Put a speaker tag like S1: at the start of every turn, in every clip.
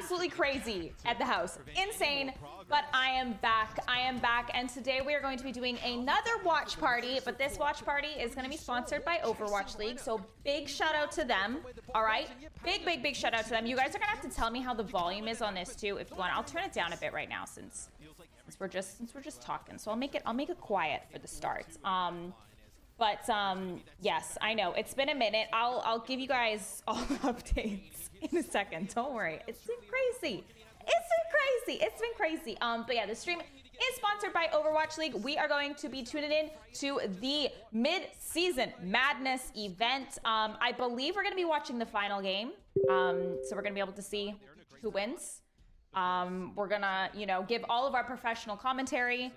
S1: absolutely crazy at the house. Insane, but I am back. I am back, and today we are going to be doing another watch party, but this watch party is going to be sponsored by Overwatch League, so big shout out to them, all right? Big shout out to them. You guys are going to have to tell me how the volume is on this too if you want. I'll turn it down a bit right now since we're just talking. So I'll make it quiet for the start. Yes, I know it's been a minute. I'll give you guys all the updates in a second. Don't worry. It's been crazy. It's been crazy. But yeah, the stream is sponsored by Overwatch League. We are going to be tuning in to the mid-season madness event. I believe we're going to be watching the final game. So we're going to be able to see who wins. We're gonna, give all of our professional commentary.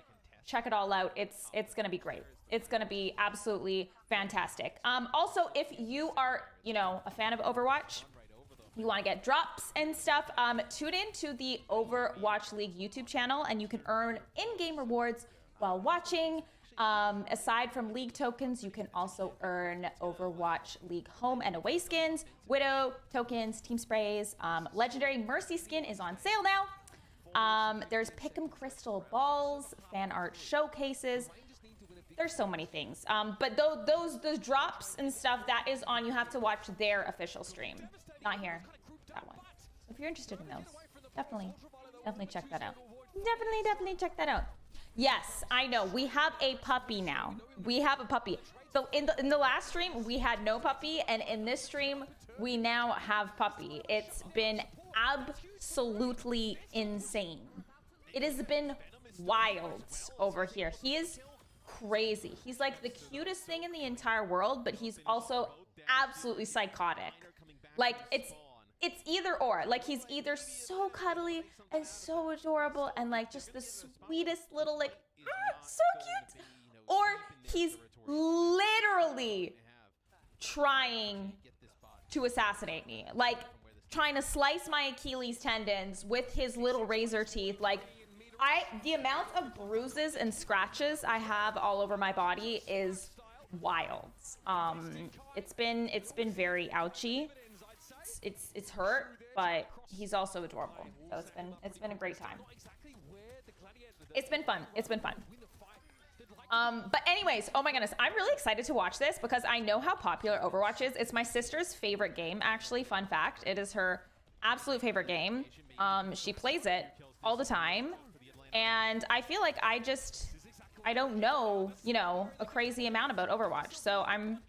S1: Check it all out. It's gonna be great. It's gonna be absolutely fantastic. Also, if you are, a fan of Overwatch, you want to get drops and stuff, tune in to the Overwatch League YouTube channel, and you can earn in-game rewards while watching. Aside from League tokens, you can also earn Overwatch League home and away skins, Widow tokens, team sprays. Legendary Mercy skin is on sale now. There's Pick'em crystal balls, fan art showcases. There's so many things. But those drops and stuff, that is on. You have to watch their official stream, not here. That one. So if you're interested in those, definitely check that out. Definitely check that out. Yes, I know. We have a puppy now. We have a puppy. So in the last stream, we had no puppy, and in this stream, we now have puppy. It's been absolutely insane. It has been wild over here. He is crazy. He's like the cutest thing in the entire world, but he's also absolutely psychotic. Like, it's either or. Like, he's either so cuddly and so adorable and like just the sweetest little so cute, or he's literally trying to assassinate me, like trying to slice my Achilles tendons with his little razor teeth. Like, the amount of bruises and scratches I have all over my body is wild. It's been very ouchy. It's hurt, but he's also adorable. So it's been a great time. It's been fun. But anyways, oh my goodness, I'm really excited to watch this because I know how popular Overwatch is. It's my sister's favorite game, actually. Fun fact, it is her absolute favorite game. She plays it all the time, and I feel like I don't know, a crazy amount about Overwatch. So I'm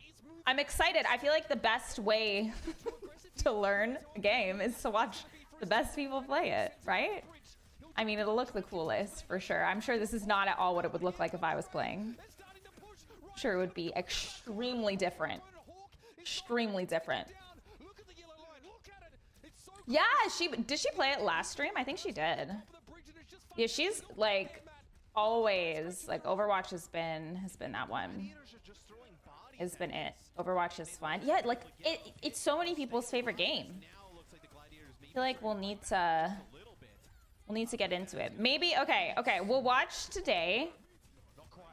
S1: excited. I feel like the best way to learn a game is to watch the best people play it, right? I mean, it'll look the coolest for sure. I'm sure this is not at all what it would look like if I was playing. I'm sure it would be extremely different. Yeah, did she play it last stream? I think she did. Yeah, she's like always like Overwatch has been that one. Has been it. Overwatch is fun. Yeah, like it's so many people's favorite game. I feel like we'll need to get into it. Maybe okay, we'll watch today,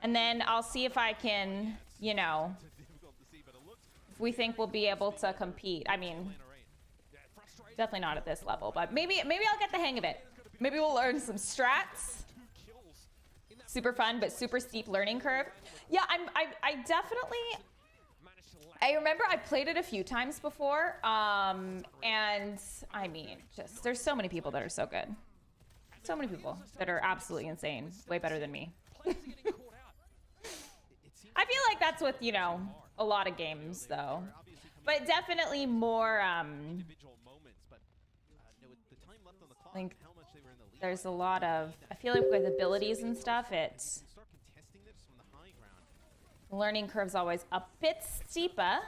S1: and then I'll see if I can, if we think we'll be able to compete. I mean, definitely not at this level, but maybe I'll get the hang of it. Maybe we'll learn some strats. Super fun, but super steep learning curve. Yeah, I definitely. I remember I played it a few times before, and I mean, there's so many people that are so good. So many people that are absolutely insane, way better than me. I feel like that's with, a lot of games, though. But definitely more, I think there's a lot of, I feel like with abilities and stuff, it's... learning curve's always a bit steeper.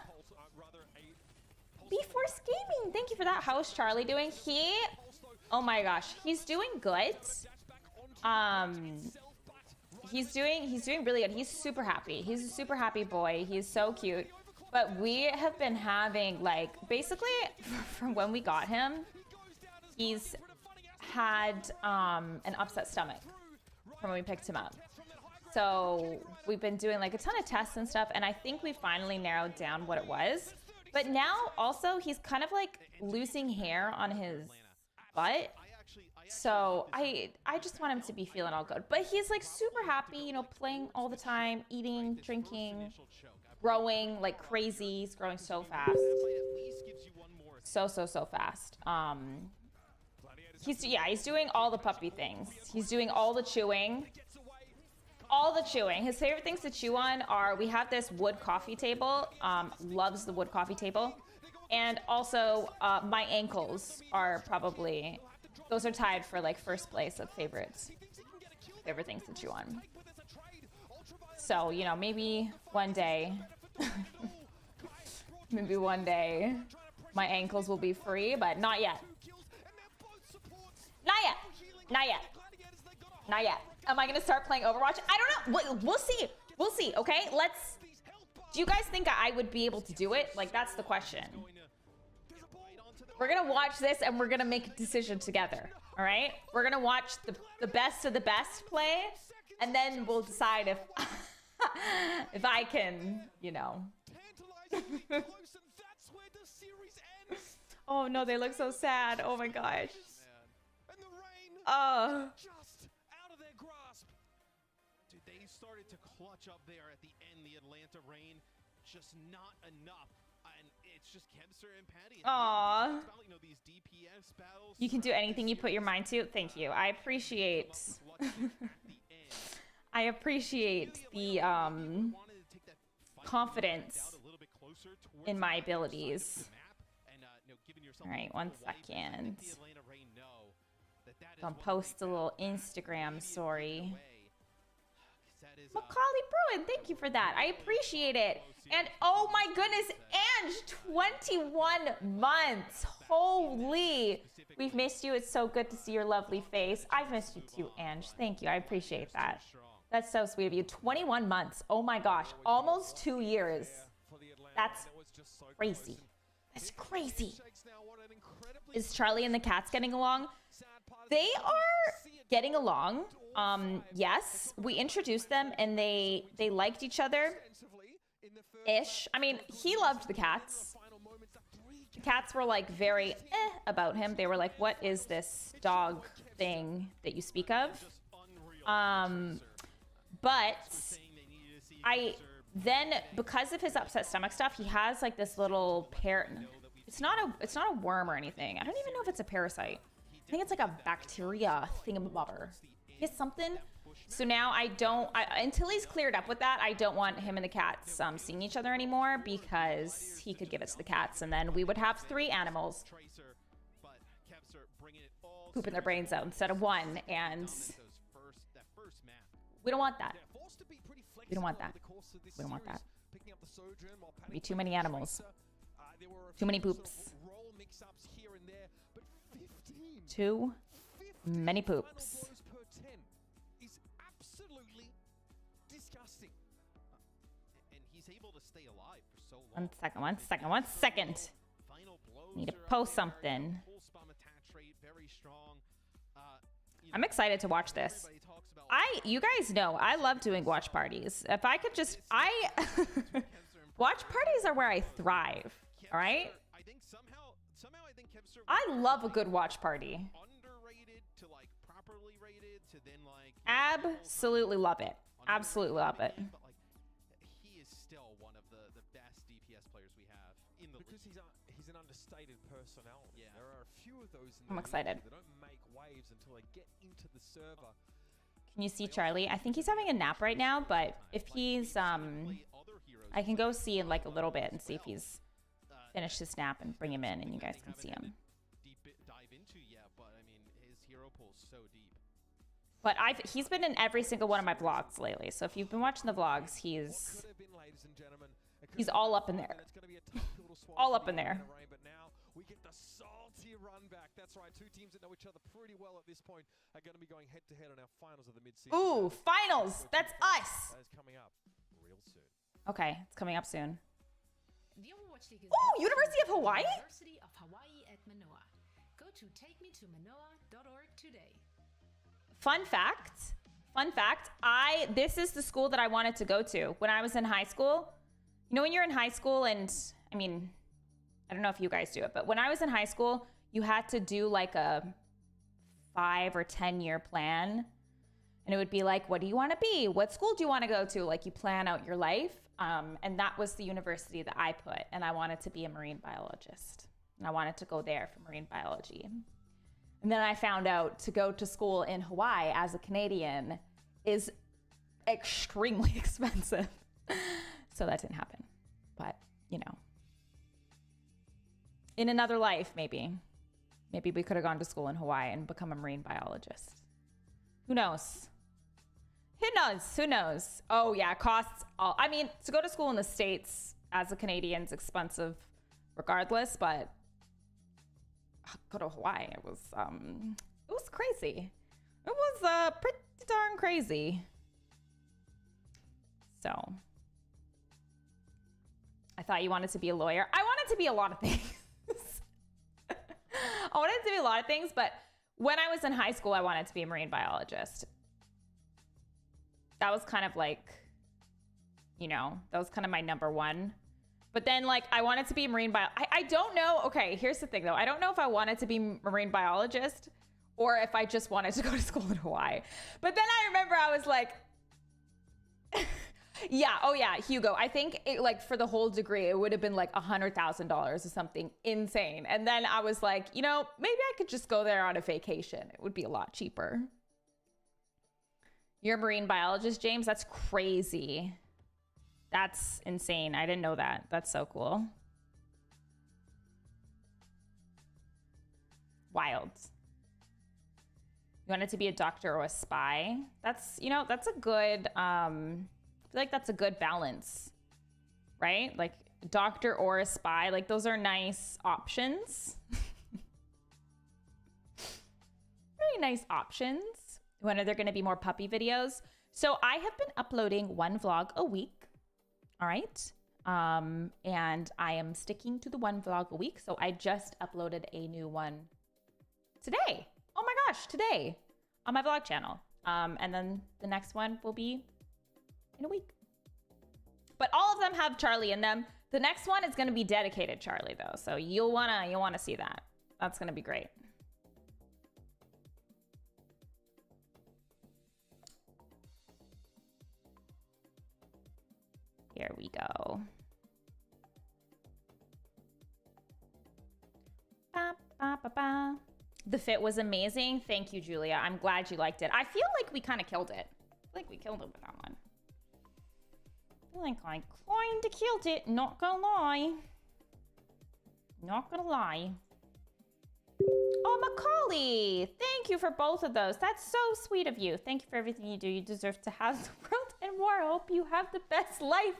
S1: B-Force Gaming, thank you for that. How's Charlie doing? Oh my gosh, he's doing good. He's doing really good. He's super happy. He's a super happy boy. He's so cute. But we have been having, like, basically from when we got him, he's had an upset stomach from when we picked him up. So we've been doing like a ton of tests and stuff, and I think we finally narrowed down what it was. But now also he's kind of like losing hair on his butt. So I just want him to be feeling all good. But he's like super happy, you know, playing all the time, eating, drinking, growing like crazy. He's growing so fast. So fast. He's doing all the puppy things. He's doing all the chewing. All the chewing. His favorite things to chew on are, we have this wood coffee table. Loves the wood coffee table. And also, my ankles are probably, those are tied for like first place of favorite things to chew on. So, you know, maybe one day, my ankles will be free, but not yet. Not yet. Am I gonna start playing Overwatch? I don't know. We'll see. We'll see. Okay, do you guys think I would be able to do it? Like, that's the question. We're gonna watch this and we're gonna make a decision together. All right? We're gonna watch the best of the best play, and then we'll decide if if I can, you know. Oh no, they look so sad. Oh my gosh.
S2: Just out of their grasp. Dude, they started to clutch up there at the end. The Atlanta rain, just not enough. And it's just Kemster and Patty.
S1: Aww.
S2: You know, these DPS battles.
S1: You can do anything you put your mind to. Thank you. I appreciate I appreciate the confidence in my abilities. All right, 1 second. I'll post a little Instagram story. Macaulay Bruin, thank you for that. I appreciate it. And oh my goodness, Ange, 21 months. Holy. We've missed you. It's so good to see your lovely face. I've missed you too, Ange. Thank you. I appreciate that. That's so sweet of you. 21 months. Oh my gosh. Almost 2 years. That's crazy. That's crazy. Is Charlie and the cats getting along? They are getting along. Yes, we introduced them and they liked each other ish. I mean, he loved the cats. The cats were like very about him. They were like, what is this dog thing that you speak of? But then because of his upset stomach stuff, he has like this little it's not a worm or anything. I don't even know if it's a parasite. I think it's like a bacteria thingamabobber. It's something. So now until he's cleared up with that, I don't want him and the cats seeing each other anymore, because he could give it to the cats and then we would have 3 animals pooping their brains out instead of 1, and we don't want that. We don't want that. We don't want that. It'd be too many animals. Too many poops. Too many poops.
S2: Is absolutely disgusting. And he's able to stay alive for so long.
S1: 1 second. Need to post something. I'm excited to watch this. You guys know, I love doing watch parties. If I could just, watch parties are where I thrive. All right? I love a good watch party. Absolutely love it. Absolutely love it.
S2: But like, he is still one of the best DPS players we have in the league. Because he's an understated personality. Yeah. There are a few of those in
S1: I'm excited.
S2: They don't make waves until they get into the server.
S1: Can you see Charlie? I think he's having a nap right now, but if he's I can go see in like a little bit and see if he's finished his nap and bring him in and you guys can see him.
S2: Dive into yet, but I mean, his hero pool is so deep.
S1: But he's been in every single one of my vlogs lately. So if you've been watching the vlogs, he's all up in there. All up in there.
S2: But now we get the salty run back. That's right. 2 teams that know each other pretty well at this point are going to be going head to head on our finals of the mid-season.
S1: Ooh, finals. That's us.
S2: That is coming up real soon.
S1: Okay, it's coming up soon.
S3: The Overwatch League is
S1: University of Hawaii?
S3: University of Hawaii at Manoa. Go to takemetomanoa.org today.
S1: Fun fact, this is the school that I wanted to go to when I was in high school. You know, when you're in high school, and I mean, I don't know if you guys do it, but when I was in high school, you had to do like a 5 or 10 year plan. And it would be like, what do you want to be? What school do you want to go to? Like, you plan out your life. And that was the university that I put. And I wanted to be a marine biologist. And I wanted to go there for marine biology. And then I found out to go to school in Hawaii as a Canadian is extremely expensive. So that didn't happen. But, you know, in another life, maybe we could have gone to school in Hawaii and become a marine biologist. Who knows? Who knows? Oh, yeah, costs. I mean, to go to school in the States as a Canadian is expensive regardless, but go to Hawaii, it was crazy. It was pretty darn crazy. So I thought you wanted to be a lawyer. I wanted to be a lot of things. I wanted to be a lot of things, but when I was in high school, I wanted to be a marine biologist. That was kind of like, you know, that was kind of my number one. But then, like, I wanted to be a marine I don't know. Okay, here's the thing, though. I don't know if I wanted to be a marine biologist or if I just wanted to go to school in Hawaii. But then I remember I was like, yeah, oh yeah, Hugo. I think it, like, for the whole degree, it would have been like $100,000 or something insane. And then I was like, you know, maybe I could just go there on a vacation. It would be a lot cheaper. You're a marine biologist, James? That's crazy. That's insane. I didn't know that. That's so cool. Wild. You wanted to be a doctor or a spy? That's, you know, that's a good, I feel like that's a good balance, right? Like, doctor or a spy, like, those are nice options. Very nice options. When are there going to be more puppy videos? So I have been uploading one vlog a week. All right. And I am sticking to the one vlog a week. So I just uploaded a new one today. Oh my gosh, today on my vlog channel. And then the next one will be in a week. But all of them have Charlie in them. The next one is going to be dedicated Charlie though. So you'll want to see that. That's going to be great. Here we go. Ba, ba, ba, ba. The fit was amazing. Thank you, Julia. I'm glad you liked it. I feel like we kind of killed it. I feel like we killed it with that one. I feel like I kind of killed it. Not gonna lie. Not gonna lie. Oh, Macaulay. Thank you for both of those. That's so sweet of you. Thank you for everything you do. You deserve to have the world and more. I hope you have the best life.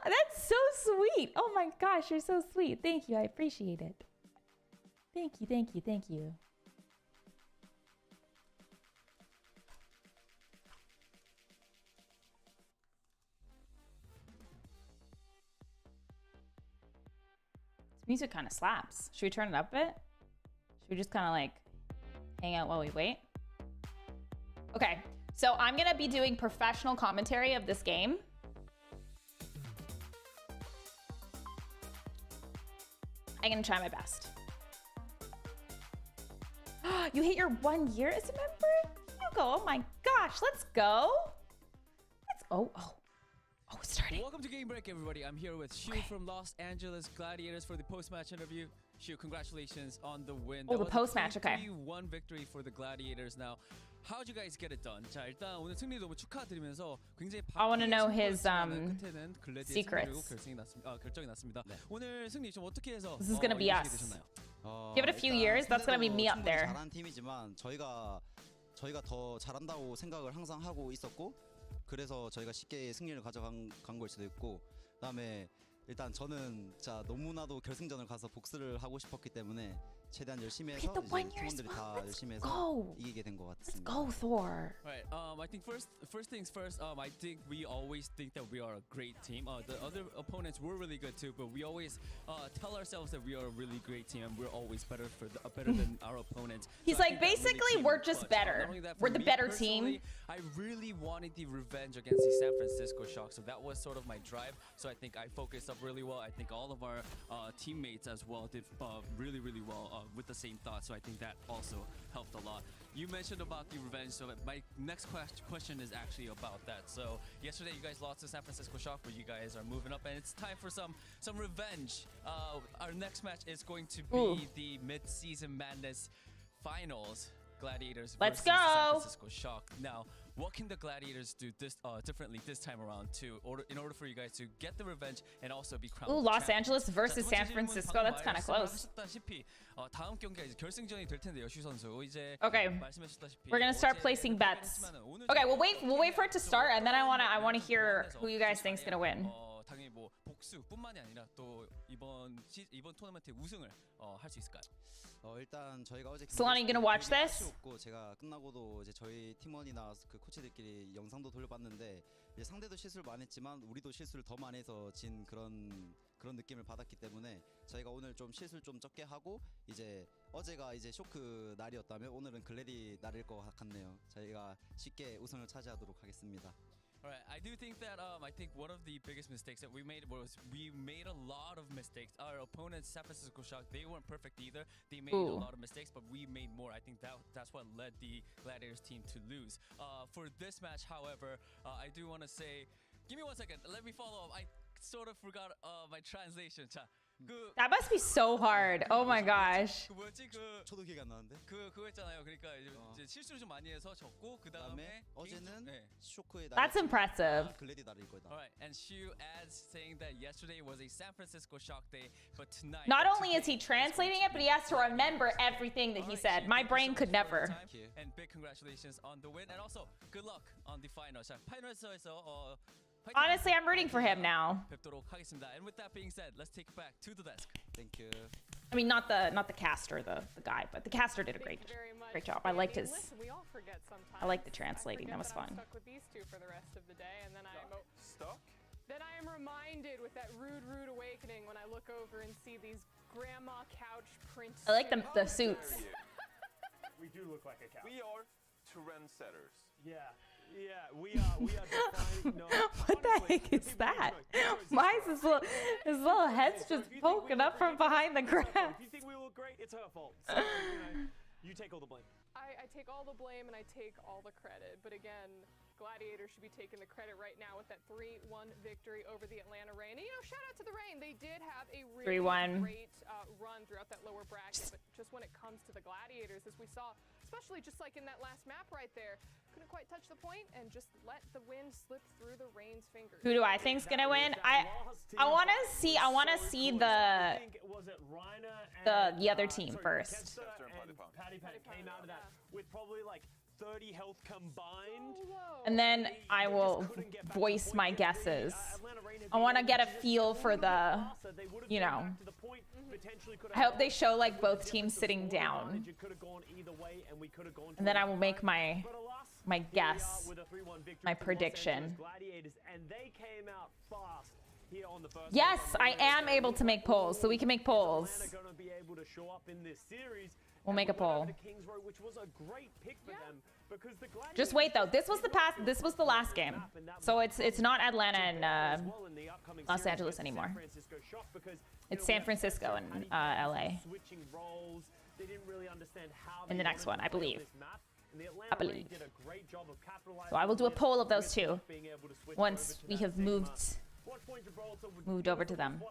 S1: That's so sweet. Oh my gosh, you're so sweet. Thank you. I appreciate it. Thank you, thank you, thank you. This music kind of slaps. Should we turn it up a bit? Should we just kind of like hang out while we wait? Okay, so I'm gonna be doing professional commentary of this game. I'm gonna try my best. You hit your 1 year as a member? Hugo, oh my gosh, let's go. Oh, it's starting.
S4: Welcome to Game Break, everybody. I'm here with Shu from Los Angeles Gladiators for the post-match interview. Shu, congratulations on the win.
S1: Oh, the post-match, okay.
S4: 3-1 victory for the Gladiators. Now, how'd you guys get it done? 자, 일단 오늘 승리 너무 축하드리면서 굉장히
S1: I want to know his
S4: 끝에는 글래디의
S1: secrets.
S4: 승리로 결정이 났습니다. 오늘 승리 좀 어떻게 해서
S1: This is gonna be us.
S4: 되셨나요?
S1: Give it a few years. That's gonna be me up there.
S5: 잘한 팀이지만 저희가 더 잘한다고 생각을 항상 하고 있었고 그래서 저희가 쉽게 승리를 가져간 걸 수도 있고 그다음에 일단 저는 진짜 너무나도 결승전을 가서 복수를 하고 싶었기 때문에 최대한 열심히 해서 이제 팀원들이 다 열심히 해서 이기게 된 것 같습니다.
S1: Go, Thor.
S4: Right. I think first things first. I think we always think that we are a great team. The other opponents were really good too, but we always tell ourselves that we are a really great team and we're always better than our opponents.
S1: He's
S4: So I
S1: like,
S4: think that really
S1: basically,
S4: came
S1: we're
S4: in
S1: just
S4: clutch.
S1: better.
S4: Not only that,
S1: We're
S4: for
S1: the
S4: me
S1: better team.
S4: personally, I really wanted the revenge against the San Francisco Shock, so that was sort of my drive. So I think I focused up really well. I think all of our teammates as well did really well. with the same thought. So I think that also helped a lot. You mentioned about the revenge, so my next question is actually about that. So yesterday you guys lost to San Francisco Shock, but you guys are moving up, and it's time for some revenge. Our next match is going to be the mid-season madness finals. Gladiators
S1: Let's
S4: versus San
S1: go.
S4: Francisco Shock. Now, what can the Gladiators do differently this time around in order for you guys to get the revenge and also be crowned?
S1: Ooh,
S4: the
S1: Los
S4: champions?
S1: Angeles versus
S4: 자, 두
S1: San
S4: 번째 질문
S1: Francisco.
S4: 방금
S1: That's kind of close.
S4: 말씀하셨다시피 다음 경기가 이제 결승전이 될 텐데요, 슈 선수. 이제
S1: Okay.
S4: 말씀하셨다시피
S1: We're gonna start
S4: 어제
S1: placing bets.
S4: 했지만은 오늘
S1: Okay, we'll wait for it to start, and then I wanna hear who you guys think's gonna win.
S4: 당연히 뭐 복수뿐만이 아니라 또 이번 토너먼트의 우승을 할 수 있을까요?
S5: 일단 저희가 어제
S1: Solana, you gonna watch
S5: 되게
S1: this?
S5: 아쉬웠고 제가 끝나고도 이제 저희 팀원이나 그 코치들끼리 영상도 돌려봤는데 이제 상대도 실수를 많이 했지만 우리도 실수를 더 많이 해서 진 그런 느낌을 받았기 때문에 저희가 오늘 좀 실수를 좀 적게 하고 이제 어제가 이제 쇼크 날이었다면 오늘은 글래디 날일 것 같네요. 저희가 쉽게 우승을 차지하도록 하겠습니다.
S4: Alright, I do think that I think one of the biggest mistakes that we made was we made a lot of mistakes. Our opponents, San Francisco Shock, they weren't perfect either. They made a lot of mistakes, but we made more. I think that's what led the Gladiators team to lose. For this match, however, I do want to say, give me 1 second. Let me follow up. I sort of forgot my translation. 자,
S1: That must be so hard. Oh my gosh.
S4: 그 뭐였지
S5: 저도 기억이 안 나는데.
S4: 그거 했잖아요. 그러니까 이제 실수를 좀 많이 해서 졌고 그 다음에
S5: 어제는 쇼크의 날.
S1: That's impressive.
S5: 글래디 날일 거다.
S4: Alright, and Shu adds saying that yesterday was a San Francisco Shock day, but tonight.
S1: Not only is he translating it, but he has to remember everything that he said. My brain could never.
S4: And big congratulations on the win, and also good luck on the final. 자, 파이널에서
S1: Honestly, I'm rooting for him now.
S4: 뵙도록 하겠습니다. And with that being said, let's take it back to the desk.
S5: Thank you.
S1: I mean, not the caster, the guy, but the caster did a great job. I liked his.
S6: Listen, we all forget sometimes.
S1: I liked the translating. That was
S6: I'm
S1: fun.
S6: stuck with these two for the rest of the day, and then
S2: Stuck?
S6: then I am reminded with that rude awakening when I look over and see these grandma couch print.
S1: I like the suits.
S7: We do look like a cow.
S2: We are trendsetters.
S7: Yeah, we are defining. No,
S1: What the heck is that? Why is his little head's just poking up from behind the grass?
S7: If you think we look great, it's her fault. So, you take all the blame.
S6: I take all the blame and I take all the credit, but again, Gladiators should be taking the credit right now with that 3-1 victory over the Atlanta Reign. And, shout out to the Reign. They did have a really
S1: 3-1.
S6: great run throughout that lower bracket, but just when it comes to the Gladiators, as we saw, especially just like in that last map right there, couldn't quite touch the point and just let the wind slip through the Reign's fingers.
S1: Who do I think's gonna win? I want to see the other team first.
S7: Patty came out of that with probably like 30 health combined.
S1: And then I will voice my guesses. I want to get a feel for the, I hope they show like both teams sitting down. And then I will make my guess, my prediction. Yes, I am able to make polls, so we can make polls. We'll make a poll. Just wait though. This was the last game, so it's not Atlanta and Los Angeles anymore. It's San Francisco and LA. In the next one, I believe. So I will do a poll of those two once we have moved over to them.
S7: I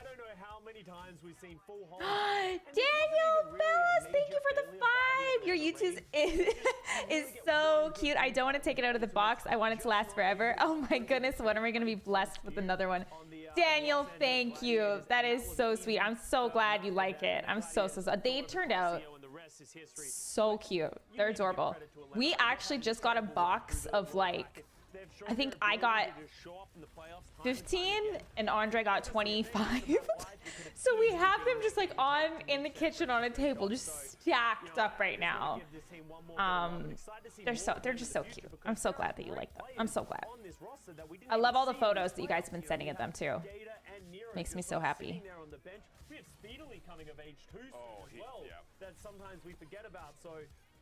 S7: don't know how many times we've seen full hold.
S1: Daniel Bellis, thank you for the 5. Your YouTube is so cute. I don't want to take it out of the box. I want it to last forever. Oh my goodness, when are we going to be blessed with another one? Daniel, thank you. That is so sweet. I'm so glad you like it. I'm so. They turned out so cute. They're adorable. We actually just got a box of like, I think I got 15 and Andre got 25. So we have them just like in the kitchen on a table, just stacked up right now. They're just so cute. I'm so glad that you like them. I'm so glad. I love all the photos that you guys have been sending of them too. Makes me so happy.
S7: We have speedily coming of age too as well that sometimes we forget about. So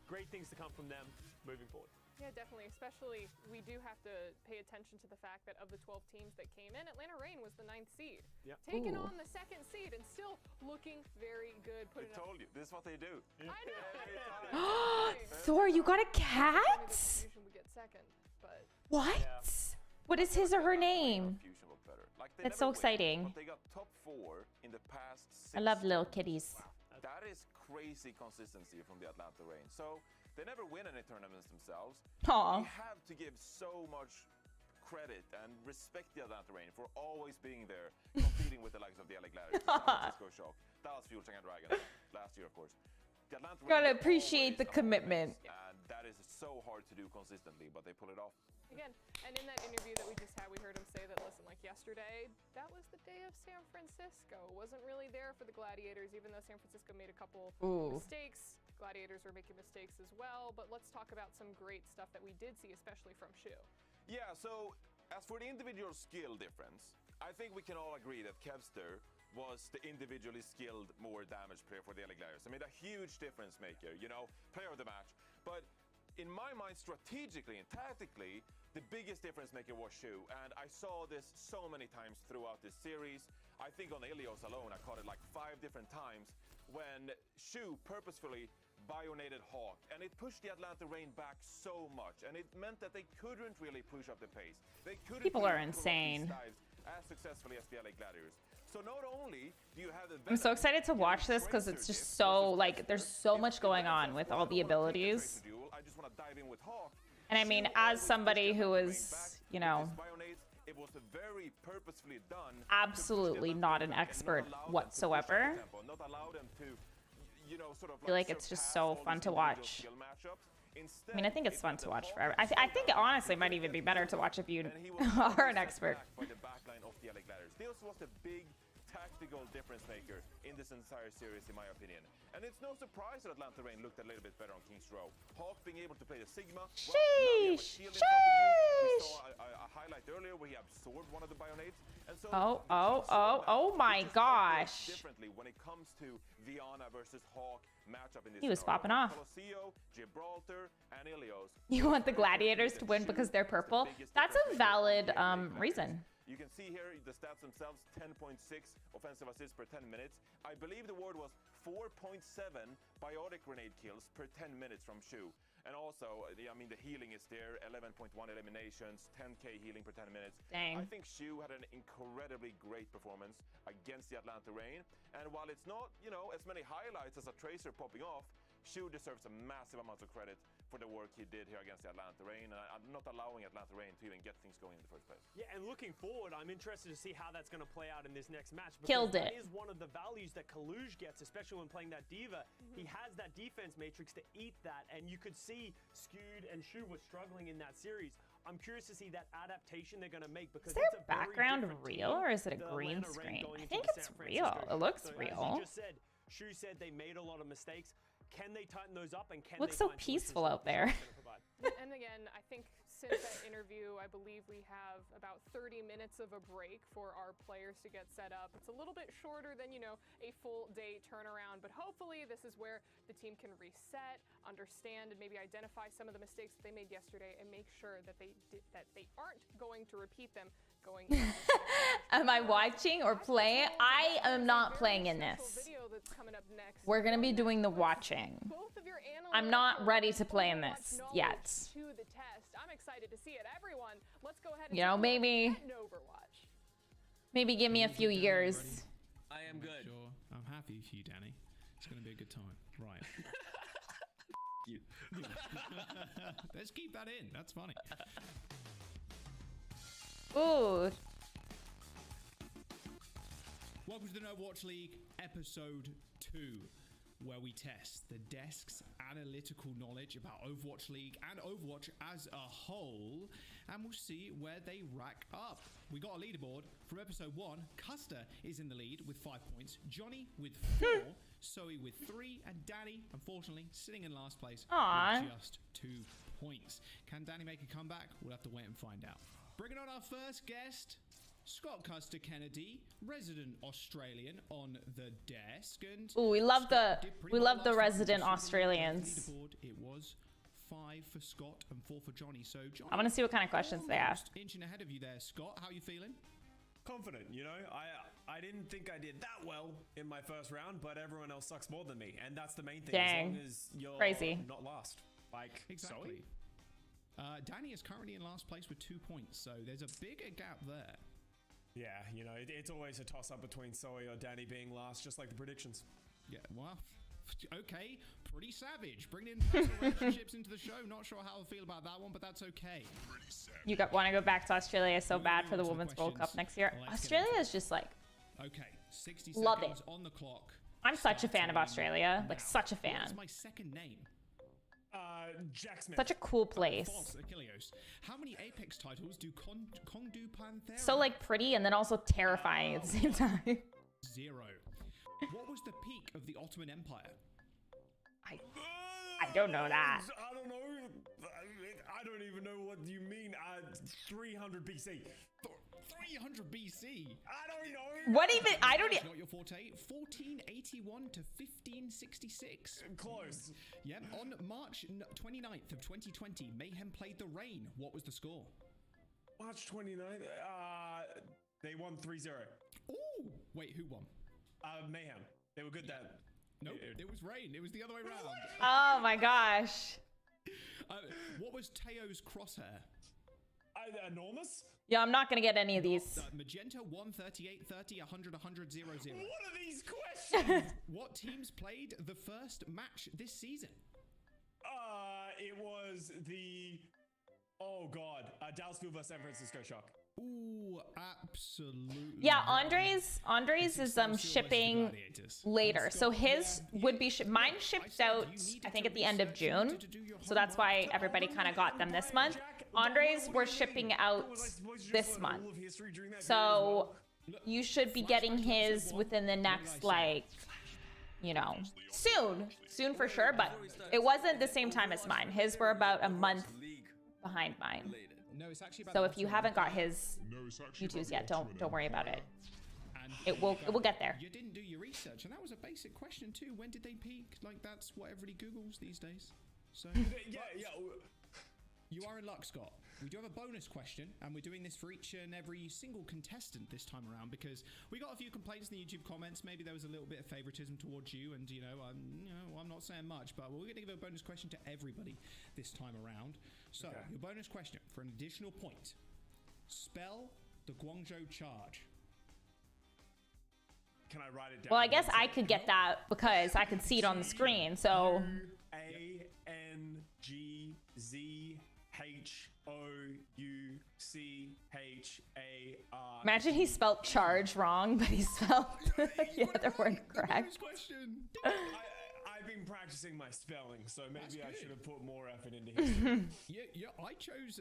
S7: great things to come from them moving forward.
S6: Yeah, definitely. Especially, we do have to pay attention to the fact that of the 12 teams that came in, Atlanta Reign was the 9th seed.
S7: Yep.
S6: Taking
S1: Ooh.
S6: on the 2nd seed and still looking very good.
S8: I
S6: Putting up.
S8: told you, this is what they do.
S6: I know.
S1: Thor, you got a cat?
S6: Fusion would get second, but
S1: What? What is his or her name?
S8: Fusion looked better. Like, they
S1: That's
S8: never
S1: so
S8: win,
S1: exciting.
S8: But they got top 4 in the past 6
S1: I love little
S8: tournaments.
S1: kitties.
S8: That is crazy consistency from the Atlanta Reign. So they never win any tournaments themselves.
S1: Aw.
S8: We have to give so much credit and respect the Atlanta Reign for always being there, competing with the likes of the LA Gladiators, San Francisco Shock, Dallas Fuel, Shanghai Dragons, last year, of course. The Atlanta Reign
S1: Gotta
S8: are
S1: appreciate the
S8: always
S1: commitment.
S8: and that is so hard to do consistently, but they pull it off.
S6: again, and in that interview that we just had, we heard him say that, listen, like yesterday, that was the day of San Francisco. Wasn't really there for the Gladiators, even though San Francisco made a couple mistakes. Gladiators were making mistakes as well, but let's talk about some great stuff that we did see, especially from Shu.
S8: Yeah, so as for the individual skill difference, I think we can all agree that Kevster was the individually skilled, more damage player for the LA Gladiators. I mean, a huge difference maker, you know, player of the match. But in my mind, strategically and tactically, the biggest difference maker was Shu. And I saw this so many times throughout this series. I think on Ilios alone, I caught it like 5 different times when Shu purposefully bionated Hawk, and it pushed the Atlanta Reign back so much, and it meant that they couldn't really push up the pace. They couldn't
S1: People
S8: really
S1: are
S8: pull off these
S1: insane.
S8: dives as successfully as the LA Gladiators. So not only do you have the
S1: I'm so
S8: Venom
S1: excited to watch
S8: getting
S1: this because
S8: Tracer
S1: it's just
S8: diff
S1: so,
S8: versus
S1: like,
S8: Kevster,
S1: there's so
S8: if
S1: much
S8: the
S1: going
S8: Venom
S1: on
S8: says,
S1: with
S8: "Well,
S1: all
S8: I
S1: the
S8: don't wanna take the
S1: abilities.
S8: Tracer duel, I just want to dive in with Hawk."
S1: And I mean,
S8: Shu
S1: as
S8: always
S1: somebody
S8: pushed the
S1: who
S8: Atlanta
S1: is,
S8: Reign back
S1: you
S8: with
S1: know,
S8: his bionates. It was very purposefully done to push the
S1: absolutely
S8: Atlanta
S1: not
S8: Reign
S1: an
S8: back and
S1: expert
S8: not allow them to push up the
S1: whatsoever.
S8: tempo, not allow them to, you know, sort of
S1: feel like it's just
S8: surpass
S1: so
S8: all
S1: fun
S8: these
S1: to
S8: individual
S1: watch.
S8: skill matchups.
S1: I mean, I think it's
S8: Instead,
S1: fun
S8: it
S1: to
S8: let
S1: watch
S8: Hawk
S1: forever.
S8: slow
S1: I think it
S8: down
S1: honestly
S8: to
S1: might
S8: get
S1: even be
S8: the
S1: better to
S8: tempo,
S1: watch if you
S8: and he was
S1: are
S8: always
S1: an
S8: set
S1: expert.
S8: back by the backline of the LA Gladiators. This was the big tactical difference maker in this entire series, in my opinion. And it's no surprise that Atlanta Reign looked a little bit better on King's Row. Hawk being able to play the Sigma. Well, now we have a
S1: Sheesh.
S8: shield in front of you. We
S1: Sheesh.
S8: saw a highlight earlier where he absorbed one of the bionates. And so
S1: Oh,
S8: we
S1: oh,
S8: saw
S1: oh,
S8: that.
S1: oh
S8: It
S1: my
S8: just operates
S1: gosh.
S8: differently when it comes to Viana versus Hawk matchup in this
S1: He was
S8: scenario.
S1: popping off.
S8: Colosseo, Gibraltar, and Ilios.
S1: You want the Gladiators to win because they're purple? That's a valid reason.
S8: You can see here the stats themselves, 10.6 offensive assists per 10 minutes. I believe the word was 4.7 biotic grenade kills per 10 minutes from Shu. And also, I mean, the healing is there, 11.1 eliminations, 10k healing per 10 minutes.
S1: Dang.
S8: I think Shu had an incredibly great performance against the Atlanta Reign. And while it's not, you know, as many highlights as a Tracer popping off, Shu deserves a massive amount of credit for the work he did here against the Atlanta Reign, and I'm not allowing Atlanta Reign to even get things going in the first place.
S7: Yeah, and looking forward, I'm interested to see how that's going to play out in this next match. Because
S1: Killed
S7: that
S1: it.
S7: is one of the values that Kaluj gets, especially when playing that Diva. He has that defense matrix to eat that, and you could see Skewed and Shu were struggling in that series. I'm curious to see that adaptation they're going to make because
S1: Is their
S7: it's a very
S1: background
S7: different
S1: real
S7: team,
S1: or is it a
S7: the
S1: green
S7: Atlanta Reign
S1: screen?
S7: going
S1: I
S7: into
S1: think
S7: the
S1: it's
S7: San
S1: real.
S7: Francisco
S1: It looks
S7: so
S1: real.
S7: As you just said, Shu said they made a lot of mistakes. Can they tighten those up and can
S1: Looks
S7: they
S1: so
S7: find solutions
S1: peaceful
S7: that
S1: out
S7: the
S1: there.
S7: shot's gonna provide?
S6: And again, I think since that interview, I believe we have about 30 minutes of a break for our players to get set up. It's a little bit shorter than, you know, a full day turnaround, but hopefully this is where the team can reset, understand, and maybe identify some of the mistakes that they made yesterday and make sure that they aren't going to repeat them going into this next
S1: Am I watching or playing? I am not playing in this.
S6: video that's coming up next.
S1: We're gonna be doing the watching.
S6: Both of your
S1: I'm not
S6: analytical
S1: ready to play in
S6: Overwatch
S1: this
S6: knowledge
S1: yet.
S6: To the test. I'm excited to see it. Everyone, let's go ahead and
S1: You know,
S6: take a look
S1: maybe-
S6: at Overwatch.
S1: Maybe give me a few years.
S4: I am good.
S9: Sure, I'm happy for you, Danny. It's going to be a good time. Right.
S4: You.
S9: Let's keep that in. That's funny.
S1: Ooh,
S9: Welcome to the Overwatch League episode 2, where we test the desk's analytical knowledge about Overwatch League and Overwatch as a whole, and we'll see where they rack up. We got a leaderboard from episode 1. Custer is in the lead with 5 points, Johnny with 4, Zoe with 3, and Danny, unfortunately, sitting in last place
S1: Aw.
S9: with just 2 points. Can Danny make a comeback? We'll have to wait and find out. Bringing on our first guest, Scott Custer Kennedy, resident Australian on the desk, and
S1: ooh, we love the
S9: Scott did pretty
S1: we
S9: well
S1: love the
S9: last time.
S1: resident
S9: Considering the
S1: Australians.
S9: leaderboard, it was 5 for Scott and 4 for Johnny. So Johnny,
S1: I want to see what kind of questions they ask.
S9: almost inching ahead of you there, Scott. How you feeling?
S7: Confident, you know. I didn't think I did that well in my first round, but everyone else sucks more than me, and that's the main thing.
S1: Dang.
S7: As long as you're
S1: Crazy.
S7: not last. Like,
S9: Exactly. Danny is currently in last place with 2 points, so there's a bigger gap there.
S7: yeah, you know, it's always a toss-up between Zoe or Danny being last, just like the predictions.
S9: Yeah, well, okay, pretty savage. Bringing in personal relationships into the show. Not sure how I feel about that one, but that's okay.
S1: You want to go back to Australia so bad for the
S9: on to the
S1: Women's World Cup
S9: questions.
S1: next year.
S9: Let's get
S1: Australia
S9: into
S1: is just like,
S9: Okay, 60
S1: Love
S9: seconds
S1: it.
S9: on the clock.
S1: I'm such a fan of
S9: Starting
S1: Australia. Like,
S9: now.
S1: such a
S9: What is
S1: fan.
S9: my second name?
S7: Jack Smith.
S1: Such a cool place.
S9: False, Achilleos. How many Apex titles do Kongdu Panthera?
S1: So, like, pretty and then also terrifying at the same time.
S9: 0. What was the peak of the Ottoman Empire?
S1: I don't know that.
S7: I don't know. I don't even know what you mean. 300 BC.
S9: 300 BC.
S7: I don't know.
S1: What even? I don't.
S9: It's not your forte. 1481 to 1566.
S7: Close.
S9: Yep. On March 29th of 2020, Mayhem played the Rain. What was the score?
S7: March 29th. They won 3-0.
S9: Ooh. Wait, who won?
S7: Mayhem. They were good then.
S9: Nope, it was Rain. It was the other way around.
S1: Oh my gosh.
S9: What was Teo's crosshair?
S7: Enormous?
S1: Yeah, I'm not gonna get any of these.
S9: Magenta 138 30 100 100 00.
S7: What are these questions?
S9: What teams played the first match this season?
S7: It was the... Oh, God. Dallasville vs. San Francisco Shock.
S9: Ooh, absolutely.
S1: Yeah, Andres is shipping later, so his would be mine shipped out I think at the end of June, so that's why everybody kind of got them this month. Andres were shipping out this month, so you should be getting his within the next, like, you know, soon for sure, but it wasn't the same time as mine. His were about a month behind mine.
S9: No, it's actually about
S1: So if you haven't got his U2s yet, don't worry about it. It will get there.
S9: You didn't do your research, and that was a basic question too. When did they peak? Like, that's what everybody Googles these days. So
S7: Yeah.
S9: you are in luck, Scott. We do have a bonus question, and we're doing this for each and every single contestant this time around because we got a few complaints in the YouTube comments. Maybe there was a little bit of favoritism towards you, and I'm not saying much, but we're going to give a bonus question to everybody this time around. So your bonus question for an additional point: spell the Guangzhou charge.
S7: Can I write it down?
S1: Well, I guess I could get that because I could see it on the screen. So
S7: ANGZHOUCHAR.
S1: imagine he spelled charge wrong, but he spelled the other word correct.
S9: Question.
S7: I've been practicing my spelling, so maybe I should have put more effort into history.
S9: Yeah, I chose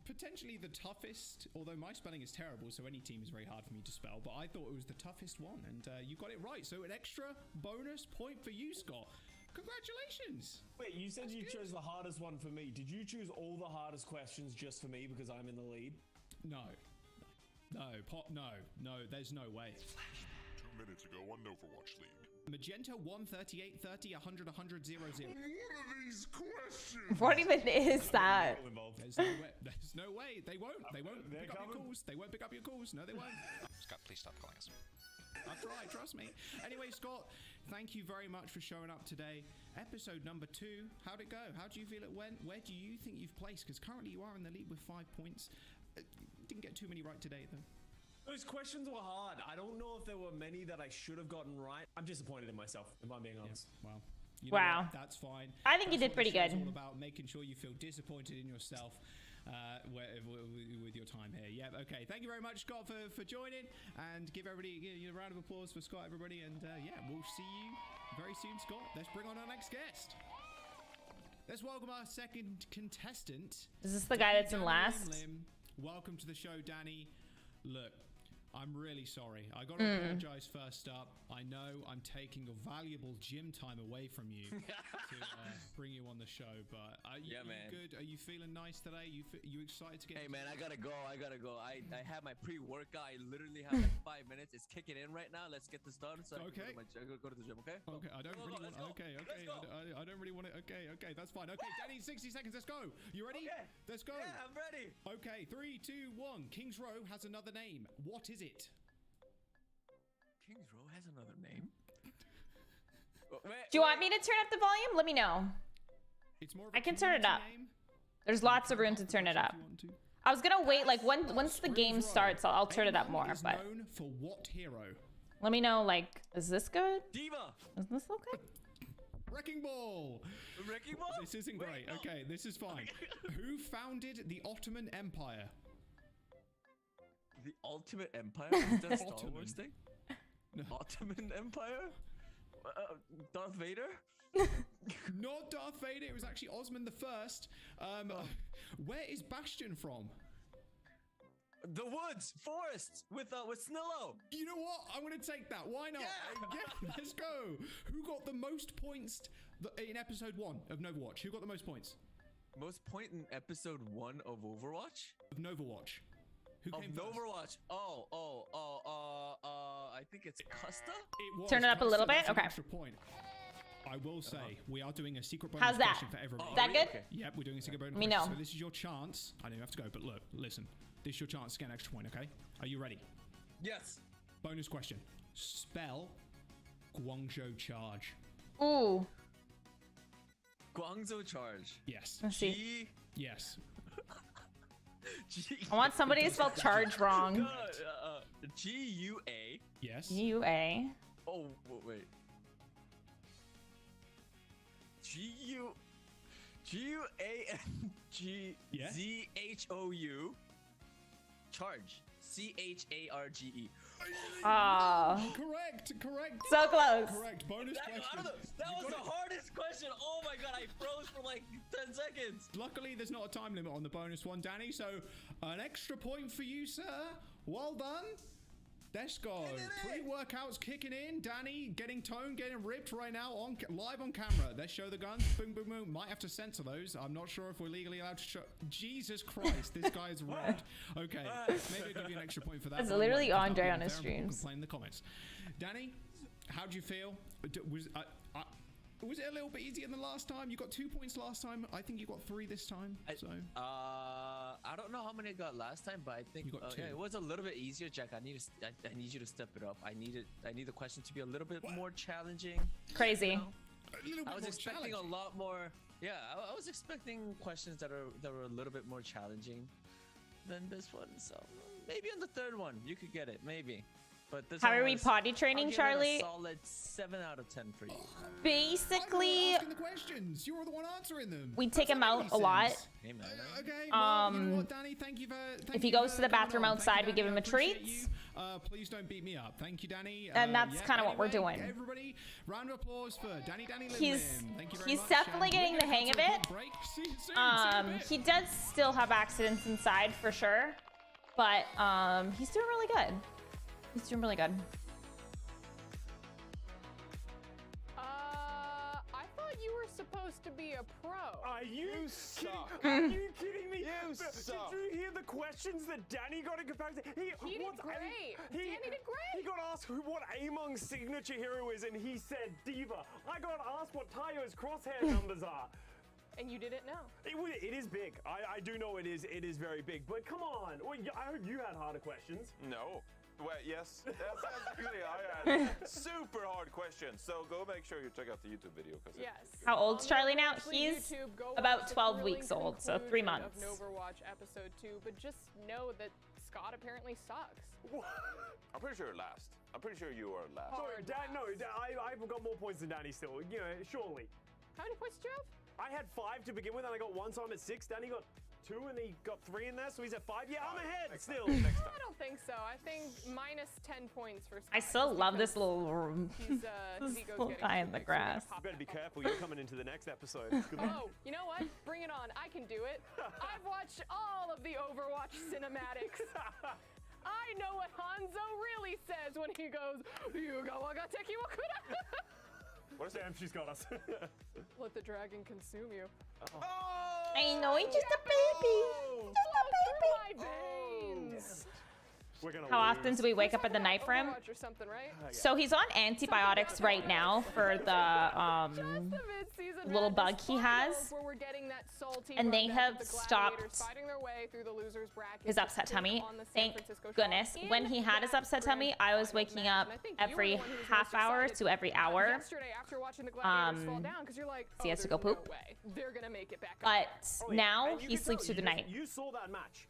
S9: potentially the toughest, although my spelling is terrible, so any team is very hard for me to spell, but I thought it was the toughest one, and you got it right. So an extra bonus point for you, Scott. Congratulations.
S7: Wait, you said you chose the hardest one for me. Did you choose all the hardest questions just for me because I'm in the lead?
S9: No, there's no way.
S10: 2 minutes ago on Overwatch League.
S9: Magenta 138 30 100 100 00.
S10: What are these questions?
S1: What even is that?
S9: There's no way. They won't pick up your calls. They won't pick up your calls. No, they won't.
S10: Scott, please stop calling us.
S9: I'll try, trust me. Anyway, Scott, thank you very much for showing up today. Episode number 2. How'd it go? How do you feel it went? Where do you think you've placed? Because currently you are in the lead with 5 points. Didn't get too many right today, though.
S7: Those questions were hard. I don't know if there were many that I should have gotten right. I'm disappointed in myself, if I'm being honest.
S9: Yeah, well, you know
S1: Wow.
S9: what? That's fine.
S1: I think you did pretty good.
S9: It's all about making sure you feel disappointed in yourself with your time here. Yeah, okay. Thank you very much, Scott, for joining. And give everybody a round of applause for Scott, everybody. And yeah, we'll see you very soon, Scott. Let's bring on our next guest. Let's welcome our second contestant.
S1: Is this the guy that's in
S9: Danny
S1: last?
S9: Lim. Welcome to the show, Danny. Look, I'm really sorry. I got to apologize first up. I know I'm taking your valuable gym time away from you to bring you on the show, but are you,
S4: man.
S9: you good? Are you feeling nice today? You excited to get?
S4: Hey man, I gotta go. I have my pre-workout. I literally have like 5 minutes. It's kicking in right now. Let's get this done. So
S9: Okay.
S4: I can go to the gym. Okay.
S9: Okay, I don't really want. Okay, okay, I don't really want it. Okay, that's fine. Okay, Danny, 60 seconds. Let's go. You ready?
S4: Okay.
S9: Let's go.
S4: Yeah, I'm ready.
S9: Okay, 3, 2, 1. Kings Row has another name. What is it?
S4: Kings Row has another name.
S1: Do you want me to turn up the volume? Let me know.
S9: It's more of
S1: I
S9: a
S1: can turn it up.
S9: community name.
S1: There's lots of room to turn it up.
S9: If you want to.
S1: I was gonna wait, like, once the game starts, I'll turn it up more,
S9: Is
S1: but
S9: known for what hero?
S1: let me know, like, is this good?
S4: Diva.
S1: Is this okay?
S9: Wrecking Ball.
S4: Wrecking Ball.
S9: This isn't great.
S4: no.
S9: Okay, this is fine. Who founded the Ottoman Empire?
S4: The Ultimate Empire? Is that a Star
S9: Ottoman.
S4: Wars thing?
S9: No.
S4: Ottoman Empire? Darth Vader?
S9: Not Darth Vader. It was actually Osman the First. Where is Bastion from?
S4: The woods, forests with Snillo.
S9: You know what? I'm gonna take that. Why not? Yeah, let's go. Who got the most points in episode 1 of Overwatch? Who got the most points?
S4: Most point in episode 1 of Overwatch?
S9: Of Overwatch. Who
S4: Of
S9: came first?
S4: Overwatch. I think it's Custa?
S9: It was
S1: Turn it up a little
S9: Custa.
S1: bit?
S9: That's an
S1: Okay.
S9: extra point. I will say, we are doing a secret bonus
S1: How's that?
S9: question for everybody.
S1: Is that good?
S4: Okay.
S9: Yep, we're doing a secret bonus
S1: Me
S9: question.
S1: know.
S9: So this is your chance. I know you have to go, but look, listen. This is your chance to get an extra point, okay? Are you ready?
S4: Yes.
S9: Bonus question. Spell Guangzhou Charge.
S1: Ooh,
S4: Guangzhou Charge.
S9: Yes.
S1: let's see.
S9: Yes.
S4: G.
S1: I want somebody to spell charge wrong.
S4: G-U-A.
S9: Yes.
S1: UA.
S4: Oh, wait. G-U-A-N-G-Z-H-O-U. Charge. C-H-A-R-G-E.
S1: Correct.
S9: Correct.
S1: So close.
S9: Correct. Bonus question.
S4: That was the hardest question. Oh my god, I froze for like 10 seconds.
S9: Luckily, there's not a time limit on the bonus one, Danny. So, an extra point for you, sir. Well done. Let's go. Pre-workouts kicking in. Danny getting toned, getting ripped right now on live on camera. Let's show the guns. Boom, boom, boom. Might have to censor those. I'm not sure if we're legally allowed to show. Jesus Christ, this guy's rude. Okay, maybe I'll give you an extra point for that.
S1: It's
S9: By the
S1: literally
S9: way,
S1: Andre
S9: if
S1: on his
S9: there, people
S1: streams.
S9: Complain in the comments. Danny, how do you feel? Was it a little bit easier than last time? You got 2 points last time. I think you got 3 this time.
S4: I don't know how many I got last time, but I think
S9: You got 2.
S4: yeah, it was a little bit easier, Jack. I need you to step it up. I need the question to be a little bit more challenging.
S1: Crazy.
S4: You know?
S9: A little bit
S4: I was
S9: more
S4: expecting
S9: challenging.
S4: a lot more. Yeah, I was expecting questions that were a little bit more challenging than this one. So maybe on the third one you could get it, maybe. But this
S1: How
S4: one
S1: are we
S4: was-
S1: potty training,
S4: I'll give
S1: Charlie?
S4: It a solid 7 out of 10 for you.
S1: Basically,
S9: I'm the questions. You're the one answering them.
S1: we take
S9: That's
S1: him
S9: not
S1: out
S9: any
S1: a lot.
S9: sense.
S4: Hey man.
S9: Okay. Well, you know what, Danny? Thank you for.
S1: If he goes to the bathroom outside, we give him a treat.
S9: Please don't beat me up. Thank you, Danny.
S1: And that's kinda what we're
S9: anyway,
S1: doing.
S9: Everybody, round of applause for Danny Limlin. Thank you very
S1: He's
S9: much.
S1: definitely
S9: And
S1: getting
S9: we're
S1: the
S9: gonna
S1: hang of
S9: cut to a
S1: it.
S9: quick break. See you soon. See you in a bit.
S1: He does still have accidents inside for sure, but he's doing really good. He's doing really good.
S6: I thought you were supposed to be a pro.
S7: Are you
S2: suck.
S7: kidding? Are you kidding me?
S2: You
S7: Did
S2: suck.
S7: you hear the questions that Danny got in comparison?
S6: He did great. Danny did great.
S7: He got asked what Among's signature hero is, and he said Diva. I got asked what Tayo's crosshair numbers are.
S6: And you didn't know.
S7: It is big. I do know it is very big. But come on. Well, I heard you had harder questions.
S8: No. Well, yes. That's absolutely. I had super hard questions. So go make sure you check out the YouTube video.
S6: Yes.
S1: How old's
S6: On
S1: Charlie now?
S6: Overwatch
S1: He's
S6: YouTube, go
S1: about
S6: watch the
S1: 12
S6: thrilling
S1: weeks old, so 3
S6: conclusion
S1: months.
S6: Of Overwatch episode 2, but just know that Scott apparently sucks.
S8: I'm pretty sure you're last. I'm pretty sure you are last.
S7: Sorry, I've got more points than Danny still. You know, surely.
S6: How many points did you have?
S7: I had 5 to begin with, and I got 1, so I'm at 6. Danny got 2, and he got 3 in there, so he's at 5. Yeah, I'm ahead still.
S8: Next time.
S6: I don't think so. I think minus 10 points for Scott.
S1: I still
S6: just
S1: love this
S6: because
S1: little room.
S6: His
S1: This
S6: ego's
S1: little
S6: getting
S1: guy
S6: too
S1: in the
S6: big, so we gotta
S1: grass.
S6: pop
S7: You better be
S6: it back.
S7: careful. You're coming into the next episode. Good luck.
S6: Oh, you know what? Bring it on. I can do it. I've watched all of the Overwatch cinematics. I know what Hanzo really says when he goes, Yuga waga teki wa kura.
S7: What is Damn, she's got us.
S6: Let the dragon consume you.
S1: I know, he's just a baby. Just a baby.
S6: My veins.
S7: We're gonna
S1: How
S7: lose.
S1: often do we wake up at the night for him?
S6: Overwatch or something, right?
S1: So he's on antibiotics right now for the
S6: Mid-season
S1: little
S6: madness
S1: bug he has.
S6: finals where we're getting that salty
S1: And they
S6: run back
S1: have
S6: with the
S1: stopped
S6: Gladiators fighting their way through the losers bracket
S1: his
S6: to
S1: upset
S6: take
S1: tummy.
S6: on the San
S1: Thank
S6: Francisco
S1: goodness.
S6: Shock
S1: When
S6: in
S1: he had his
S6: that
S1: upset
S6: grand
S1: tummy, I was
S6: final
S1: waking
S6: match.
S1: up
S6: And I think you were
S1: every
S6: the one who was
S1: half
S6: most
S1: hour
S6: excited
S1: to every hour.
S6: yesterday after watching the Gladiators fall down because you're like,
S1: he has to go
S6: there's
S1: poop.
S6: no way they're gonna make it back up.
S1: But
S7: Oh, yeah.
S1: now
S7: And you
S1: he
S7: can
S1: sleeps
S7: tell,
S1: through the night.
S7: You saw that match.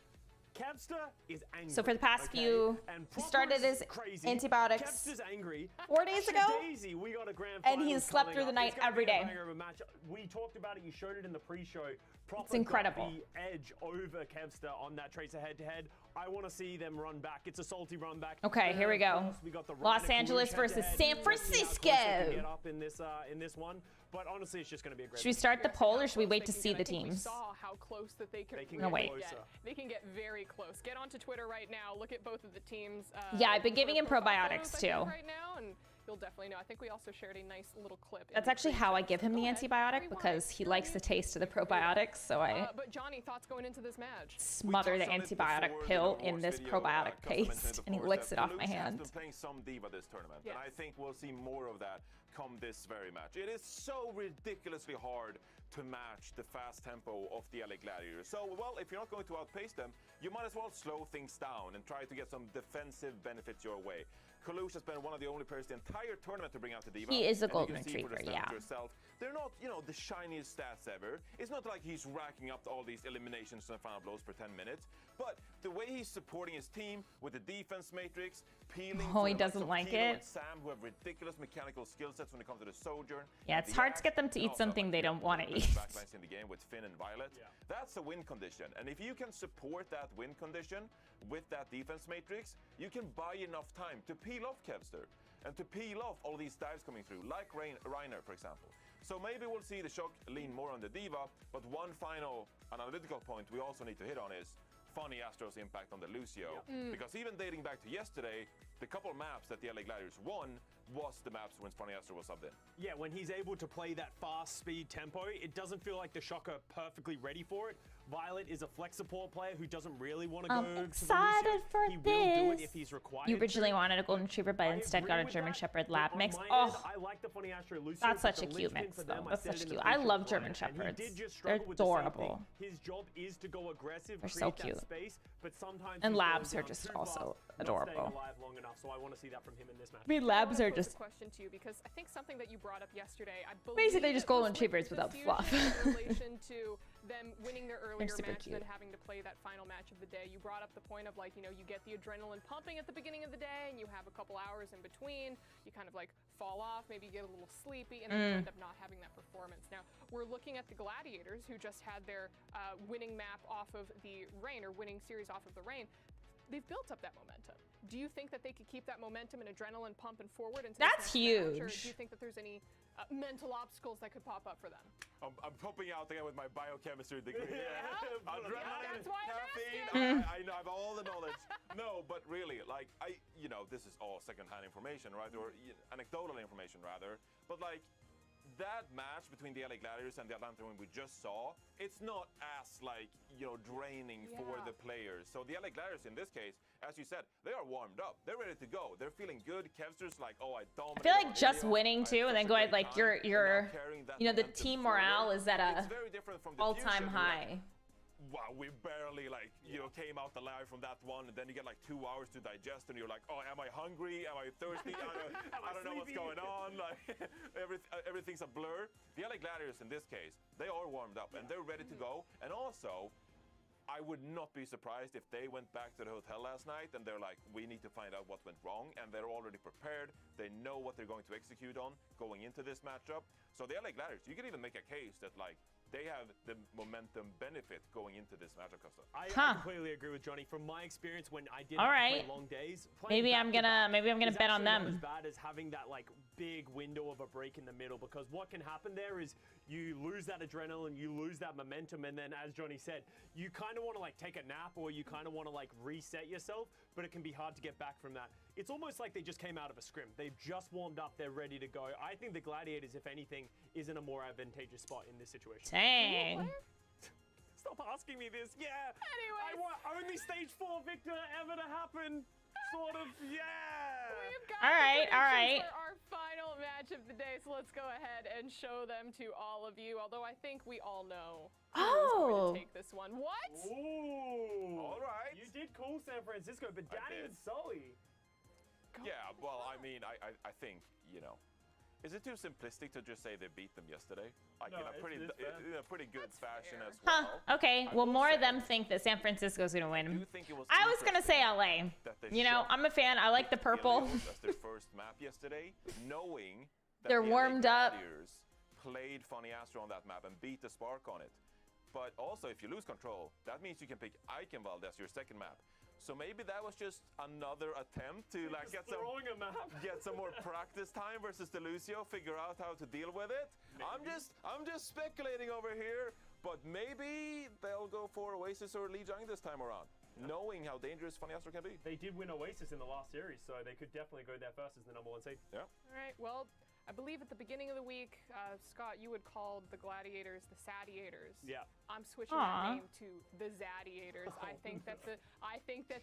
S7: Kevster is angry.
S1: So for the past
S7: okay?
S1: few,
S7: And
S1: he
S7: Proper
S1: started
S7: is
S1: his
S7: crazy.
S1: antibiotics
S7: Kevster's angry.
S1: 4 days ago,
S7: Daisy, we got a grand
S1: and
S7: final
S1: he's slept
S7: coming
S1: through the
S7: up.
S1: night
S7: It's gonna
S1: every
S7: be a
S1: day.
S7: banger of a match. We talked about it. You showed it in the pre-show. Proper
S1: It's incredible.
S7: got the edge over Kevster on that Tracer head-to-head. I want to see them run back. It's a salty run back.
S1: Okay, here we go.
S7: Of course, we got the
S1: Los
S7: Ryder
S1: Angeles
S7: Kalush
S1: versus
S7: head-to-head.
S1: San
S7: Let's see how close they
S1: Francisco.
S7: can get up in this one. But honestly, it's just going to be a great
S1: Should we
S7: match.
S1: start the poll or should we wait to
S6: They can
S1: see
S6: get-
S1: the
S6: I think we
S1: teams?
S6: saw how close that they can
S1: No, wait.
S6: really get. They can get very close. Get onto Twitter right now. Look at both of the teams.
S1: Yeah, I've been giving him
S6: profile
S1: probiotics
S6: photos, I think,
S1: too.
S6: right now, and you'll definitely know. I think we also shared a nice little clip. in
S1: That's
S6: the
S1: actually how I give him the antibiotic because he likes the taste of the probiotics. So I
S6: But Johnny, thoughts going into this match?
S1: smother the antibiotic pill in this probiotic paste, and he licks it off my
S8: Kalush
S1: hand.
S8: has been playing some diva this tournament,
S6: Yes.
S8: and I think we'll see more of that come this very match. It is so ridiculously hard to match the fast tempo of the LA Gladiators. So, well, if you're not going to outpace them, you might as well slow things down and try to get some defensive benefits your way. Kalush has been one of the only players the entire tournament to bring out the diva.
S1: He is a
S8: and you
S1: golden
S8: can see for the
S1: retriever,
S8: stats
S1: yeah.
S8: yourself, they're not, the shiniest stats ever. It's not like he's racking up all these eliminations and final blows per 10 minutes. But the way he's supporting his team with the defense matrix, peeling.
S1: Oh,
S8: for
S1: he
S8: the likes
S1: doesn't
S8: of
S1: like
S8: Kilo
S1: it?
S8: and Sam, who have ridiculous mechanical skill sets when it comes to the Sojourn.
S1: Yeah,
S8: and
S1: it's
S8: the
S1: hard to
S8: Axe,
S1: get them to
S8: and
S1: eat
S8: also,
S1: something they don't want to
S8: the
S1: eat.
S8: backlines in the game with Finn and Violet. That's a win condition. And if you can support that win condition with that defense matrix, you can buy enough time to peel off Kevster and to peel off all these dives coming through, like Reiner, for example. So maybe we'll see the Shock lean more on the diva, but one final analytical point we also need to hit on is Funny Astro's impact on the Lucio. Because even dating back to yesterday, the couple of maps that the LA Gladiators won was the maps when Funny Astro was subbed in.
S7: Yeah, when he's able to play that fast speed tempo, it doesn't feel like the Shock are perfectly ready for it. Violet is a flex support player who doesn't really want to go
S1: I'm
S7: to the
S1: excited
S7: Lucio.
S1: for
S7: He will do it
S1: this.
S7: if he's required
S1: You originally
S7: to.
S1: wanted a golden retriever, but
S7: I
S1: instead
S7: agree
S1: got a
S7: with
S1: German
S7: that,
S1: Shepherd
S7: but
S1: lab
S7: on
S1: mix.
S7: my end,
S1: Oh,
S7: I like the Funny Astro Lucio.
S1: that's
S7: but
S1: such a
S7: the
S1: cute
S7: linchpin
S1: mix,
S7: for them,
S1: though.
S7: I
S1: That's
S7: said
S1: such
S7: it in
S1: cute.
S7: the
S1: I
S7: pre-show
S1: love
S7: with
S1: German
S7: Ryan, and
S1: Shepherds.
S7: He did just
S1: They're
S7: struggle with the same
S1: adorable.
S7: thing. His job is to go aggressive,
S1: They're
S7: create
S1: so cute.
S7: that space, but sometimes
S1: And
S7: he's
S1: labs
S7: going
S1: are
S7: down
S1: just
S7: too
S1: also
S7: fast, not staying
S1: adorable.
S7: alive long enough, so I want to see that from him in this match.
S1: I mean,
S6: I
S1: labs
S6: wanna
S1: are
S6: pose
S1: just
S6: a question to you because I think something that you brought up yesterday, I believe
S1: basically just
S6: it was
S1: golden
S6: with
S1: retrievers
S6: the
S1: without
S6: Fusion
S1: fluff.
S6: in relation to them winning their earlier
S1: super
S6: match and then
S1: cute.
S6: having to play that final match of the day. You brought up the point of like, you get the adrenaline pumping at the beginning of the day and you have a couple hours in between. You kind of like fall off, maybe you get a little sleepy, and then you end up not having that performance. Now, we're looking at the Gladiators who just had their winning map off of the rain, or winning series off of the rain. They've built up that momentum. Do you think that they could keep that momentum and adrenaline pumping forward into
S1: That's
S6: this next match, or
S1: huge.
S6: do you think that there's any mental obstacles that could pop up for them?
S8: I'm popping out again with my biochemistry degree. Adrenaline,
S6: that's why I'm
S8: caffeine. I know I have all the knowledge. No, but really, like this is all secondhand information, right? Or anecdotal information rather. But like that match between the LA Gladiators and the Atlanta Wind we just saw, it's not as draining for the players. So the LA Gladiators in this case, as you said, they are warmed up. They're ready to go. They're feeling good. Kevster's like, oh, I dominated.
S1: I feel like
S8: on
S1: just
S8: Ilya.
S1: winning
S8: I
S1: too, and
S8: had
S1: then
S8: such a
S1: going
S8: great
S1: like
S8: time."
S1: your
S8: And now carrying that
S1: the
S8: momentum
S1: team
S8: forward.
S1: morale is at
S8: It's very different from the
S1: all-time
S8: Fusion, who, like,
S1: high.
S8: wow, we barely came out alive from that one, and then you get like 2 hours to digest, and you're like, oh, am I hungry? Am I thirsty? I don't know what's going on. Like everything's a blur. The LA Gladiators in this case, they are warmed up and they're ready to go. And also, I would not be surprised if they went back to the hotel last night and they're like, we need to find out what went wrong, and they're already prepared. They know what they're going to execute on going into this matchup. So the LA Gladiators, you can even make a case that like they have the momentum benefit going into this matchup, Costa.
S7: I
S1: Huh.
S7: completely agree with Johnny. From my experience, when I did
S1: All
S7: have to
S1: right.
S7: play long days,
S1: Maybe I'm gonna bet on
S7: Not as
S1: them.
S7: bad as having that like big window of a break in the middle, because what can happen there is you lose that adrenaline, you lose that momentum, and then as Johnny said, you kind of want to like take a nap or you kind of want to like reset yourself, but it can be hard to get back from that. It's almost like they just came out of a scrim. They've just warmed up, they're ready to go. I think the Gladiators, if anything, is in a more advantageous spot in this situation.
S1: Dang.
S7: Stop asking me this. Yeah.
S6: Anyways.
S7: I want only stage 4 victor ever to happen. Sort of. Yeah.
S6: We've got
S1: All right,
S6: the
S1: all
S6: predictions
S1: right.
S6: for our final match of the day, so let's go ahead and show them to all of you. Although I think we all know who's going
S1: Oh.
S6: to take this one. What?
S7: Ooh.
S8: All right.
S7: You did call San Francisco, but
S8: I
S7: Danny
S8: did.
S7: and Sully.
S8: Yeah, well, I mean, I think, you know, is it too simplistic to just say they beat them yesterday? Like
S7: No,
S8: in a pretty good fashion
S6: fair.
S8: as well.
S1: Huh. Okay.
S8: I
S1: Well,
S8: will
S1: more
S8: say,
S1: of them think that San Francisco's gonna
S8: I do
S1: win.
S8: think it was
S1: I was gonna say LA.
S8: that they
S1: You know,
S8: shot
S1: I'm a fan. I like the purple.
S8: Ilios as their first map yesterday, knowing that
S1: They're
S8: the LA
S1: warmed up.
S8: Gladiators played Funny Astro on that map and beat the Spark on it. But also, if you lose control, that means you can pick Eichenwald as your second map. So maybe that was just another attempt to like
S7: Just
S8: get some
S7: throwing a map.
S8: get some more practice time versus Delucio, figure out how to deal with it. I'm just speculating over here, but maybe they'll go for Oasis or Lee Jung this time around, knowing how dangerous Funny Astro can be.
S7: They did win Oasis in the last series, so they could definitely go there first as the #1 seed.
S8: Yeah.
S6: All right. Well, I believe at the beginning of the week, Scott, you would call the Gladiators the Sadiators.
S7: Yeah.
S6: I'm switching
S1: Aw.
S6: that name to the Zadiators. I think that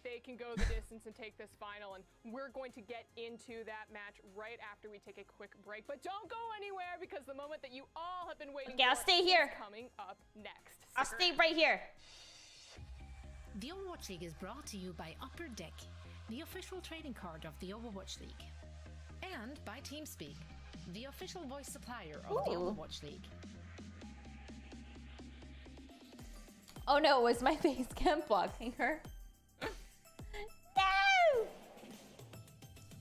S6: they can go the distance and take this final, and we're going to get into that match right after we take a quick break. But don't go anywhere, because the moment that you all have been waiting
S1: Okay, I'll
S6: for
S1: stay
S6: is
S1: here.
S6: coming up next.
S1: I'll
S6: Stick
S1: stay
S6: around.
S1: right here.
S3: The Overwatch League is brought to you by Upper Deck, the official trading card of the Overwatch League. And by TeamSpeak, the official voice supplier of the
S1: Ooh.
S3: Overwatch League.
S1: Oh no, was my face cam blocking her? No!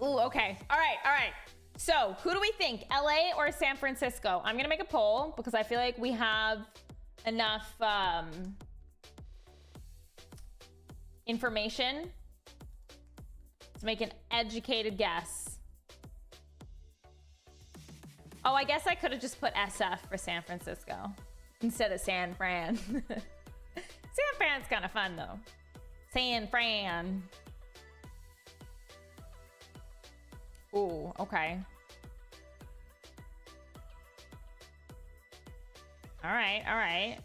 S1: Ooh, okay. All right. So, who do we think? LA or San Francisco? I'm gonna make a poll because I feel like we have enough information to make an educated guess. Oh, I guess I could have just put SF for San Francisco instead of San Fran. San Fran's kind of fun though. San Fran. Ooh, okay. All right.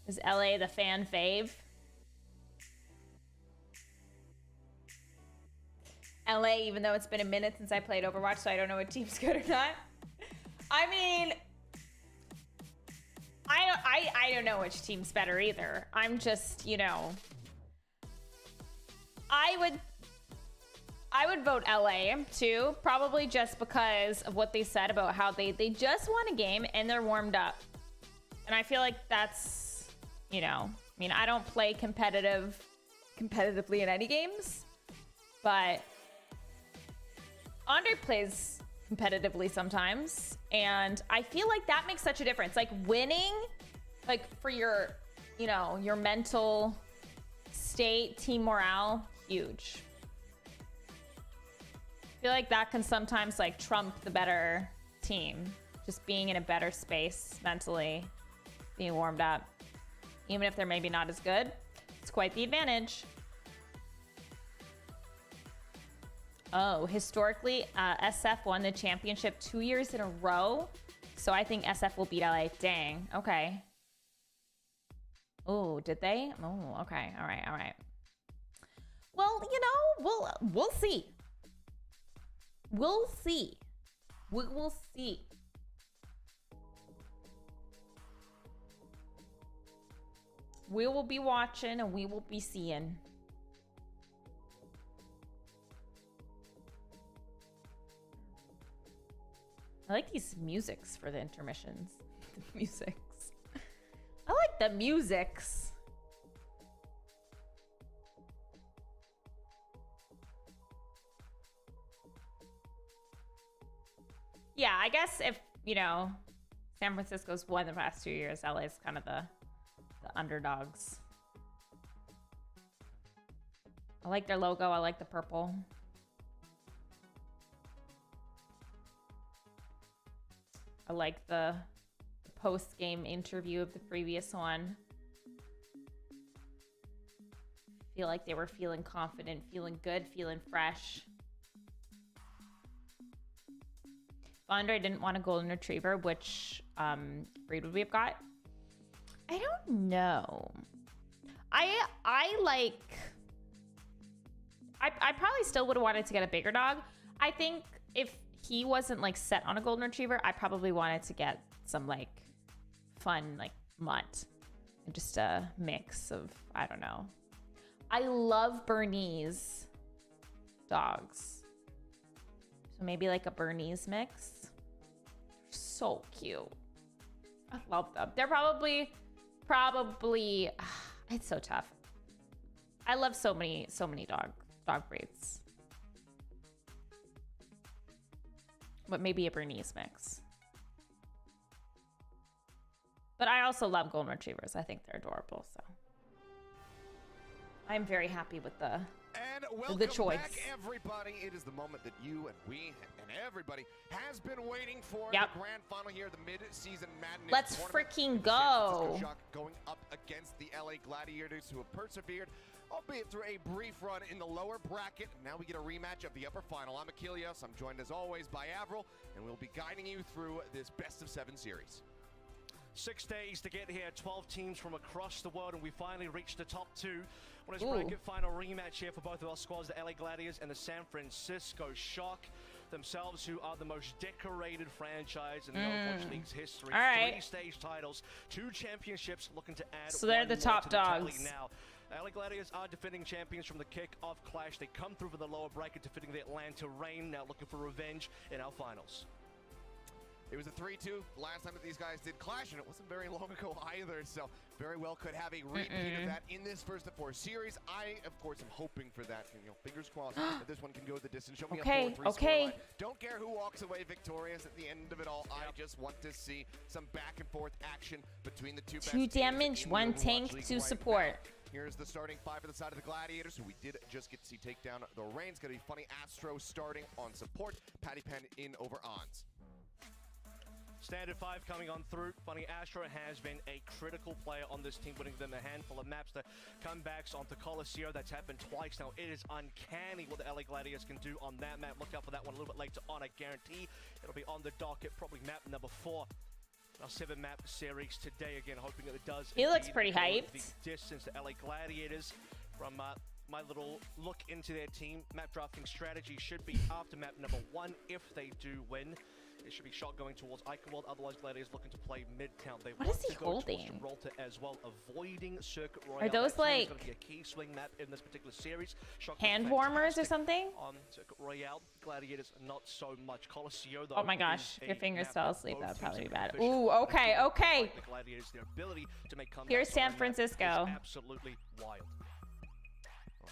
S1: Is LA the fan fave? LA, even though it's been a minute since I played Overwatch, so I don't know what team's good or not. I mean, I don't know which team's better either. I'm just, you know, I would vote LA too, probably just because of what they said about how they just won a game and they're warmed up. And I feel like that's, you know, I mean, I don't play competitively in any games, but Andre plays competitively sometimes, and I feel like that makes such a difference. Like winning, like for your, you know, your mental state, team morale, huge. I feel like that can sometimes like trump the better team. Just being in a better space mentally, being warmed up. Even if they're maybe not as good, it's quite the advantage. Oh, historically, SF won the championship 2 years in a row. So I think SF will beat LA. Dang. Okay. Oh, did they? Oh, okay. All right. Well, you know, we'll see. We'll see. We will see. We will be watching and we will be seeing. I like these musics for the intermissions. The musics. I like the musics. Yeah, I guess if, you know, San Francisco's won the past 2 years. LA's kind of the underdogs. I like their logo. I like the purple. I like the post-game interview of the previous one. Feel like they were feeling confident, feeling good, feeling fresh. Andre didn't want a golden retriever. Which breed would we have got? I don't know. I probably still would have wanted to get a bigger dog. I think if he wasn't like set on a golden retriever, I probably wanted to get some like fun like mutt. Just a mix of, I don't know. I love Bernese dogs. So maybe like a Bernese mix. So cute. I love them. They're probably it's so tough. I love so many dog breeds. But maybe a Bernese mix. But I also love golden retrievers. I think they're adorable, so I'm very happy with the choice.
S11: Back, everybody. It is the moment that you and we and everybody has been waiting for.
S1: Yep.
S11: The grand final here, the mid-season madness.
S1: Let's
S11: tournament.
S1: freaking
S11: The San Francisco
S1: go.
S11: Shock going up against the LA Gladiators, who have persevered, albeit through a brief run in the lower bracket. Now we get a rematch of the upper final. I'm Achilles. I'm joined as always by Avril, and we'll be guiding you through this best-of-7 series.
S7: 6 days to get here, 12 teams from across the world, and we finally reached the top 2. What is bracket final rematch here for both of our squads, the LA Gladiators and the San Francisco Shock, themselves who are the most decorated franchise in the Overwatch League's history.
S1: All right.
S7: 3 stage titles, 2 championships, looking to add
S1: So they're
S7: one
S1: the
S7: more
S1: top
S7: to the tally
S1: dogs.
S7: now. LA Gladiators are defending champions from the kick-off clash. They come through for the lower bracket, defeating the Atlanta Reign, now looking for revenge in our finals.
S11: It was a 3-2 last time that these guys did clash, and it wasn't very long ago either, so very well could have a repeat of that in this first of 4 series. I, of course, am hoping for that. Fingers crossed that this one can go the distance. Show me a 4-3 scoreline. Don't care who walks away victorious at the end of it all. I just want to see some back and forth action between the two best
S1: 2
S11: teams
S1: damage,
S11: in
S1: 1
S11: the Overwatch
S1: tank,
S11: League
S1: 2
S11: right
S1: support.
S11: now. Here's the starting 5 for the side of the Gladiators, who we did just get to see take down the Reigns. Gonna be Funny Astro starting on support. Patty Pen in over Ons.
S7: Standard 5 coming on through. Funny Astro has been a critical player on this team, winning them a handful of maps. The comebacks onto Coliseum, that's happened twice now. It is uncanny what the LA Gladiators can do on that map. Look out for that one a little bit later on. I guarantee it'll be on the docket, probably map number 4. Our 7-map series today, again, hoping that it does.
S1: He looks
S7: indeed
S1: pretty
S7: go
S1: hyped.
S7: The distance, the LA Gladiators, from my little look into their team, map drafting strategy should be after map number 1 if they do win. It should be shot going towards Eichenwald, otherwise Gladiators looking to play Midtown. They
S1: What
S7: want
S1: is he
S7: to go
S1: holding?
S7: towards Gibraltar as well, avoiding Circuit Royale.
S1: Are those
S7: That is
S1: like
S7: going to be a key swing map in this particular series. Shock
S1: hand
S7: looked
S1: warmers or
S7: fantastic
S1: something?
S7: on Circuit Royale. Gladiators not so much. Coliseum though.
S1: Oh my gosh,
S7: is
S1: your
S7: a
S1: fingers
S7: map
S1: fell
S7: that
S1: asleep.
S7: both
S1: That would probably be
S7: teams
S1: bad.
S7: are proficient
S1: Ooh,
S7: in.
S1: okay,
S7: Again,
S1: okay.
S7: The Gladiators, their ability to make comebacks
S1: Here's
S7: on
S1: San
S7: the map
S1: Francisco.
S7: is absolutely wild.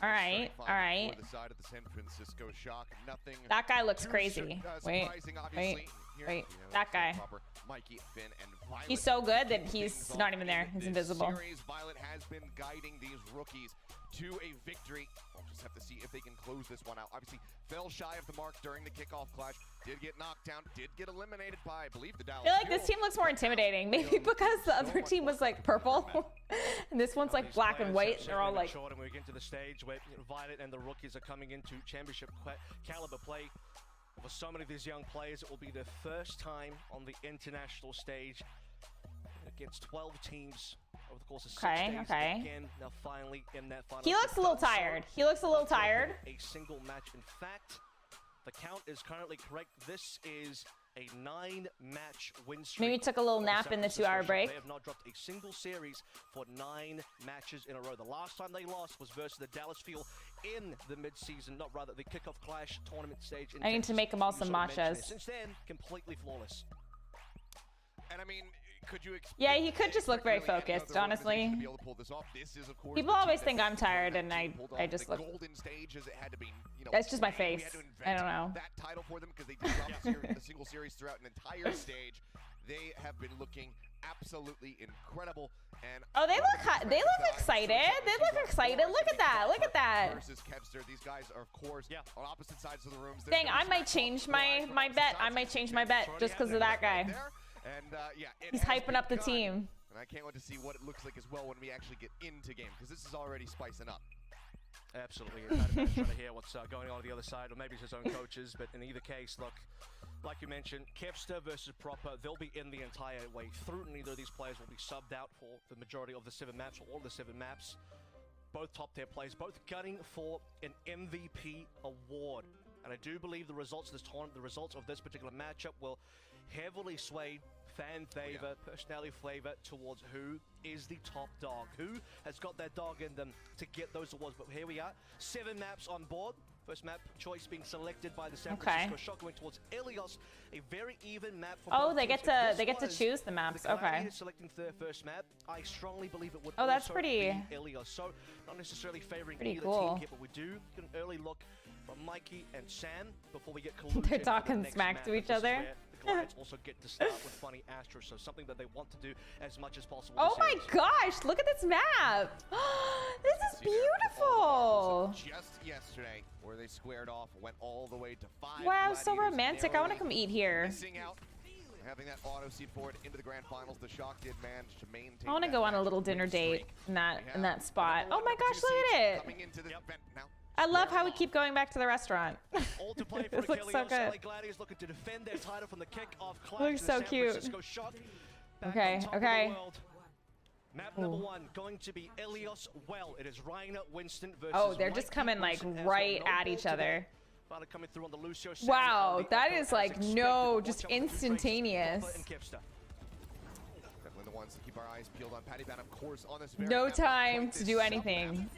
S1: All right, all right.
S11: For the side of the San Francisco Shock, nothing.
S1: That guy looks
S11: too
S1: crazy. Wait,
S11: surprising, obviously.
S1: wait,
S11: Here,
S1: wait.
S11: you know,
S1: That guy.
S11: proper Mikey, Finn, and Violet.
S1: He's so good that
S11: Kicking
S1: he's
S11: things
S1: not
S11: off
S1: even there.
S11: in
S1: He's
S11: this
S1: invisible.
S11: Series, Violet has been guiding these rookies to a victory. We'll just have to see if they can close this one out. Obviously, fell shy of the mark during the kickoff clash. Did get knocked down. Did get eliminated by, I believe, the Dallas.
S1: I feel like this team looks more intimidating. Maybe because the other team was like purple, and this one's like
S7: These
S1: black and
S7: players
S1: white.
S7: have
S1: They're all
S7: certainly
S1: like.
S7: matured, and we get into the stage where Violet and the rookies are coming into championship caliber play. For so many of these young players, it will be their first time on the international stage against 12 teams over the course of 6 days. Again, now finally in that final.
S1: He looks a little tired. He looks a little tired.
S7: A single match. In fact, the count is currently correct. This is a 9-match win streak.
S1: Maybe took a little nap in the 2-hour break.
S7: They have not dropped a single series for 9 matches in a row. The last time they lost was versus the Dallas Fuel in the mid-season, not rather the kickoff clash tournament stage.
S1: I need to make them all some matchas.
S7: Since then, completely flawless.
S11: And I mean, could you
S1: Yeah, he could just look very focused, honestly. People always think I'm tired, and I just look.
S11: Golden stage as it had to be,
S1: That's just my face. I don't know.
S11: That title for them because they did drop the single series throughout an entire stage. They have been looking absolutely incredible. And
S1: Oh, they look excited. They look excited. Look at that. Look at that.
S11: Versus Kevster. These guys are, of course, on opposite sides of the rooms.
S1: Dang, I might change my bet. I might change my bet just because of that guy.
S11: And yeah,
S1: He's hyping up the team.
S11: And I can't wait to see what it looks like as well when we actually get into game, because this is already spicing up.
S12: Absolutely. Trying to hear what's going on the other side, or maybe it's his own coaches. But in either case, look, like you mentioned, Kevster versus Proper, they'll be in the entire way through. Neither of these players will be subbed out for the majority of the 7 maps, or all the 7 maps. Both top tier players, both gunning for an MVP award. And I do believe the results of this tournament, the results of this particular matchup will heavily sway fan favor, personality flavor towards who is the top dog, who has got that dog in them to get those awards. But here we are, 7 maps on board. First map choice being selected by the San Francisco Shock, going towards Ilios, a very even map for
S1: Oh, they get to choose the maps. Okay.
S12: Selecting their first map, I strongly believe it would
S1: Oh, that's
S12: also
S1: pretty
S12: be Ilios. So not necessarily favoring either
S1: cool.
S12: team here, but we do get an early look from Mikey and Sam before we get collusion.
S1: They're talking smack to each other.
S12: Clients also get to start with Funny Astro, so something that they want to do as much as possible.
S1: Oh my gosh, look at this map. This is beautiful.
S11: Just yesterday, where they squared off, went all the way to 5.
S1: Wow, so romantic. I want to come eat here.
S11: Missing out, having that auto seed forward into the grand finals. The Shock did manage to maintain.
S1: I want to go on a little dinner date in that spot. Oh my gosh, look at it.
S11: Coming into this event now.
S1: I love how we keep going back to the restaurant.
S12: All to play for
S1: This looks so good.
S12: LA Gladiators looking to defend their title from the kick-off clash.
S1: Looks so cute. Okay, okay.
S12: Map number 1 going to be Ilios Well. It is Reiner Winston versus
S1: Oh, they're just coming like right at each other.
S12: Coming through on the Lucio.
S1: Wow, that is like no, just instantaneous.
S11: Definitely the ones to keep our eyes peeled on. Patty Ban, of course, on this very
S1: No
S11: map,
S1: time to do anything.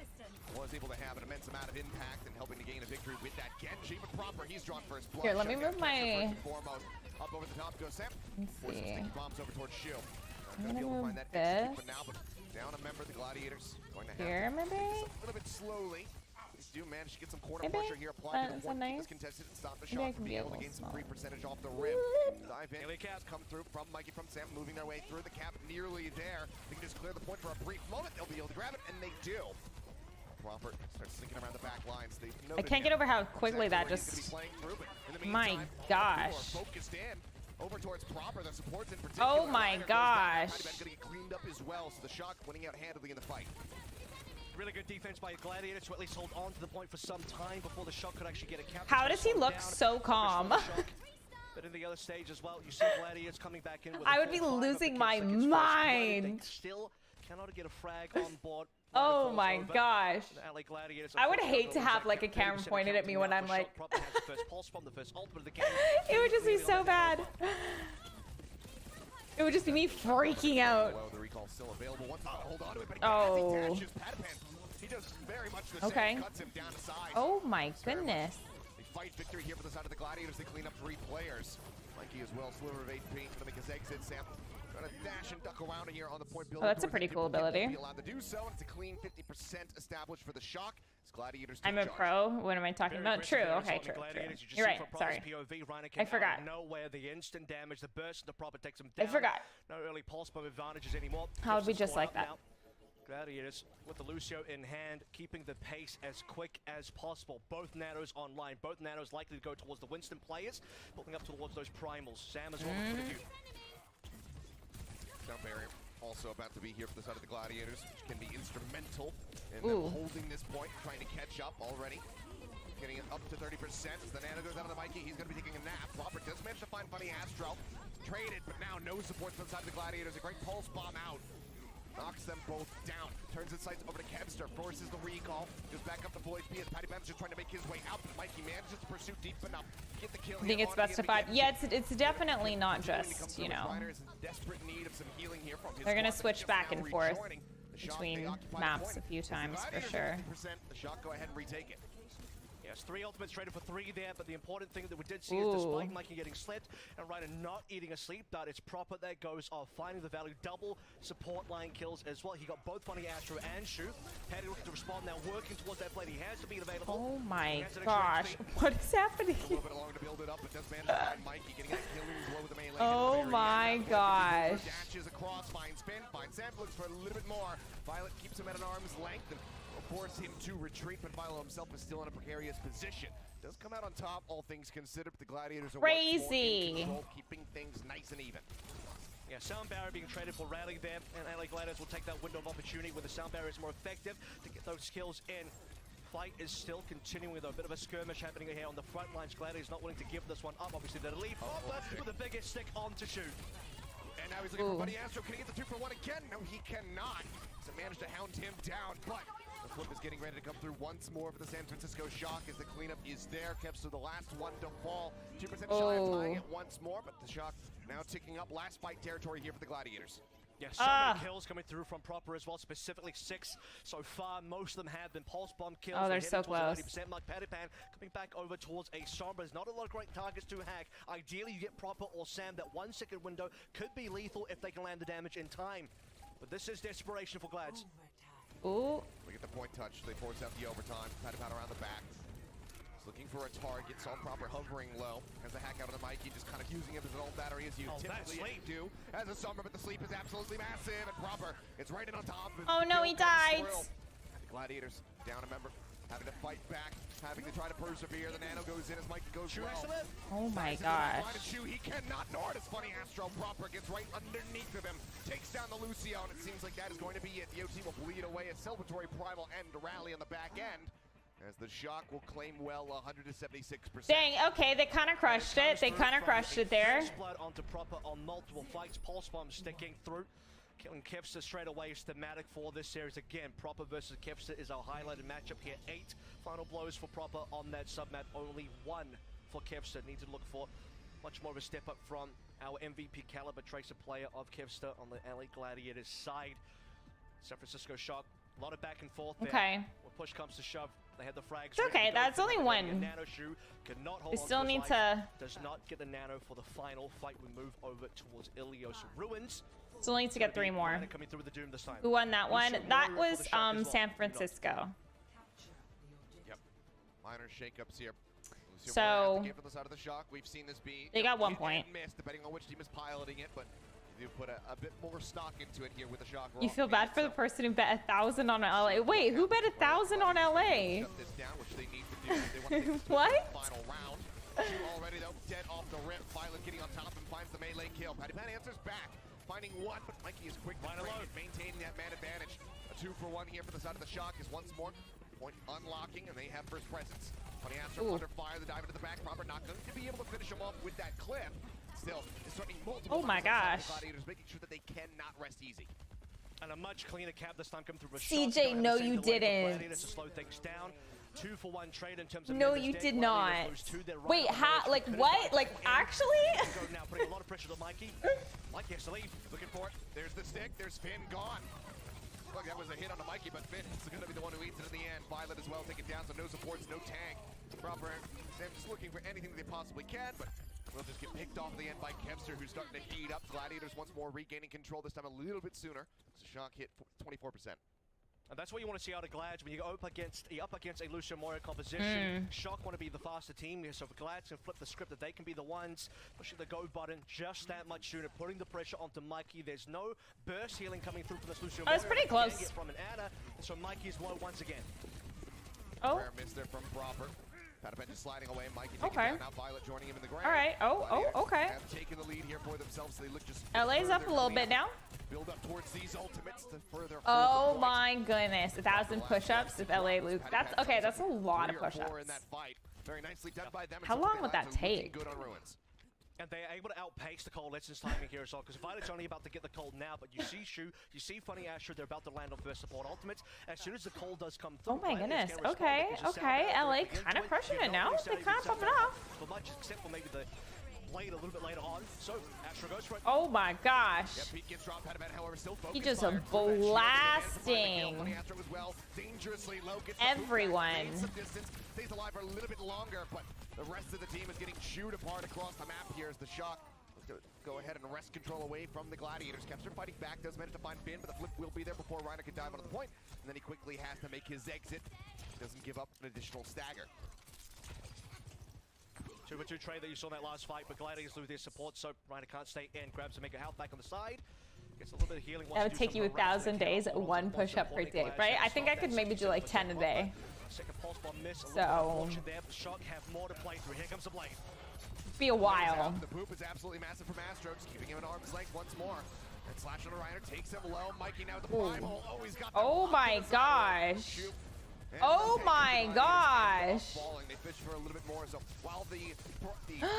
S11: was able to have an immense amount of impact and helping to gain a victory with that Genji, but Proper, he's drawn first blood.
S1: Here, let me move my...
S11: Foremost. Up over the top goes Sam.
S1: Let's see.
S11: Bombs over towards Shu.
S1: I'm gonna move this.
S11: Now, but down a member of the Gladiators. Going to
S1: Here, maybe?
S11: a little bit slowly. They do manage to get some corner pressure here. Applied to the one
S1: nice.
S11: contested and stop the
S1: Maybe I
S11: shot.
S1: can be
S11: Be
S1: a
S11: able to
S1: little
S11: gain some
S1: smaller.
S11: free percentage off the rim. Dive in. Caps come through from Mikey, from Sam, moving their way through the cap, nearly there. They can just clear the point for a brief moment. They'll be able to grab it, and they do. Proper starts sneaking around the back lines.
S1: I can't get over how quickly that just... My gosh.
S11: Focused in. Over towards Proper, the supports in particular.
S1: Oh my gosh.
S11: Gonna get cleaned up as well, so the Shock winning out handily in the fight.
S12: Really good defense by Gladiator to at least hold on to the point for some time before the Shock could actually get a cap.
S1: How does he look so calm?
S12: But in the other stage as well, you see Gladiators coming back in with
S1: I would be losing my mind.
S12: They still cannot get a frag on board.
S1: Oh my gosh. I would hate to have like a camera pointed at me when I'm like... It would just be so bad. It would just be me freaking out. Oh. Okay. Oh my goodness.
S11: They fight victory here for the side of the Gladiators. They clean up 3 players. Mikey as well, sliver of HP to make his exit. Sam trying to dash and duck around here on the point building.
S1: Oh, that's a pretty cool ability.
S11: Be allowed to do so. It's a clean 50% established for the Shock. Gladiators
S1: I'm a pro. What am I talking about? True. Okay, true. You're right. Sorry. I forgot.
S12: Nowhere the instant damage, the burst, the Proper takes them
S1: I
S12: down.
S1: forgot.
S12: No early pulse bomb advantages anymore.
S1: How would we just like that?
S12: Gladiators with the Lucio in hand, keeping the pace as quick as possible. Both nanos online. Both nanos likely to go towards the Winston players, pulling up towards those primals. Sam as well.
S11: Sound barrier also about to be here for the side of the Gladiators, which can be instrumental in them holding this point, trying to catch up already. Getting it up to 30%. As the Nano goes out of the Mikey, he's going to be taking a nap. Robert does manage to find Funny Astro. Traded, but now no support from the side of the Gladiators. A great pulse bomb out. Knocks them both down. Turns his sights over to Kevster. Forces the recall. Goes back up to full HP as Patty Bam's just trying to make his way out. But Mikey manages to pursue deep enough. Get the kill.
S1: I think it's best to 5. Yeah, it's definitely not just, you know. They're going to switch back and forth between maps a few times for sure.
S11: The Shock go ahead and retake it.
S12: Yeah, Yes, 3 ultimates traded for 3 there, but the important thing that we did see is despite Mikey getting slipped and Ryder not eating a sleep dart, it's Proper that goes off, finding the value, double support line kills as well. He got both Funny Astro and Shu. Paddy looking to respond now, working towards that plate. He has to be available.
S1: Oh my gosh, what is happening?
S11: A little bit longer to build it up, but does manage to find Mikey getting that kill blow with the melee.
S1: Oh my gosh.
S11: Dashes across, finds Finn, finds Sam, looks for a little bit more. Violet keeps him at an arm's length and force him to retreat, but Violet himself is still in a precarious position. Does come out on top, all things considered, but the Gladiators are
S1: crazy.
S11: In control, keeping things nice and even.
S12: Yeah, Sound Barrier being traded for Rally there, and LA Gladiators will take that window of opportunity where the Sound Barrier is more effective to get those kills in. Fight is still continuing with a bit of a skirmish happening here on the front lines. Gladiators not willing to give this one up. Obviously, the lead with the biggest stick on to shoot.
S11: And now he's looking for Buddy Astro. Can he get the 2 for 1 again? No, he cannot. So managed to hound him down, but the flip is getting ready to come through once more for the San Francisco Shock as the cleanup is there. Kevster the last one to fall. 2% shy of tying it once more, but the Shock now ticking up last fight territory here for the Gladiators.
S12: Yeah, so many kills coming through from Proper as well, specifically 6 so far. Most of them have been pulse bomb kills.
S1: Oh, they're so close.
S12: 90% like Paddy Pan coming back over towards a Sombra. There's not a lot of great targets to hack. Ideally, you get Proper or Sam. That 1 second window could be lethal if they can land the damage in time. But this is desperation for Glads.
S1: Ooh.
S11: We get the point touch. They force out the overtime. Paddy Pan around the back. He's looking for a target. Saw Proper hovering low. As the hack out of the Mikey, just kind of using him as an old battery as you typically do. As a Sombra, but the sleep is absolutely massive. And Proper, it's right in on top of his.
S1: Oh no, he died.
S11: The Gladiators down a member. Having to fight back, having to try to persevere. The nano goes in as Mikey goes well.
S1: Oh my gosh.
S11: He cannot, nor does Funny Astro. Proper gets right underneath of him, takes down the Lucio, and it seems like that is going to be it. The OT will bleed away as Celebratory Primal and Rally on the back end. As the Shock will claim well 176%.
S1: Dang, okay, they kind of crushed it. They kind of crushed it there.
S12: Blood onto Proper on multiple fights. Pulse bomb sticking through. Killing Kevster straight away is thematic for this series. Again, Proper versus Kevster is our highlighted matchup here. 8 final blows for Proper on that submap. Only 1 for Kevster. Need to look for much more of a step up from our MVP caliber Tracer player of Kevster on the LA Gladiators side. San Francisco Shock. A lot of back and forth there.
S1: Okay.
S12: When push comes to shove, they had the frags.
S1: It's okay, that's only 1.
S12: Nano Shoe cannot hold
S1: We
S12: on
S1: still
S12: to
S1: need
S12: his
S1: to.
S12: life. Does not get the nano for the final fight. We move over towards Ilios Ruins.
S1: Still need to get 3 more.
S12: Coming through with the Doom this time.
S1: Who won that one? That was San Francisco.
S11: Yep. Minor shakeups here.
S1: So
S11: for the side of the Shock. We've seen this be.
S1: They got 1 point.
S11: Miss, depending on which team is piloting it, but you do put a bit more stock into it here with the Shock.
S1: You feel bad for the person who bet 1,000 on LA. Wait, who bet 1,000 on LA?
S11: Shut this down, which they need to do. They want to get
S1: What?
S11: The final round. Already though, dead off the rip. Violet getting on top and finds the melee kill. Paddy Pan answers back, finding 1, but Mikey is quick to maintaining that man advantage. A 2 for 1 here for the side of the Shock is once more point unlocking, and they have first presence. Funny Astro under fire, the dive into the back. Proper not going to be able to finish him off with that clip. Still, disrupting multiple.
S1: Oh my gosh.
S11: Gladiators, making sure that they cannot rest easy.
S12: And a much cleaner cap this time coming through.
S1: CJ, no you didn't.
S12: To slow things down. 2 for 1 trade in terms of.
S1: No, you did not. Wait, how? Like what? Like actually?
S12: Now putting a lot of pressure on Mikey. Mikey has to leave.
S11: Looking for it. There's the stick. There's Finn gone. Look, that was a hit on the Mikey, but Finn is going to be the one who eats it in the end. Violet as well, take it down, so no supports, no tank. Proper, Sam just looking for anything that they possibly can, but we'll just get picked off at the end by Kevster, who's starting to heat up. Gladiators once more regaining control, this time a little bit sooner. So Shock hit 24%.
S12: And that's what you want to see out of Glads when you go up against a Lucio Moria composition. Shock want to be the faster team, so if Glads can flip the script that they can be the ones pushing the go button just that much sooner, putting the pressure onto Mikey. There's no burst healing coming through from this Lucio Moria.
S1: That's pretty close.
S12: From an Ana, and so Mikey's low once again.
S1: Oh.
S11: Rare miss there from Proper. Paddy Pan just sliding away. Mikey taking it down. Now Violet joining him in the ground.
S1: All right. Okay.
S11: Have taken the lead here for themselves. So they look just.
S1: LA's up a little bit now.
S11: Build up towards these ultimates to further.
S1: Oh my goodness, 1,000 push-ups if LA lose. That's okay. That's a lot of push-ups.
S11: In that fight. Very nicely done by them.
S1: How long would that take?
S11: Good on Ruins.
S12: And they are able to outpace the Coalition's timing here as well, because Violet's only about to get the cold now, but you see Shu, you see Funny Astro, they're about to land on first support ultimates. As soon as the cold does come through,
S1: oh my goodness, okay, LA kind of crushing it now. They kind of popping off.
S12: For much, except for maybe the blade a little bit later on. So Astro goes for it.
S1: Oh my gosh.
S11: Yeah, Pete gets dropped out of it, however, still focused.
S1: He just
S11: fire.
S1: blasting
S11: Astro as well, dangerously low, gets the
S1: everyone.
S11: boot back, gains some distance, stays alive for a little bit longer, but the rest of the team is getting chewed apart across the map here as the Shock go ahead and wrest control away from the Gladiators. Kepster fighting back, does manage to find Finn, but the flip will be there before Reiner can dive onto the point, and then he quickly has to make his exit. Doesn't give up an additional stagger.
S12: 2v2 trade that you saw in that last fight, but Gladiators lose their support, so Reiner can't stay in. Grabs a Mega Health back on the side. Gets a little bit of healing.
S1: That would take you 1,000 days, one push-up per day, right? I think I could maybe do like 10 a day.
S12: Second pulse bomb miss.
S1: So
S12: there, but Shock have more to play through. Here comes the blade.
S1: Be a while.
S11: The poop is absolutely massive from Astro, just keeping him at arm's length once more. And slash on the Reiner takes him low. Mikey now with the primal. Oh, he's got.
S1: Oh my gosh. Oh my gosh.
S11: Falling. They fish for a little bit more. So while the blade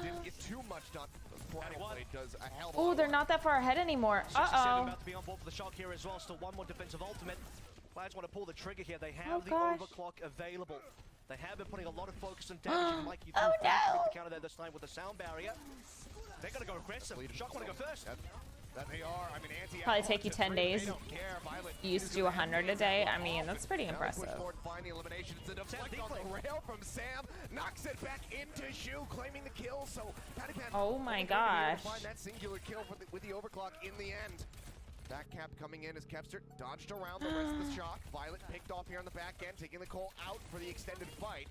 S11: didn't get too much done, the primal blade does a hell of a lot.
S1: Oh, they're not that far ahead anymore.
S12: 67
S1: Uh-oh.
S12: about to be on board for the Shock here as well. Still one more defensive ultimate. Glads want to pull the trigger here. They have the overclock available. They have been putting a lot of focus on damaging Mikey through the counter there this time with the sound barrier. They're going to go aggressive. Shock want to go first.
S11: That they are. I mean,
S1: Probably take you 10 days. You used to do 100 a day. I mean, that's pretty impressive.
S11: Find the elimination. It's a deflect on the rail from Sam. Knocks it back into Shu, claiming the kill. So Patty Pan.
S1: Oh my gosh.
S11: Find that singular kill with the overclock in the end. Back cap coming in as Kepster dodged around the rest of the Shock. Violet picked off here on the back end, taking the Cole out for the extended fight.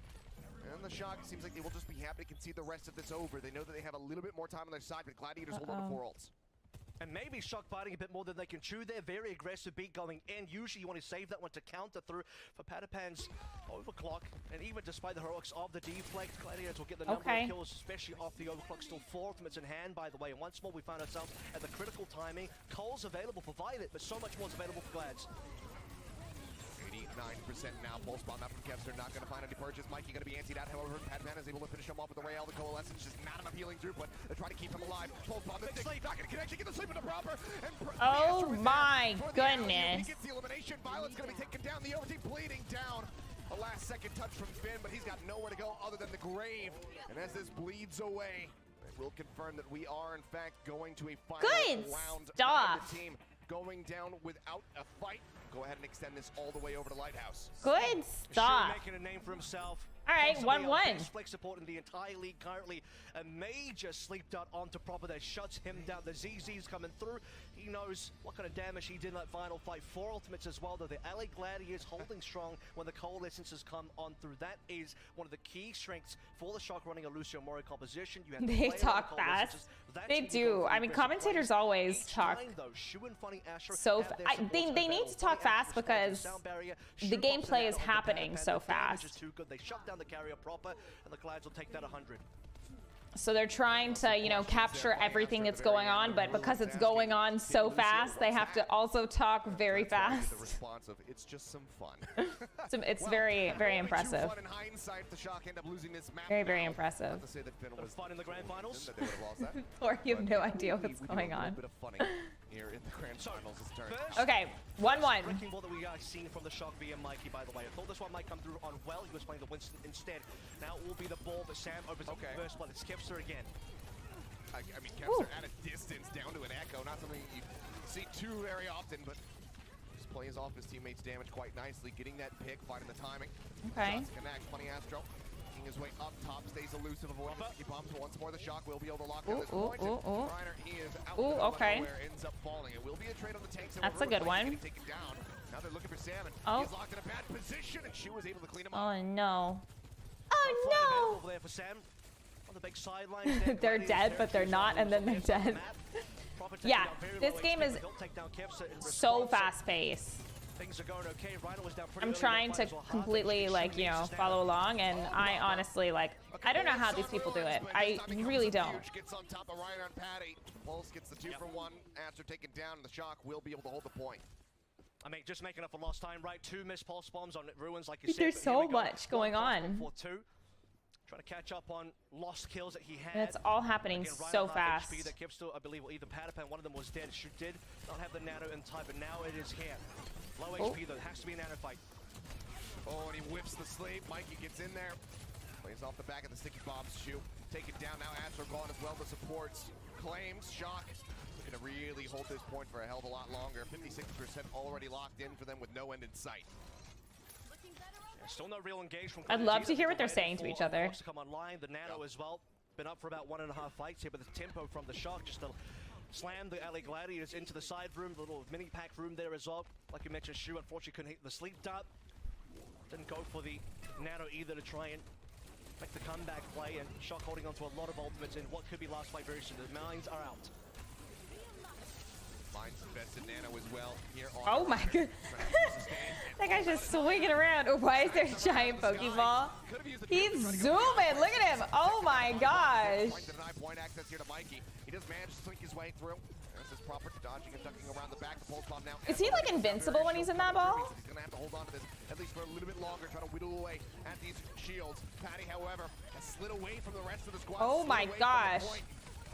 S11: And the Shock seems like they will just be happy to concede the rest of this over. They know that they have a little bit more time on their side, but Gladiators hold on to 4 ults.
S12: And maybe Shock biting a bit more than they can chew. They're very aggressive beat going in. Usually you want to save that one to counter through for Patapan's overclock. And even despite the heroics of the deflect, Gladiators will get the number of kills, especially off the overclock. Still 4 ultimates in hand, by the way. And once more, we found ourselves at the critical timing. Cole's available for Violet, but so much more is available for Glads.
S11: 89% now. Pulse bomb out from Kepster. Not going to find any purchase. Mikey going to be antied out. However, Padman is able to finish him off with the Rael. The Coalescence just not enough healing through, but they're trying to keep him alive. Pulse bomb. Not going to connect. Get the sleep into proper. And
S1: oh my goodness.
S11: He gets the elimination. Violet's going to be taken down. The overteam bleeding down. A last second touch from Finn, but he's got nowhere to go other than the grave. And as this bleeds away, it will confirm that we are, in fact, going to a final round.
S1: Stuff.
S11: The team going down without a fight. Go ahead and extend this all the way over to Lighthouse.
S1: Good stuff.
S12: Making a name for himself.
S1: All right, 1-1.
S12: Flex support in the entire league currently. A major sleep dart onto Proper that shuts him down. The ZZ's coming through. He knows what kind of damage he did in that final fight. 4 ultimates as well, though. The LA Gladiators holding strong when the Coalescences come on through. That is one of the key strengths for the Shock running a Lucio Mori composition. You have
S1: they talk fast. They do. I mean, commentators always talk so they need to talk fast because the gameplay is happening so fast.
S12: They shut down the carrier Proper, and the Glads will take that 100.
S1: So they're trying to, you know, capture everything that's going on, but because it's going on so fast, they have to also talk very fast.
S11: It's just some fun.
S1: It's very, very impressive. Very, very impressive.
S12: Fun in the grand finals.
S1: Or you have no idea what's going on.
S11: Here in the grand finals this turn.
S1: Okay, 1-1.
S12: Wrecking ball that we are seeing from the Shock via Mikey, by the way. I thought this one might come through on well. He was playing the Winston instead. Now it will be the ball that Sam opens up first, but it's Kepster again.
S11: I mean, Kepster at a distance down to an echo. Not something you see too very often, but just plays off his teammates' damage quite nicely. Getting that pick, finding the timing.
S1: Okay.
S11: Shots connect. Funny Astro. His way up top, stays elusive, avoiding sticky bombs. Once more, the Shock will be able to lock down this point. Reiner, he is out
S1: okay.
S11: ends up falling. It will be a trade on the tanks.
S1: That's a good one.
S11: Down. Now they're looking for Salmon.
S1: Oh.
S11: He's locked in a bad position, and she was able to clean him up.
S1: Oh no. Oh
S12: no. There for Sam. On the big sidelines there.
S1: They're dead, but they're not, and then they're dead. Yeah, this game is so fast-paced.
S12: Things are going okay. Reiner was down pretty
S1: I'm trying to completely, like, you know, follow along, and I honestly, like, I don't know how these people do it. I really don't.
S11: Gets on top of Reiner and Patty. Pulse gets the 2 for 1 after taken down, and the Shock will be able to hold the point.
S12: I mean, just making up for lost time, right? 2 missed pulse bombs on Ruins, like you said.
S1: There's so much going on.
S12: Trying to catch up on lost kills that he had.
S1: And it's all happening so fast.
S12: HP that Kipster, I believe, either Patapan, one of them was dead. She did not have the nano in time, but now it is here. Low HP though, it has to be a nano fight.
S11: Oh, and he whips the sleep. Mikey gets in there. Plays off the back of the sticky bombs. Shoot. Take it down now. Astro gone as well. The supports. Claims. Shock. Looking to really hold this point for a hell of a lot longer. 56% already locked in for them with no end in sight.
S12: Yeah, still no real engagement.
S1: I'd love to hear what they're saying to each other.
S12: To come online. The Nano as well. Been up for about 1.5 fights here, but the tempo from the Shock just to slam the LA Gladiators into the side room, the little mini pack room there as well. Like you mentioned, Shu unfortunately couldn't hit the sleep dart. Didn't go for the Nano either to try and make the comeback play, and Shock holding on to a lot of ultimates in what could be last fight very soon. The mines are out.
S11: Mines invested Nano as well here on
S1: Oh my god. That guy's just swinging around. Oh, why is there a giant Pokeball? He's zooming. Look at him. Oh my gosh.
S11: Point access here to Mikey. He does manage to slink his way through. This is proper dodging and ducking around the back. The pulse bomb now.
S1: Is he like invincible when he's in that ball?
S11: He's gonna have to hold on to this at least for a little bit longer, trying to whittle away at these shields. Patty, however, has slid away from the rest of the squad.
S1: Oh my gosh.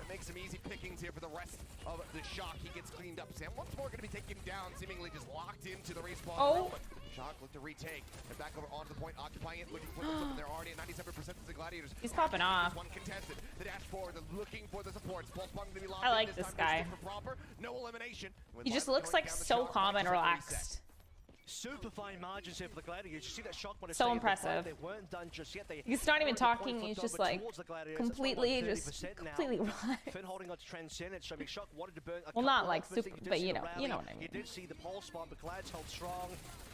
S11: Make some easy pickings here for the rest of the Shock. He gets cleaned up. Sam once more going to be taken down, seemingly just locked into the respawn.
S1: Oh.
S11: Shock look to retake. And back over onto the point, occupying it, looking for something. They're already at 97% of the Gladiators.
S1: He's popping off.
S11: One contested. The dash forward, they're looking for the supports. Pulse bomb going to be locked
S1: I like
S11: in
S1: this guy.
S11: proper. No elimination.
S1: He just looks like so calm and relaxed.
S12: Super fine margins here for the Gladiators. You see that Shock when
S1: So impressive.
S12: They weren't done just yet.
S1: He's not even talking. He's just like completely relaxed.
S12: Finn holding on to Transcendence. So I mean, Shock wanted to burn.
S1: Well, not like super, but you know what I mean.
S12: You did see the pulse bomb, but Glads held strong.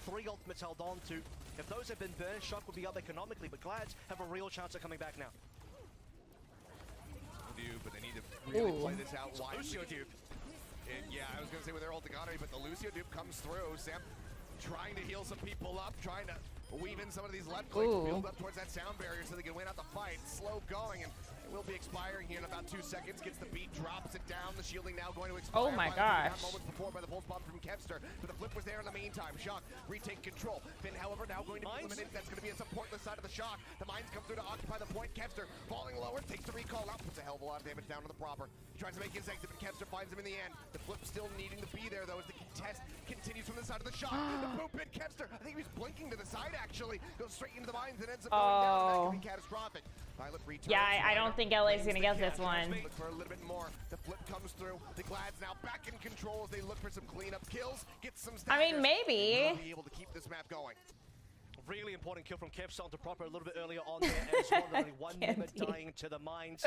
S12: 3 ultimates held on to. If those had been burned, Shock would be up economically, but Glads have a real chance of coming back now.
S11: But they need to really play this out wisely. Lucio Dupe. And yeah, I was going to say with their ult Gottery, but the Lucio Dupe comes through. Sam trying to heal some people up, trying to weave in some of these left clicks, build up towards that sound barrier so they can win out the fight. Slow going, and it will be expiring here in about 2 seconds. Gets the beat, drops it down. The shielding now going to expire.
S1: Oh my gosh.
S11: Moments before by the pulse bomb from Kevster, but the flip was there in the meantime. Shock retake control. Finn, however, now going to be eliminated. That's going to be a supportless side of the Shock. The mines come through to occupy the point. Kevster falling lower, takes the recall out, puts a hell of a lot of damage down to the proper. He tries to make his exit, but Kevster finds him in the end. The flip still needing to be there, though, as the contest continues from the side of the Shock. The boom pit Kevster, I think he was blinking to the side, actually. Goes straight into the mines and ends up going down. That could be catastrophic. Violet returns.
S1: Yeah, I don't think LA's gonna get this one.
S11: Look for a little bit more. The flip comes through. The Glads now back in control as they look for some cleanup kills. Get some staggers.
S1: I mean, maybe.
S11: Be able to keep this map going.
S12: Really important kill from Kevster onto proper a little bit earlier on there as well. Only 1 minute dying to the mines.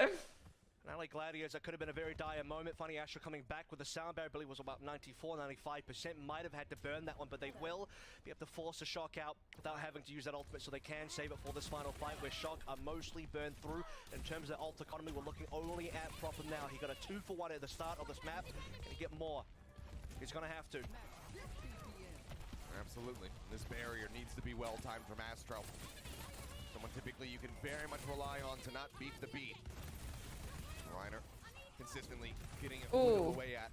S12: LA Gladiators, that could have been a very dire moment. Funny Astro coming back with the sound barrier, I believe was about 94, 95%. Might have had to burn that one, but they will be able to force the Shock out without having to use that ultimate, so they can save it for this final fight where Shock are mostly burned through. In terms of their ult economy, we're looking only at Proper now. He got a 2-for-1 at the start of this map. Can he get more? He's gonna have to.
S11: Absolutely. This barrier needs to be well timed from Astro. Someone typically you can very much rely on to not beat the beat. Reiner consistently getting it away at.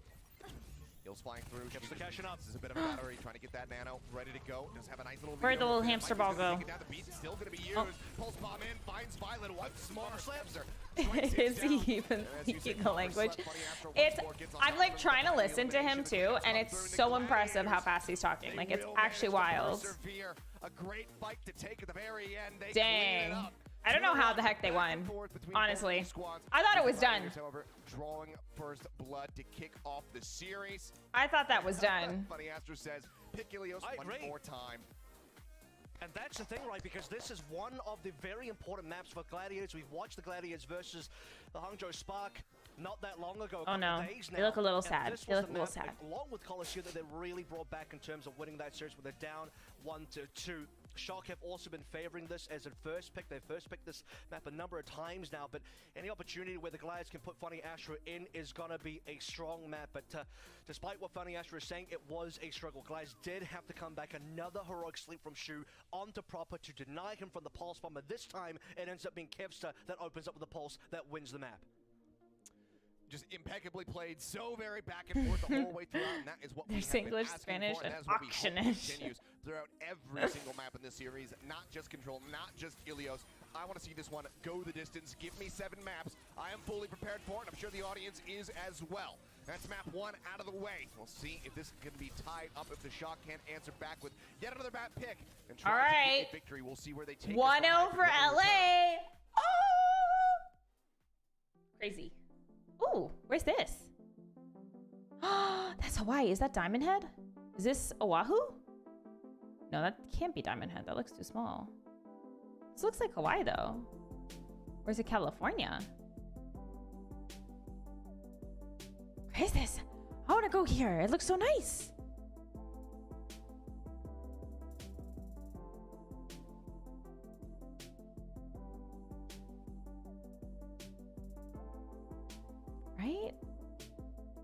S11: Heels flying through.
S12: Kevster cashing up.
S11: This is a bit of a battery, trying to get that Nano ready to go. Does have a nice little.
S1: Where'd the little hamster ball go?
S11: Down the beat, still going to be used. Pulse bomb in, finds Violet once more. Slaps her.
S1: Is he even speaking the language? I'm like trying to listen to him too, and it's so impressive how fast he's talking. Like, it's actually wild.
S11: A great fight to take at the very end.
S1: Dang. I don't know how the heck they won, honestly. I thought it was done.
S11: However, drawing first blood to kick off the series.
S1: I thought that was done.
S11: Funny Astro says, pick Ilios one more time.
S12: And that's the thing, right? Because this is one of the very important maps for Gladiators. We've watched the Gladiators versus the Hangzhou Spark not that long ago.
S1: Oh no, they look a little sad. They look a little sad.
S12: Along with Coliseum that they really brought back in terms of winning that series with a down 1-2. Shock have also been favoring this as a first pick. They've first picked this map a number of times now, but any opportunity where the Gladiators can put Funny Astro in is going to be a strong map. But despite what Funny Astro is saying, it was a struggle. Gladiators did have to come back. Another heroic sleep from Shu onto Proper to deny him from the Pulse Bomber. This time, it ends up being Kevster that opens up with the Pulse that wins the map.
S11: Just impeccably played, so very back and forth the whole way throughout, and that is what we have been
S1: English,
S11: asking
S1: Spanish,
S11: for,
S1: and
S11: that is what we hope
S1: auctionish.
S11: continues throughout every single map in this series, not just Control, not just Ilios. I want to see this one go the distance. Give me 7 maps. I am fully prepared for it, and I'm sure the audience is as well. That's map 1 out of the way. We'll see if this can be tied up if the Shock can't answer back with yet another map pick. And try
S1: All
S11: to
S1: right.
S11: get a victory. We'll see where they take
S1: 1-0 for LA. Oh! Crazy. Ooh, where's this? That's Hawaii. Is that Diamond Head? Is this Oahu? No, that can't be Diamond Head. That looks too small. This looks like Hawaii, though. Or is it California? Where is this? I want to go here. It looks so nice. Right?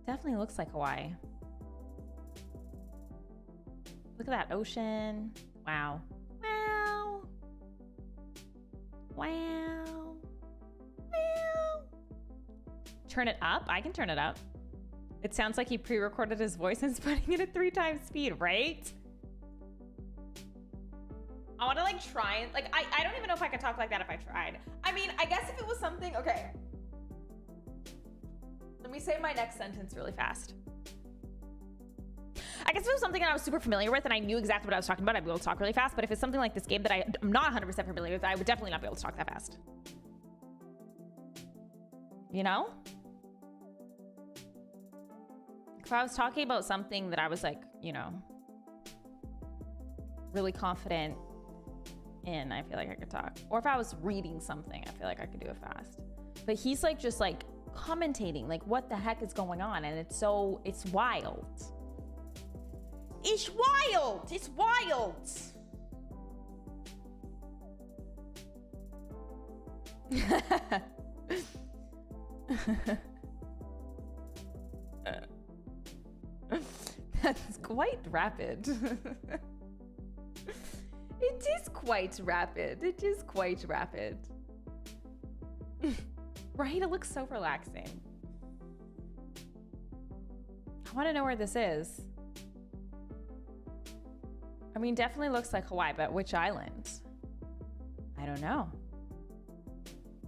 S1: Definitely looks like Hawaii. Look at that ocean. Wow. Wow. Wow. Wow. Turn it up? I can turn it up. It sounds like he pre-recorded his voice and is putting it at 3 times speed, right? I want to like try and like, I don't even know if I could talk like that if I tried. I mean, I guess if it was something, okay. Let me say my next sentence really fast. I guess if it was something that I was super familiar with and I knew exactly what I was talking about, I'd be able to talk really fast. But if it's something like this game that I'm not 100% familiar with, I would definitely not be able to talk that fast. You know? If I was talking about something that I was like, you know, really confident in, I feel like I could talk. Or if I was reading something, I feel like I could do it fast. But he's like just like commentating, like what the heck is going on? And it's wild. It's wild! It's wild! That's quite rapid. It is quite rapid. It is quite rapid. Right? It looks so relaxing. I want to know where this is. I mean, definitely looks like Hawaii, but which island? I don't know.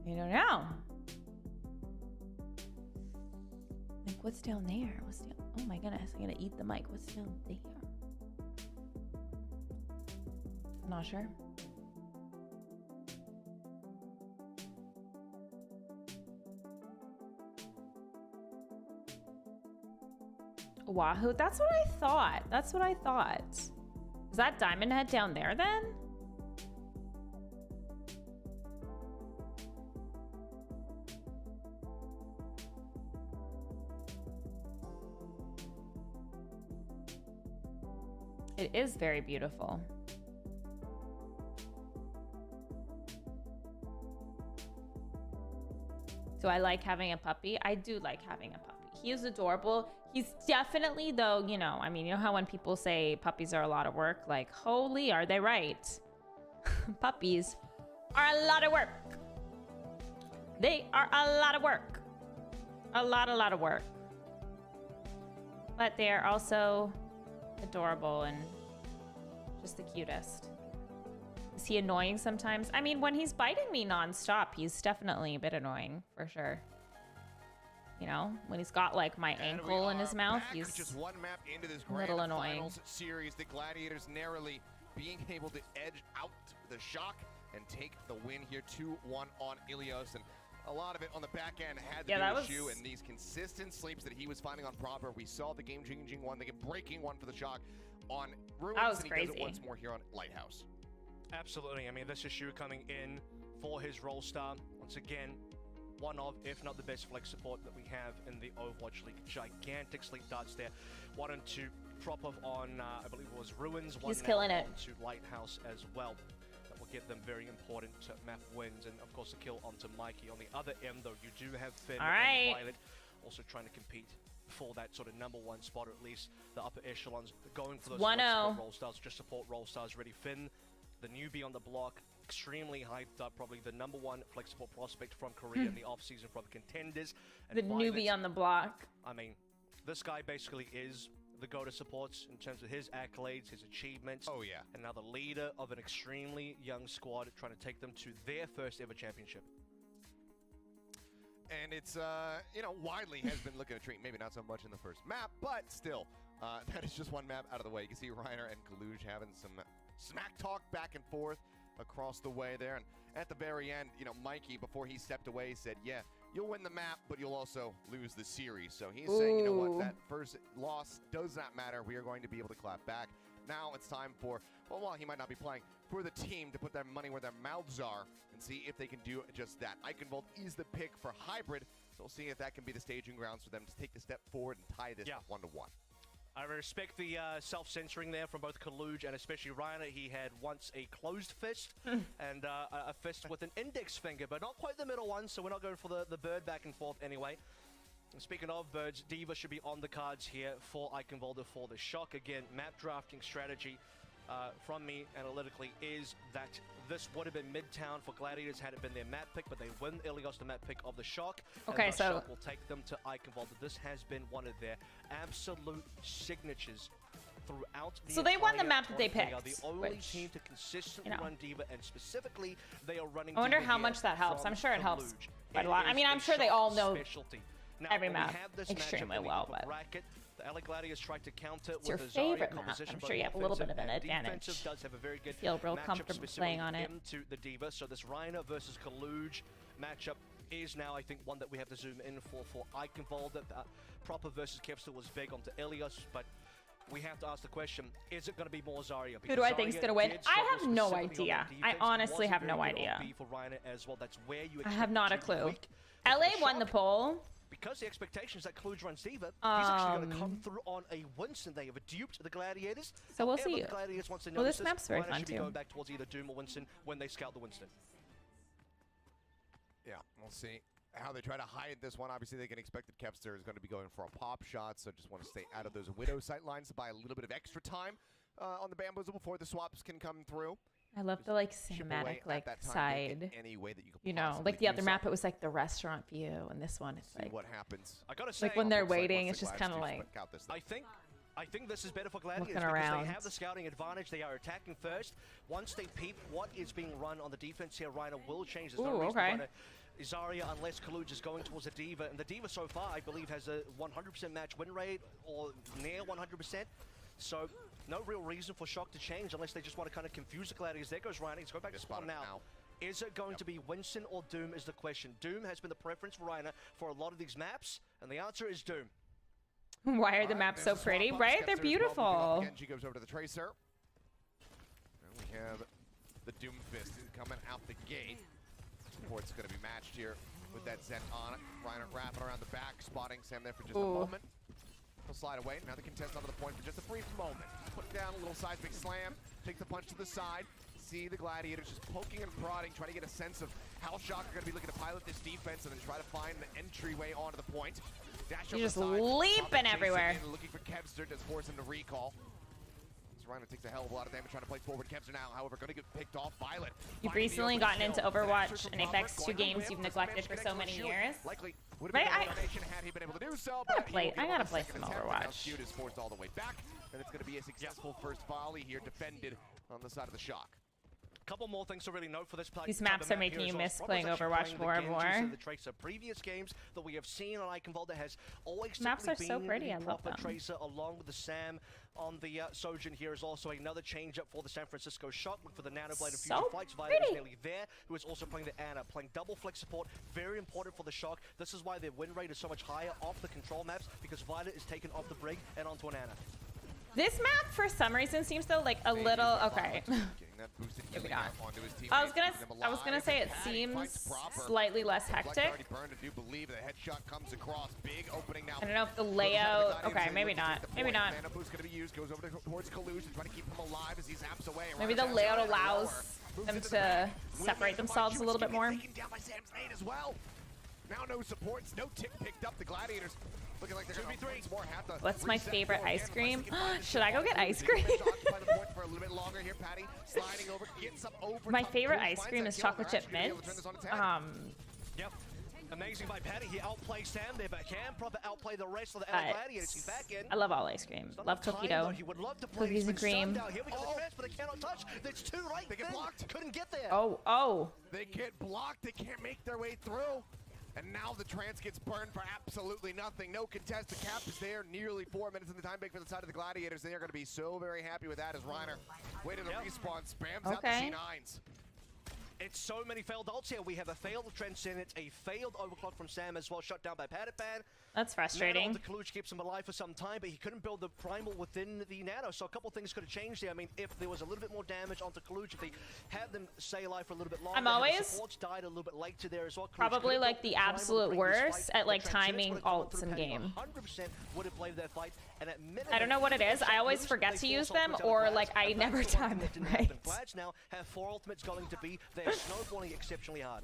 S1: I don't know. Like, what's down there? What's down? Oh my goodness, I'm gonna eat the mic. What's down there? I'm not sure. Oahu? That's what I thought. That's what I thought. Is that Diamond Head down there then? It is very beautiful. Do I like having a puppy? I do like having a puppy. He is adorable. He's definitely, though, you know, I mean, you know how when people say puppies are a lot of work? Like, holy, are they right? Puppies are a lot of work. They are a lot of work. A lot of work. But they are also adorable and just the cutest. Is he annoying sometimes? I mean, when he's biting me nonstop, he's definitely a bit annoying, for sure. You know, when he's got like my ankle in his mouth, he's
S11: just one map into this
S1: a little annoying.
S11: finals series. The Gladiators narrowly being able to edge out the Shock and take the win here, 2-1 on Ilios, and a lot of it on the back end had to do with Shu and these consistent sleeps that he was finding on Proper. We saw the game-changing one, the breaking one for the Shock on Ruins, and he does it once more here on Lighthouse.
S12: Absolutely. I mean, this is Shu coming in for his role star. Once again, one of, if not the best flex support that we have in the Overwatch League. Gigantic sleep darts there. 1 and 2 drop off on, I believe it was Ruins.
S1: He's killing it.
S12: To Lighthouse as well. That will give them very important map wins. And of course, a kill onto Mikey. On the other end, though, you do have Finn and Violet also trying to compete for that sort of #1 spot, or at least the upper echelons, going for those role stars, just support role stars ready. Finn, the newbie on the block, extremely hyped up, probably the #1 flexible prospect from Korea in the offseason from the contenders. And
S1: the newbie on the block.
S12: I mean, this guy basically is the go-to supports in terms of his accolades, his achievements.
S11: Oh yeah.
S12: And now the leader of an extremely young squad trying to take them to their first ever championship.
S11: and it's, widely has been looking at treat. Maybe not so much in the first map, but still, that is just one map out of the way. You can see Reiner and Kaluj having some smack talk back and forth across the way there. And at the very end, Mikey, before he stepped away, said, yeah, you'll win the map, but you'll also lose the series. So he's saying, you know what, that first loss does not matter. We are going to be able to clap back. Now it's time for, well, while he might not be playing, for the team to put their money where their mouths are and see if they can do just that. Eichenwald is the pick for hybrid, so we'll see if that can be the staging grounds for them to take a step forward and tie this 1-1.
S12: I respect the self-censoring there from both Kaluj and especially Reiner. He had once a closed fist and a fist with an index finger, but not quite the middle one, so we're not going for the bird back and forth anyway. And speaking of birds, D.Va should be on the cards here for Eichenwalder for the shock. Again, map drafting strategy from me analytically is that this would have been Midtown for Gladiators had it been their map pick, but they win Ilios the map pick of the shock.
S1: Okay,
S12: and
S1: so
S12: shock will take them to Eichenwalder. This has been one of their absolute signatures throughout the
S1: So they won the
S12: entire
S1: map that they
S12: tournament.
S1: picked,
S12: They are the only
S1: which,
S12: team to consistently run D.Va, and specifically they are running
S1: I wonder
S12: D.Va
S1: how
S12: here
S1: much that helps.
S12: from
S1: I'm sure it helps
S12: Kaluj.
S1: quite a
S12: It
S1: lot. I
S12: is
S1: mean, I'm
S12: a
S1: sure they
S12: shock
S1: all know
S12: specialty. Now,
S1: every
S12: when we
S1: map
S12: have this
S1: extremely
S12: matchup in the
S1: well,
S12: upper
S1: but
S12: bracket, the LA Gladiators tried to counter
S1: it's your
S12: with a Zarya
S1: favorite map.
S12: composition,
S1: I'm
S12: both
S1: sure you have a little bit of an
S12: offensive and
S1: advantage.
S12: defensive. Does have a very good
S1: Feel real
S12: matchup
S1: comfortable
S12: specifically
S1: playing on it.
S12: into the D.Va. So this Reiner versus Kaluj matchup is now, I think, one that we have to zoom in for Eichenwalder. Proper versus Kevster was big onto Ilios, but we have to ask the question, is it going to be more Zarya?
S1: Who do I think is going to win? I have no idea. I honestly have no idea.
S12: For Reiner as well. That's where you
S1: I have not a clue.
S12: weak.
S1: LA won the poll.
S12: Because the expectation is that Kaluj runs D.Va, he's actually going to come through on a Winston. They have duped the Gladiators.
S1: So we'll
S12: However,
S1: see.
S12: The Gladiators, once they
S1: Well, this
S12: notice
S1: map's very
S12: Reiner
S1: fun
S12: should be
S1: too.
S12: going back towards either Doom or Winston when they scout the Winston.
S11: Yeah, we'll see how they try to hide this one. Obviously, they can expect that Kevster is going to be going for a pop shot, so just want to stay out of those Widow sight lines to buy a little bit of extra time on the Bamboozle before the swaps can come through.
S1: I love the like
S11: Chip away
S1: cinematic
S11: at that time,
S1: side.
S11: make it any way that you, could
S1: You know,
S11: possibly
S1: like the
S11: do
S1: other
S11: so.
S1: map, it was like the restaurant view, and this one, it's
S11: See
S1: like
S11: what happens.
S12: I gotta say,
S1: like when they're
S11: Looks like
S1: waiting,
S11: once
S1: it's
S11: the
S1: just kind of
S11: Gladiators
S1: like
S11: out this thing.
S12: I think this is better for Gladiators
S1: Looking
S12: because
S1: around.
S12: they have the scouting advantage. They are attacking first. Once they peep what is being run on the defense here, Reiner will change. There's no
S1: Ooh,
S12: reason
S1: okay.
S12: to run a Zarya unless Kaluj is going towards a D.Va. And the D.Va so far, I believe, has a 100% match win rate or near 100%. So no real reason for Shock to change unless they just want to kind of confuse the Gladiators. There goes Reiner. He's going back to spawn now. Is it going to be Winston or Doom is the question. Doom has been the preference for Reiner for a lot of these maps, and the answer is Doom.
S1: why are the maps so pretty? Right? They're beautiful.
S11: Again, she goes over to the Tracer. And we have the Doom Fist coming out the gate. Support's going to be matched here with that Zen on it. Reiner wrapping around the back, spotting Sam there for just a moment. He'll slide away. Now the contest onto the point for just a brief moment. Put down a little seismic slam, takes the punch to the side. See the Gladiators just poking and prodding, trying to get a sense of how Shock are going to be looking to pilot this defense and then try to find the entryway onto the point. Dash
S1: You're just
S11: over the side,
S1: leaping
S11: chasing
S1: everywhere.
S11: in, looking for Kevster, does force him to recall. Reiner takes a hell of a lot of damage trying to play forward. Kevster now, however, going to get picked off. Violet.
S1: You've recently gotten into Overwatch and Apex, 2 games you've neglected for so many years.
S11: Likely would
S1: Right?
S11: have been elimination had he been able to do so, but
S1: I gotta play some Overwatch.
S11: Skew is forced all the way back, and it's going to be a successful first volley here, defended on the side of the Shock.
S12: Couple more things to really note for this play.
S1: These maps are making you miss playing Overwatch more and more.
S12: The Tracer previous games that we have seen on Eichenwalder has always
S1: Maps are so
S12: been
S1: pretty,
S12: the
S1: I love
S12: proper
S1: them.
S12: Tracer along with the Sam on the Sojin here is also another change up for the San Francisco Shock. Look for the Nanoblade of Future
S1: So
S12: Fights. Violet is
S1: pretty.
S12: nearly there, who is also playing the Ana, playing double flex support. Very important for the Shock. This is why their win rate is so much higher off the control maps because Violet is taken off the brig and onto an Ana.
S1: This map, for some reason, seems to like a little okay. Here we go. I was gonna say it seems slightly less hectic. I don't know if the layout. Okay, maybe not. Maybe not. Maybe the layout allows them to separate themselves a little bit more.
S11: Now no supports, no tick picked up. The Gladiators looking like they're going to be more.
S1: What's my favorite ice cream? Should I go get ice cream? My favorite ice cream is chocolate chip mint.
S12: Yep. Amazing by Patty. He outplays Sam there, but can proper outplay the rest of the LA Gladiators. He's back in.
S1: I love all ice cream. Love cookie dough.
S12: He would love to play
S1: Cookies and cream.
S12: Here we go, the but they cannot touch. There's two right. They get blocked. Couldn't get there.
S1: Oh.
S11: They get blocked. They can't make their way through. And now the trance gets burned for absolutely nothing. No contest. The cap is there. Nearly 4 minutes in the time bank for the side of the Gladiators. They are going to be so very happy with that as Reiner waiting to respawn, spams out the C9s.
S12: It's so many failed ults here. We have a failed Transcendence, a failed Overclock from Sam as well, shut down by Patapan.
S1: That's frustrating.
S12: The Kaluj keeps him alive for some time, but he couldn't build the Primal within the Nano, so a couple things could have changed there. I mean, if there was a little bit more damage onto Kaluj, if they had them stay alive for a little bit longer,
S1: I'm always
S12: the supports died a little bit later there as well.
S1: probably like the absolute worst at like timing ults in game.
S12: 100% would have played that fight, and at minimum,
S1: I don't know what it is. I always forget to use them, or like I never time it right.
S12: Vlads now have 4 ultimates going to be. They're snowballing exceptionally hard.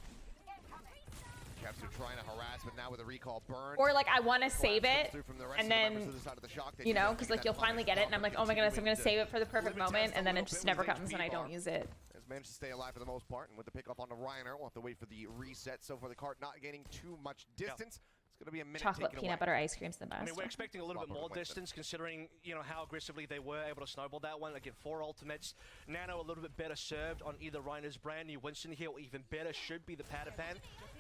S11: Caps are trying to harass, but now with a recall burn.
S1: Or like I want to save it, and then, you know, because like you'll finally get it, and I'm like, oh my goodness, I'm going to save it for the perfect moment, and then it just never comes, and I don't use it.
S11: Has managed to stay alive for the most part, and with the pickoff on the Reiner, we'll have to wait for the reset. So far, the cart not gaining too much distance. It's going to be a minute.
S1: Chocolate peanut butter ice cream's the best.
S12: I mean, we're expecting a little bit more distance, considering, you know, how aggressively they were able to snowball that one. Again, 4 ultimates. Nano a little bit better served on either Reiner's brand new Winston here, or even better should be the Patapan.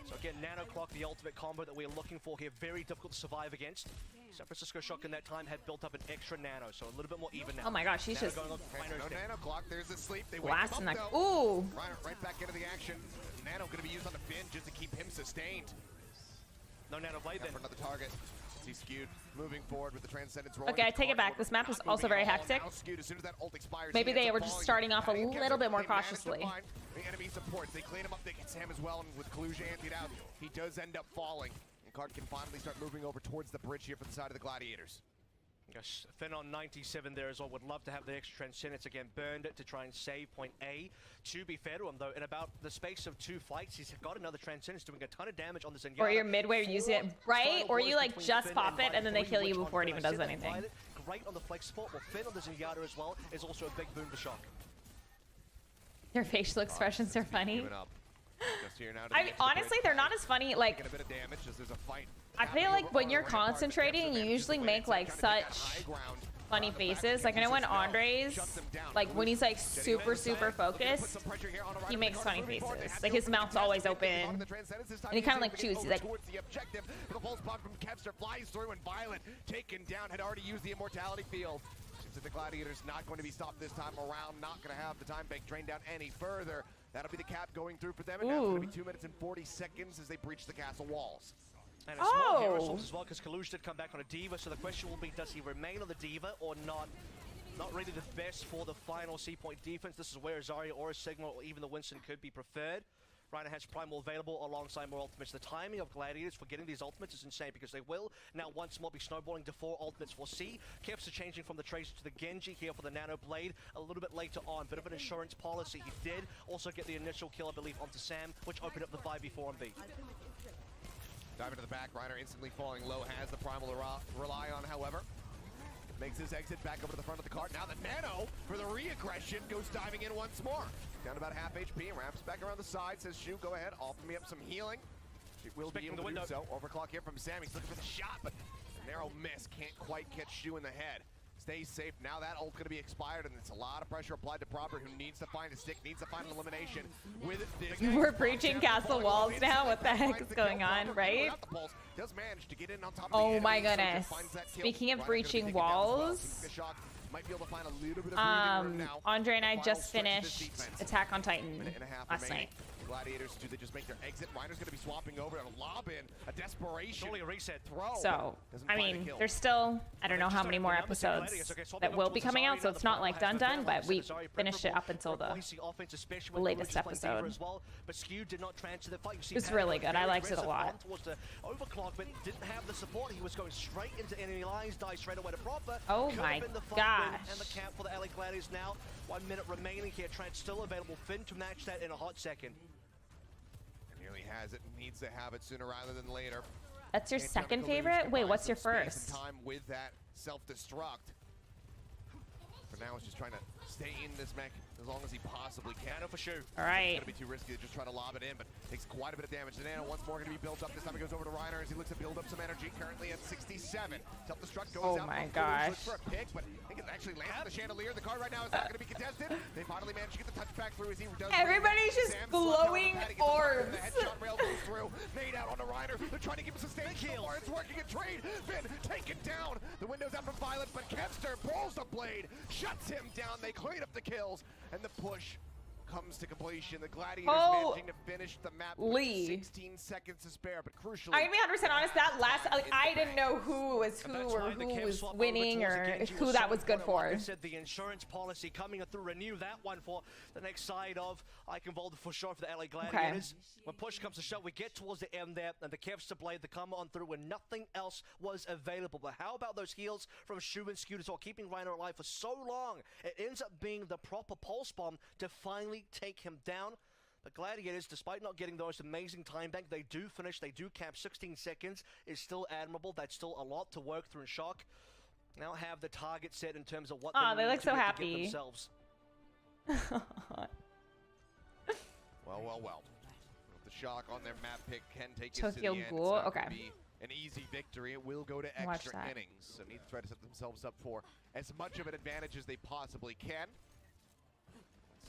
S12: So again, Nano clock, the ultimate combo that we're looking for here, very difficult to survive against. San Francisco Shotgun that time had built up an extra Nano, so a little bit more even now.
S1: Oh my gosh, he's just
S11: no Nano clock. There's the sleep. They
S1: blasting that.
S11: Ooh! Right back into the action. Nano going to be used on the Finn just to keep him sustained.
S12: No Nano blade then.
S11: For another target. He's skewed, moving forward with the Transcendence roll.
S1: Okay, I take it back. This map is also very hectic. Maybe they were just starting off a little bit more cautiously.
S11: The enemy supports. They clean him up. They get Sam as well, and with Kaluj antied out, he does end up falling. And Card can finally start moving over towards the bridge here for the side of the Gladiators.
S12: Yes, Finn on 97 there as well. Would love to have the extra Transcendence again burned to try and save point A. To be fair to him, though, in about the space of 2 fights, he's got another Transcendence doing a ton of damage on the Zenyatta.
S1: Or you're midway using it, right? Or you like just pop it and then they kill you before it even does anything.
S12: Great on the flex support. Well, Finn on the Zenyatta as well is also a big boon for Shock.
S1: Their facial expressions are funny. I mean, honestly, they're not as funny. Like,
S11: a bit of damage as there's a fight.
S1: I feel like when you're concentrating, you usually make like such funny faces. Like I know when Andre's, like when he's like super focused, he makes funny faces. Like his mouth's always open, and he kind of like chews. He's like.
S11: The pulse bomb from Kevster flies through, and Violent taken down. Had already used the immortality field. Seems that the Gladiators not going to be stopped this time around. Not going to have the time bank drained down any further. That'll be the cap going through for them. And now it's going to be 2 minutes and 40 seconds as they breach the castle walls.
S12: And a small hero source as well, because Kaluj did come back on a Diva, so the question will be, does he remain on the Diva or not? Not really the best for the final C-point defense. This is where Zarya or a Sigma or even the Winston could be preferred. Reiner has Primal available alongside more ultimates. The timing of Gladiators for getting these ultimates is insane, because they will now once more be snowballing to 4 ultimates for C. Kevs are changing from the Tracer to the Genji here for the Nano Blade a little bit later on. Bit of an insurance policy. He did also get the initial kill, I believe, onto Sam, which opened up the 5v4 on B.
S11: Dive into the back, Reiner instantly falling low, has the Primal to rely on, however. Makes his exit back over to the front of the cart. Now the Nano, for the re-aggression, goes diving in once more. Down about half HP, wraps back around the side, says, Shu, go ahead, offer me up some healing. She will be able to do so. Overclock here from Sam, he's looking for the shot, but a narrow miss, can't quite catch Shu in the head. Stays safe. Now that ult's going to be expired, and it's a lot of pressure applied to Proper, who needs to find a stick, needs to find an elimination. With this,
S1: we're breaching castle walls now. What the heck is going on, right?
S11: Does manage to get in on top of
S1: oh my goodness. Speaking of breaching walls,
S11: might be able to find a little bit of
S1: Andre and I just finished Attack on Titan last night.
S11: Gladiators, do they just make their exit? Reiner's going to be swapping over, a lob in, a desperation.
S12: Only a reset
S11: throw.
S1: So, I mean, there's still, I don't know how many more episodes that will be coming out, so it's not like done, but we finished it up until the latest episode. It's really good. I liked it a lot.
S12: Overclock, but didn't have the support. He was going straight into enemy lines, died straight away to Proper.
S1: Oh my gosh.
S12: And the cap for the LA Gladiators now. 1 minute remaining here. Trent still available. Finn to match that in a hot second.
S11: Nearly has it, needs to have it sooner rather than later.
S1: That's your second favorite? Wait, what's your first?
S11: Time with that self-destruct. For now, it's just trying to stay in this mech as long as he possibly can.
S12: Nano for sure.
S1: All right.
S11: It's going to be too risky to just try to lob it in, but takes quite a bit of damage. The Nano once more going to be built up. This time it goes over to Reiner as he looks to build up some energy. Currently at 67. Self-destruct goes out.
S1: Oh my gosh.
S11: Looks for a pick, but I think it actually lands on the chandelier. The card right now is not going to be contested. They finally managed to get the touchback through as he does.
S1: Everybody's just glowing orbs.
S11: The headshot rail goes through. Made out on the Reiner. They're trying to give him sustained kill. It's working a trade. Finn taken down. The window's out from Violet, but Kevster pulls the blade, shuts him down. They clean up the kills, and the push comes to completion. The Gladiators managing to finish the map with 16 seconds to spare, but crucially,
S1: I'm gonna be 100% honest. That last, like, I didn't know who was who or who was winning or who that was good for.
S12: Like I said, the insurance policy coming through. Renew that one for the next side of Eichenwalde for sure for the LA Gladiators. When push comes to shove, we get towards the end there, and the Kevster blade, the come on through when nothing else was available. But how about those heals from Shu and Scoot as well, keeping Reiner alive for so long? It ends up being the proper pulse bomb to finally take him down. The Gladiators, despite not getting those amazing time bank, they do finish, they do cap 16 seconds. Is still admirable. That's still a lot to work through in Shock. Now have the target set in terms of what
S1: they look so happy.
S12: Themselves.
S11: well. The Shock on their map pick can take it to the
S1: Tokyo
S11: end.
S1: Ghoul.
S11: It's not
S1: Okay.
S11: gonna be an easy victory. It will go to extra innings, so need to try to set themselves up for as much of an advantage as they possibly can.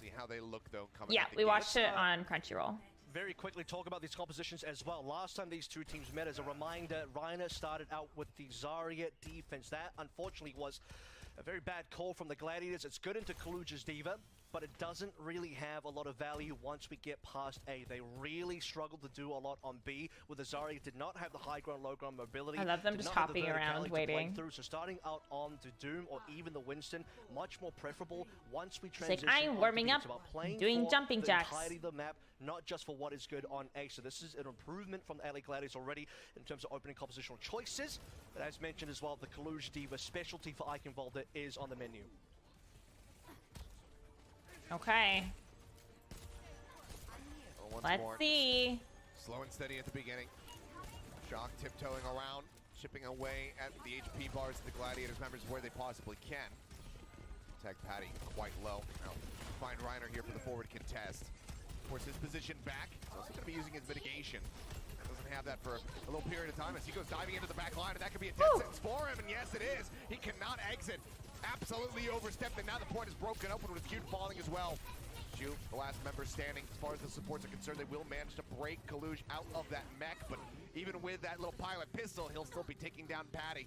S11: See how they look though coming.
S1: Yeah, we watched it on Crunchyroll.
S12: Very quickly talk about these compositions as well. Last time these two teams met, as a reminder, Reiner started out with the Zarya defense. That unfortunately was a very bad call from the Gladiators. It's good into Kaluja's Diva, but it doesn't really have a lot of value once we get past A. They really struggled to do a lot on B, with the Zarya did not have the high ground, low ground mobility.
S1: I love them just hopping around, waiting.
S12: Through. So starting out on the Doom or even the Winston, much more preferable once we
S1: It's
S12: transition.
S1: like, I'm warming up, doing jumping jacks.
S12: Entirety of the map, not just for what is good on A. So this is an improvement from the LA Gladiators already in terms of opening compositional choices. But as mentioned as well, the Kaluj Diva specialty for Eichenwalde is on the menu.
S1: Okay. Let's see.
S11: Slow and steady at the beginning. Shock tiptoeing around, chipping away at the HP bars of the Gladiators members where they possibly can. Tag Patty quite low. Now find Reiner here for the forward contest. Of course, his position back. He's also going to be using his mitigation. Doesn't have that for a little period of time as he goes diving into the back line, and that could be a death sentence for him. And yes, it is. He cannot exit. Absolutely overstepped, and now the point is broken open with Cute falling as well. Shu, the last member standing. As far as the supports are concerned, they will manage to break Kaluj out of that mech, but even with that little pilot pistol, he'll still be taking down Patty.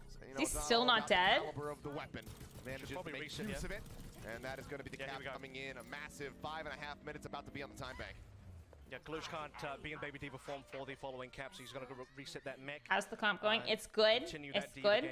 S11: So,
S1: He's still not dead?
S11: The caliber of the weapon manages to make use of it, and that is going to be the cap coming in. A massive 5.5 minutes about to be on the time bank.
S12: Yeah, Kaluj can't be in Baby Diva form for the following cap, so he's going to go reset that mech.
S1: How's the comp going? It's good. It's good.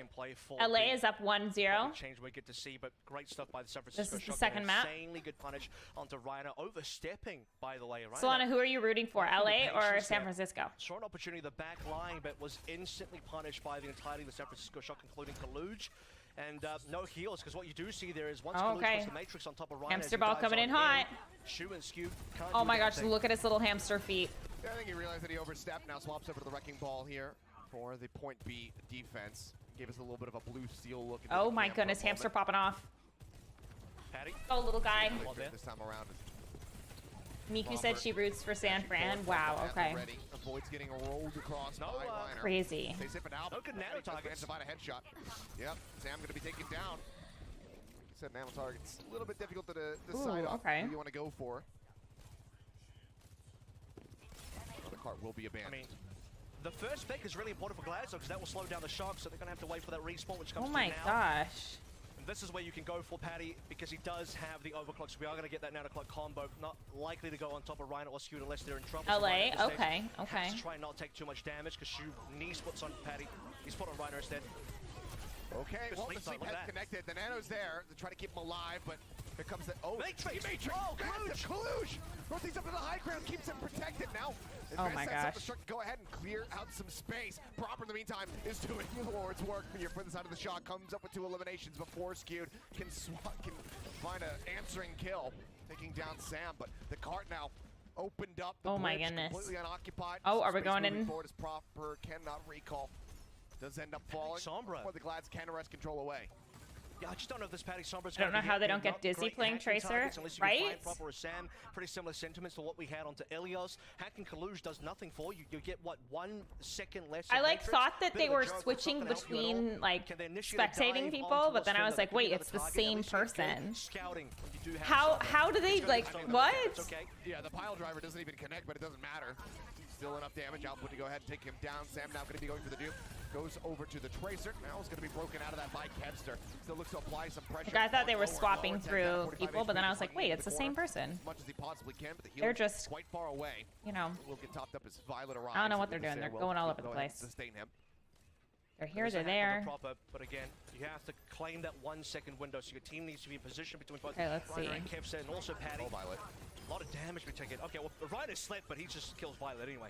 S1: LA is up 1-0.
S12: Change we get to see, but great stuff by the San Francisco.
S1: This is the second map.
S12: Insanely good punish onto Reiner, overstepping, by the way.
S1: Solana, who are you rooting for, LA or San Francisco?
S12: Saw an opportunity in the back line, but was instantly punished by the entirety of the San Francisco Shock, including Kaluj. And no heals, because what you do see there is once Kaluj puts the Matrix on top of Reiner,
S1: hamster ball coming in hot.
S12: Shu and Scoot can't
S1: oh my gosh, look at his little hamster feet.
S11: Yeah, I think he realized that he overstepped. Now swaps over to the Wrecking Ball here for the point B defense. Gave us a little bit of a blue steel look.
S1: Oh my goodness, hamster popping off.
S12: Patty.
S1: Oh, little guy.
S11: This time around.
S1: Miku said she roots for San Fran. Wow, okay.
S11: Avoids getting rolled across by Reiner.
S1: Crazy.
S11: They zip it out.
S12: No good nano targets.
S11: To find a headshot. Yep, Sam going to be taken down. He said nano targets. A little bit difficult to decide on who you want to go for. The cart will be abandoned.
S12: I mean, the first pick is really important for Gladstone because that will slow down the Shock, so they're going to have to wait for that respawn, which comes
S1: oh my gosh.
S12: And this is where you can go for Patty because he does have the overclock, so we are going to get that 9 o'clock combo. Not likely to go on top of Reiner or Scoot unless they're in trouble.
S1: LA, okay.
S12: Has to try and not take too much damage because Shu knee splits on Patty. He's put on Reiner instead.
S11: Okay, well, the sleep has connected. The nano's there to try to keep him alive, but here comes the Matrix! Oh, Kaluj! Rotates up to the high ground, keeps him protected now.
S1: Oh my gosh.
S11: Go ahead and clear out some space. Proper in the meantime is doing the Lord's work here for the side of the Shock. Comes up with 2 eliminations before Skewed can find an answering kill, taking down Sam. But the cart now opened up. The
S1: my goodness.
S11: Completely unoccupied.
S1: Oh, are we going in?
S11: Forward is proper, cannot recall. Does end up falling.
S12: Sombra.
S11: Or the Glads can wrest control away.
S12: Yeah, I just don't know if this Patty Sombra's
S1: I don't know how they don't get dizzy playing Tracer, right?
S12: Proper or Sam, pretty similar sentiments to what we had onto Ilios. Hacking Kaluj does nothing for you. You get, what, 1 second less
S1: I
S12: of
S1: like
S12: Matrix?
S1: thought that
S12: Bit
S1: they
S12: of a
S1: were
S12: joke,
S1: switching
S12: not gonna help you at all.
S1: between like
S12: Can they initiate a
S1: spectating
S12: dive
S1: people,
S12: onto
S1: but then I
S12: Ascend
S1: was
S12: at
S1: like,
S12: the
S1: wait,
S12: beginning
S1: it's
S12: of
S1: the
S12: target? At
S1: same
S12: least you can
S1: person.
S12: Scouting. You do have
S1: How do they like what?
S12: Okay.
S11: Yeah, the pile driver doesn't even connect, but it doesn't matter. Still enough damage output to go ahead and take him down. Sam now going to be going for the dupe. Goes over to the Tracer. Now is going to be broken out of that by Kevster. Still looks to apply some pressure.
S1: Like, I thought they were
S11: Lower,
S1: swapping
S11: lower,
S1: through
S11: 45
S1: people, but then I was like,
S11: HP
S1: wait,
S11: in
S1: it's
S11: the
S1: the same
S11: corner
S1: person.
S11: As much as he possibly can, but the
S1: They're
S11: healer's
S1: just,
S11: quite far away.
S1: you know,
S11: Will get topped up as Violet arrives.
S1: I don't know what
S11: and
S1: they're
S11: the
S1: doing. They're
S11: Sarah
S1: going all
S11: will
S1: over the
S11: go ahead and
S1: place.
S11: Sustain him.
S1: They're here,
S12: There's a
S1: they're
S12: hack on
S1: there.
S12: the Proper, but again, you have to claim that 1 second window, so your team needs to be in position between both
S1: Okay, let's
S12: Reiner
S1: see.
S12: and Kevster, and also Patty.
S11: Oh, Violet.
S12: A lot of damage we taking. Okay, well, Reiner slept, but he just kills Violet anyway.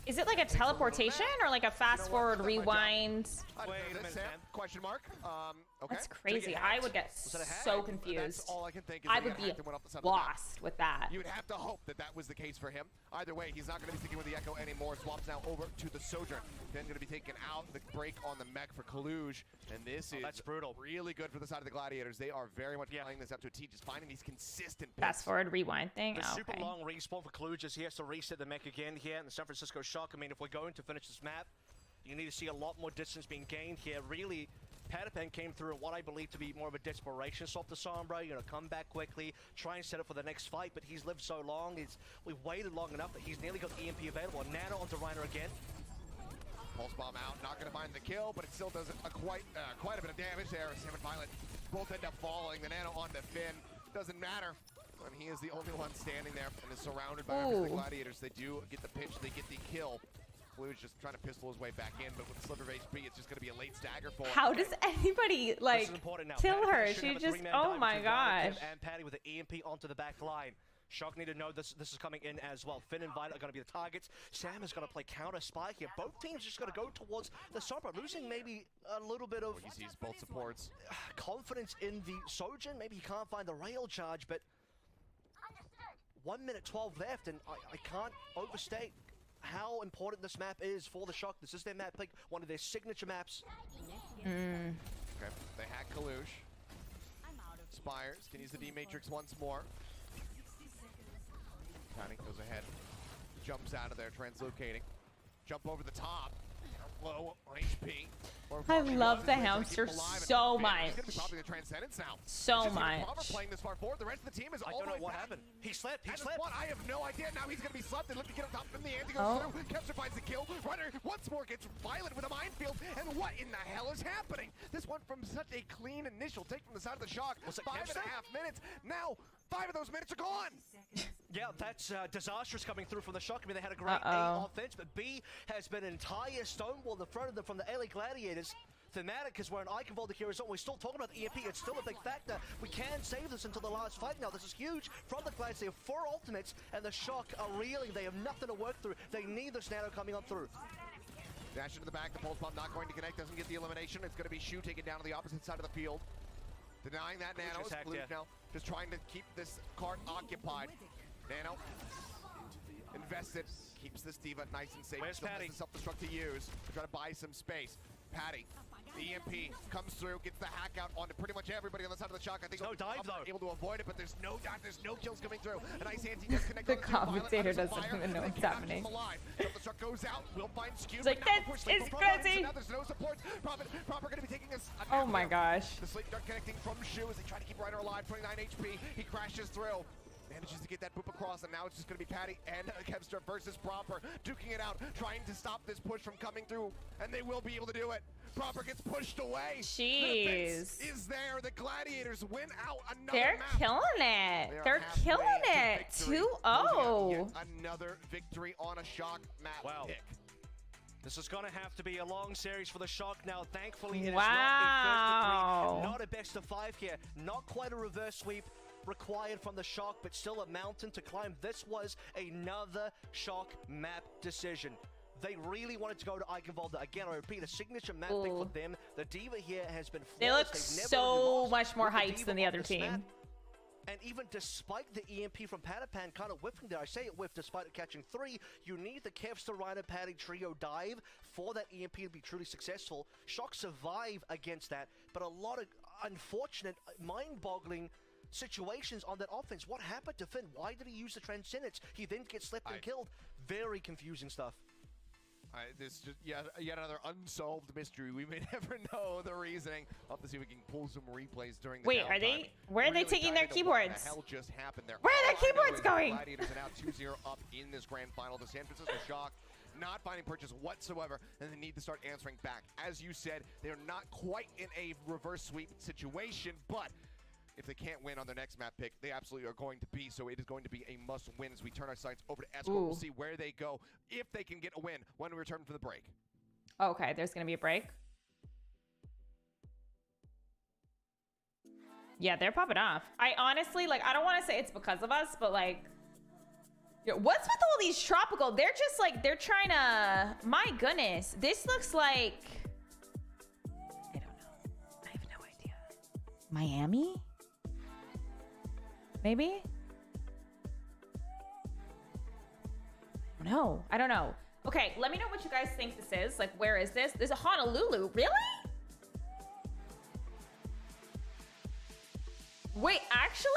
S1: Is it like a teleportation or like a fast forward rewind?
S12: Wait a minute,
S11: Sam?
S12: man.
S11: Question mark. Okay.
S1: That's crazy. I would get
S12: that a hack?
S1: so
S11: That's
S1: confused.
S11: all I can think is
S1: I
S11: that he
S1: would
S11: got
S1: be
S11: hacked and went off the side of the map.
S1: lost with that.
S11: You would have to hope that that was the case for him. Either way, he's not going to be sticking with the Echo anymore. Swaps now over to the Sojourn. Then going to be taken out. The break on the mech for Kaluj. And this is
S12: that's brutal.
S11: Really good for the side of the Gladiators. They are very much playing this up to a T, just finding these consistent picks.
S1: Fast forward rewind thing.
S12: The
S1: Oh,
S12: super
S1: okay.
S12: long respawn for Kaluj as he has to reset the mech again here in the San Francisco Shock. I mean, if we're going to finish this map, you need to see a lot more distance being gained here. Really, Patapan came through in what I believe to be more of a desperation swap to Sombra. You know, come back quickly, try and set up for the next fight, but he's lived so long. We've waited long enough that he's nearly got EMP available. Nano onto Reiner again.
S11: Pulse bomb out, not going to find the kill, but it still does quite a bit of damage there. Sam and Violet both end up falling. The Nano on the Finn doesn't matter. And he is the only one standing there and is surrounded by the Gladiators. They do get the pitch, they get the kill. Blue's just trying to pistol his way back in, but with a sliver of HP, it's just going to be a late stagger for him.
S1: How does anybody like kill her? She just, oh my gosh.
S12: And Patty with the EMP onto the back line. Shock need to know this is coming in as well. Finn and Violet are going to be the targets. Sam is going to play counter spy here. Both teams just going to go towards the Sombra, losing maybe a little bit of
S11: he sees both supports.
S12: Confidence in the Sojourn. Maybe he can't find the rail charge, but 1 minute 12 left, and I can't overstate how important this map is for the Shock. This is their map pick, one of their signature maps.
S11: Okay, they hack Kalush. Spires can use the D-Matrix once more. Patty goes ahead, jumps out of there, translocating. Jump over the top, low on HP.
S1: I love the hamster so much.
S11: He's gonna be popping the Transcendence now.
S1: So much.
S11: Playing this far forward. The rest of the team is all
S12: I don't
S11: the
S12: know
S11: way
S12: what
S11: back.
S12: happened. He slept. He
S11: At
S12: slept.
S11: this point, I have no idea. Now he's going to be slept. They look to get on top of him. The anti goes through. Kepster finds the kill. Runner once more gets Violet with a minefield. And what in the hell is happening? This one from such a clean initial take from the side of the Shock.
S12: Was it
S11: 5.5 minutes. Now 5 of those minutes are gone.
S12: Yeah, that's disastrous coming through from the Shock. I mean, they had a great A offense, but B has been an entire stonewall in front of them from the LA Gladiators. Thematic, because we're an Eichenwalde here, we're still talking about the EMP. It's still a big factor. We can save this until the last fight now. This is huge from the Gladiators. They have 4 ultimates, and the Shock are reeling. They have nothing to work through. They need this Nano coming on through.
S11: Dash into the back. The pulse bomb not going to connect. Doesn't get the elimination. It's going to be Shu taken down to the opposite side of the field. Denying that Nano. Blue now just trying to keep this cart occupied. Nano invested. Keeps this Diva nice and safe.
S12: Where's Patty?
S11: Self-destruct to use to try to buy some space. Patty, the EMP comes through, gets the hack out onto pretty much everybody on the side of the Shock. I think
S12: no dive though.
S11: Able to avoid it, but there's no dive, there's no kills coming through. An Ice Anti does connect.
S1: The commentator doesn't even know what's happening.
S11: Self-destruct goes out. We'll find Skew.
S1: He's like, this is crazy.
S11: Now there's no support. Proper going to be taking us.
S1: Oh my gosh.
S11: The sleep dart connecting from Shu as they try to keep Reiner alive. 29 HP. He crashes through. Manages to get that boop across, and now it's just going to be Patty and Kevster versus Proper, duking it out, trying to stop this push from coming through, and they will be able to do it. Proper gets pushed away.
S1: Jeez.
S11: The is there. The Gladiators win out another
S1: They're
S11: map.
S1: killing it. They're killing it. 2-0.
S11: Another victory on a Shock map pick.
S12: This is going to have to be a long series for the Shock now. Thankfully, it is
S1: Wow.
S12: not a first of 3, not a best of 5 here. Not quite a reverse sweep required from the Shock, but still a mountain to climb. This was another Shock map decision. They really wanted to go to Eichenwalde. Again, I repeat, a signature map pick for them. The Diva here has been flawless.
S1: They look so much more hyped than the other team.
S12: And even despite the EMP from Patapan kind of whiffing there, I say it whiffed despite it catching 3, you need the Kevster Rhino Patty trio dive for that EMP to be truly successful. Shock survive against that, but a lot of unfortunate, mind-boggling situations on that offense. What happened to Finn? Why did he use the Transcendence? He then gets slipped and killed. Very confusing stuff.
S11: This is just yet another unsolved mystery. We may never know the reasoning. I'll have to see if we can pull some replays during the
S1: Wait, are they? Where are they taking their keyboards?
S11: What the hell just happened there?
S1: Where are their keyboards going?
S11: Gladiators are now 2-0 up in this grand final. The San Francisco Shock not finding purchase whatsoever, and they need to start answering back. As you said, they're not quite in a reverse sweep situation, but if they can't win on their next map pick, they absolutely are going to be. So it is going to be a must-win as we turn our sights over to Escort. We'll see where they go, if they can get a win when we return from the break.
S1: Okay, there's going to be a break. Yeah, they're popping off. I honestly, like, I don't want to say it's because of us, but, like, what's with all these tropical? They're just, like, they're trying to, my goodness. This looks like, I don't know. I have no idea. Miami? Maybe? No, I don't know. Okay, let me know what you guys think this is. Like, where is this? This is Honolulu. Really? Wait, actually?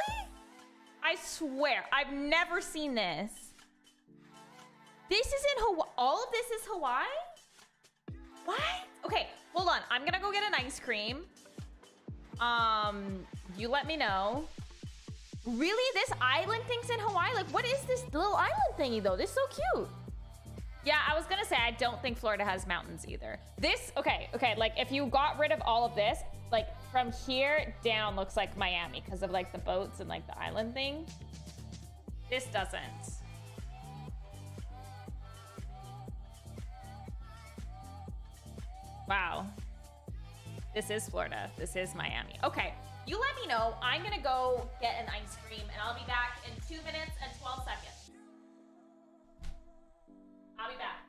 S1: I swear, I've never seen this. This is in Hawaii. All of this is Hawaii? What? Okay, hold on. I'm gonna go get an ice cream. You let me know. Really? This island thing's in Hawaii? Like, what is this little island thingy, though? This is so cute. Yeah, I was gonna say, I don't think Florida has mountains either. This, okay, like, if you got rid of all of this, like, from here down looks like Miami because of, like, the boats and, like, the island thing. This doesn't. Wow. This is Florida. This is Miami. Okay. You let me know. I'm gonna go get an ice cream and I'll be back in 2 minutes and 12 seconds. I'll be back.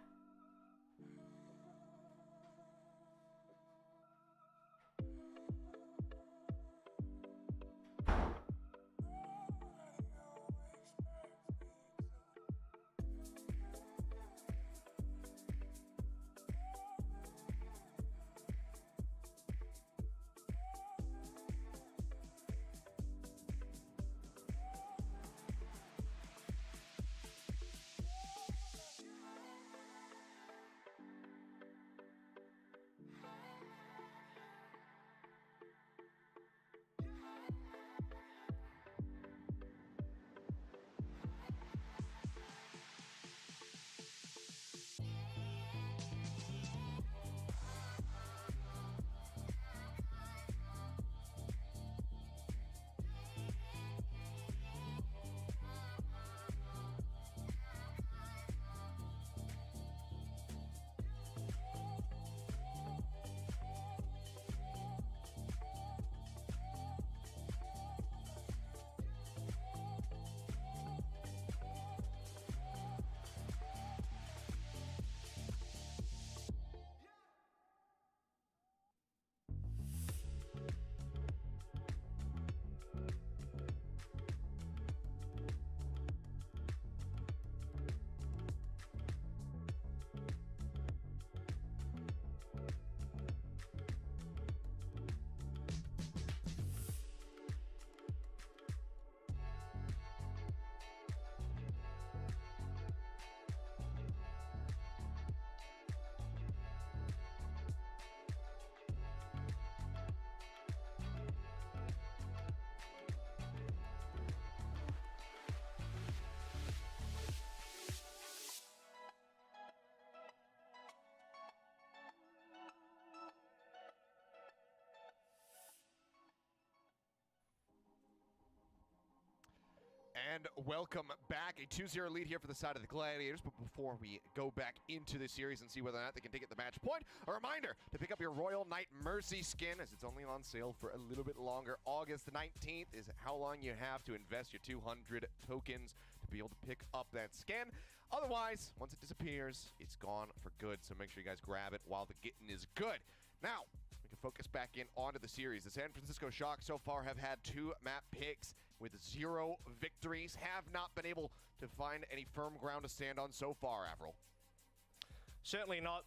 S11: And welcome back. A 2-0 lead here for the side of the Gladiators. But before we go back into the series and see whether or not they can take it the match point, a reminder to pick up your Royal Knight Mercy skin, as it's only on sale for a little bit longer. August 19th is how long you have to invest your 200 tokens to be able to pick up that skin. Otherwise, once it disappears, it's gone for good. So make sure you guys grab it while the getting is good. Now, we can focus back in onto the series. The San Francisco Shock so far have had 2 map picks with 0 victories, have not been able to find any firm ground to stand on so far, Avril.
S12: Certainly not.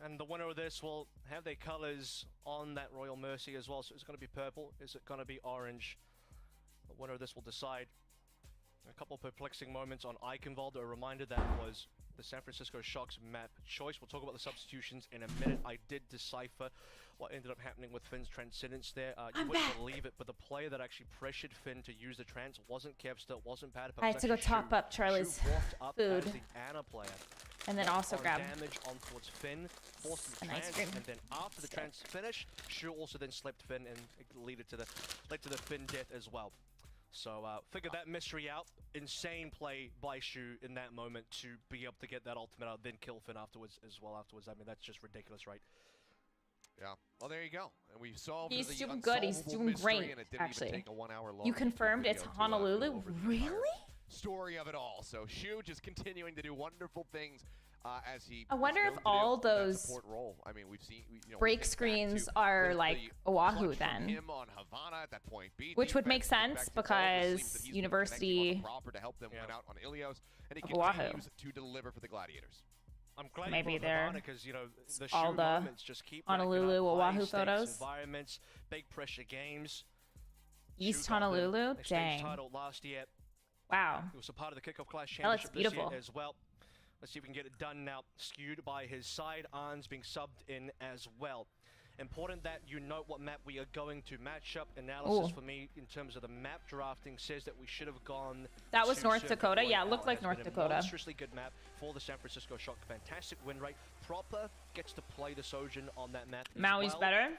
S12: And the winner of this will have their colors on that Royal Mercy as well. So it's going to be purple. Is it going to be orange? The winner of this will decide. A couple of perplexing moments on Eichenwald. A reminder that was the San Francisco Shock's map choice. We'll talk about the substitutions in a minute. I did decipher what ended up happening with Finn's Transcendence there. You wouldn't believe it, but the player that actually pressured Finn to use the trans wasn't Kevster, wasn't Padapa.
S1: I had to go top up Charlie's food.
S12: As the Ana player.
S1: And then also grab
S12: damage on towards Finn, forced the
S1: an
S12: trans,
S1: ice cream.
S12: and then after the trans finish, Shu also then slept Finn and it led to the Finn death as well. So figure that mystery out. Insane play by Shu in that moment to be able to get that ultimate out, then kill Finn afterwards as well. I mean, that's just ridiculous, right?
S11: Yeah. Well, there you go. And we solved
S1: He's
S11: the
S1: doing good. He's
S11: unsolvable
S1: doing
S11: mystery,
S1: great,
S11: and it didn't
S1: actually.
S11: even take a 1 hour long
S1: You confirmed it's
S11: video to,
S1: Honolulu?
S11: go over the
S1: Really?
S11: entire story of it all. So Shu just continuing to do wonderful things as he.
S1: I wonder
S11: is
S1: if
S11: known to
S1: all
S11: do in that
S1: those
S11: support role. I mean, we've seen
S1: break screens are like Oahu
S11: clutch from
S1: then.
S11: him on Havana at that point. B
S1: Which would make
S11: defense,
S1: sense
S11: back to all the sleep
S1: because
S11: that he's been
S1: University
S11: connecting on the proper to help them win out on Ilios, and he
S1: of Oahu.
S11: continues to deliver for the Gladiators.
S12: I'm glad
S1: Maybe
S12: you brought
S1: they're
S12: Havana because, you know, the
S1: all
S12: Shu
S1: the
S12: moments just keep
S1: Honolulu,
S12: racking up
S1: Oahu
S12: high-stakes
S1: photos.
S12: environments, big pressure games.
S1: East
S12: Shu got the
S1: Honolulu?
S12: exchange
S1: Dang.
S12: title last year.
S1: Wow.
S12: It was a part of the Kickoff Clash
S1: That looks
S12: Championship this year
S1: beautiful.
S12: as well. Let's see if we can get it done now. Skewed by his side, Arns being subbed in as well. Important that you note what map we are going to. Matchup analysis
S1: Ooh.
S12: for me in terms of the map drafting says that we should have gone.
S1: That was
S12: to
S1: North
S12: Circuit
S1: Dakota. Yeah, it
S12: Royale.
S1: looked like
S12: Has
S1: North
S12: been a
S1: Dakota.
S12: monstrously good map for the San Francisco Shock. Fantastic win rate. Proper gets to play the Sojin on that map. as
S1: Maui's
S12: well.
S1: better.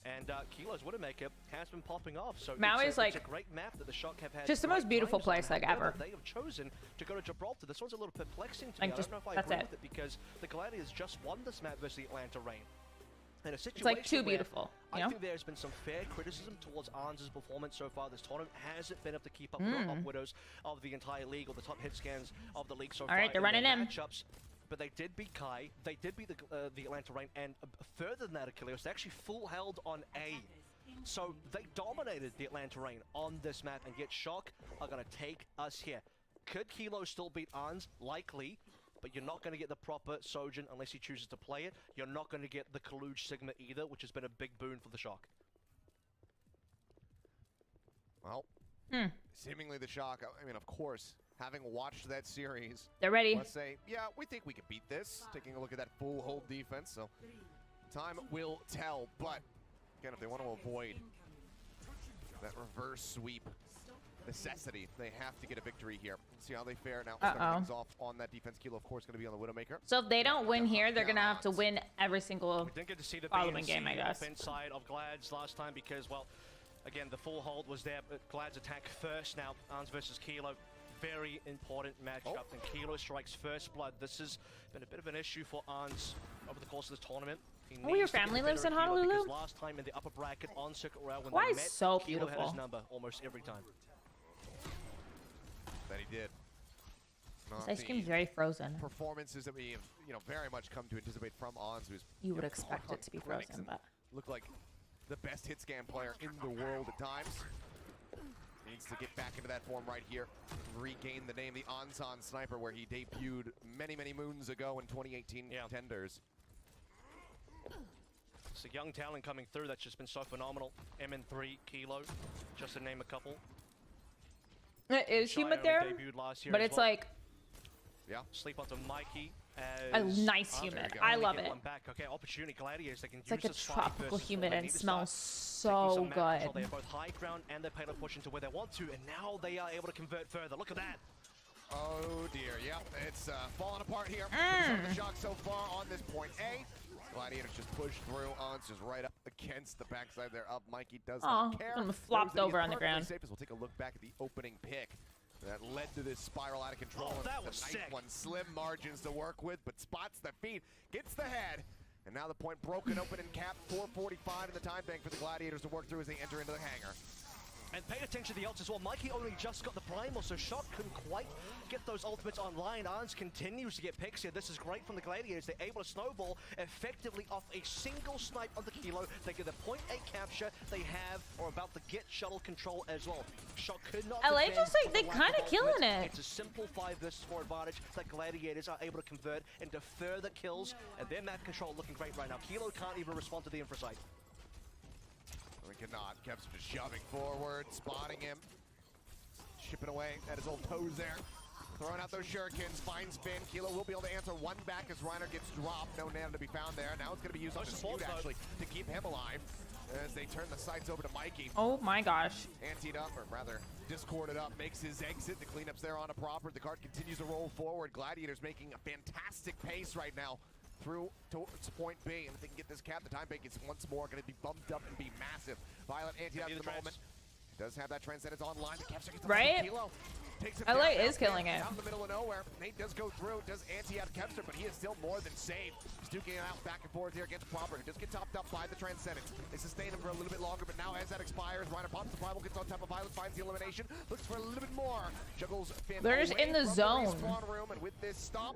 S12: And Kilo's Widowmaker has been popping off. So
S1: Maui's
S12: it's a
S1: like
S12: great map that the Shock have had.
S1: just the
S12: great
S1: most beautiful
S12: times on.
S1: place like
S12: However,
S1: ever.
S12: They have chosen to go to Gibraltar. This one's a little perplexing to
S1: Like
S12: me.
S1: just-
S12: I don't know if I
S1: that's
S12: agree
S1: it.
S12: with it because the Gladiators just won this map versus the Atlanta Reign. In a situation
S1: It's like too
S12: where
S1: beautiful, you
S12: I
S1: know?
S12: think there's been some fair criticism towards Arns' performance so far this tournament. Hasn't been able to keep up with the top widows of the entire league or the top hit scans of the league so far.
S1: All right, they're running
S12: their
S1: in.
S12: matchups. But they did beat Kai, they did beat the Atlanta Reign, and further than that, Achilles, they actually full held on A. So they dominated the Atlanta Reign on this map, and yet Shock are going to take us here. Could Kilo still beat Arns? Likely, but you're not going to get the proper Sojin unless he chooses to play it. You're not going to get the Kaluj Sigma either, which has been a big boon for the Shock.
S11: Well, seemingly the Shock, I mean, of course, having watched that series,
S1: They're ready.
S11: let's say, yeah, we think we can beat this. Taking a look at that full hold defense, so time will tell. But again, if they want to avoid that reverse sweep necessity, they have to get a victory here. Let's see how they fare now. Starting things off on that defense. Kilo, of course, going to be on the Widowmaker.
S1: So if they don't win here, they're gonna have to win every single
S12: We didn't get to see the
S1: following
S12: B and
S1: game, I
S12: C
S1: guess.
S12: offense side of Glads last time because, well, again, the full hold was there, but Glads attack first now. Arns versus Kilo. Very important matchup, and Kilo strikes first blood. This has been a bit of an issue for Arns over the course of this tournament. He
S1: Oh, your
S12: needs to get
S1: family
S12: the
S1: lives
S12: better
S1: in
S12: of Kilo
S1: Honolulu?
S12: because last time in the upper bracket on Circuit Royale when
S1: Why
S12: they met,
S1: so
S12: Kilo had his
S1: beautiful.
S12: number almost every time.
S11: That he did. Not
S1: This ice cream's
S11: the
S1: very frozen.
S11: performances that we have, very much come to anticipate from Ons, who's
S1: You would
S11: know,
S1: expect
S11: gone
S1: it to be
S11: on clinics
S1: frozen,
S11: and
S1: but
S11: look like the best hit scan player in the world at times. Needs to get back into that form right here, regain the name, the Onsan Sniper, where he debuted many, many moons ago in 2018 Tenders.
S12: It's a young talent coming through that's just been so phenomenal. MN3, Kilo, just to name a couple.
S1: it is
S12: Shai
S1: humid
S12: only
S1: there,
S12: debuted last year
S1: but
S12: as
S1: it's
S12: well.
S1: like
S12: Sleep onto Mikey.
S1: a
S12: As
S1: nice
S12: Arns
S1: humid.
S12: finally
S1: I love
S12: get
S1: it.
S12: one back. Okay, opportunity Gladiators. They can
S1: It's
S12: use
S1: like a
S12: this fight
S1: tropical
S12: versus
S1: humid
S12: they
S1: and
S12: need to
S1: smells
S12: start taking
S1: so
S12: some map control.
S1: good.
S12: They have both high ground and their payload push into where they want to, and now they are able to convert further. Look at that.
S11: Oh dear, yep, it's falling apart here. Some of the Shock so far on this point A. Gladiators just push through. Ons just right up against the backside there of Mikey. Does
S1: Aw,
S11: not care.
S1: I'm
S11: Knows
S1: flopped
S11: that he is
S1: over on the
S11: perfectly
S1: ground.
S11: Safe as we'll take a look back at the opening pick. That led to this spiral out of control.
S12: Oh, that
S11: and
S12: was
S11: it's a
S12: sick.
S11: nice one. Slim margins to work with, but spots the feet, gets the head. And now the point broken open and capped. 4:45 in the time bank for the Gladiators to work through as they enter into the hangar.
S12: And pay attention to the ults as well. Mikey only just got the primal, so Shock couldn't quite get those ultimates online. Arns continues to get picks here. This is great from the Gladiators. They're able to snowball effectively off a single snipe on the Kilo. They get the point A capture. They have, or about to get, shuttle control as well. Shock could not
S1: LA
S12: defend
S1: just like,
S12: with
S1: they
S12: the lack
S1: kind of
S12: of
S1: killing
S12: ultimates.
S1: it.
S12: It's a simple 5 versus 4 advantage that Gladiators are able to convert into further kills, and their map control looking great right now. Kilo can't even respond to the infra site.
S11: We cannot. Kevster just shoving forward, spotting him. Shipping away at his old toes there. Throwing out those shurikens, fine spin. Kilo will be able to answer one back as Reiner gets dropped. No nano to be found there. Now it's going to be used on the Scoot actually to keep him alive as they turn the sights over to Mikey.
S1: Oh my gosh.
S11: Anteed up, or rather discorded up, makes his exit. The cleanup's there on a proper. The card continues to roll forward. Gladiators making a fantastic pace right now through towards point B, and if they can get this cap, the time bank is once more going to be bumped up and be massive. Violet anti at the moment. Does have that transcendence online. The capture gets
S1: right?
S11: Kilo. Takes him
S1: LA
S11: down,
S1: is killing it.
S11: Out in the middle of nowhere. Nate does go through, does anti out Kevster, but he is still more than saved. He's duking it out back and forth here against Proper, who does get topped up by the transcendence. They sustain him for a little bit longer, but now as that expires, Reiner pops the primal, gets on top of Violet, finds the elimination, looks for a little bit more. Juggles Finn.
S1: They're just in the zone.
S11: Respawn room, and with this stop,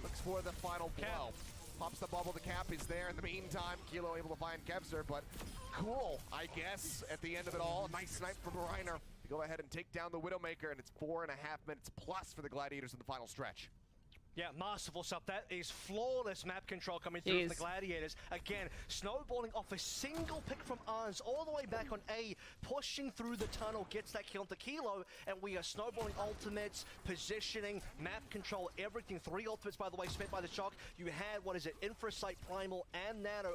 S11: looks for the final blow. Pops the bubble, the cap is there. In the meantime, Kilo able to find Kevster, but cool, I guess, at the end of it all. Nice snipe from Reiner to go ahead and take down the Widowmaker, and it's 4.5 minutes plus for the Gladiators in the final stretch.
S12: Yeah, masterful stuff. That is flawless map control coming through from the Gladiators. Again, snowballing off a single pick from Arns all the way back on A, pushing through the tunnel, gets that kill onto Kilo, and we are snowballing ultimates, positioning, map control, everything. 3 ultimates, by the way, spent by the Shock. You had, what is it, Infrasight, Primal, and Nano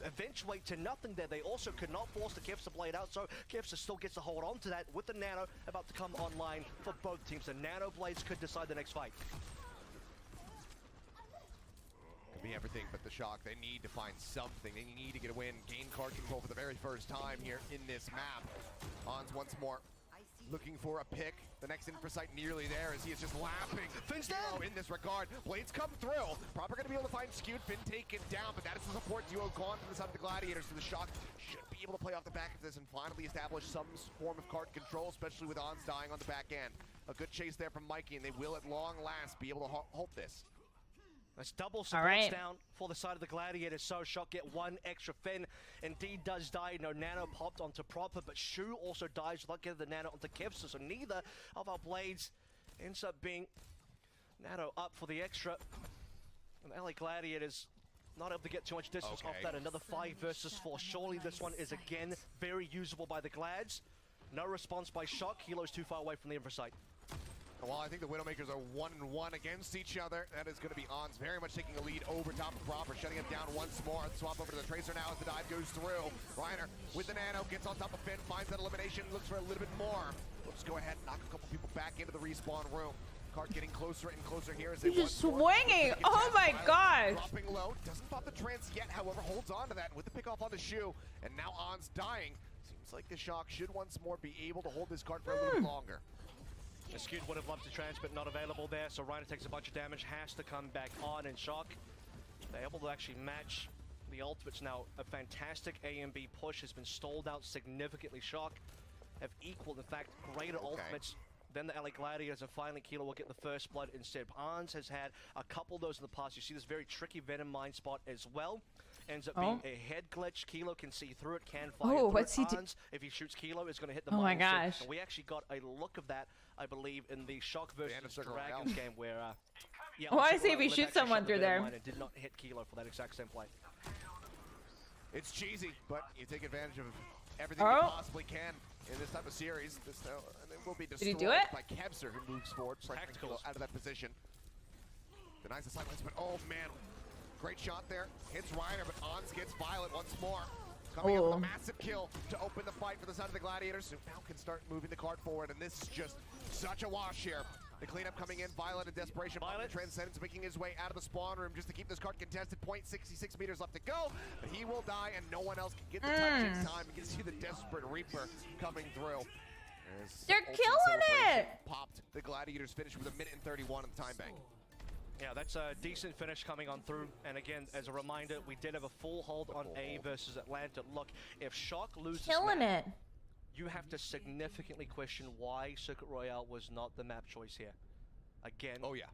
S12: eventuate to nothing there. They also could not force the Kevster blade out, so Kevster still gets to hold on to that with the Nano about to come online for both teams. The Nano blades could decide the next fight.
S11: Be everything but the Shock. They need to find something. They need to get a win. Gain card control for the very first time here in this map. Ons once more looking for a pick. The next Infrasight nearly there as he is just laughing. Finn's down in this regard. Blades come through. Proper going to be able to find Skewed. Finn taken down, but that is the support duo gone from the side of the Gladiators. So the Shock should be able to play off the back of this and finally establish some form of card control, especially with Ons dying on the back end. A good chase there from Mikey, and they will at long last be able to hold this.
S12: That's double supports down for the side of the Gladiators. So Shock get 1 extra Finn. Indeed does die. No Nano popped onto Proper, but Shu also dies without getting the Nano onto Kevster. So neither of our blades ends up being Nano up for the extra. And LA Gladiators not able to get too much distance off that. Another 5 versus 4. Surely this one is again very usable by the Glads. No response by Shock. Kilo's too far away from the Infrasight.
S11: Well, I think the Widowmakers are 1-1 against each other. That is going to be Ons very much taking a lead over top of Proper, shutting him down once more. Swap over to the Tracer now as the dive goes through. Reiner with the Nano, gets on top of Finn, finds that elimination, looks for a little bit more. We'll just go ahead and knock a couple people back into the respawn room. Card getting closer and closer here as they
S1: just swinging. Oh my gosh.
S11: Dropping low, doesn't pop the trance yet, however, holds on to that with the pick off on the Shu. And now Ons dying. Seems like the Shock should once more be able to hold this card for a little bit longer.
S12: Skewed would have loved to trans, but not available there, so Reiner takes a bunch of damage, has to come back on in Shock. They're able to actually match the ultimates now. A fantastic A and B push has been stalled out significantly. Shock have equaled, in fact, greater ultimates than the LA Gladiators, and finally Kilo will get the first blood instead. Arns has had a couple of those in the past. You see this very tricky Venom Mine spot as well. Ends up being a head glitch. Kilo can see through it, can fire through
S1: what's he
S12: Arns. If he shoots Kilo, it's going to hit the
S1: Oh my
S12: mine.
S1: gosh.
S12: And we actually got a look of that, I believe, in the Shock versus Dragons game where... yeah,
S1: I see if he shoots someone through there.
S12: And did not hit Kilo for that exact same play.
S11: It's cheesy, but you take advantage of everything you possibly can in this type of series. This and it will be destroyed by Kevster, who moves forward, pressuring Kilo out of that position. Denies the sidelines, but oh man, great shot there. Hits Reiner, but Ons gets Violet once more. Coming up with a massive kill to open the fight for the side of the Gladiators, who now can start moving the card forward, and this is just such a wash here. The cleanup coming in, Violet in desperation. Violet Transcendence making his way out of the spawn room just to keep this card contested. 0.66 meters left to go, but he will die, and no one else can get the touch in time. You can see the desperate Reaper coming through.
S1: They're killing it!
S11: Popped. The Gladiators finished with 1 minute and 31 on the time bank.
S12: Yeah, that's a decent finish coming on through. And again, as a reminder, we did have a full hold on A versus Atlanta. Look, if Shock loses
S1: killing it.
S12: you have to significantly question why Circuit Royale was not the map choice here. Again,
S11: Oh, yeah.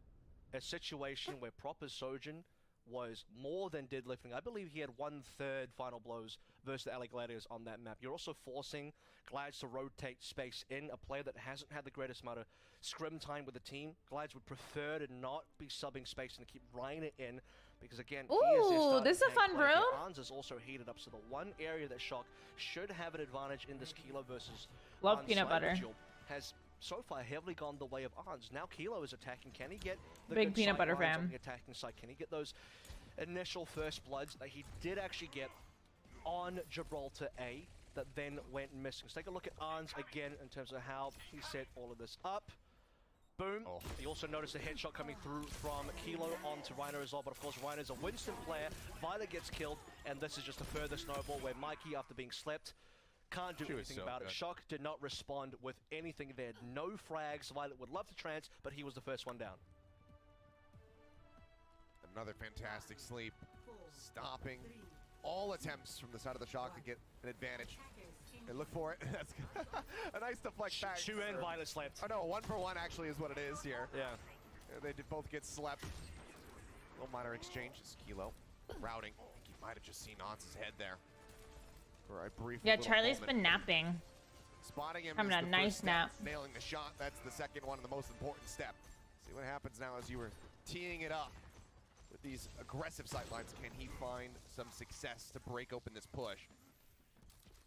S12: a situation where proper Sojin was more than deadlifting. I believe he had 1/3 final blows versus the LA Gladiators on that map. You're also forcing Glads to rotate space in, a player that hasn't had the greatest amount of scrim time with the team. Glads would prefer to not be subbing space and to keep Reiner in, because again, he is their
S1: Ooh,
S12: starting
S1: this is a
S12: tank
S1: fun
S12: player.
S1: room.
S12: Arns is also heated up, so the one area that Shock should have an advantage in this Kilo versus
S1: Love
S12: Arns
S1: peanut butter.
S12: sniper duel has so far heavily gone the way of Arns. Now Kilo is attacking. Can he get the
S1: Big
S12: good
S1: peanut
S12: sight
S1: butter
S12: lines on
S1: fam.
S12: the attacking side? Can he get those initial first bloods that he did actually get on Gibraltar A that then went missing? Let's take a look at Arns again in terms of how he set all of this up. Boom. You also notice a headshot coming through from Kilo onto Reiner as well, but of course Reiner's a Winston player. Violet gets killed, and this is just a further snowball where Mikey, after being slept, can't do anything about it. Shock did not respond with anything there. No frags. Violet would love to trance, but he was the first one down.
S11: Another fantastic sleep, stopping all attempts from the side of the Shock to get an advantage. And look for it. That's a nice deflect back.
S12: Two and Violet slept.
S11: Oh no, 1-for-1 actually is what it is here.
S12: Yeah.
S11: They did both get slept. No minor exchanges. Kilo routing. I think he might have just seen Ans's head there for a brief.
S1: Yeah,
S11: little
S1: Charlie's
S11: moment.
S1: been napping.
S11: Spotting him
S1: Having
S11: is
S1: a
S11: the
S1: nice
S11: first step.
S1: nap.
S11: Nailing the shot, that's the second one and the most important step. See what happens now as you were teeing it up with these aggressive sightlines. Can he find some success to break open this push?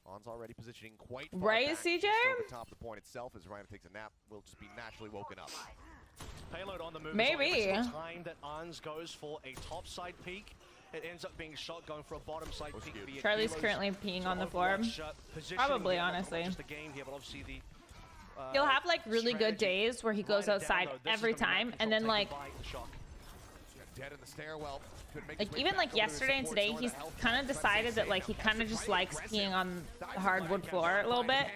S11: On's already positioning quite far
S1: Right,
S11: back,
S1: CJ?
S11: just over top of the point itself as Ryan takes a nap. Will just be naturally woken up.
S12: Payload on the move.
S1: Maybe.
S12: Every single time that Arns goes for a top side peek, it ends up being Shot going for a bottom side peek. via
S1: Charlie's
S12: Kilo's
S1: currently peeing on the
S12: Overwatch,
S1: floor.
S12: positioning
S1: Probably,
S12: here, not
S1: honestly.
S12: just the game here, but obviously the
S1: He'll have like really good
S12: strategy.
S1: days where he goes
S12: Write it down,
S1: outside
S12: though. This is
S1: every
S12: the map
S1: time,
S12: control
S1: and then
S12: taken
S1: like
S12: by Shock.
S11: Dead in the stairwell.
S1: like even like yesterday and today, he's kind of decided that like he kind of just likes peeing on the hardwood floor a little bit.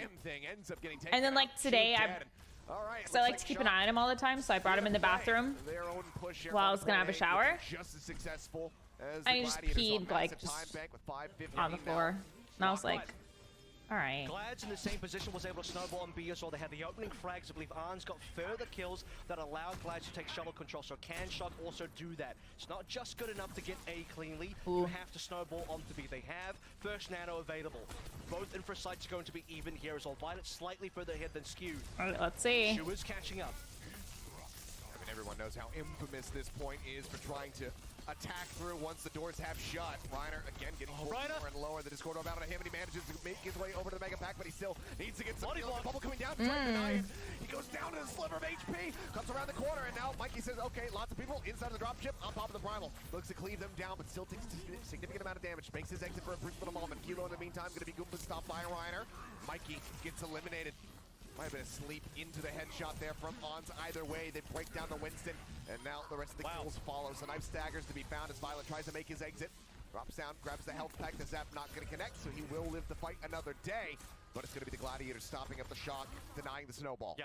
S1: And then like today, because I like to keep an eye on him all the time, so I brought him in the bathroom while I was gonna have a shower.
S11: Just as successful as
S1: I just peed like just on the floor, and I was like, all right.
S12: Glads in the same position was able to snowball on B as well. They had the opening frags. I believe Arns got further kills that allowed Glads to take shuttle control. So can Shock also do that? It's not just good enough to get A cleanly. You have to snowball onto B. They have first nano available. Both infra sites are going to be even here as well. Violet slightly further ahead than Skew.
S1: All right, let's see.
S12: Skew is catching up.
S11: I mean, everyone knows how infamous this point is for trying to attack through once the doors have shut. Reiner again getting lower and lower. The Discord about on him, and he manages to make his way over to the Mega Pack, but he still needs to get some heals. The bubble coming down, trying to deny it. He goes down to the sliver of HP, comes around the corner, and now Mikey says, okay, lots of people inside of the dropship, on top of the Primal. Looks to cleave them down, but still takes a significant amount of damage. Makes his exit for a brief little moment. Kilo in the meantime going to be Goomba stopped by Reiner. Mikey gets eliminated. Might have been a sleep into the headshot there from Ons. Either way, they break down the Winston, and now the rest of the kills follow. So knife staggers to be found as Violet tries to make his exit. Drops down, grabs the health pack. The Zap not going to connect, so he will live to fight another day. But it's going to be the Gladiators stopping up the Shock, denying the snowball.
S12: Yeah.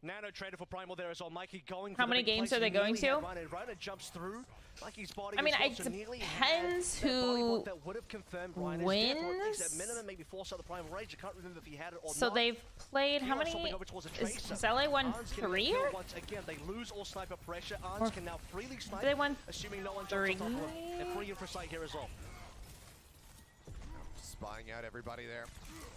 S12: Nano traded for Primal there as well. Mikey going
S1: How
S12: for the
S1: many
S12: big
S1: games
S12: place.
S1: are they
S12: He
S1: going
S12: nearly
S1: to?
S12: had Reiner jumps through. Mikey's body
S1: I mean,
S12: as well,
S1: it
S12: so nearly
S1: depends
S12: had that body
S1: who
S12: block that would have confirmed Reiner's death, or at least at
S1: wins.
S12: minimum maybe force out the Primal Rage. I can't remember if he had it or
S1: So
S12: not.
S1: they've played how
S12: Kilo
S1: many?
S12: swapping over towards a
S1: Is
S12: Tracer.
S1: LA won
S12: Arns getting
S1: 3
S12: that kill
S1: or?
S12: once again. They lose all sniper pressure.
S1: Or-
S12: Arns can now freely snipe.
S1: They won
S12: assuming no one jumps on top of him.
S1: 3?
S12: And 3 for sight here as well.
S11: Spying out everybody there.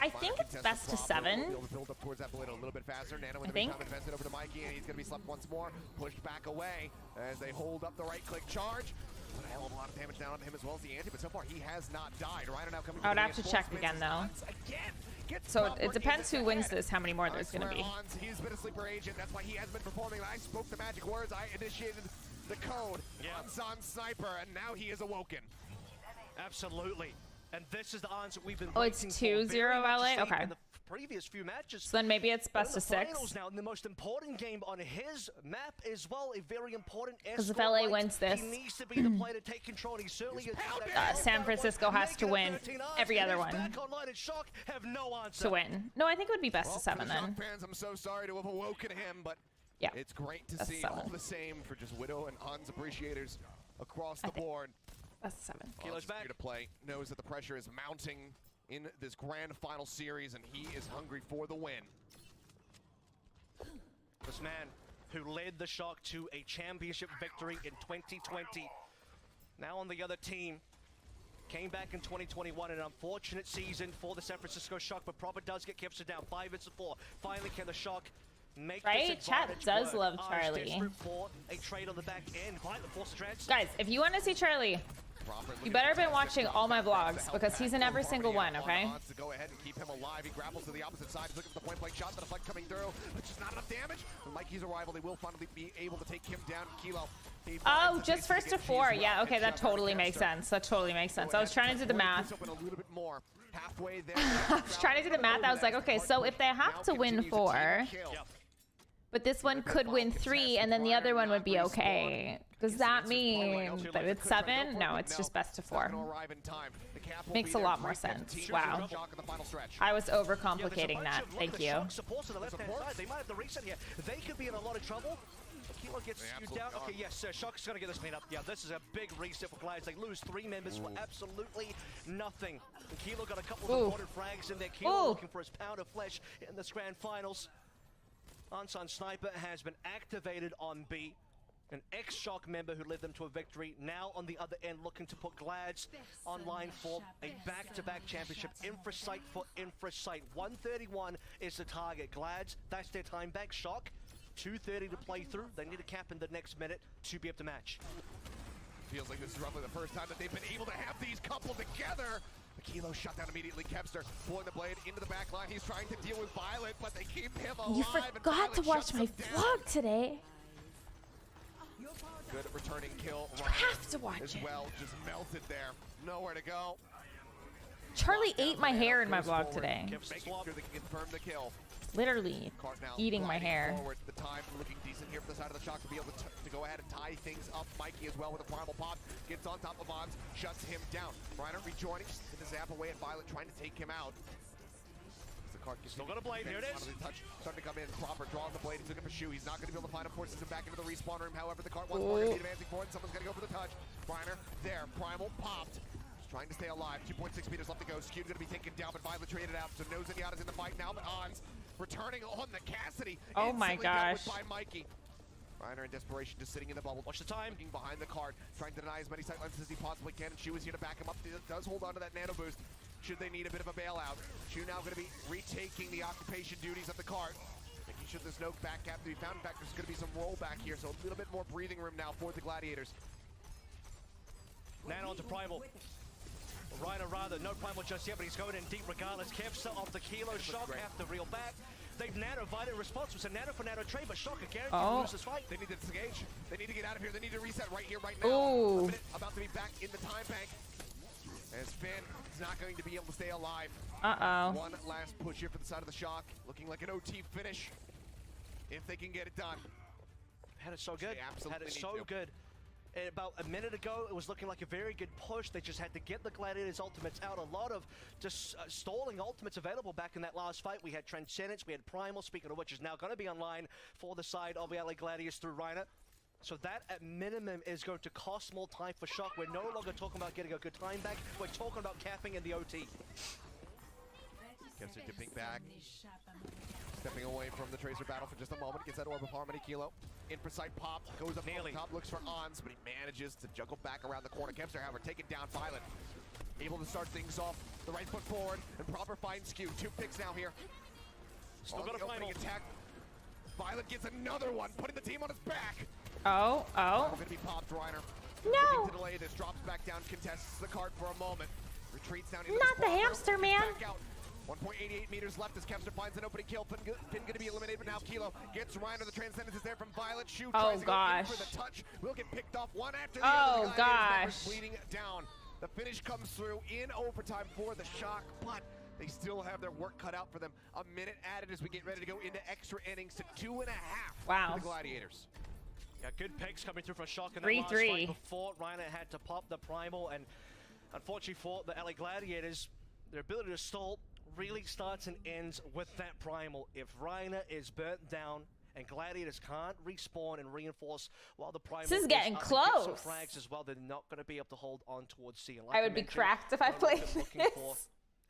S1: I think it's best to 7.
S11: Build up towards that blade a little bit faster. Nano in
S1: I
S11: the
S1: think.
S11: meantime invested over to Mikey, and he's going to be slept once more. Pushed back away as they hold up the right-click charge. Put a hell of a lot of damage down on him as well as the anti, but so far he has not died. Reiner now coming
S1: I would
S11: to
S1: have to check again though. So it depends who wins this, how many more there's going to be.
S11: He's been a sleeper agent. That's why he has been performing. I spoke the magic words. I initiated the code. On Sniper, and now he is awoken.
S12: Absolutely. And this is the answer we've been
S1: Oh, it's
S12: waiting for
S1: 2-0
S12: very much to
S1: LA?
S12: see
S1: Okay.
S12: in the previous few matches.
S1: So then maybe it's
S12: We're in
S1: best
S12: the
S1: of 6.
S12: finals now, in the most important game on his map as well, a very important
S1: Because if
S12: escort
S1: LA
S12: right.
S1: wins this,
S12: he needs to be the player to take control. He certainly is.
S1: San Francisco has to win every other one
S12: Shock have no answer.
S1: to win. No, I think it would be best of 7
S11: Shock
S1: then.
S11: fans, I'm so sorry to have awoken him, but
S1: Yeah.
S11: it's great to
S1: That's
S11: see
S1: 7.
S11: all the same for just Widow and Ons appreciators across the board.
S1: That's 7.
S11: Kilo's back. Here to play. Knows that the pressure is mounting in this grand final series, and he is hungry for the win.
S12: This man who led the Shock to a championship victory in 2020. Now on the other team. Came back in 2021, an unfortunate season for the San Francisco Shock, but Proper does get Kipster down 5-4. Finally, can the Shock make
S1: Right?
S12: this
S1: Chat
S12: advantage
S1: does
S12: work?
S1: love
S12: Arj
S1: Charlie.
S12: desperate for a trade on the back end. Violet forces trans.
S1: Guys, if you want to see Charlie, you better have been watching all my vlogs because he's in every single one, okay?
S11: To go ahead and keep him alive. He grapples to the opposite side. He's looking for the point-blank shot. The deflect coming through, which is not enough damage. With Mikey's arrival, they will finally be able to take him down. Kilo.
S1: Oh, just first to 4. Yeah, okay, that totally makes sense. That totally makes sense. I was trying to do the math.
S11: Halfway there.
S1: I was trying to do the math. I was like, okay, so if they have to win 4, but this one could win 3, and then the other one would be okay. Does that mean that it's 7? No, it's just best of 4. Makes a lot more sense. Wow. I was overcomplicating that. Thank you.
S12: They might have the reset here. They could be in a lot of trouble. Kilo gets skewed down. Okay, yes, Shock's going to get this clean up. Yeah, this is a big reset for Glides. They lose 3 members for absolutely nothing. And Kilo got a couple of important frags in there. Kilo looking for his pound of flesh in this grand finals. Unsun Sniper has been activated on B. An ex-Shock member who led them to a victory. Now on the other end looking to put Glads online for a back-to-back championship. Infrasight for Infrasight. 131 is the target. Glads, that's their time back. Shock, 2:30 to play through. They need a cap in the next minute to be able to match.
S11: Feels like this is roughly the first time that they've been able to have these coupled together. Kilo shut down immediately. Kepster pulling the blade into the back line. He's trying to deal with Violet, but they keep him alive.
S1: You forgot to watch my vlog today.
S11: Good returning kill.
S1: You have to watch
S11: as
S1: it.
S11: well, just melted there. Nowhere to go.
S1: Charlie ate my hair in my vlog today.
S11: Making sure they can confirm the kill.
S1: Literally eating my hair.
S11: Forward. The time looking decent here for the side of the Shock to be able to go ahead and tie things up. Mikey as well with a primal pop. Gets on top of Ons, shuts him down. Reiner rejoining. Get the zap away at Violet, trying to take him out.
S12: Still got a blade, here it is.
S11: Starting to come in, Proper drawing the blade, he's looking for Shu. He's not going to be able to find him, forces him back into the respawn room. However, the cart once more going to be advancing forward. Someone's going to go for the touch. Reiner there, primal popped. Trying to stay alive, 2.6 meters left to go. Skew's going to be taken down, but Violet traded out. So no Zenyatta's in the fight now, but Ons returning on the Cassidy.
S1: Oh my gosh.
S11: By Mikey. Reiner in desperation, just sitting in the bubble.
S12: Watch the time.
S11: Behind the cart, trying to deny as many sightlines as he possibly can. And Shu is here to back him up. He does hold on to that nano boost. Should they need a bit of a bailout. Shu now going to be retaking the occupation duties of the cart. Making sure there's no back cap to be found. In fact, there's going to be some rollback here, so a little bit more breathing room now for the Gladiators.
S12: Nano onto Primal. Reiner rather, no Primal just yet, but he's going in deep regardless. Kevster off the Kilo. Shock have to reel back. They've Nano Violet response. It's a Nano for Nano trade, but Shock are guaranteed to lose this fight.
S11: They need to disengage. They need to get out of here. They need to reset right here, right now.
S1: Ooh.
S11: A minute, about to be back in the time bank. As Finn is not going to be able to stay alive.
S1: Uh-oh.
S11: One last push here for the side of the Shock. Looking like an OT finish. If they can get it done.
S12: Had it so good.
S11: They absolutely
S12: Had it
S11: need
S12: so
S11: to.
S12: good. And about a minute ago, it was looking like a very good push. They just had to get the Gladiators ultimates out. A lot of just stalling ultimates available back in that last fight. We had Transcendence, we had Primal, speaking of which is now going to be online for the side of the LA Gladiators through Reiner. So that, at minimum, is going to cost more time for Shock. We're no longer talking about getting a good time back. We're talking about capping in the OT.
S11: Kevster dipping back. Stepping away from the Tracer battle for just a moment. Gets that Orb of Harmony. Kilo. Infrasight pop. Goes up on the top. Looks for Ons, but he manages to juggle back around the corner. Kevster, however, taking down Violet. Able to start things off. The right foot forward. And Proper finds Skew. 2 picks now here.
S12: Still got a final
S11: attack. Violet gets another one. Putting the team on his back.
S1: Oh.
S11: Going to be popped, Reiner.
S1: No.
S11: To delay this. Drops back down. Contests the cart for a moment. Retreats down into
S1: Not the hamster, man.
S11: Back out. 1.88 meters left as Kevster finds an opening kill. Finn going to be eliminated, but now Kilo gets Reiner. The Transcendence is there from Violet. Shu tries to go in for the touch. Will get picked off one after the other.
S1: Oh, gosh.
S11: Bleeding down. The finish comes through in overtime for the Shock, but they still have their work cut out for them. A minute added as we get ready to go into extra innings to 2.5 for the Gladiators.
S12: Yeah, good picks coming through from Shock in that last fight before Reiner had to pop the Primal, and unfortunately for the LA Gladiators, their ability to stall really starts and ends with that Primal. If Reiner is burnt down and Gladiators can't respawn and reinforce while the Primal
S1: is getting close.
S12: Some frags as well, they're not going to be able to hold on towards C. And
S1: I would be cracked if I played this.
S12: Looking for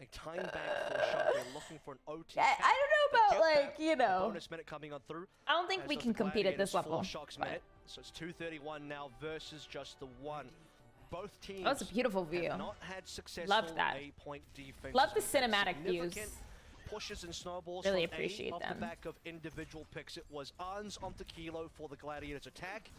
S12: A time bank for Shock. They're looking for an OT.
S1: I don't know about, like, you know.
S12: Bonus minute coming on through.
S1: I don't think we can compete at this level.
S12: Shock's minute. So it's 2:31 now versus just the 1. Both teams.
S1: That was a beautiful view.
S12: Have not had successful
S1: Loved that.
S12: A-point defense.
S1: Love the cinematic views.
S12: Pushes and snowballs.
S1: Really
S12: from
S1: appreciate
S12: off
S1: them.
S12: the back of individual picks. It was Arns onto Kilo for the Gladiators attack.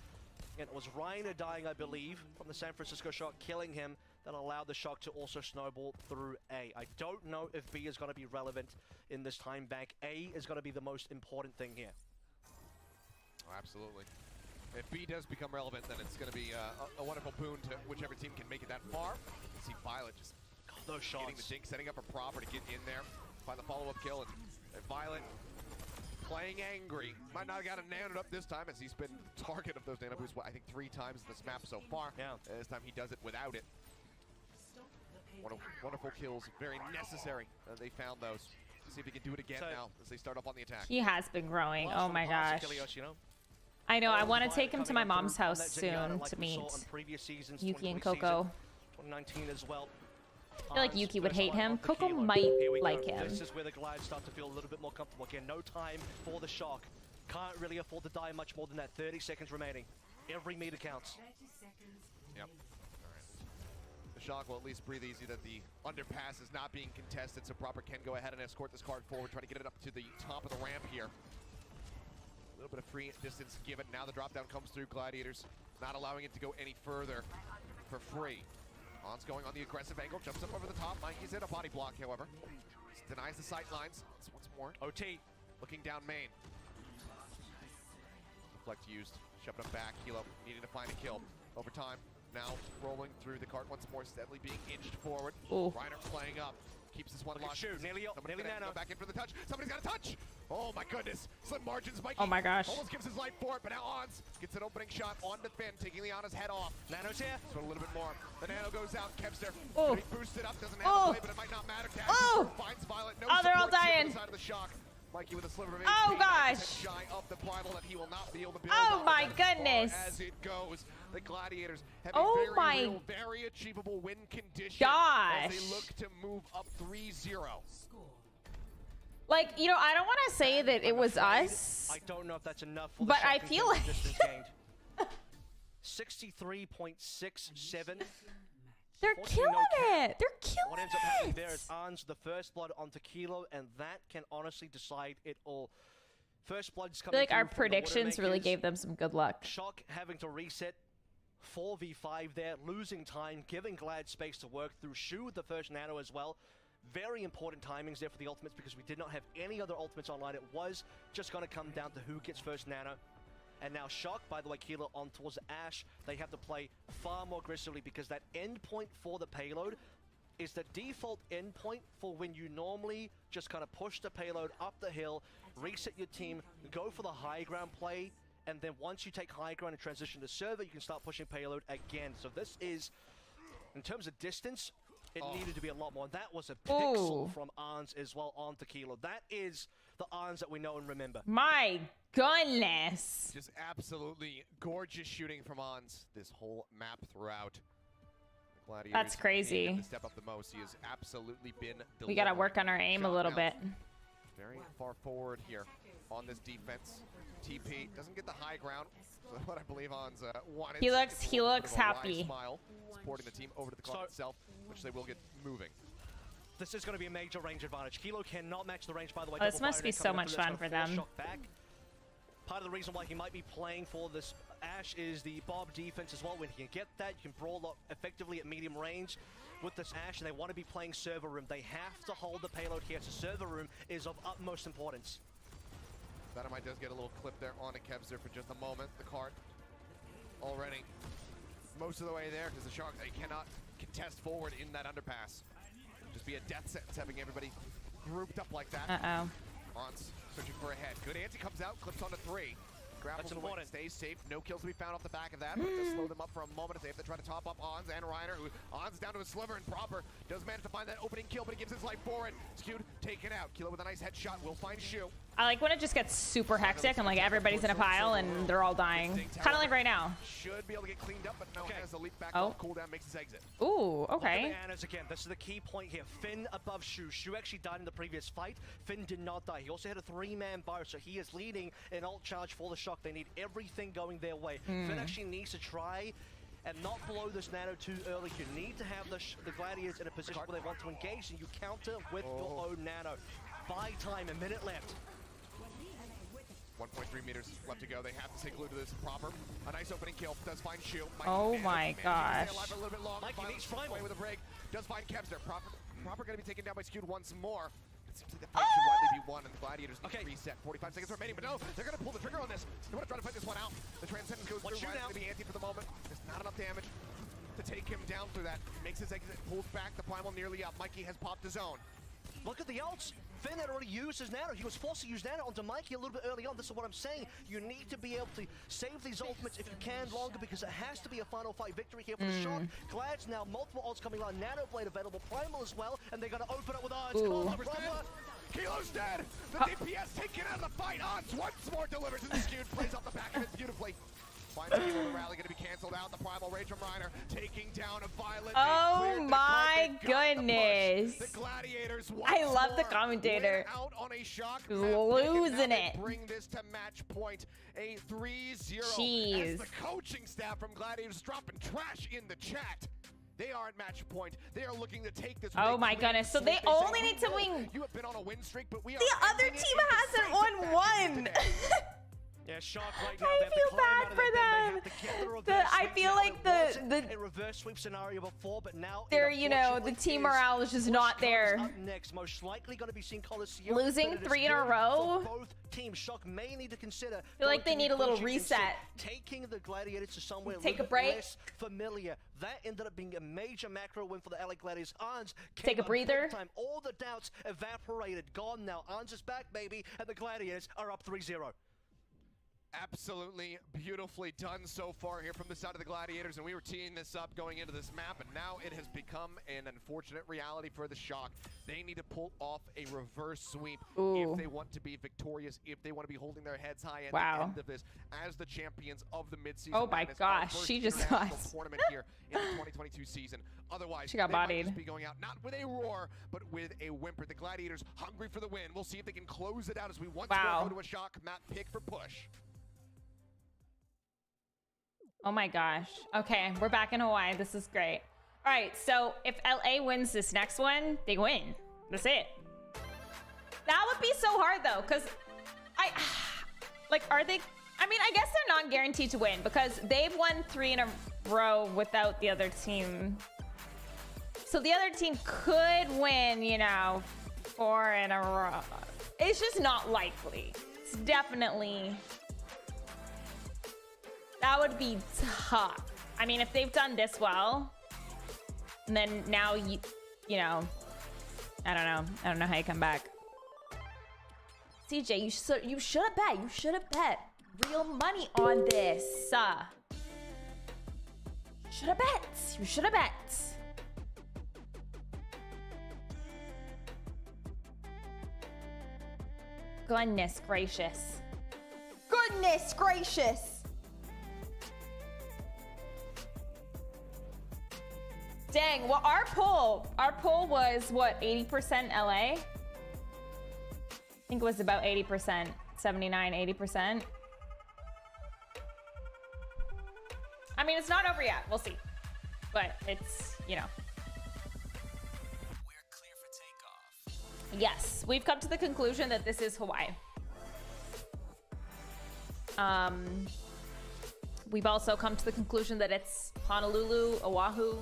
S12: And it was Reiner dying, I believe, from the San Francisco Shock, killing him, that allowed the Shock to also snowball through A. I don't know if B is going to be relevant in this time bank. A is going to be the most important thing here.
S11: Oh, absolutely. If B does become relevant, then it's going to be a wonderful boon to whichever team can make it that far. You see Violet just
S12: those shots.
S11: Getting the dink, setting up a proper to get in there, find the follow-up kill, and Violet playing angry. Might not have got a nano up this time, as he's been the target of those nano boosts, I think 3 times in this map so far.
S12: Yeah.
S11: This time he does it without it. Wonderful kills, very necessary. They found those. See if he can do it again now as they start off on the attack.
S1: He has been growing. Oh my gosh.
S12: You know?
S1: I know. I want to take him to my mom's house soon to meet Yuki and Coco.
S12: 2019 as well.
S1: I feel like Yuki would hate him. Coco might like him.
S12: This is where the Glides start to feel a little bit more comfortable. Again, no time for the Shock. Can't really afford to die much more than that. 30 seconds remaining. Every meter counts.
S11: Yep. The Shock will at least breathe easy that the underpass is not being contested, so Proper can go ahead and escort this card forward, try to get it up to the top of the ramp here. A little bit of free distance given. Now the drop down comes through. Gladiators not allowing it to go any further for free. On's going on the aggressive angle, jumps up over the top. Mikey's in a body block, however. Denies the sight lines. Once more.
S12: OT.
S11: Looking down main. Deflect used. Shoving him back. Kilo needing to find a kill. Over time. Now rolling through the cart once more, steadily being inched forward. Reiner playing up. Keeps this one locked.
S12: Shoot, nearly nano.
S11: Go back in for the touch. Somebody's got a touch. Oh my goodness. Slim margins. Mikey.
S1: Oh my gosh.
S11: Almost gives his life for it, but now Ons gets an opening shot on the Finn, taking Liana's head off.
S12: Nano's here.
S11: So a little bit more. The nano goes out. Kevster.
S1: Oh.
S11: He boosted up. Doesn't have a play, but it might not matter.
S1: Oh.
S11: Finds Violet. No
S1: they're all
S11: support here
S1: dying.
S11: on the side of the Shock. Mikey with a sliver of HP.
S1: Oh gosh.
S11: Shy of the primal that he will not be able to build.
S1: Oh my goodness.
S11: As it goes, the Gladiators have
S1: Oh
S11: a
S1: my
S11: real, very achievable win condition.
S1: Gosh.
S11: As they look to move up 3-0.
S1: Like, you know, I don't want to say that it was us.
S12: I don't know if that's enough for the
S1: But
S12: Shock
S1: I
S12: in
S1: feel
S12: terms of
S1: like
S12: distance gained. 63.67.
S1: They're killing it. They're killing
S12: What ends up happening
S1: it.
S12: there is Arns the first blood onto Kilo, and that can honestly decide it all. First blood's
S1: I
S12: coming
S1: feel like our
S12: through from the
S1: predictions really
S12: Widowmakers.
S1: gave them some good luck.
S12: Shock having to reset 4v5 there, losing time, giving Glad space to work through. Shu with the first nano as well. Very important timings there for the ultimates because we did not have any other ultimates online. It was just going to come down to who gets first nano. And now Shock, by the way, Kilo on towards Ash, they have to play far more aggressively because that endpoint for the payload is the default endpoint for when you normally just kind of push the payload up the hill, reset your team, go for the high ground play, and then once you take high ground and transition to server, you can start pushing payload again. So this is, in terms of distance, it needed to be a lot more. That was a pixel from Arns as well onto Kilo. That is the Arns that we know and remember.
S1: My goodness.
S11: Just absolutely gorgeous shooting from Ons this whole map throughout. Gladiators
S1: That's crazy.
S11: needed to step up the most. He has absolutely been delivering.
S1: We got to work on our aim a little bit.
S11: Very far forward here on this defense. TP doesn't get the high ground. So what I believe Ons wanted.
S1: He looks happy.
S11: Smile, supporting the team over to the clock itself, which they will get moving.
S12: This is going to be a major range advantage. Kilo cannot match the range, by the way.
S1: Oh, this must be so much fun for them.
S12: Back. Part of the reason why he might be playing for this Ash is the Bob defense as well. When he can get that, you can brawl up effectively at medium range with this Ash, and they want to be playing server room. They have to hold the payload here, so server room is of utmost importance.
S11: Dynamite does get a little clip there on a Kevster for just a moment. The cart already most of the way there because the Shark, they cannot contest forward in that underpass. Just be a death sentence having everybody grouped up like that.
S1: Uh-oh.
S11: Ons searching for a head. Good anti comes out, clips onto 3. Grapples away, stays safe. No kills to be found off the back of that, but it does slow them up for a moment as they have to try to top up Ons and Reiner, who Ons down to a sliver and Proper does manage to find that opening kill, but he gives his life for it. Skewed taken out. Kilo with a nice headshot will find Shu.
S1: I like when it just gets super hectic and like everybody's in a pile and they're all dying. Kind of like right now.
S11: Should be able to get cleaned up, but no, has the leap back
S1: Oh.
S11: off cooldown, makes his exit.
S1: Ooh, okay.
S12: Look at the Annas again. This is the key point here. Finn above Shu. Shu actually died in the previous fight. Finn did not die. He also had a 3-man bar, so he is leading an ult charge for the Shock. They need everything going their way. Finn actually needs to try and not blow this nano too early. You need to have the Gladiators in a position where they want to engage, and you counter with your own nano. Buy time, a minute left.
S11: 1.3 meters left to go. They have to stay glued to this proper. A nice opening kill. Does find Shield.
S1: Oh my gosh.
S11: A little bit long.
S12: Mikey needs primal.
S11: Away with a break. Does find Kevster. Proper going to be taken down by Skewed once more. It seems like the fight should widely be won, and the Gladiators need to reset. 45 seconds remaining, but no, they're going to pull the trigger on this. They want to try to fight this one out. The Transcendence goes through. Ryan's going to be anti for the moment. There's not enough damage to take him down through that. Makes his exit, pulls back. The Primal nearly up. Mikey has popped his own.
S12: Look at the ults. Finn had already used his nano. He was forced to use nano onto Mikey a little bit early on. This is what I'm saying. You need to be able to save these ultimates if you can longer, because it has to be a final fight victory here for the Shock. Glads now, multiple ults coming on. Nano Blade available, Primal as well, and they're going to open up with odds. Come on, Proper.
S11: Kilo's dead! The DPS taken out of the fight. Odds once more delivers, and the Skewed plays off the back of it beautifully. Finds Kilo, the rally going to be canceled out. The Primal Rage from Reiner taking down a Violet.
S1: Oh my goodness.
S11: The Gladiators
S1: I love the commentator.
S11: Out on a Shock.
S1: Losing it.
S11: Bring this to match point. A 3-0.
S1: Jeez.
S11: As the coaching staff from Gladiators dropping trash in the chat. They are at match point. They are looking to take this.
S1: Oh my goodness. So they only need to win.
S11: You have been on a win streak, but we are
S1: the other team hasn't won one.
S12: Yeah, Shock right now.
S1: I feel bad for them. I feel like the
S12: reverse sweep scenario before, but now
S1: they're, you know, the team morale is just not there.
S12: Up next, most likely going to be seen Coliseum.
S1: Losing 3 in a row.
S12: Both teams, Shock may need to consider.
S1: I feel like they need a little reset.
S12: Taking the Gladiators to somewhere
S1: take a break.
S12: Less familiar. That ended up being a major macro win for the LA Gladiators. Arns
S1: take a breather.
S12: Time. All the doubts evaporated, gone now. Arns is back, baby, and the Gladiators are up 3-0.
S11: Absolutely beautifully done so far here from the side of the Gladiators, and we were teeing this up going into this map, and now it has become an unfortunate reality for the Shock. They need to pull off a reverse sweep if they want to be victorious, if they want to be holding their heads high at the end of this as the champions of the midseason.
S1: Oh my gosh, she just got
S11: tournament here in the 2022 season. Otherwise,
S1: she got bodied.
S11: Might just be going out not with a roar, but with a whimper. The Gladiators hungry for the win. We'll see if they can close it out as we once more go to a Shock map pick for push.
S1: Oh my gosh. Okay, we're back in Hawaii. This is great. All right, so if LA wins this next one, they win. That's it. That would be so hard though, because are they? I mean, I guess they're not guaranteed to win because they've won 3 in a row without the other team. So the other team could win, you know, 4 in a row. It's just not likely. It's definitely. That would be tough. I mean, if they've done this well, and then now you know, I don't know how you come back. CJ, you should have bet. You should have bet real money on this. Should have bet. You should have bet. Goodness gracious. Goodness gracious. Dang, well, our poll was what, 80% LA? I think it was about 80%, 79, 80%. I mean, it's not over yet. We'll see. But it's, you know.
S13: We're clear for takeoff.
S1: Yes, we've come to the conclusion that this is Hawaii. We've also come to the conclusion that it's Honolulu, Oahu.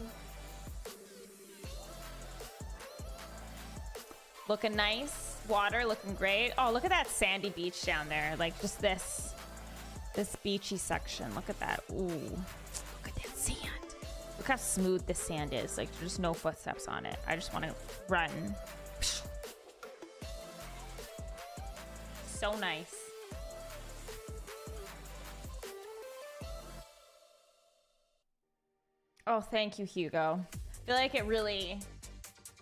S1: Looking nice. Water looking great. Oh, look at that sandy beach down there. Like just this beachy section. Look at that. Ooh. Look at that sand. Look how smooth this sand is. Like there's no footsteps on it. I just want to run. So nice. Oh, thank you, Hugo. I feel like it really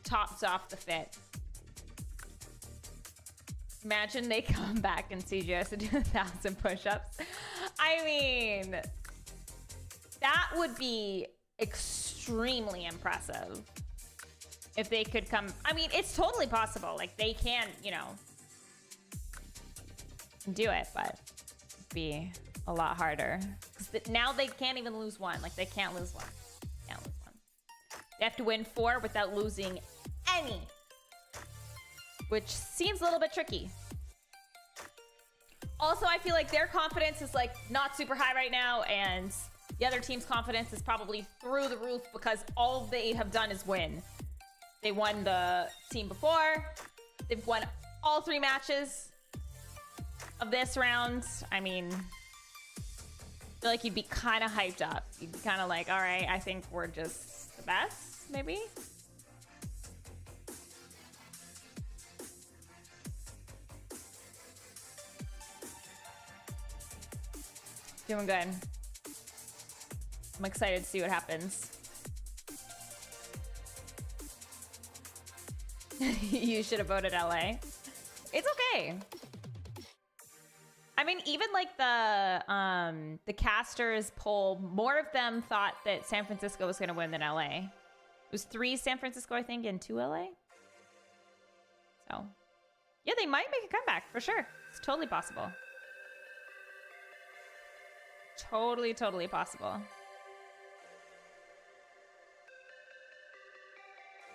S1: tops off the fit. Imagine they come back and CGS and do 1,000 push-ups. I mean, that would be extremely impressive. If they could come, I mean, it's totally possible. Like, they can, you know, do it, but it'd be a lot harder. 'Cause now they can't even lose one. Like, they can't lose one. Can't lose one. They have to win 4 without losing any. Which seems a little bit tricky. Also, I feel like their confidence is, like, not super high right now, and the other team's confidence is probably through the roof because all they have done is win. They won the team before. They've won all 3 matches of this round. I mean, I feel like you'd be kind of hyped up. You'd be kind of like, all right, I think we're just the best, maybe? Doing good. I'm excited to see what happens. You should have voted LA. It's okay. I mean, even like the casters poll, more of them thought that San Francisco was going to win than LA. It was 3 San Francisco, I think, and 2 LA. So, yeah, they might make a comeback for sure. It's totally possible. Totally, totally possible.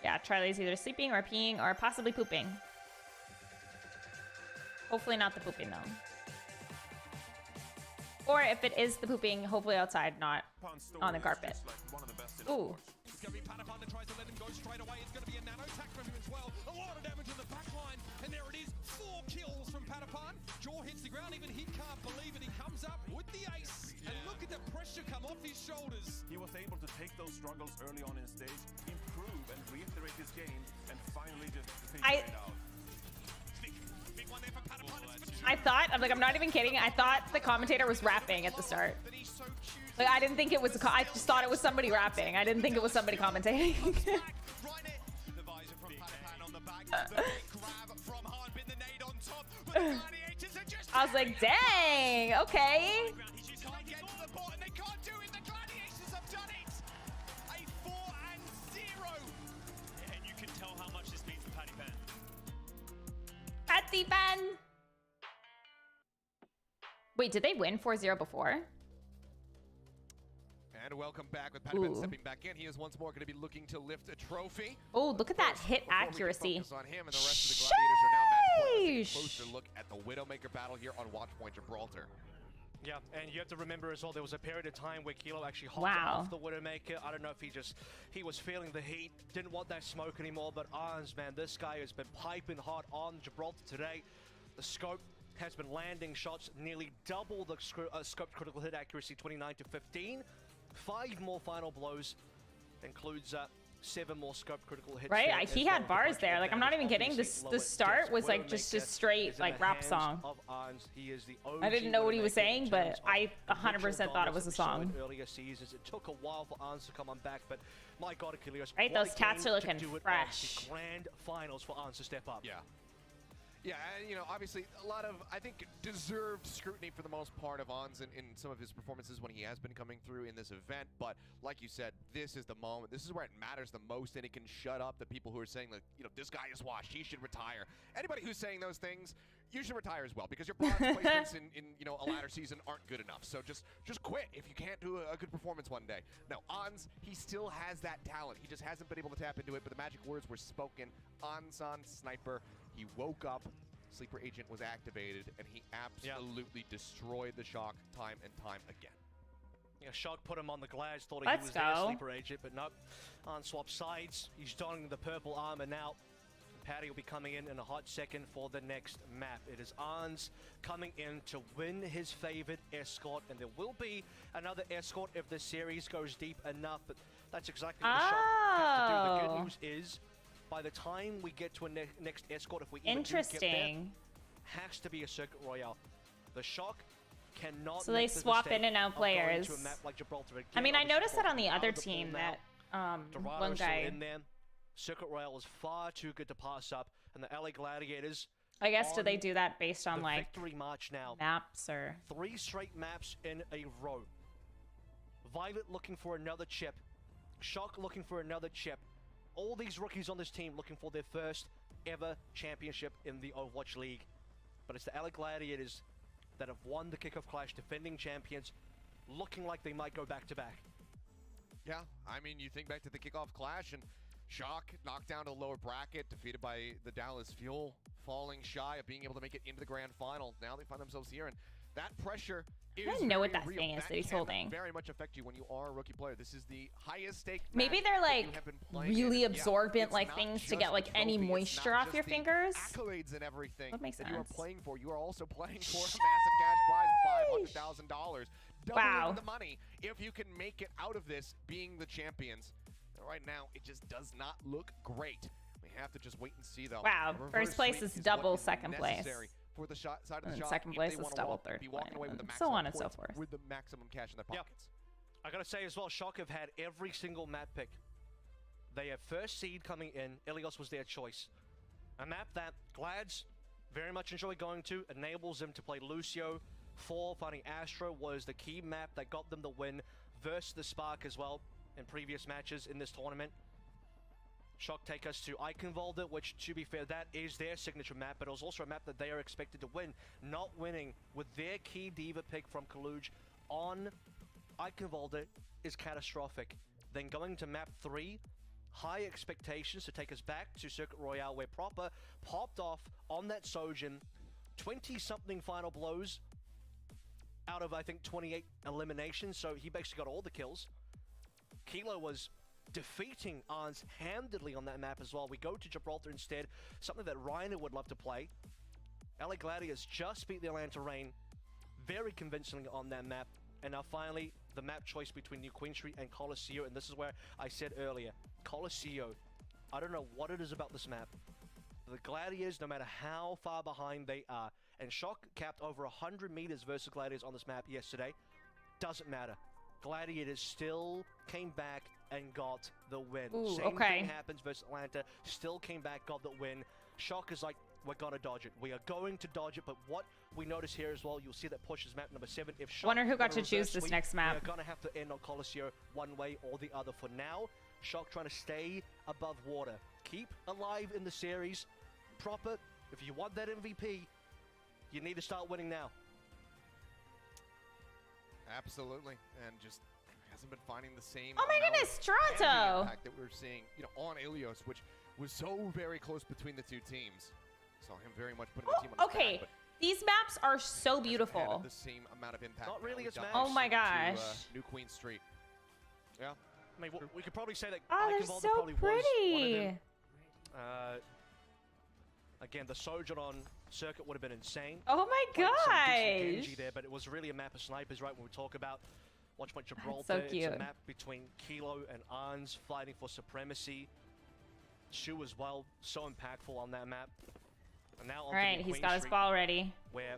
S1: Yeah, Charlie's either sleeping or peeing or possibly pooping. Hopefully not the pooping, though. Or if it is the pooping, hopefully outside, not on the carpet. Ooh.
S2: It's going to be Patapon that tries to let him go straight away. It's going to be a nano attack from him as well. A lot of damage in the back line. And there it is. 4 kills from Patapon. Jaw hits the ground. Even he can't believe it. He comes up with the ace. And look at the pressure come off his shoulders.
S8: He was able to take those struggles early on in stage, improve and reiterate his game, and finally just figure it out.
S1: I thought, I'm like, I'm not even kidding. I thought the commentator was rapping at the start. Like, I didn't think it was, I just thought it was somebody rapping. I didn't think it was somebody commentating. I was like, dang, okay. Patty Pan. Wait, did they win 4-0 before?
S11: And welcome back with Patapon stepping back in. He is once more going to be looking to lift a trophy.
S1: Oh, look at that hit accuracy.
S11: Focus on him, and the rest of the gladiators are now match point. Let's take a closer look at the Widowmaker battle here on Watchpoint Gibraltar.
S12: Yeah, and you have to remember as well, there was a period of time where Kilo actually hopped off the Widowmaker. I don't know if he was feeling the heat, didn't want that smoke anymore, but Arns, man, this guy has been piping hot on Gibraltar today. The scope has been landing shots, nearly double the scope critical hit accuracy, 29 to 15. 5 more final blows, includes 7 more scope critical hits.
S1: Right, he had bars there. Like, I'm not even kidding. The start was like just a straight like rap song. I didn't know what he was saying, but I 100% thought it was a song.
S12: Earlier seasons, it took a while for Arns to come on back, but my God, Achilles,
S1: right, those tats are looking fresh.
S12: The grand finals for Arns to step up.
S11: Yeah. Yeah, and, you know, obviously a lot of, I think, deserved scrutiny for the most part of Ons in some of his performances when he has been coming through in this event. But like you said, this is the moment. This is where it matters the most, and it can shut up the people who are saying, like, you know, this guy is washed. He should retire. Anybody who's saying those things, you should retire as well, because your bronze placements in you know, a latter season aren't good enough. So just quit if you can't do a good performance one day. No, Ons, he still has that talent. He just hasn't been able to tap into it, but the magic words were spoken. Onsan Sniper. He woke up, Sleeper Agent was activated, and he absolutely destroyed the Shock time and time again.
S12: Yeah, Shock put him on the glass, thought he was their Sleeper Agent, but nope. On swap sides, he's donning the purple armor now. Patty will be coming in a hot second for the next map. It is Arns coming in to win his favorite escort, and there will be another escort if the series goes deep enough, but that's exactly what the Shock have to do. The good news is, by the time we get to a next escort, if we even do get there, has to be a Circuit Royale. The Shock cannot.
S1: So they swap in and out players.
S12: Like Gibraltar again.
S1: I mean, I noticed that on the other team that one guy.
S12: In there. Circuit Royale was far too good to pass up, and the LA Gladiators
S1: I guess do they do that based on
S12: the
S1: like
S12: victory march now?
S1: maps or
S12: 3 straight maps in a row. Violet looking for another chip. Shock looking for another chip. All these rookies on this team looking for their first ever championship in the Overwatch League. But it's the LA Gladiators that have won the Kickoff Clash, defending champions, looking like they might go back-to-back.
S11: Yeah, I mean, you think back to the Kickoff Clash, and Shock knocked down to the lower bracket, defeated by the Dallas Fuel, falling shy of being able to make it into the grand final. Now they find themselves here, and that pressure is
S1: I don't know what
S11: very
S1: that
S11: real.
S1: thing is that he's
S11: can
S1: holding.
S11: very much affect you when you are a rookie player. This is the highest stake
S1: maybe
S11: match
S1: they're
S11: that you
S1: like
S11: have been playing
S1: really
S11: in. Yeah,
S1: absorbent
S11: it's
S1: like
S11: not
S1: things to
S11: just
S1: get like
S11: the
S1: any
S11: trophy, it's
S1: moisture
S11: not
S1: off
S11: just
S1: your
S11: the
S1: fingers.
S11: accolades and everything
S1: That makes
S11: that you are
S1: sense.
S11: playing for. You are also playing for a massive cash prize, $500,000. Doubling
S1: Wow.
S11: the money if you can make it out of this being the champions. Right now, it just does not look great. We have to just wait and see, though.
S1: Wow,
S11: A reverse
S1: first place
S11: sweep
S1: is
S11: what
S1: double second place.
S11: necessary for the side of the
S1: And
S11: shot.
S1: second
S11: if
S1: place
S11: they
S1: is
S11: wanna
S1: double third
S11: be walking away with the
S1: place, and so
S11: maximum
S1: on and so
S11: points
S1: forth.
S11: with the maximum cash in their
S12: Yep.
S11: pockets.
S12: I gotta say as well, Shock have had every single map pick. They have first seed coming in. Ilios was their choice. A map that Glads very much enjoy going to, enables them to play Lucio. 4 finding Astro was the key map that got them the win versus the Spark as well in previous matches in this tournament. Shock take us to Eichenwalde, which, to be fair, that is their signature map, but it was also a map that they are expected to win. Not winning with their key diva pick from Kaluj on Eichenwalde is catastrophic. Then going to map 3, high expectations to take us back to Circuit Royale, where Proper popped off on that Sojin, 20-something final blows out of, I think, 28 eliminations, so he basically got all the kills. Kilo was defeating Arns handedly on that map as well. We go to Gibraltar instead, something that Reiner would love to play. LA Gladiators just beat the Atlanta Reign very convincingly on that map. And now finally, the map choice between New Queen Street and Colosseo, and this is where I said earlier, Colosseo, I don't know what it is about this map. The Gladiators, no matter how far behind they are, and Shock capped over 100 meters versus Gladiators on this map yesterday, doesn't matter. Gladiators still came back and got the win.
S1: Ooh,
S12: Same
S1: okay.
S12: thing happens versus Atlanta, still came back, got the win. Shock is like, we're gonna dodge it. We are going to dodge it, but what we notice here as well, you'll see that pushes map number 7. If Shock
S1: Wonder who got
S12: want a
S1: to choose
S12: reverse
S1: this
S12: sweep,
S1: next map.
S12: We're gonna have to end on Colosseo one way or the other. For now, Shock trying to stay above water. Keep alive in the series. Proper, if you want that MVP, you need to start winning now.
S11: Absolutely, and just hasn't been finding the same.
S1: Oh my
S11: amount
S1: goodness,
S11: of
S1: Toronto!
S11: impact that we're seeing, on Ilios, which was so very close between the two teams. Saw him very much putting the team on his
S1: Okay,
S11: back,
S1: these maps are so
S11: but
S1: beautiful.
S11: hasn't added the same amount of impact.
S12: Not really
S11: now.
S12: as much.
S1: Oh my
S11: To,
S1: gosh.
S11: New Queen Street. Yeah.
S12: I mean, we could probably say that
S1: Oh, they're
S12: Eichenwalde
S1: so
S12: probably was one of
S1: pretty.
S12: them. Again, the Sojourn on Circuit would have been insane.
S1: Oh my
S12: Played some decent
S1: gosh!
S12: Genji there, but it was really a map of snipers, right? When we talk about Watchpoint Gibraltar,
S1: so
S12: it's
S1: cute.
S12: a map between Kilo and Arns fighting for supremacy. Shu as well, so impactful on that map. And now
S1: All right, he's got his ball ready.
S12: Where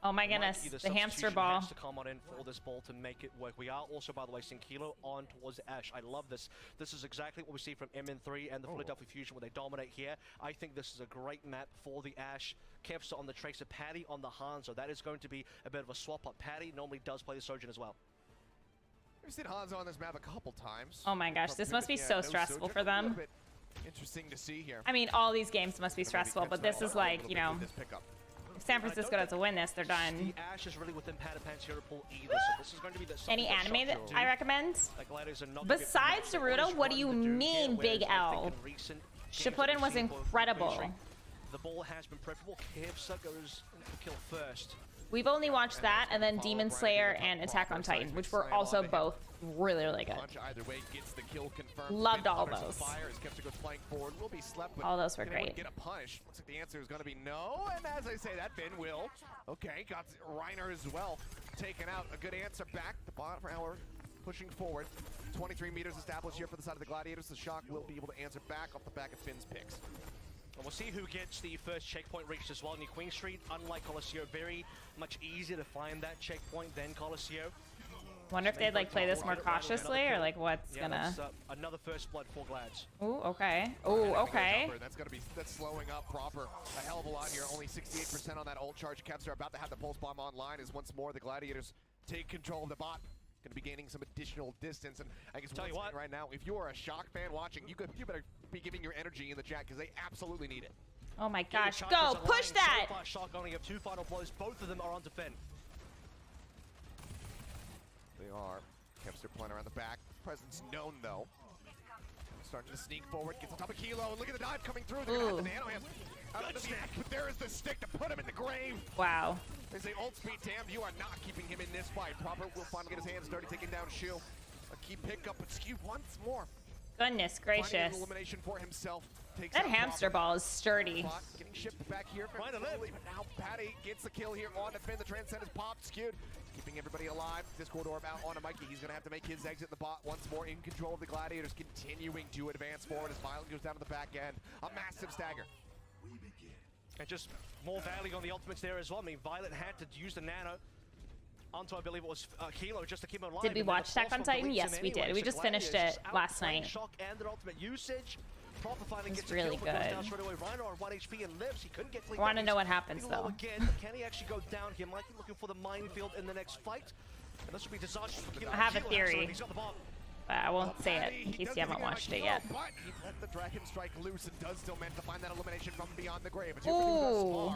S1: Oh my
S12: might
S1: goodness,
S12: be
S1: the
S12: substitution
S1: hamster ball.
S12: has to come on in for this ball to make it work. We are also, by the way, seeing Kilo on towards Ash. I love this. This is exactly what we see from MN3 and the Philadelphia Fusion, where they dominate here. I think this is a great map for the Ash. Kevster on the Tracer, Patty on the Hanzo. That is going to be a bit of a swap up. Patty normally does play the Sojourn as well.
S11: We've seen Hanzo on this map a couple times.
S1: Oh my goch, this must be so stressful for them.
S11: A little bit interesting to see here.
S1: I mean, all these games must be stressful, but this is like, you know, if San Francisco doesn't win this, they're done.
S12: The Ash is really within Patapan's hero pool either, so this is going to be the
S1: Any anime that I recommend?
S12: Like Gladiators are not gonna get
S1: Besides
S12: much.
S1: Naruto, what do you
S12: Run to do
S1: mean,
S12: here,
S1: Big
S12: whereas I think
S1: L?
S12: in recent games
S1: Shippuden
S12: that we've
S1: was
S12: seen both
S1: incredible.
S12: Queen Street, the ball has been preferable. Kevster goes for kill first.
S1: We've only watched that and then Demon Slayer and Attack on Titan, which were also both really, really good.
S11: Punch either way gets the kill confirmed.
S1: Loved all
S11: Finn covers
S1: those.
S11: Fire as Kevster goes flying forward. Will be slept, but
S1: All those were
S11: can anyone
S1: great.
S11: Get a punish. Looks like the answer is going to be no. And as I say that, Finn will. Okay, got Reiner as well. Taken out. A good answer back. The bottom hour pushing forward. 23 meters established here for the side of the Gladiators. The Shock will be able to answer back off the back of Finn's picks.
S12: And we'll see who gets the first checkpoint reached as well. New Queen Street, unlike Colosseo, very much easier to find that checkpoint than Colosseo.
S1: Wonder if they'd like play this more cautiously or like what's gonna.
S12: That's, another first blood for Glads.
S1: Ooh, okay. Ooh, okay.
S11: That's slowing up proper a hell of a lot here. Only 68% on that ult charge. Kevster about to have the pulse bomb online as once more the Gladiators take control of the bot. Going to be gaining some additional distance, and I guess tell you what, right now, if you are a Shock fan watching, you better be giving your energy in the chat because they absolutely need it.
S1: Oh my gosh, go push that!
S12: So far, Shock only have 2 final blows. Both of them are on defend.
S11: They are. Kevster playing around the back. Presence known though. Starting to sneak forward, gets on top of Kilo, and look at the dive coming through. They're gonna have the nano him. But there is the stick to put him in the grave.
S1: Wow.
S11: They say ult speed, damn, you are not keeping him in this fight. Proper will finally get his hands dirty, taking down Shu. A key pickup, but Skew once more.
S1: Goodness gracious.
S11: Elimination for himself.
S1: That hamster ball is sturdy.
S11: Getting shipped back here for but now Patty gets the kill here on the Finn. The Transcendence popped, Skewed, keeping everybody alive. Discord orb out onto Mikey. He's gonna have to make his exit in the bot once more, in control of the Gladiators, continuing to advance forward as Violent goes down to the back end. A massive stagger.
S12: And just more value on the ultimates there as well. I mean, Violet had to use the nano onto, I believe it was Kilo, just to keep him alive.
S1: Did we watch Attack on Titan? Yes, we did. We just finished it last night.
S12: Shock and their ultimate usage. Proper finally
S1: It's
S12: gets
S1: really
S12: a kill, but goes down
S1: good.
S12: straight away. Rhino on 1 HP and lives. He couldn't get clean.
S1: I want to know what happens though.
S12: Again, but can he actually go down here? Mikey looking for the minefield in the next fight. And this will be disastrous.
S1: I have a theory.
S12: He's got the bomb.
S1: But I won't say it in case you haven't watched it yet.
S11: But he let the Dragon Strike loose and does still manage to find that elimination from beyond the grave. It's
S1: Ooh.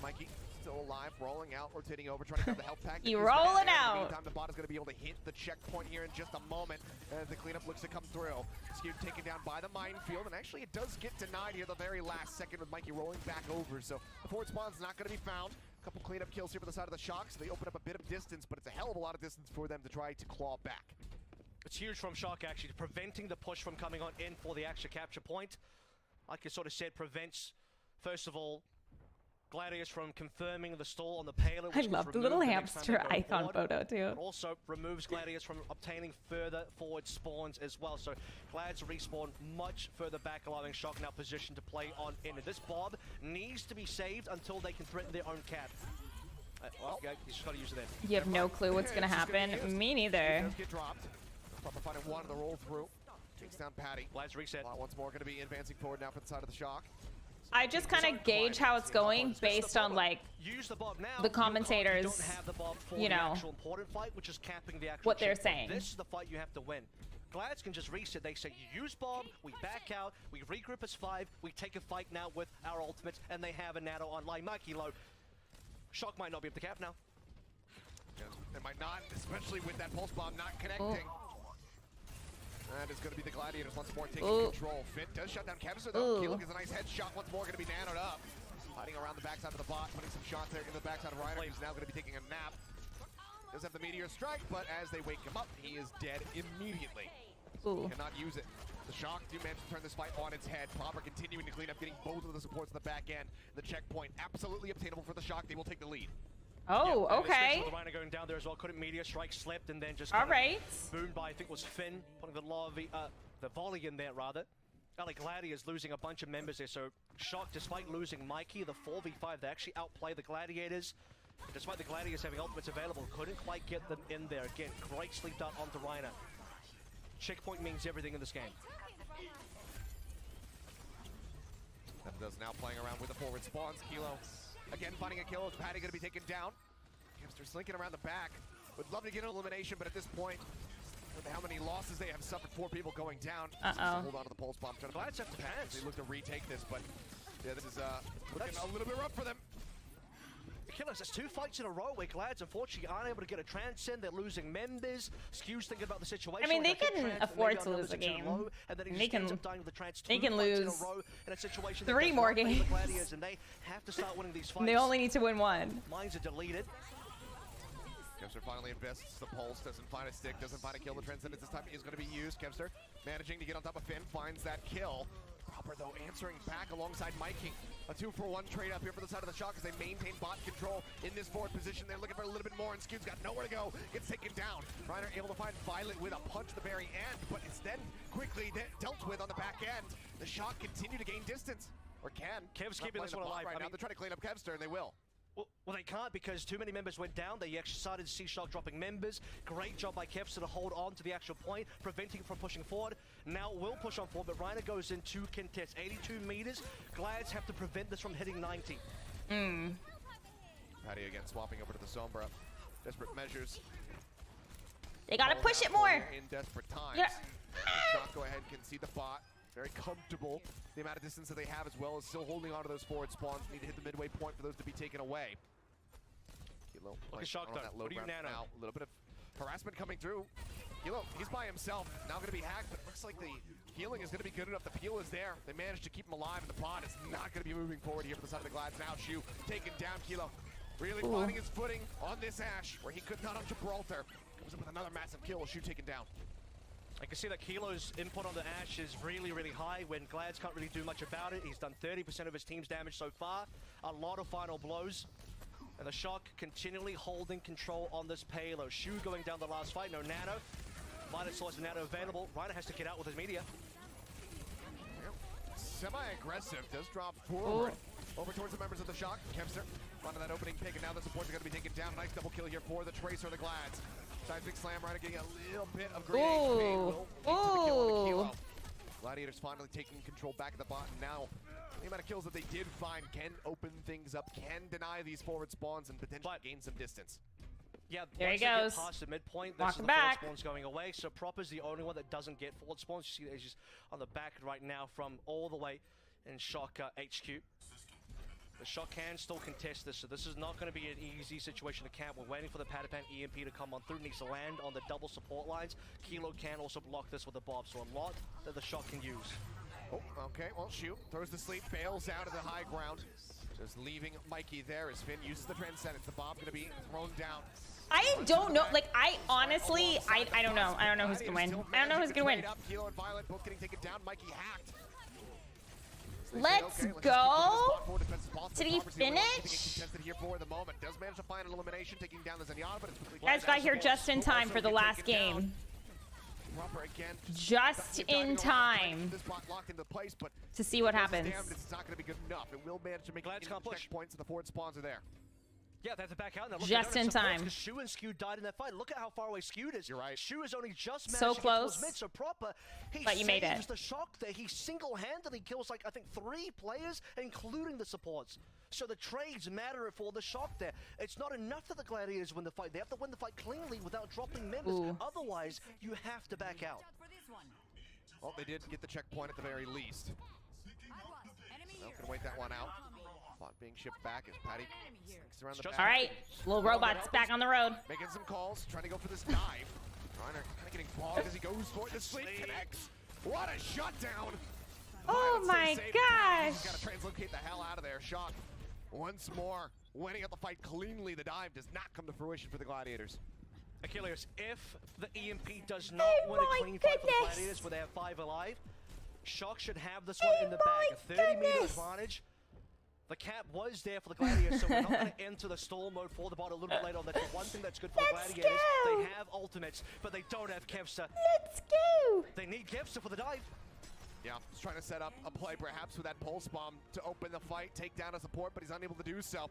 S11: Mikey still alive, rolling out, rotating over, trying to grab the health pack.
S1: You rolling
S11: In the
S1: out.
S11: meantime, the bot is going to be able to hit the checkpoint here in just a moment as the cleanup looks to come through. Skewed taken down by the minefield, and actually it does get denied here the very last second with Mikey rolling back over. So the forward spawn's not going to be found. A couple cleanup kills here for the side of the Shock, so they open up a bit of distance, but it's a hell of a lot of distance for them to try to claw back.
S12: It's huge from Shock, actually, preventing the push from coming on in for the extra capture point. Like I sort of said, prevents, first of all, Gladiators from confirming the stall on the payload.
S1: I love the little hamster icon photo too.
S12: But also removes Gladiators from obtaining further forward spawns as well. So Glads respawn much further back, allowing Shock now positioned to play on in. And this Bob needs to be saved until they can threaten their own cap. Well, yeah, he's just got to use it then.
S1: You have no clue what's gonna happen. Me neither.
S11: Does get dropped. Proper finding one of the roll through. Takes down Patty.
S12: Glads reset.
S11: Once more going to be advancing forward now for the side of the Shock.
S1: I just kind of gauge how it's going based on like the commentators, you know,
S12: fight, which is capping the actual
S1: what they're
S12: checkpoint.
S1: saying.
S12: This is the fight you have to win. Glads can just reset. They say you use bomb, we back out, we regroup as 5, we take a fight now with our ultimates, and they have a nano online. Mikey low. Shock might not be able to cap now.
S11: Yes, it might not, especially with that pulse bomb not connecting. That is going to be the Gladiators once more taking control. Fit does shut down Kevster though. Kilo gets a nice headshot once more, going to be nanoed up. Hiding around the backside of the bot, putting some shots there into the backside of Reiner, who's now going to be taking a nap. Does have the Meteor Strike, but as they wake him up, he is dead immediately. Cannot use it. The Shock do manage to turn this fight on its head. Proper continuing to clean up, getting both of the supports at the back end. The checkpoint, absolutely obtainable for the Shock. They will take the lead.
S1: Oh, okay.
S12: The Rhino going down there as well. Couldn't Meteor Strike, slipped, and then just boomed by, I think it was Finn, putting the volley in there rather. LA Gladiators losing a bunch of members there, so Shock, despite losing Mikey, the 4v5, they actually outplay the Gladiators. And despite the Gladiators having ultimates available, couldn't quite get them in there. Again, great sleep dart onto Rhino. Checkpoint means everything in this game.
S11: That does now playing around with the forward spawns. Kilo again finding a kill. Is Patty going to be taken down? Kevster slinking around the back. Would love to get an elimination, but at this point, with how many losses they have suffered, 4 people going down. Hold on to the pulse bomb.
S12: Glad have the pants.
S11: They look to retake this, but yeah, this is looking a little bit rough for them.
S12: Killers, there's 2 fights in a row where Glads unfortunately aren't able to get a transcend. They're losing members. Skew's thinking about the situation.
S1: I mean, they can afford to lose a game. They can lose 3 more games.
S12: And they have to start winning these fights.
S1: They only need to win 1.
S12: Mines are deleted.
S11: Kevster finally invests the pulse, doesn't find a stick, doesn't find a kill. The Transcendence this time is going to be used. Kevster managing to get on top of Finn, finds that kill. Proper though answering back alongside Mikey. A 2-for-1 trade up here for the side of the Shock as they maintain bot control in this forward position. They're looking for a little bit more, and Skew's got nowhere to go. Gets taken down. Reiner able to find Violet with a punch at the very end, but it's then quickly dealt with on the back end. The Shock continue to gain distance, or can.
S12: Kev's keeping this one alive
S11: right now. They're trying to clean up Kevster, and they will.
S12: Well, they can't because too many members went down. They actually started to see Shock dropping members. Great job by Kevster to hold on to the actual point, preventing it from pushing forward. Now will push on forward, but Reiner goes in to contest. 82 meters. Glads have to prevent this from hitting 90.
S11: Patty again swapping over to the Sombra. Desperate measures.
S1: They gotta push it more.
S11: In desperate times.
S1: Yeah.
S11: Shock go ahead, can see the bot. Very comfortable. The amount of distance that they have as well as still holding on to those forward spawns. Need to hit the midway point for those to be taken away. Kilo,
S12: Look at Shock though. What do you nano?
S11: Now, a little bit of harassment coming through. Kilo, he's by himself. Now going to be hacked, but looks like the healing is going to be good enough. The peel is there. They managed to keep him alive, and the pod is not going to be moving forward here for the side of the Glads. Now Shu taken down. Kilo really finding his footing on this Ash, where he could not on Gibraltar. Comes up with another massive kill. Shu taken down.
S12: I can see that Kilo's input on the Ash is really, really high when Glads can't really do much about it. He's done 30% of his team's damage so far. A lot of final blows. And the Shock continually holding control on this payload. Shu going down the last fight, no nano. Minus source of nano available. Reiner has to get out with his media.
S11: Semi-aggressive, does drop forward. Over towards the members of the Shock. Kevster onto that opening pick, and now the supports are going to be taken down. Nice double kill here for the Tracer of the Glads. Seismic Slam, Reiner getting a little bit of great HP. Will lead to the kill on the Kilo. Gladiators finally taking control back of the bot, and now the amount of kills that they did find can open things up, can deny these forward spawns, and potentially gain some distance.
S12: Yeah,
S1: there he
S12: once they
S1: goes.
S12: get past the midpoint,
S1: Walk
S12: this is the
S1: back.
S12: forward spawns going away. So Proper's the only one that doesn't get forward spawns. You see that he's just on the back right now from all the way in Shock HQ. The Shock can still contest this, so this is not going to be an easy situation to camp. We're waiting for the Patapan EMP to come on through. Needs to land on the double support lines. Kilo can also block this with a Bob, so a lot that the Shock can use.
S11: Oh, okay, well, Shu throws the sleep, bails out of the high ground. Just leaving Mikey there as Finn uses the Transcendence. The Bob going to be thrown down.
S1: I don't know. Like, I honestly, I don't know. I don't know who's gonna win. I don't know who's gonna win.
S11: Kilo and Violet both getting taken down. Mikey hacked.
S1: Let's go. Did he finish?
S11: Here for the moment. Does manage to find an elimination, taking down the Zenyatta, but it's
S1: Guys got here just in time for the last game. Just in time to see what happens.
S11: It's not going to be good enough. It will manage to make checkpoints, and the forward spawns are there.
S12: Yeah, they have to back out now. Look,
S1: just in time.
S12: Because Shu and Skewed died in that fight. Look at how far away Skewed is.
S11: You're right.
S12: Shu is only just managed
S1: so
S12: to
S1: close.
S12: Get mid, so Proper. He
S1: but you made it.
S12: the Shock there. He single-handedly kills like I think 3 players, including the supports. So the trades matter for the Shock there. It's not enough that the Gladiators win the fight. They have to win the fight cleanly without dropping members. Otherwise, you have to back out.
S11: Well, they did get the checkpoint at the very least. Now can wait that one out. Bot being shipped back as Patty sneaks around the back.
S1: All right, little robots back on the road.
S11: Making some calls, trying to go for this dive. Reiner kind of getting bogged as he goes for it. The sleep connects. What a shutdown!
S1: Oh my gosh!
S11: He's got to translocate the hell out of there. Shock once more winning up the fight cleanly. The dive does not come to fruition for the Gladiators.
S12: Achilles, if the EMP does not win a clean fight for the Gladiators where they have 5 alive, Shock should have this one in the bag. A 30-meter advantage. The cap was there for the Gladiators, so we're not going to enter the stall mode for the bot a little bit later on. That's the one thing that's good for the Gladiators.
S1: Go.
S12: They have ultimates, but they don't have Kevster.
S1: Let's go!
S12: They need Kevster for the dive.
S11: Yeah, he's trying to set up a play perhaps with that pulse bomb to open the fight, take down a support, but he's unable to do so.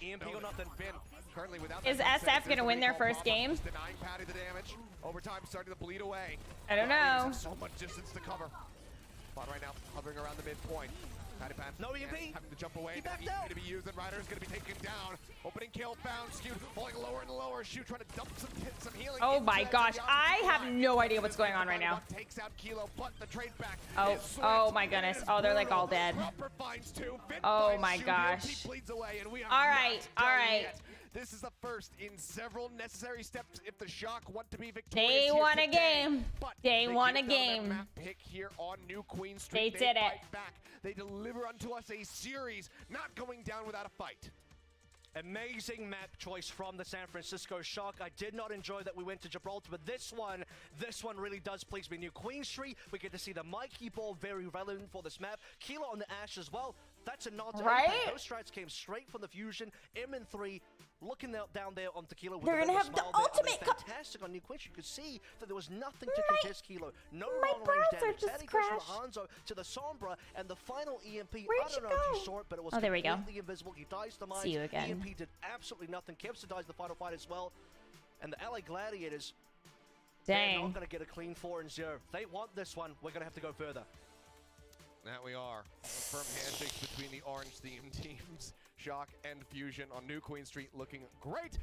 S12: EMP or nothing.
S11: Finn currently without.
S1: Is SF going to win their first game?
S11: Denying Patty the damage. Overtime starting to bleed away.
S1: I don't know.
S11: So much distance to cover. Bot right now hovering around the midpoint. Patty Pan
S12: no EMP.
S11: Having to jump away.
S12: He backed out.
S11: To be used, and Ryder is going to be taken down. Opening kill found. Skewed falling lower and lower. Shu trying to dump some healing.
S1: Oh my gosh, I have no idea what's going on right now.
S11: Takes out Kilo, but the trade back.
S1: Oh my goodness. Oh, they're like all dead. Oh my gosh. All right.
S11: This is the first in several necessary steps if the Shock want to be victorious.
S1: They won a game. They won a game.
S11: Map pick here on New Queen Street.
S1: They did it.
S11: Back. They deliver unto us a series, not going down without a fight.
S12: Amazing map choice from the San Francisco Shock. I did not enjoy that we went to Gibraltar, but this one really does please me. New Queen Street, we get to see the Mikey ball, very relevant for this map. Kilo on the Ash as well. That's a nod to
S1: right?
S12: Those strats came straight from the Fusion. M and 3, looking down there on Tequila with
S1: They're
S12: a bit
S1: gonna
S12: of a
S1: have the
S12: smile there, and
S1: ultimate
S12: then fantastic on New Quinch. You could see that there was nothing to contest Kilo. No
S1: my
S12: long range
S1: browser
S12: damage.
S1: just
S12: Teddy goes from the
S1: crashed.
S12: Hanzo to the Sombra, and the final EMP.
S1: Where'd
S12: I don't
S1: you
S12: know if
S1: go?
S12: you saw it, but it was
S1: Oh, there we go.
S12: completely invisible. He dies to mine.
S1: See you again.
S12: EMP did absolutely nothing. Kevster dies the final fight as well. And the LA Gladiators, they're
S1: Dang.
S12: not going to get a clean 4-0. They want this one. We're going to have to go further.
S11: That we are. Firm handshakes between the orange theme teams. Shock and Fusion on New Queen Street looking great.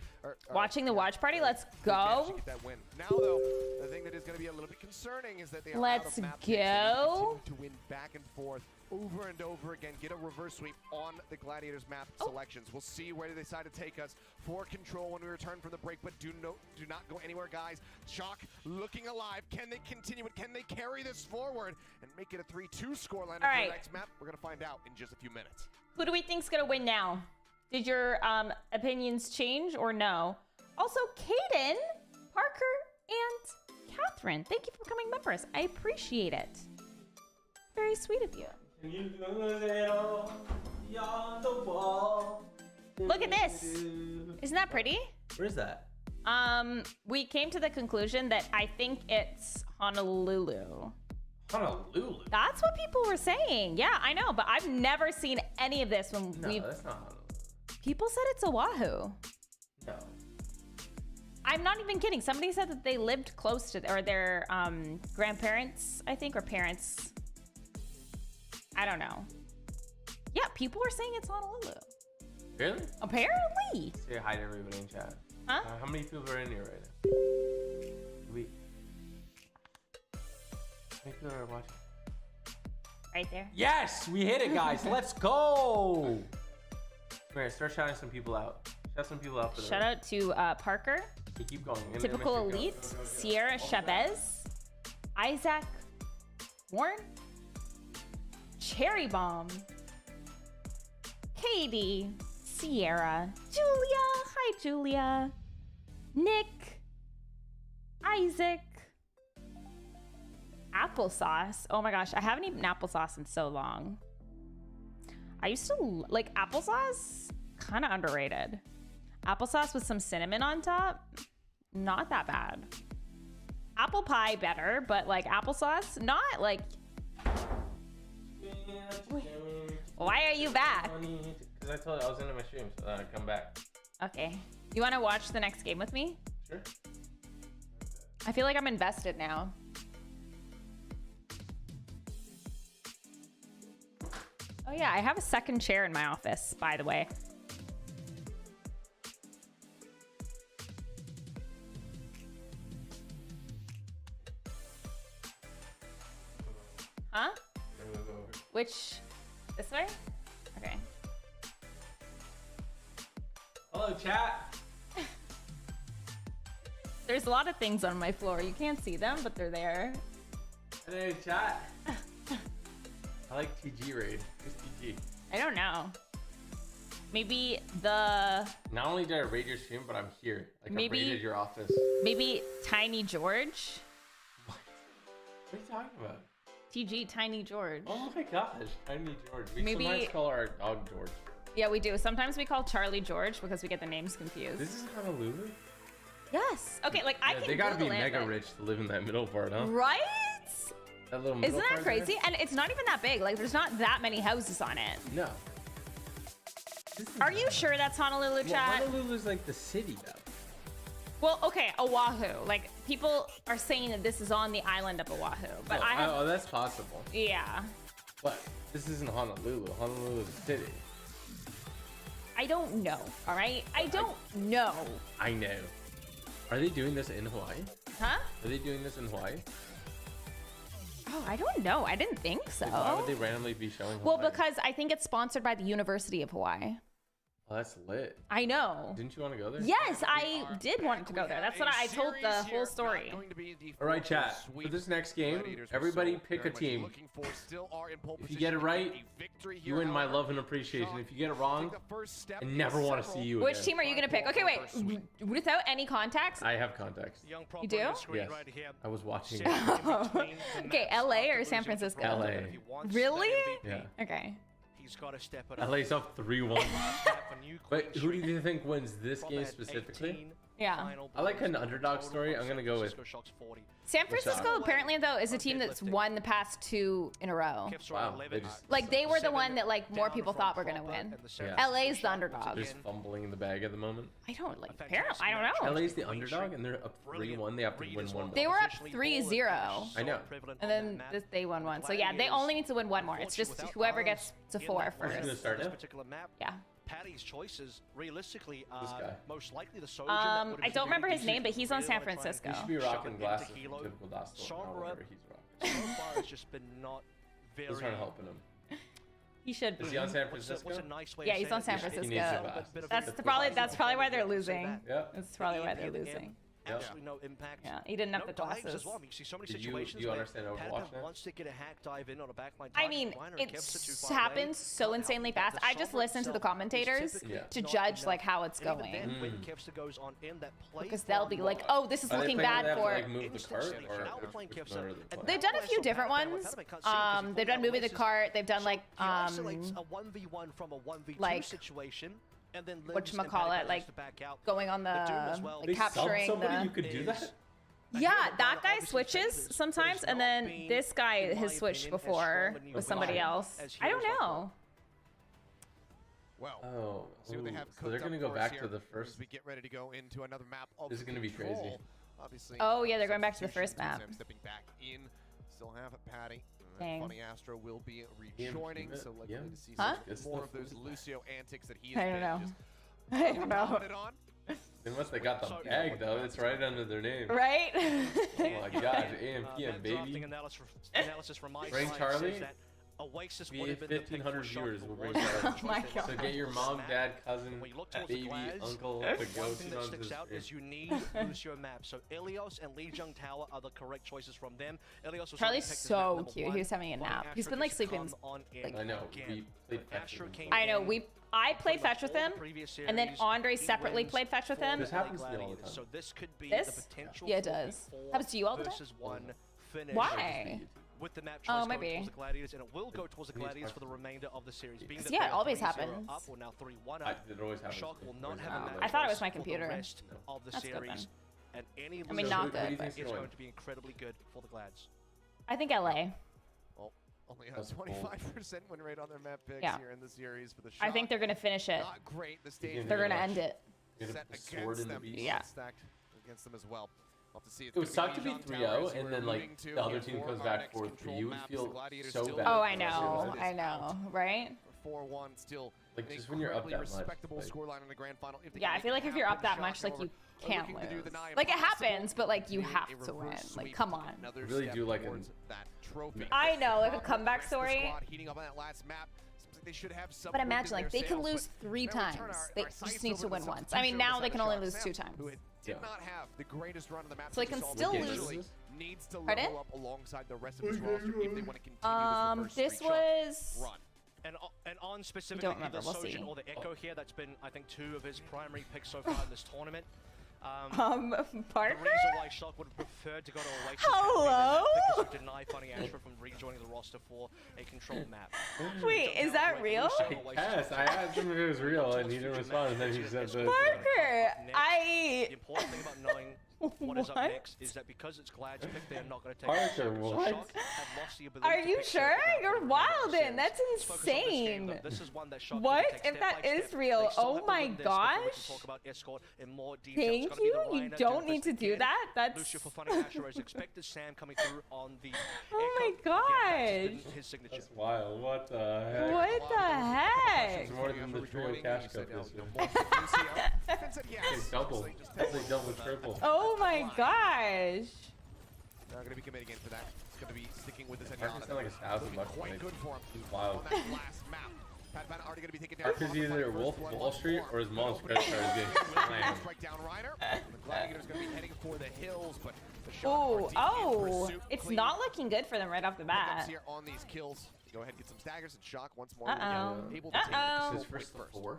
S1: Watching the watch party, let's
S11: Who managed to
S1: go.
S11: get that win. Now, though, the thing that is going to be a little bit concerning is that they are
S1: Let's
S11: out of map picks. They need to
S1: go.
S11: continue to win back and forth over and over again. Get a reverse sweep on the Gladiators map selections. We'll see where they decide to take us for control when we return from the break, but do not go anywhere, guys. Shock looking alive. Can they continue it? Can they carry this forward and make it a 3-2 scoreline for
S1: right.
S11: the next map? We're going to find out in just a few minutes.
S1: Who do we think's gonna win now? Did your opinions change or no? Also, Kaden, Parker, and Catherine, thank you for becoming members. I appreciate it. Very sweet of you. Look at this. Isn't that pretty?
S14: Where's that?
S1: We came to the conclusion that I think it's Honolulu.
S14: Honolulu?
S1: That's what people were saying. Yeah, I know, but I've never seen any of this when
S14: No,
S1: we've...
S14: that's not Honolulu.
S1: People said it's Oahu.
S14: No.
S1: I'm not even kidding. Somebody said that they lived close to, or their grandparents, I think, or parents. I don't know. Yeah, people were saying it's Honolulu.
S14: Really?
S1: Apparently.
S14: Say hi to everybody in chat.
S1: Huh?
S14: How many people are in here right now? How many people are watching?
S1: Right there.
S14: Yes, we hit it, guys. Let's go. Come here, start shouting some people out. Shout some people out for the
S1: Shout out to Parker,
S14: Okay, keep going.
S1: Typical Elite, Sierra Chavez, Isaac, Warren, Cherry Bomb, Katie, Sierra, Julia, hi Julia, Nick, Isaac, applesauce. Oh my gosh, I haven't eaten applesauce in so long. I used to like applesauce, kind of underrated. Applesauce with some cinnamon on top, not that bad. Apple pie better, but like applesauce, not like. Why are you back?
S14: Because I told you I was into my stream, so then I'd come back.
S1: Okay. You want to watch the next game with me?
S14: Sure.
S1: I feel like I'm invested now. Oh yeah, I have a second chair in my office, by the way. Huh? Which? This way? Okay.
S14: Hello, chat.
S1: There's a lot of things on my floor. You can't see them, but they're there.
S14: Hello, chat. I like TG raid. Who's TG?
S1: I don't know. Maybe the...
S14: Not only did I raid your stream, but I'm here. Like,
S1: Maybe-
S14: I raided your office.
S1: Maybe Tiny George?
S14: What are you talking about?
S1: TG, Tiny George.
S14: Oh my gosh, Tiny George. We
S1: Maybe-
S14: sometimes call our dog George.
S1: Yeah, we do. Sometimes we call Charlie George because we get the names confused.
S14: This is Honolulu?
S1: Yes. Okay, like I
S14: Yeah,
S1: can
S14: they gotta
S1: Google
S14: be
S1: it,
S14: mega
S1: but-
S14: rich to live in that middle part, huh?
S1: Right?
S14: That little middle
S1: Isn't that
S14: part there?
S1: crazy? And it's not even that big. Like, there's not that many houses on it.
S14: No.
S1: Are you sure that's Honolulu,
S14: Well,
S1: chat?
S14: Honolulu's like the city, though.
S1: Well, okay, Oahu. Like, people are saying that this is on the island of Oahu, but I have...
S14: Oh, that's possible.
S1: Yeah.
S14: But this isn't Honolulu. Honolulu is a city.
S1: I don't know, all right? I don't know.
S14: I know. Are they doing this in Hawaii?
S1: Huh?
S14: Are they doing this in Hawaii?
S1: Oh, I don't know. I didn't think so.
S14: Like, why would they randomly be showing
S1: Well,
S14: Hawaii?
S1: because I think it's sponsored by the University of Hawaii.
S14: Oh, that's lit.
S1: I know.
S14: Didn't you want to go there?
S1: Yes, I did want to go there. That's what I told the whole story.
S14: All right, chat. For this next game, everybody pick a team. If you get it right, you win my love and appreciation. If you get it wrong, I never want to see you
S1: Which
S14: again.
S1: team are you going to pick? Okay, wait. Without any context?
S14: I have context.
S1: You do?
S14: Yes. I was watching it.
S1: Okay, LA or San Francisco?
S14: LA.
S1: Really?
S14: Yeah.
S1: Okay.
S12: he's got to step it up.
S14: LA's up 3-1. But who do you think wins this game specifically?
S1: Yeah.
S14: I like an underdog story. I'm gonna go with
S1: San Francisco apparently though is a team that's won the past 2 in a row.
S14: Wow.
S1: Like they were the one that like more people thought were gonna win.
S14: Yeah.
S1: LA's the underdog.
S14: They're just fumbling in the bag at the moment.
S1: I don't like. Apparently, I don't know.
S14: LA's the underdog and they're up 3-1. They have to win 1 more.
S1: They were up 3-0.
S14: I know.
S1: And then they won 1. So yeah, they only need to win 1 more. It's just whoever gets to 4
S14: Who's gonna
S1: first.
S14: start now?
S1: Yeah.
S12: Patty's choices realistically
S14: This guy.
S12: most likely the Sojourn.
S1: I don't remember his name, but he's on San Francisco.
S14: He should be rocking glasses from typical Dostal. Whatever he's rocking.
S12: So far, it's just been not very.
S14: Who's trying to help him?
S1: He should be.
S14: Is he on San Francisco?
S12: What's a nice way
S1: Yeah,
S12: of
S1: he's on
S12: saying
S1: San
S12: it?
S14: He needs
S1: Francisco.
S14: the glasses.
S1: That's probably why they're losing.
S14: Yeah.
S1: That's probably why they're losing.
S12: Absolutely no impact.
S1: Yeah, he didn't have
S12: No
S1: the
S12: dives
S1: glasses.
S12: as well. I mean, you see so many
S14: Do
S12: situations
S14: you
S12: where
S14: understand Overwatch
S12: Patterson
S14: now?
S12: wants to get a hack dive in on a backline
S1: I
S12: target.
S1: mean,
S12: Reiner and
S1: it
S12: Kevster too far away.
S1: happens so insanely fast. I just listen to the commentators to judge like how it's
S12: And even
S1: going.
S12: then, when Kevster goes on in that play
S1: Because they'll be like, oh, this is
S14: Are they
S1: looking
S14: playing
S1: bad
S14: where they have
S1: for.
S14: to, like, move the cart, or which mode are they playing?
S1: They've done a few different ones. They've done moving the cart. They've done like
S12: He isolates a 1v1 from a 1v2
S1: like,
S12: situation, and then lives and
S1: whatchamacallit, like
S12: to back out.
S1: going on the
S12: well.
S1: like capturing
S14: somebody
S1: the.
S14: you could do that?
S1: Yeah, that guy switches sometimes, and then this guy has switched before with somebody else. I don't know.
S11: Well,
S14: Oh,
S11: see what they have
S14: so they're
S11: cooked
S14: gonna
S11: up
S14: go
S11: for us
S14: back
S11: here
S14: to the
S11: as
S14: first.
S11: we get ready to go into another map of
S14: This is gonna be
S11: Control.
S14: crazy.
S11: Obviously.
S1: Oh, yeah, they're going back to the first
S11: substitutions,
S1: map.
S11: Sam stepping back in. Still have a Patty.
S1: Dang.
S11: Funny Astro will be rejoining, so likely to see
S1: Huh?
S11: some more of those Lucio antics that he
S1: I
S11: has
S1: don't know.
S11: been
S1: I don't know.
S11: commented on.
S14: Unless they got the bag though, it's right under their name.
S1: Right?
S14: Oh my God, AMPM baby.
S12: Analysis from my
S14: Bring
S12: side
S14: Charlie.
S12: says that Oasis
S14: We
S12: would
S14: have
S12: have been the pick
S14: 1,500
S12: for Shock,
S14: viewers.
S12: but
S14: We'll bring
S12: was
S14: Charlie.
S1: Oh my God.
S14: So get your mom, dad, cousin,
S12: When you look towards the
S14: baby,
S12: glass,
S14: uncle
S12: the
S14: to
S12: one
S14: go
S12: thing
S14: to
S12: that
S14: on
S12: sticks
S14: this
S12: out is you need Lucio maps. So Ilios and Lee Jung Tower are the correct choices from them. Ilios was
S1: Charlie's
S12: already picked as
S1: so
S12: number
S1: cute.
S12: one.
S1: He was having a
S12: Funny
S1: nap. He's
S12: Astro
S1: been like
S12: just
S1: sleeping.
S12: come on in
S14: I know.
S12: again.
S14: We played fetch
S12: Astro
S14: with
S12: came
S14: him.
S1: I know.
S12: in
S1: I played
S12: from
S1: fetch with
S12: all the
S1: him,
S12: previous
S1: and then
S12: series.
S1: Andre
S12: He
S1: separately
S12: wins
S1: played fetch with him.
S14: This happens to me all the
S12: Gladiators.
S14: time.
S12: So this could be
S1: This?
S12: the potential
S1: Yeah, it
S12: for a
S1: does.
S12: 4
S1: Happens to you all the time?
S12: versus 1 finish.
S1: Why?
S12: With the map
S1: Oh,
S12: choice going
S1: maybe.
S12: towards the Gladiators, and it will go towards the Gladiators for the remainder of the series. Being that
S1: Yeah,
S12: they
S1: it
S12: are
S1: always
S12: 3-0
S1: happens.
S12: Up, or now 3-1
S14: I,
S12: up.
S14: it always happens.
S12: Shock will not
S14: Where's
S12: have a
S14: the
S12: map
S1: I thought it was
S12: choice
S1: my
S12: for
S1: computer.
S12: the rest of the
S1: That's good
S12: series. And any
S1: I mean,
S12: loser
S1: not
S14: Who do you
S1: good,
S14: think's
S1: but
S12: is
S14: gonna
S12: going
S14: win?
S12: to be incredibly good for the Glads.
S1: I think LA.
S11: Well, only a
S14: That's bold.
S11: 25% win rate on their map picks
S1: Yeah.
S11: here in the series for the Shock.
S1: I think they're gonna finish it.
S11: Not great. The stage
S1: They're gonna end it.
S14: You're
S11: set
S14: gonna sword
S11: against
S14: in the
S11: them.
S14: beast.
S1: Yeah.
S11: Stacked against them as well. We'll have to see.
S14: It would suck to be 3-0 and then like the other team comes back 4-3. You would feel so bad.
S1: Oh, I know. I know. Right?
S11: 4-1 still.
S14: Like,
S11: an
S14: just when you're up
S11: incredibly
S14: that much,
S11: respectable
S14: like-
S11: scoreline in the grand final. If they
S1: Yeah,
S11: can
S1: I
S11: make
S1: feel
S11: it
S1: like if you're
S11: happen,
S1: up that
S11: Shock,
S1: much, like
S11: however,
S1: you
S11: are
S1: can't
S11: looking to do the
S1: lose.
S11: nigh
S1: Like it
S11: impossible.
S1: happens, but like you
S11: Need
S1: have
S11: a
S1: to win.
S11: reverse
S1: Like
S11: sweep,
S1: come on.
S11: another
S14: Really
S11: step
S14: do like
S11: towards that trophy.
S1: I know, like a
S11: From
S1: comeback
S11: the rest of the
S1: story.
S11: squad heating up on that last map. Seems like they should have some
S1: But
S11: wind in
S1: imagine, like,
S11: their
S1: they can
S11: sails,
S1: lose
S11: but
S1: 3
S11: now we turn
S1: times.
S11: our
S1: They
S11: sights
S1: just need
S11: over
S1: to
S11: the
S1: win once. I mean,
S11: substitution
S1: now
S11: of
S1: they
S11: the
S1: can only
S11: Shock
S1: lose
S11: Sam,
S1: 2 times.
S11: who did
S14: Yeah.
S11: not have the greatest run on the map.
S1: So they
S11: since
S1: can
S11: all
S1: still
S11: the
S1: lose.
S11: injuries. Needs to
S1: Pardon?
S11: level up alongside the rest of his roster if they want to continue this
S1: This
S11: streak. Shock,
S1: was.
S11: run.
S12: And on specifically
S1: remember,
S12: the
S1: we'll
S12: Sojin
S1: see.
S12: or the Echo here, that's been, I think, 2 of his primary picks so far in this tournament.
S1: Parker?
S12: The reason why Shock would have preferred to go to Oasis
S1: Hello?
S12: because to deny Funny Astro from rejoining the roster for a control map.
S1: Wait, is that real?
S14: Yes, I asked him if it was real and he didn't respond and then he said this.
S1: Parker,
S12: The important thing about knowing what is up
S1: What?
S12: next is that because it's Glad's pick, they're not going to take
S14: Parker,
S12: it. So
S14: what?
S12: Shock have lost the ability
S1: Are
S12: to
S1: you
S12: pick
S1: sure?
S12: certain maps
S1: You're
S12: for the remainder of the
S1: wildin'.
S12: series.
S1: That's
S12: Let's focus on this game,
S1: insane.
S12: though. This is one that Shock
S1: What?
S12: can take
S1: If
S12: step
S1: that
S12: by
S1: is
S12: step.
S1: real,
S12: They still
S1: oh
S12: have to
S1: my
S12: win this before we can
S1: gosh.
S12: talk about Escort in more detail.
S1: Thank
S12: It's gonna be
S1: you.
S12: the
S1: You
S12: Reiner
S1: don't
S12: doing
S1: need to
S12: best
S1: do
S12: they can.
S1: that. That's.
S12: Lucio for Funny Astro is expected. Sam coming through on the
S1: Oh my
S12: Echo. Again, that's
S1: gosh.
S12: his signature.
S14: That's wild. What the heck?
S1: What the heck?
S14: It's more than the trio cash cup this year.
S11: Yes.
S14: It's double. That's like double, triple.
S1: Oh my gosh.
S11: Not going to be committing in for that. It's going to be sticking with this.
S14: Parker's got like $1,000
S11: Quite
S14: tonight.
S11: good for him.
S14: He's wild.
S11: On that last map. Pat already going to be taken down.
S14: Parker's either Wolf of Wall Street or his mom's credit card is getting slammed.
S11: Strike down Reiner. The Gladiator's going to be heading for the hills, but the Shock
S1: Oh,
S11: are deep in
S1: oh.
S11: pursuit.
S1: It's
S11: Clean
S1: not looking good for them right off the
S11: pickups
S1: bat.
S11: here on these kills. Go ahead, get some staggers and Shock once more.
S1: Uh-oh.
S11: Able to take
S1: Uh-oh.
S11: the
S14: This is
S11: control
S14: first
S11: point
S14: to 4.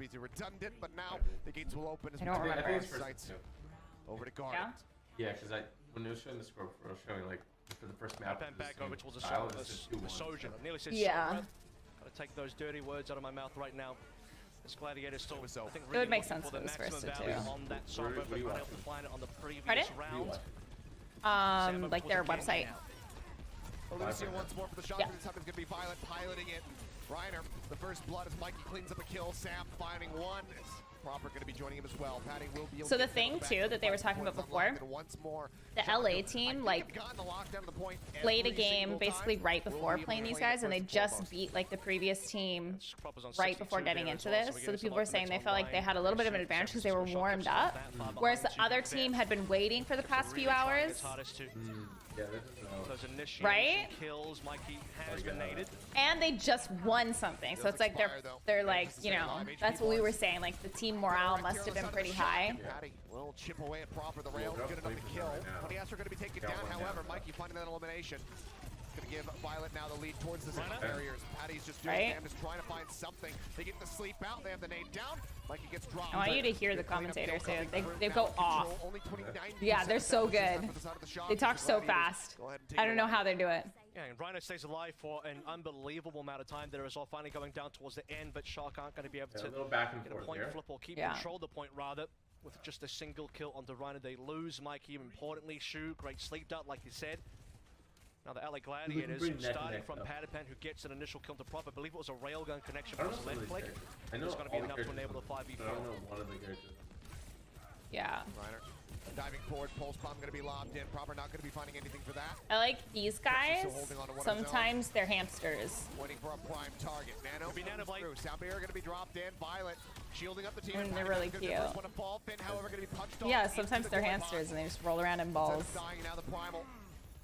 S11: be too redundant, but now the gates will open as
S1: I don't remember.
S14: I think it's first
S11: sights
S14: two.
S11: over to Garnet.
S14: Yeah, because when it was showing the score, it was showing like for the first map.
S12: And back over towards the
S14: Sojourner.
S12: Sojourner. I nearly said
S1: Yeah.
S12: Sojourner. Gotta take those dirty words out of my mouth right now. This Gladiator still, I think,
S1: It would make
S12: looking
S1: sense
S12: for
S1: if it was
S12: the maximum
S1: first to
S12: value
S1: two.
S12: on that Sombra, but not able to find it on the previous
S1: Pardon?
S12: round.
S1: Like their website.
S11: Lucio once more for the shot.
S1: Yeah.
S11: This time it's going to be Violet piloting it. Reiner, the first blood as Mikey cleans up a kill. Sam finding one. It's Proper going to be joining him as well. Patty will be able
S1: So
S11: to
S1: the thing too that they were talking about before,
S11: once more.
S1: the LA team like played a game basically right before playing these guys, and they just beat like the previous team right before getting into this. So the people were saying they felt like they had a little bit of an advantage because they were warmed up, whereas the other team had been waiting for the past few hours. Right?
S12: Kills, Mikey has been nated.
S1: And they just won something, so it's like they're like, you know, that's what we were saying. Like the team morale must have been pretty high.
S11: Patty will chip away at Proper. The rail good enough to kill. Honey Astro going to be taken down. However, Mikey finding that elimination. Going to give Violet now the lead towards the center barriers. Patty's just doing damage, trying to find something. They get the sleep out. They have the nade down. Mikey gets dropped.
S1: I want you to hear the commentators too. They go off. Yeah, they're so good. They talk so fast. I don't know how they do it.
S12: Yeah, and Rhino stays alive for an unbelievable amount of time there as well, finally going down towards the end, but Shark aren't going to be able to get a point flip or keep control of the point rather. With just a single kill onto Rhino, they lose Mikey. Importantly, Shu, great sleep dart like you said. Now the LA Gladiators starting from Padapan, who gets an initial kill to Proper. I believe it was a railgun connection from his left flick. It's going to be enough to enable the 5v4.
S1: Yeah.
S11: Diving forward, pulse bomb going to be lobbed in. Proper not going to be finding anything for that.
S1: I like these guys. Sometimes they're hamsters.
S11: Waiting for a prime target. Nano through. Sound barrier going to be dropped in. Violet shielding up the team.
S1: And they're really cute.
S11: However, going to be punched
S1: Yeah, sometimes they're hamsters and they just roll around in balls.
S11: Dying now the primal.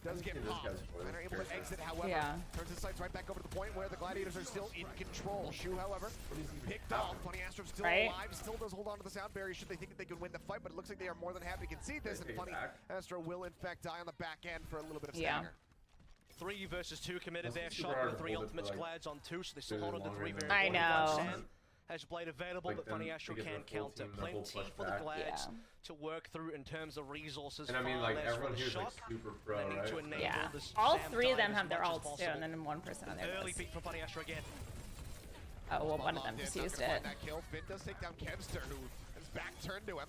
S11: Does get popped. And are able to exit, however. Turns his sights right back over to the point where the Gladiators are still in control. Shu, however, picked off. Funny Astro still alive. Still does hold on to the sound barrier should they think that they could win the fight, but it looks like they are more than happy to concede this. And Funny Astro will, in fact, die on the back end for a little bit of stagger.
S12: 3 versus 2 committed there. Shot with the 3 ultimates, Glads on 2, so they still hold on to 3 very
S1: I know.
S12: Has blade available, but Funny Astro can counter. Plenty for the Glads to work through in terms of resources.
S14: And I mean, like, everyone here's like super pro, right?
S1: Yeah. All 3 of them have their ults too, and then 1% on their
S12: early beat from Funny Astro again.
S1: Oh, well, one of them just used it.
S11: That kill. Finn does take down Kevster, who his back turned to him.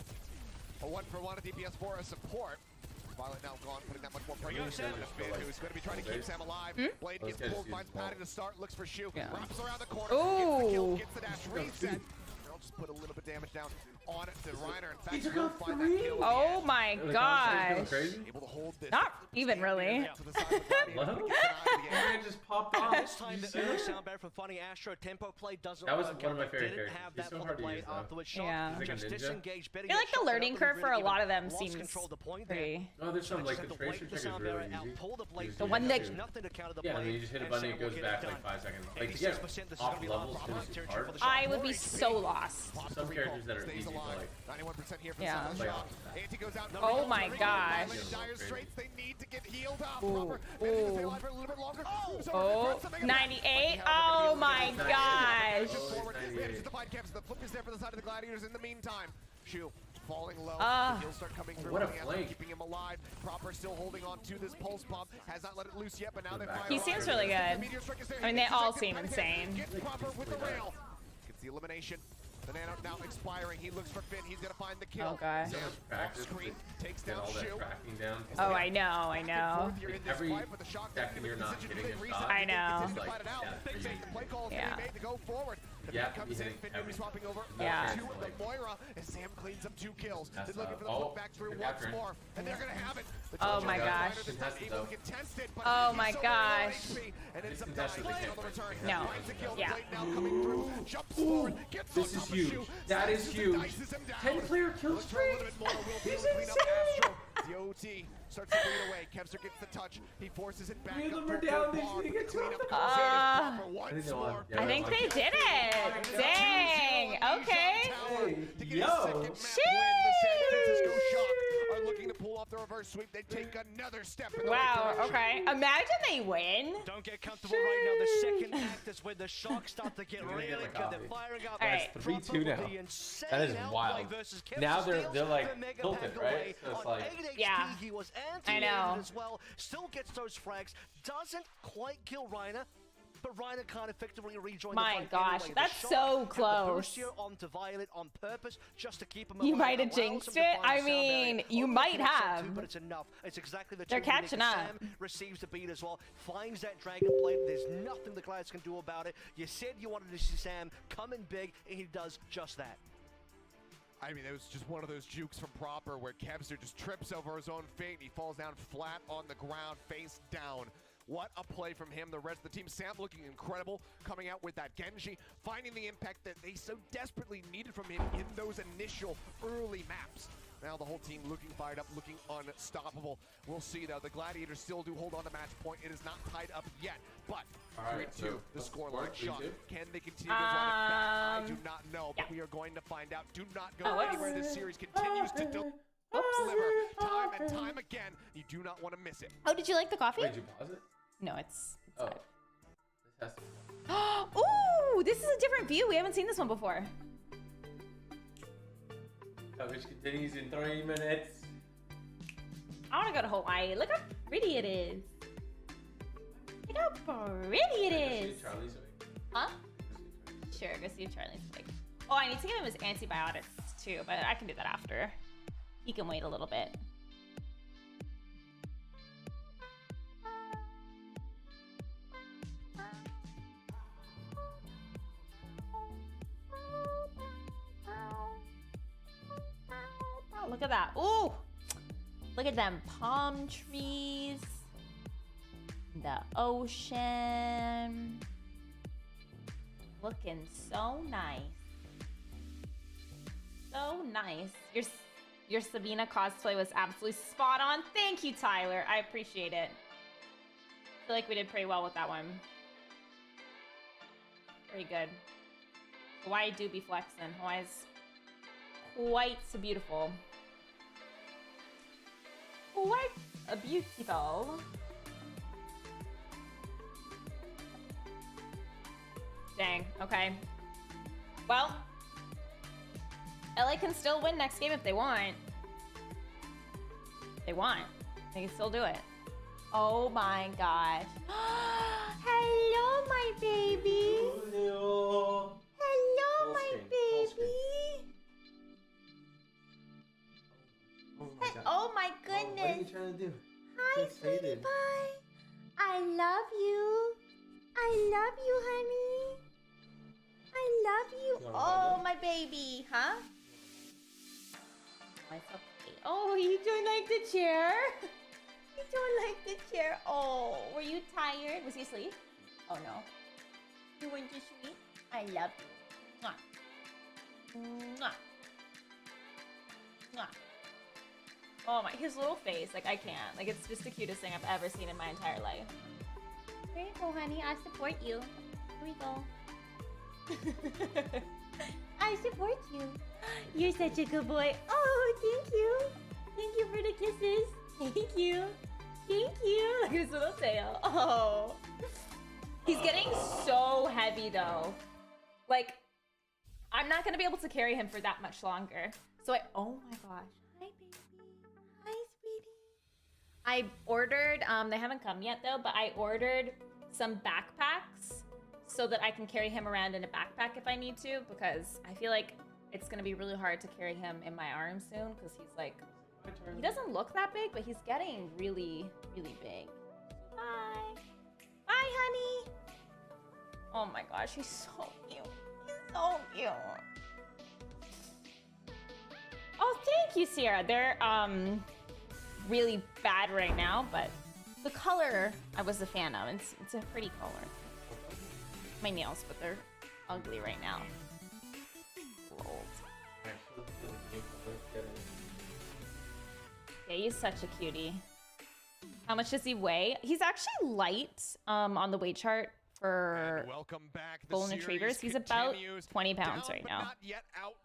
S11: A 1-for-1 at DPS for a support. Violet now gone, putting that much more pressure on Finn, who's going to be trying to keep Sam alive. Blade gets pulled, finds Patty to start, looks for Shu, wraps around the corner, gets the kill, gets the dash, reset. I'll just put a little bit of damage down on it to Reiner. In fact, he will find that kill.
S1: Oh my gosh.
S11: Able to hold this.
S1: Not even really.
S14: Just popped off.
S12: This time the early sound barrier from Funny Astro tempo play doesn't
S14: That was
S12: work.
S14: one of my favorite
S12: Didn't
S14: characters.
S12: have
S14: He's
S12: that
S14: so
S12: for
S14: hard
S12: the
S14: to
S12: play
S14: use, though.
S12: afterwards.
S1: Yeah.
S12: Just disengage.
S1: I feel like the learning curve for a lot of them seems pretty.
S14: Oh, there's some like the tracer check is really easy.
S1: The one that
S14: yeah, and then you just hit a button, it goes back like 5 seconds. Like to get off levels is hard.
S1: I would be so lost.
S14: Some characters that are easy to like.
S11: 91% here for
S1: Yeah.
S11: Anti goes out.
S1: Oh my gosh.
S11: Dire straits, they need to get healed up.
S1: Ooh.
S11: Managed to stay alive for a little bit longer.
S1: Oh, 98. Oh my gosh.
S11: Manages to find Kevs. The flip is there for the side of the Gladiators in the meantime. Shu falling low. He'll start coming through.
S14: What a flank.
S11: Keeping him alive. Proper still holding on to this pulse pump. Has not let it loose yet, but now they fire.
S1: He seems really good. I mean, they all seem insane.
S11: Get Proper with the rail. Gets the elimination. The Nano now expiring. He looks for Finn. He's going to find the kill.
S1: Oh, gosh.
S11: Screen takes down
S14: all that
S11: Shu.
S14: tracking down.
S1: Oh, I know, I know.
S14: Every second you're not hitting his shot.
S1: I know.
S14: It's like,
S1: Yeah.
S11: To go forward. The
S14: Yeah,
S11: comes in, Finn will be swapping over
S1: Yeah.
S11: to the Moira, and Sam cleans up 2 kills. They're looking for the
S14: oh,
S11: flip back through
S14: good
S11: once
S14: capturing.
S11: more, and they're going to have it. The
S1: Oh my gosh.
S11: is not able to get tested, but
S1: Oh
S11: he's
S1: my
S11: so
S1: gosh.
S11: HP, and ends up dying on the return.
S1: No.
S11: Finds the kill,
S1: Yeah.
S11: Blade now coming through, jumps forward, gets
S14: This
S11: on
S14: is
S11: top of
S14: huge.
S11: Shu,
S14: That is
S11: slices
S14: huge.
S11: and dices him down.
S14: 10-player kill
S11: Looks for a little
S14: streak.
S11: bit more, will be able to
S14: He's
S11: clean up
S14: insane.
S11: Astro. The OT starts to bleed away. Kevster gets the touch. He forces it back
S14: Three of
S11: up.
S14: them are
S11: for
S14: down.
S11: Gold
S14: They
S11: Bar.
S14: need to get
S11: Clean up
S14: to
S11: the
S14: them.
S11: Proper once
S14: know
S11: more.
S14: what-
S1: I think they did it. Dang. Okay.
S11: To get a second map win, the San Francisco Shock are looking to pull off the reverse sweep. They take another step in the right
S1: Wow.
S11: direction.
S1: Okay. Imagine they win.
S12: Don't get comfortable right now. The second act is when the Sharks start to get really good. They're firing up.
S1: All right.
S14: 3-2 now. That is wild. Now they're like tilted, right? So it's like
S1: Yeah.
S12: He was
S1: I know.
S12: as well. Still gets those frags. Doesn't quite kill Reiner. but Reiner can't effectively rejoin
S1: My
S12: the fight
S1: gosh,
S12: anyway.
S1: that's
S12: The
S1: so
S12: Shock had the
S1: close.
S12: boost here onto Violet on purpose just to keep him
S1: You
S12: alive,
S1: might have
S12: allows him
S1: jinxed
S12: to
S1: it.
S12: find
S1: I
S12: the sound barrier.
S1: mean, you
S12: Overwatch
S1: might
S12: connects on
S1: have.
S12: two, but it's enough. It's exactly the
S1: They're
S12: two we need.
S1: catching up.
S12: Sam receives the beat as well, finds that Dragon Blade. There's nothing the Gladiators can do about it. You said you wanted to see Sam come in big, and he does just that.
S11: I mean, it was just one of those jukes from Proper where Kevster just trips over his own feet and he falls down flat on the ground, face down. What a play from him. The rest of the team, Sam looking incredible, coming out with that Genji, finding the impact that they so desperately needed from him in those initial early maps. Now the whole team looking fired up, looking unstoppable. We'll see though. The Gladiators still do hold on to match point. It is not tied up yet, but 3-2, the scoreline. Shot. Can they continue to run it back? I do not know, but we are going to find out. Do not go anywhere. This series continues to deliver time and time again. You do not want to miss it.
S1: Oh, did you like the coffee?
S14: Wait, did you pause it?
S1: No, it's
S14: Oh.
S1: live.
S14: This has to be.
S1: Ooh, this is a different view. We haven't seen this one before.
S14: Coverage continues in 3 minutes.
S1: I want to go to Hawaii. Look how pretty it is. Look how pretty it is.
S14: Charlie's awake.
S1: Huh? Sure, go see if Charlie's awake. Oh, I need to give him his antibiotics too, but I can do that after. He can wait a little bit. Oh, look at that. Ooh! Look at them palm trees. The ocean. Looking so nice. So nice. Your Sabina cosplay was absolutely spot on. Thank you, Tyler. I appreciate it. I feel like we did pretty well with that one. Very good. Hawaii do be flexing. Hawaii's quite so beautiful. Quite a beautiful. Dang, okay. Well, LA can still win next game if they want. If they want. They can still do it. Oh my gosh. Hello, my baby.
S14: Hello.
S1: Hello, my baby. Oh my goodness.
S14: What are you trying to do?
S1: Hi, sweetie pie. I love you. I love you, honey. I love you. Oh, my baby. Huh? Oh, it's okay. Oh, you don't like the chair? You don't like the chair? Oh, were you tired? Was he asleep? Oh, no. You went to sleep? I love you. Mwah. Mwah. Mwah. Oh my, his little face, like I can't. Like it's just the cutest thing I've ever seen in my entire life. Here you go, honey, I support you. Here we go. I support you. You're such a good boy. Oh, thank you. Thank you for the kisses. Thank you. Thank you. Look at his little tail. Oh. He's getting so heavy though. Like, I'm not gonna be able to carry him for that much longer. So oh my gosh. Hi, baby. Hi, sweetie. I ordered, they haven't come yet though, but I ordered some backpacks so that I can carry him around in a backpack if I need to, because I feel like it's gonna be really hard to carry him in my arms soon, because he's like, he doesn't look that big, but he's getting really, really big. Bye. Bye, honey. Oh my gosh, he's so cute. He's so cute. Oh, thank you, Sierra. They're really bad right now, but the color I was a fan of. It's a pretty color. My nails, but they're ugly right now. Old. Yeah, he's such a cutie. How much does he weigh? He's actually light on the weight chart for golden retrievers. He's about 20 pounds right now.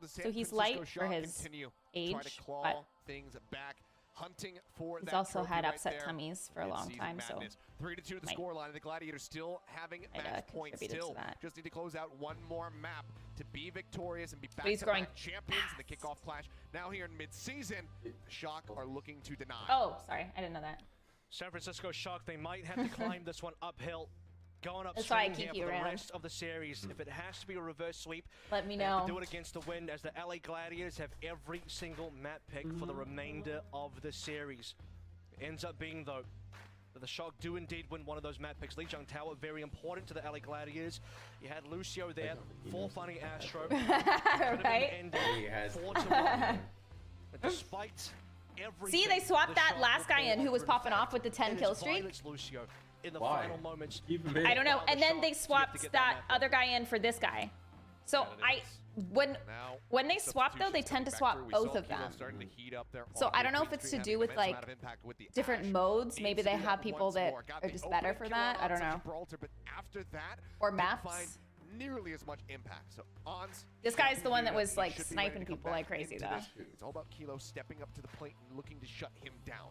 S1: So he's light for his age, but
S11: hunting for
S1: he's
S11: that
S1: also had
S11: right
S1: upset
S11: there.
S1: tummies for a long time, so
S11: 3-2 the scoreline. The Gladiators still having match points. Still just need to close out one more map to be victorious and be back-to-back champions in the kickoff clash. Now here in mid-season, Shock are looking to deny.
S1: Oh, sorry, I didn't know that.
S12: San Francisco Shock, they might have to climb this one uphill. going up
S1: That's why I
S12: swinging
S1: keep
S12: here
S1: you
S12: for the
S1: around.
S12: rest of the series. If it has to be a reverse sweep,
S1: Let me
S12: they have
S1: know.
S12: to do it against the wind, as the LA Gladiators have every single map pick for the remainder of the series. It ends up being, though, that the Shock do indeed win one of those map picks. Lijiang Tower, very important to the LA Gladiators. You had Lucio there, for Funny Astro.
S1: Right?
S14: He has
S12: 4-1. But despite everything,
S1: See, they swapped
S12: the
S1: that
S12: Shock
S1: last
S12: will
S1: guy in
S12: pull
S1: who was
S12: off.
S1: popping
S12: In
S1: off with the 10
S12: fact,
S1: kill
S12: it is
S1: streak.
S12: Violet's Lucio in the
S14: Why?
S12: final moments.
S14: Keep him in.
S1: I don't know. And then they
S12: You have to
S1: swapped
S12: get
S1: that
S12: that
S1: other guy in for this guy. So when they swap though, they tend to swap both of them. So I don't know if it's to do with like different modes. Maybe they have people that are just better for that. I don't know. Or maps.
S11: Nearly as much impact. So Ons,
S1: This guy's the one that was like sniping people like crazy though.
S11: It's all about Kilo stepping up to the plate and looking to shut him down.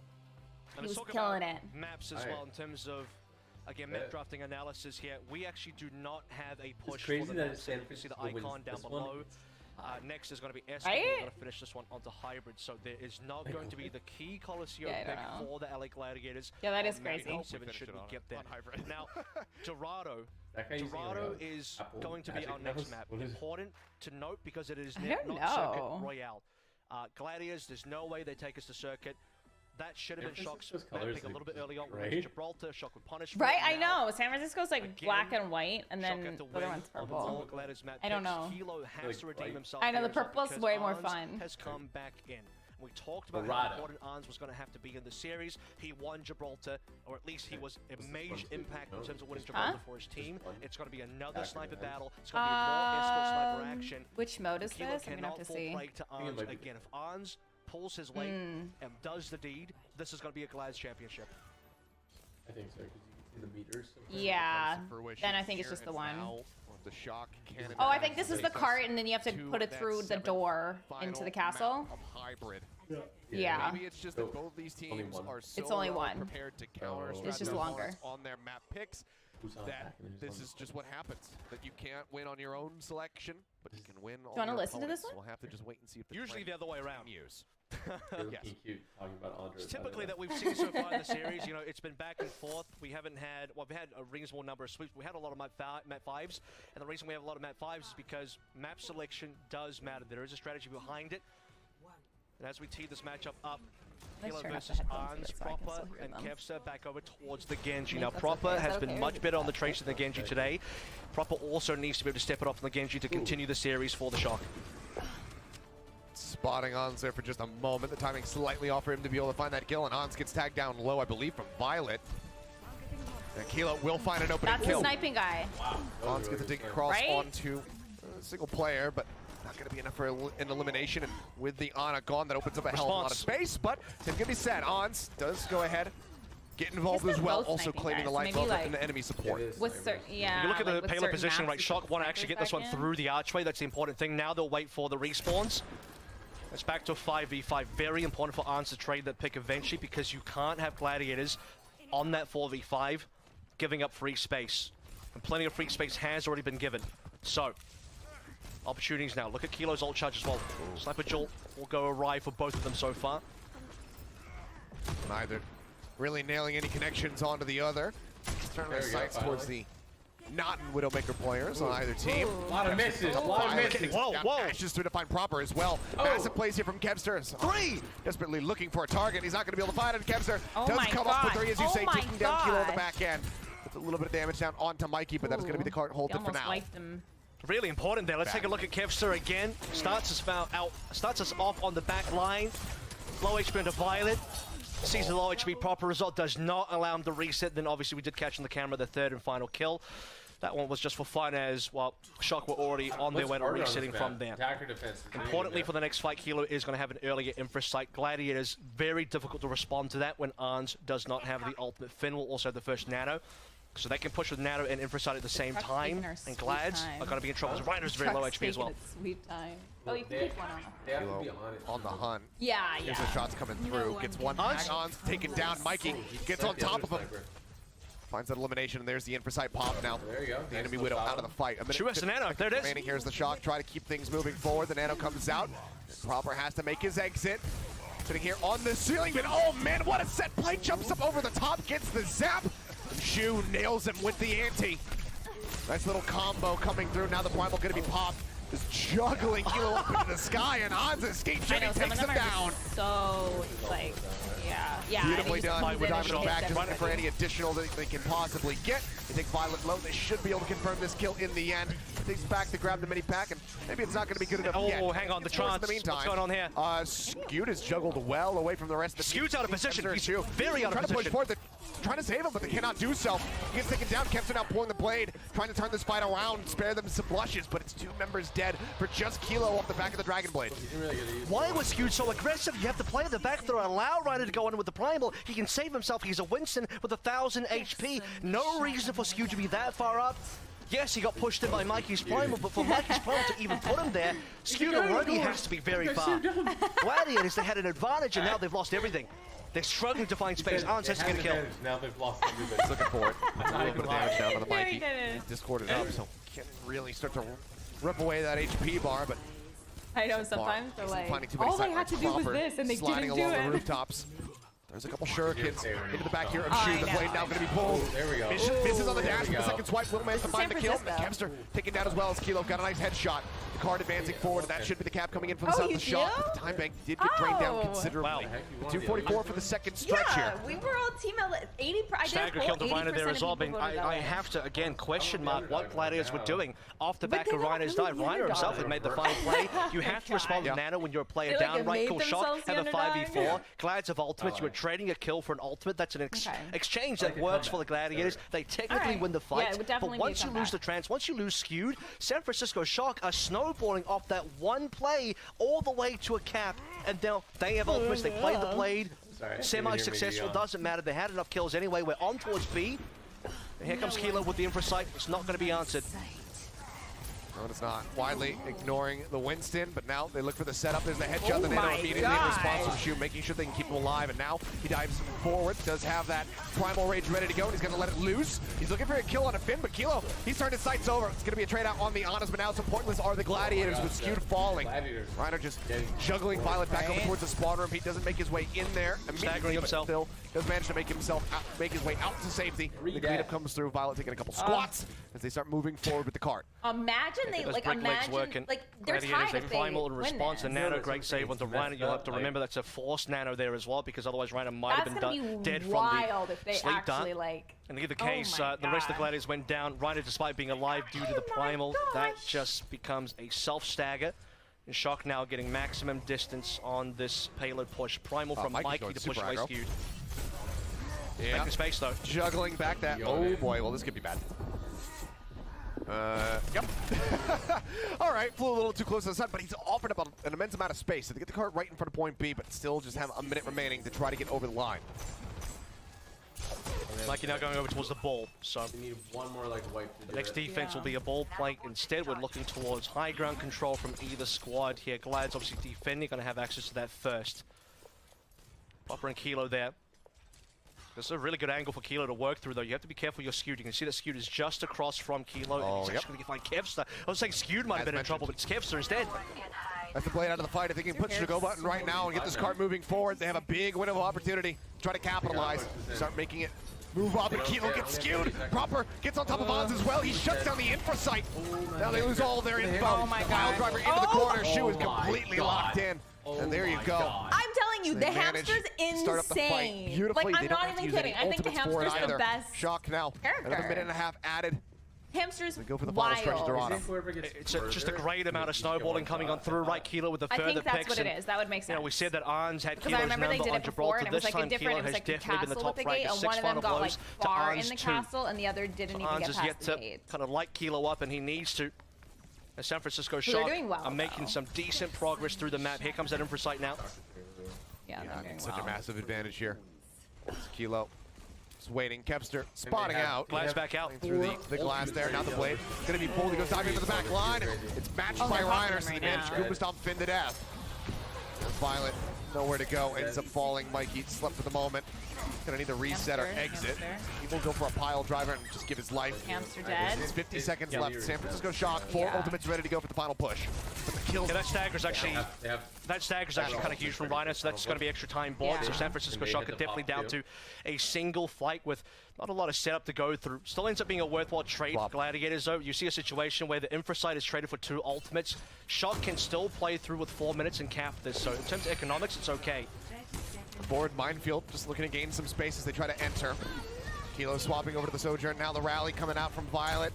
S1: He was killing it.
S12: Maps as well in terms of, again, map drafting analysis here. We actually do not have a push
S14: crazy
S12: for the
S14: that
S12: maps.
S14: San
S12: You can see the
S14: Francisco
S12: icon
S14: wins
S12: down
S14: this
S12: below.
S14: one.
S12: Next is going to be S.
S1: Right?
S12: We're going to finish this one onto hybrid, so there is not going to be the key Coliseum
S1: Yeah, I
S12: pick
S1: don't know.
S12: for the LA Gladiators.
S1: Yeah, that is
S12: on map
S1: crazy.
S12: 7 should we get there.
S11: Hybrid.
S12: Now, Dorado.
S14: That guy using
S12: Dorado
S14: a
S12: is
S14: Apple
S12: going to be our
S14: Magic
S12: next
S14: Mouse?
S12: map.
S14: What is it?
S12: Important to note because it is
S1: I
S12: not
S1: don't
S12: Circuit
S1: know.
S12: Royale. Gladiators, there's no way they take us to Circuit. That should have been
S14: San
S12: Shock's
S14: Francisco's
S12: map
S14: colours
S12: pick a
S14: are
S12: little bit early on.
S14: right?
S12: Right? Gibraltar, Shock would punish.
S1: Right, I
S12: Now,
S1: know. San Francisco's like
S12: again,
S1: black and white, and
S12: Shock
S1: then
S12: have to
S1: the other
S12: win
S1: one's
S12: on
S1: purple.
S12: all Gladiators map
S1: I don't
S12: picks.
S1: know.
S12: Kilo has
S14: Like
S12: to redeem
S14: white.
S12: himself.
S1: I know, the
S12: here as well
S1: purple's
S12: because
S1: way more
S12: Arns
S1: fun.
S12: Has come back in. We talked about
S14: Dorado.
S12: how important Arns was going to have to be in the series. He won Gibraltar, or at least he was a major impact in terms of winning Gibraltar for his team. It's going to be another sniper battle. It's going to be more escort sniper action.
S1: Which mode is
S12: Kilo
S1: this? I'm gonna have
S12: cannot
S1: to
S12: fall
S1: see.
S12: prey to
S14: think it
S12: Arns
S14: might be-
S12: again. If Arns pulls his weight and does the deed, this is going to be a Glads championship.
S14: I think so, because you can see the meters.
S1: Yeah. Then I think it's just the one.
S11: The Shock cannon.
S1: Oh, I think this is the cart, and then you have to put it through the door into the castle.
S11: Of hybrid.
S1: Yeah.
S11: Maybe it's just that both these teams
S14: one.
S11: are so
S1: It's only
S11: well
S1: one.
S11: prepared to counter
S14: It's
S1: just
S11: strategize
S1: longer.
S11: on their map picks
S14: Who's on
S11: that
S14: attack and who's
S11: this
S14: on
S11: is just what happens. That you can't win on your own selection, but you can win on
S1: wanna
S11: your
S1: listen to this
S11: opponents.
S1: one?
S11: We'll have to just wait and see if the
S12: Usually
S11: trend
S12: the other way around.
S11: continues.
S14: You're
S11: Yes.
S14: looking cute talking about Andre.
S12: It's typically that we've seen so far in the series. You know, it's been back and forth. We haven't had, well, we've had a reasonable number of sweeps. We had a lot of map 5s, and the reason we have a lot of map 5s is because map selection does matter. There is a strategy behind it. And as we tee this matchup up,
S1: Let's
S12: Kilo
S1: turn up the
S12: versus
S1: headphones
S12: Arns,
S1: so I can
S12: Proper,
S1: still hear
S12: and
S1: them.
S12: Kevster back over towards the Genji.
S1: Think
S12: Now,
S1: that's
S12: Proper
S1: okay. Is
S12: has
S1: that
S12: been
S1: okay, or
S12: much
S1: is
S12: better on the
S1: that
S12: trace than the Genji today. Proper also needs to be able to step it up on the Genji to continue the series for the Shock.
S11: Spotting Ons there for just a moment. The timing slightly off for him to be able to find that kill, and Ons gets tagged down low, I believe, from Violet. And Kilo will find an opening
S1: That's
S11: kill.
S1: the sniping guy.
S11: Ons gets a dig across
S1: Right?
S11: onto a single player, but not going to be enough for an elimination. And with the Ana gone, that opens up a hell of a lot of space. But it's going to be said, Ons does go ahead, get involved
S1: Guess
S11: as
S1: they're
S11: well,
S1: both
S11: also
S1: sniping
S11: claiming the
S1: guys,
S11: life
S1: maybe
S11: of
S1: like-
S11: and the enemy support.
S1: With certain, yeah.
S12: If you look at
S1: like
S12: the
S1: with
S12: payload
S1: certain
S12: position,
S1: maps,
S12: right?
S1: you
S12: Shock
S1: put
S12: want to actually get this one
S1: snipers back
S12: through the archway. That's the important thing. Now they'll wait for the respawns. It's back to a 5v5. Very important for Arns to trade that pick eventually because you can't have Gladiators on that 4v5 giving up free space. And plenty of free space has already been given. So, opportunities now. Look at Kilo's ult charge as well. Sniper Jolt will go awry for both of them so far.
S11: Neither really nailing any connections onto the other. Turning their
S14: There we go,
S11: sights towards the
S14: finally.
S11: not Widowmaker players on either team.
S14: A lot of misses, a lot of
S11: Violet
S14: misses.
S11: takes
S12: Whoa,
S11: down
S12: whoa.
S11: Ashes to define Proper as well. Massive plays here from Kevster. 3! Desperately looking for a target. He's not going to be able to find it. Kevster
S1: Oh
S11: does
S1: my
S11: come up with
S1: God.
S11: 3, as you
S1: Oh
S11: say,
S1: my
S11: taking down Kilo on the
S1: God.
S11: back end. With a little bit of damage down onto Mikey, but that's going to be the card
S1: He
S11: hold it for
S1: almost
S11: now.
S1: wiped him.
S12: Really important there. Let's take a look at Kevster again. Starts us off on the back line. Low HP into Violet. Sees the low HP Proper result. Does not allow him to reset. Then obviously we did catch on the camera the third and final kill. That one was just for fun as, well, Shock were already on their way to resetting from there.
S14: Attacker defense.
S12: Importantly for the next fight, Kilo is going to have an earlier infra site. Gladiators, very difficult to respond to that when Arns does not have the ultimate. Finn will also have the first nano. So they can push with nano and infra site at the same
S1: Truck's
S12: time.
S1: taking her
S12: And
S1: sweet
S12: Glads
S1: time.
S12: are going to be in trouble. Ryder's very low
S1: Truck's
S12: HP as well.
S1: taking its sweet time. Oh, you can keep one on.
S14: They have to
S11: Kilo
S14: be on it.
S11: on the hunt.
S1: Yeah,
S11: Here's
S1: yeah.
S11: the shots coming through. Gets one tag on, taken down. Mikey gets on top of him. Finds that elimination, and there's the infrasight pop now.
S14: There you go.
S11: The
S14: Nice
S11: enemy
S14: little
S11: Widow
S14: foul.
S11: out of the fight. A minute
S12: True as the nano. There it is.
S11: remaining. Here's the Shock. Try to keep things moving forward. The nano comes out. Proper has to make his exit. Sitting here on the ceiling, but oh man, what a set play. Jumps up over the top, gets the zap. Shu nails him with the ante. Nice little combo coming through. Now the Primal gonna be popped. Just juggling Kilo up into the sky, and Hans escapes and he takes him down.
S1: So, like, yeah.
S11: Beautifully
S1: and
S11: done. We're diving
S1: hits
S11: back, just
S1: everybody.
S11: looking for any additional that they can possibly get. They take Violet low. They should be able to confirm this kill in the end. Takes back to grab the mini pack, and maybe it's not going to be good enough yet.
S12: Oh, hang on, the chance.
S11: In the meantime,
S12: What's going on here?
S11: Skewed is juggled well away from the rest of the team.
S12: Skewed's out of position. He's
S11: Shu.
S12: very out of
S11: Trying to push
S12: position.
S11: forward. They're trying to save him, but they cannot do so. He gets taken down. Kempster now pulling the blade, trying to turn this fight around, spare them some blushes, but it's 2 members dead for just Kilo off the back of the Dragon Blade.
S12: Why was Skewed so aggressive? You have to play the back throw, allow Ryder to go in with the Primal. He can save himself. He's a Winston with 1,000 HP. No reason for Skewed to be that far up. Yes, he got pushed in by Mikey's Primal, but for Mikey's Primal to even put him there, Skewed already has to be very far. Gladiators, they had an advantage, and now they've lost everything. They're struggling to find space. Arns has to get a kill.
S14: Now they've lost everything.
S11: He's looking for it. A little bit of damage down on the
S1: Very
S11: Mikey.
S1: good.
S11: Discorded up, so can't really start to rip away that HP bar, but
S1: I know sometimes they're like,
S11: finding too many
S1: all they
S11: sight
S1: had to
S11: lines.
S1: do was
S11: Cropper
S1: this, and they
S11: sliding
S1: didn't do
S11: along
S1: it.
S11: the rooftops. There's a couple shurikens into the back here of
S1: I
S11: Shu. The
S1: know.
S11: blade now going to be pulled.
S14: There we go.
S11: Misses on the
S14: There
S11: dash
S14: we
S11: with the
S14: go.
S11: second swipe. Little man's to find the kill.
S1: Francisco.
S11: Kempster taken down as well as Kilo. Got a nice headshot. The card advancing forward. That should be the cap coming in from the side of
S1: you
S11: the shot.
S1: do?
S11: The time bank did get drained down
S1: Oh.
S11: considerably.
S12: Wow.
S11: 244 for the second stretch
S1: Yeah,
S11: here.
S1: we were all team 80. I did
S12: Stagger
S1: a
S12: killed the
S1: whole
S12: Rhino
S1: 80%
S12: there as well.
S1: of people voted that
S12: I
S1: way.
S12: have to, again, question mark what Gladiators were doing off the
S1: But
S12: back
S1: they
S12: of
S1: got
S12: Rhino's
S1: really
S12: dive. Rhino himself had made the fine play. You have to respond with Nano when you're a player
S1: They, like,
S12: down, right,
S1: made
S12: cool shot,
S1: themselves the
S12: have a
S1: underdog.
S12: 5v4. Glads have ultimates. You were trading a kill for an ultimate. That's an exchange that works for the Gladiators. They technically
S1: Alright.
S12: win the
S1: Yeah,
S12: fight,
S1: it would
S12: but
S1: definitely be a
S12: once you lose
S1: comeback.
S12: the trance, once you lose Skewed, San Francisco Shock are snowballing off that one play all the way to a cap, and now they have ultimates. They play the blade.
S14: Sorry,
S12: Semi-successful, doesn't matter. They had enough kills anyway. We're on towards B. And here comes Kilo with the infrasight. It's not going to be answered.
S11: No, it's not. Widely ignoring the Winston, but now they look for the setup. There's the headshot.
S1: Oh
S11: The Nano
S1: my
S11: immediately in
S1: God.
S11: response from Shu, making sure they can keep him alive. And now he dives forward, does have that Primal Rage ready to go, and he's going to let it loose. He's looking for a kill on a Finn, but Kilo, he's turned his sights over. It's going to be a trade out on the Honors, but now so pointless are the Gladiators with Skewed falling. Reiner just juggling Violet back over towards the spawn room. He doesn't make his way in there immediately,
S12: Staggering
S11: but
S12: himself.
S11: still does manage to make his way out to safety. The cleanup comes through. Violet taking a couple squats as they start moving forward with the cart.
S1: Imagine they
S12: Those
S1: like
S12: brick legs
S1: imagine
S12: working.
S1: like they're
S12: Gladiators,
S1: tied
S12: they
S1: if they
S12: primal in
S1: win
S12: response.
S1: this.
S12: The Nano, great save onto Rhino. You'll have to remember that's a forced Nano there as well, because otherwise Rhino might have
S1: That's
S12: been
S1: gonna be
S12: dead
S1: wild
S12: from
S1: if they
S12: the sleep
S1: actually
S12: dart.
S1: like.
S12: In either
S1: Oh
S12: case,
S1: my
S12: the rest of the
S1: God.
S12: Gladiators went down. Rhino, despite being alive due to the primal, that just becomes a self-stagger. And Shock now getting maximum distance on this payload push. Primal from
S11: Mikey's
S12: Mikey
S11: going
S12: to push
S11: super
S12: away
S11: aggro.
S12: Skewed.
S11: Yeah.
S12: Making space though.
S11: Juggling back that. Oh boy, well this could be bad. Yep. All right, flew a little too close to the sun, but he's offered about an immense amount of space. So they get the cart right in front of point B, but still just have a minute remaining to try to get over the line.
S12: Mikey now going over towards the ball. So
S14: We need one more like wipe to do
S12: the next
S14: it.
S12: defense will be a ball play. Instead, we're looking towards high ground control from either squad here. Glad's obviously defending, going to have access to that first. Popper and Kilo there. This is a really good angle for Kilo to work through, though. You have to be careful your Skewed. You can see that Skewed is just across from Kilo. And he's actually going to find Kevster. I was saying Skewed might have been in trouble, but it's Kevster instead.
S11: That's the blade out of the fight. I think he can push the go button right now and get this cart moving forward. They have a big window of opportunity. Try to capitalize. Start making it move up, and Kilo gets skewed. Proper gets on top of Ons as well. He shuts down the infra site. Now they lose all their info.
S1: Oh my
S11: Pile
S1: God.
S11: driver into the corner. Shu is
S14: Oh my
S11: completely
S14: God.
S11: locked in. And there you go.
S1: I'm telling you,
S11: They
S1: the
S11: managed
S1: hamster's
S11: to start up the fight
S1: insane.
S11: beautifully.
S1: Like,
S11: They
S1: I'm
S11: don't
S1: not
S11: have to
S1: even
S11: use
S1: kidding.
S11: any
S1: I think the
S11: ultimates for it
S1: hamster's the
S11: either.
S1: best
S11: Shock now.
S1: character.
S11: Another minute and a half added.
S1: Hamster's
S11: They go for the final stretch
S1: wild.
S11: Dorado.
S12: It's just a great amount of snowballing coming on through. Right, Kilo with the
S1: I
S12: further
S1: think that's
S12: picks.
S1: what it
S12: and,
S1: is. That would make
S12: You
S1: sense.
S12: know, we said that Arns had
S1: Because I
S12: Kilo's
S1: remember they
S12: number
S1: did
S12: on
S1: it before,
S12: Gibraltar.
S1: and it
S12: This
S1: was like a
S12: time
S1: different.
S12: Kilo
S1: It was
S12: has
S1: like the
S12: definitely been the
S1: castle
S12: top
S1: at the
S12: frag.
S1: gate, and
S12: 6
S1: one of them
S12: final
S1: got like
S12: blows to
S1: far in
S12: Arns
S1: the
S12: 2.
S1: castle, and the other didn't even
S12: Arns
S1: get
S12: has
S1: past
S12: yet
S1: the
S12: to
S1: gate.
S12: kind of light Kilo up, and he needs to. And San Francisco
S1: So they're
S12: Shock
S1: doing well,
S12: are making
S1: though.
S12: some decent progress through the map. Here comes that infra site now.
S1: Yeah, they're doing
S11: Such
S1: well.
S11: a massive advantage here. Kilo is waiting. Kempster spotting out.
S12: Glass back out.
S11: Through the glass there. Now the blade going to be pulled. He goes diving into the back line. It's matched by
S1: they're popping
S11: Reiner,
S1: him
S11: so they
S1: right
S11: managed to
S1: now.
S11: Koopa Stomp Finn to death. Violet, nowhere to go. Ends up falling. Mikey slept for the moment. Gonna need to reset or
S1: Hamster,
S11: exit.
S1: hamster.
S11: He will go for a pile driver and just give his life.
S1: Hamster dead.
S11: There's 50 seconds left. San Francisco Shock. 4 ultimates ready to go for the final push. But the kills.
S12: Yeah, that stagger's actually that stagger's actually kind of huge from Rhino, so that's going to be extra time bought. So San Francisco Shock are definitely down to a single fight with not a lot of setup to go through. Still ends up being a worthwhile trade for Gladiators, though. You see a situation where the Infrasight is traded for 2 ultimates. Shock can still play through with 4 minutes and cap this, so in terms of economics, it's okay.
S11: Forward minefield, just looking to gain some space as they try to enter. Kilo swapping over to the Sojourn. Now the rally coming out from Violet.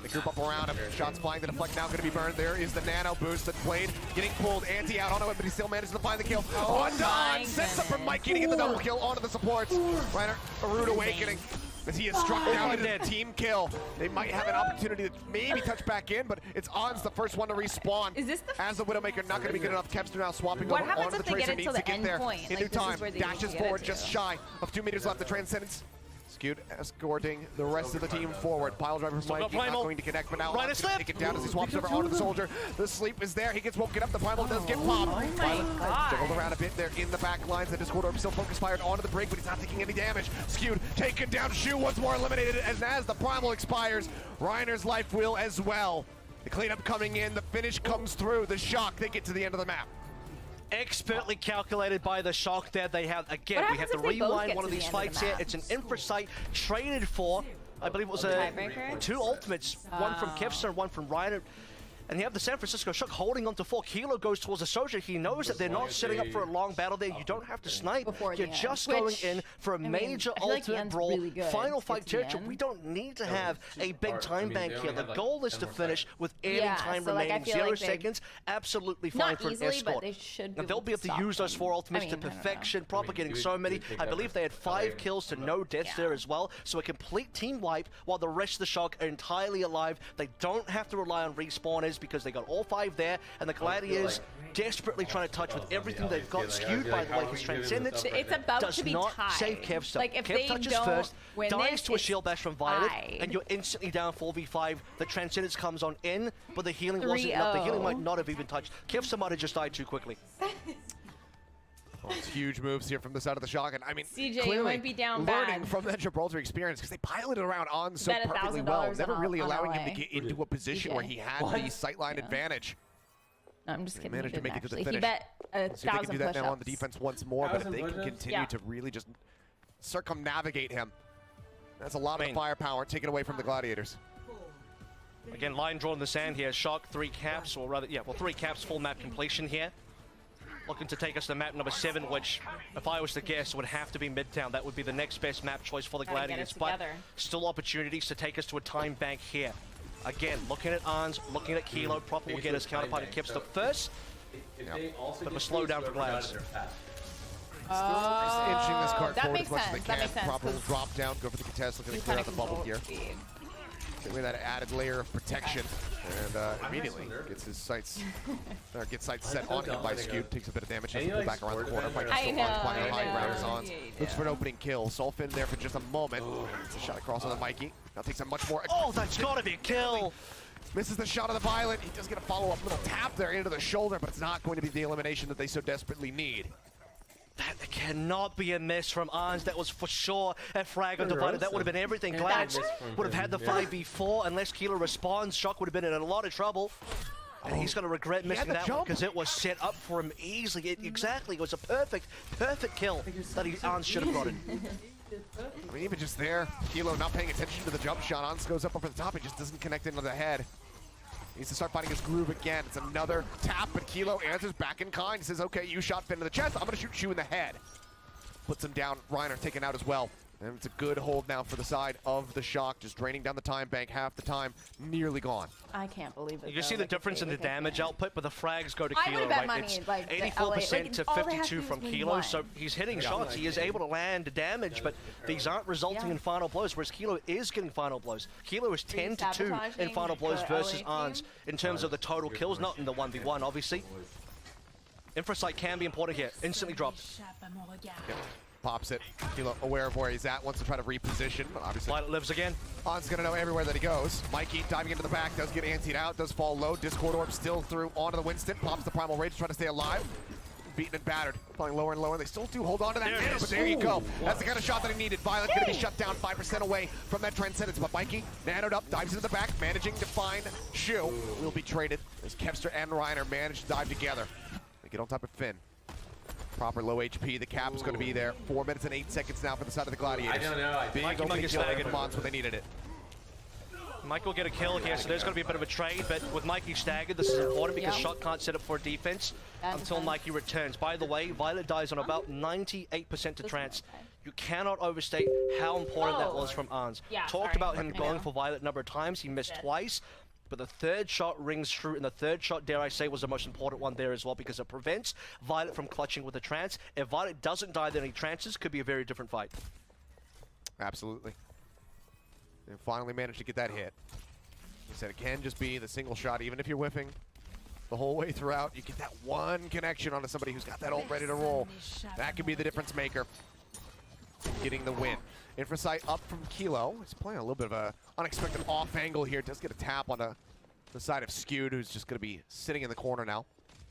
S11: They group up around him. Shots flying. The deflect now going to be burned. There is the nano boost that Blade getting pulled. Anti out onto it, but he still manages to find the kill. Undone! Sets up for Mikey to get the double kill onto the supports. Reiner, a rude awakening. As he is struck down into the team kill. They might have an opportunity to maybe touch back in, but it's On's the first one to respawn.
S1: Is this the
S11: as the Widowmaker not going to be good enough. Kepster now swapping over onto the Tracer. Needs to get there. In due time, dashes forward just shy of 2 meters left. The Transcendence. Skewed escorting the rest of the team forward. Pile driver from Mikey not going to connect, but now On's going to take it down as he swaps over onto the Soldier. The sleep is there. He gets woken up. The Primal does get popped. Juggled around a bit there in the back lines. The Discord Orb still focus fired onto the break, but he's not taking any damage. Skewed taken down. Shu once more eliminated, and as the Primal expires, Reiner's life will as well. The cleanup coming in. The finish comes through. The Shock, they get to the end of the map.
S12: Expertly calculated by the Shock there. They have, again, we have to rewind one of these fights here. It's an Infrasight traded for, I believe it was 2 ultimates, one from Kevster and one from Ryan. And you have the San Francisco Shock holding on to 4. Kilo goes towards the Soldier. He knows that they're not setting up for a long battle there. You don't have to snipe. You're just going in for a major ultimate brawl. Final fight territory. We don't need to have a big time bank here. The goal is to finish with any time remaining. 0 seconds. Absolutely fine for an escort. And they'll be able to use those 4 ultimates to perfection, propagating so many. I believe they had 5 kills to no deaths there as well. So a complete team wipe while the rest of the Shock are entirely alive. They don't have to rely on respawners because they got all 5 there, and the Gladiators desperately trying to touch with everything they've got. Skewed, by the way, his Transcendence
S1: it's about
S12: does
S1: to be
S12: not
S1: tied.
S12: save Kev.
S1: Like if
S12: Kev
S1: they
S12: touches
S1: don't
S12: first,
S1: win
S12: dies
S1: this,
S12: to a shield bash from Violet,
S1: tied.
S12: and you're instantly down 4v5. The Transcendence comes on in, but the healing wasn't enough. The healing might not have even touched. Kev might have just died too quickly.
S11: It's huge moves here from the side of the Shock, and I mean,
S1: CJ, you might be down
S11: learning
S1: bad.
S11: from that Gibraltar experience because they piloted around On so perfectly well, never really allowing him to get into a position where he had the sightline advantage.
S1: No, I'm just kidding.
S11: He managed to make it to the finish.
S1: He bet 1,000
S11: See if they can do that now on the
S1: push-ups.
S11: defense once more, but if they can continue to really just circumnavigate him, that's a lot of the firepower taken away from the Gladiators.
S12: Again, line drawn in the sand here. Shock 3 caps, or rather, 3 caps, full map completion here. Looking to take us to map number 7, which, if I was to guess, would have to be Midtown. That would be the next best map choice for the Gladiators. But still opportunities to take us to a time bank here. Again, looking at Arns, looking at Kilo. Proper will get his counterpart and Kipster first. But a slow down for Glads.
S11: Still just inching this card forward as much as they can.
S1: Makes sense,
S11: Proper will drop down, go for the contest, looking to clear out the bubble here. Give me that added layer of protection, and immediately gets his sights, gets sights set on him by Skewed, takes a bit of damage, has to pull back around the corner, fighting still on, flying high ground as on. Looks for an opening kill. Sulfin there for just a moment. It's a shot across on the Mikey. Now takes a much more.
S12: Oh, that's gotta be a kill!
S11: Misses the shot of the Violet. He does get a follow-up little tap there into the shoulder, but it's not going to be the elimination that they so desperately need.
S12: That cannot be a miss from Arns. That was for sure a frag on Divided. That would have been everything. Glads would have had the 5v4 unless Kilo responds. Shock would have been in a lot of trouble. And he's going to regret missing that one because it was set up for him easily. Exactly. It was a perfect kill that Arns should have gotten.
S11: I mean, even just there, Kilo not paying attention to the jump shot. Arns goes up over the top. He just doesn't connect into the head. He needs to start finding his groove again. It's another tap, but Kilo answers back in kind. He says, okay, you shot Finn in the chest. I'm going to shoot you in the head. Puts him down. Reiner taken out as well. And it's a good hold now for the side of the Shock, just draining down the time bank half the time, nearly gone.
S1: I can't believe it.
S12: You can see the difference in the damage output, but the frags go to
S1: I
S12: Kilo,
S1: would bet
S12: right?
S1: money,
S12: It's
S1: like,
S12: 84% to
S1: all they have
S12: 52
S1: to
S12: from
S1: do is win
S12: Kilo,
S1: one.
S12: so he's hitting shots. He is able to land damage, but these aren't resulting in final blows, whereas Kilo is getting final blows. Kilo is 10 to 2 in final blows versus Arns in terms of the total kills, not in the 1v1, obviously. Infrasight can be important here. Instantly dropped.
S11: Yep. Pops it. Kilo aware of where he's at, wants to try to reposition, but obviously
S12: Light lives again.
S11: On's gonna know everywhere that he goes. Mikey diving into the back, does get antied out, does fall low. Discord Orb still through onto the Winston, pops the Primal Rage, trying to stay alive. beaten and battered. Playing lower and lower. They still do hold on to that nano, but there you go. That's the kind of shot that he needed. Violet going to be shut down 5% away from that Transcendence. But Mikey, nanoed up, dives into the back, managing to find Shu. Will be traded as Kevster and Reiner manage to dive together. They get on top of Finn. Proper low HP. The cap is going to be there. 4 minutes and 8 seconds now for the side of the Gladiators.
S14: I don't know.
S11: Big opening kill from Mons when they needed it.
S12: Mike will get a kill here, so there's going to be a bit of a trade, but with Mikey staggered, this is important because Shot can't set up for defense until Mikey returns. By the way, Violet dies on about 98% to Trance. You cannot overstate how important that was from Arns. Talked about him going for Violet a number of times. He missed twice, but the third shot rings true, and the third shot, dare I say, was the most important one there as well because it prevents Violet from clutching with the Trance. If Violet doesn't die, then he trances, could be a very different fight.
S11: Absolutely. And finally managed to get that hit. He said it can just be the single shot, even if you're whiffing the whole way throughout. You get that one connection onto somebody who's got that ult ready to roll. That could be the difference maker. Getting the win. Infrasight up from Kilo. He's playing a little bit of a unexpected off angle here. Does get a tap on the side of Skewed, who's just going to be sitting in the corner now.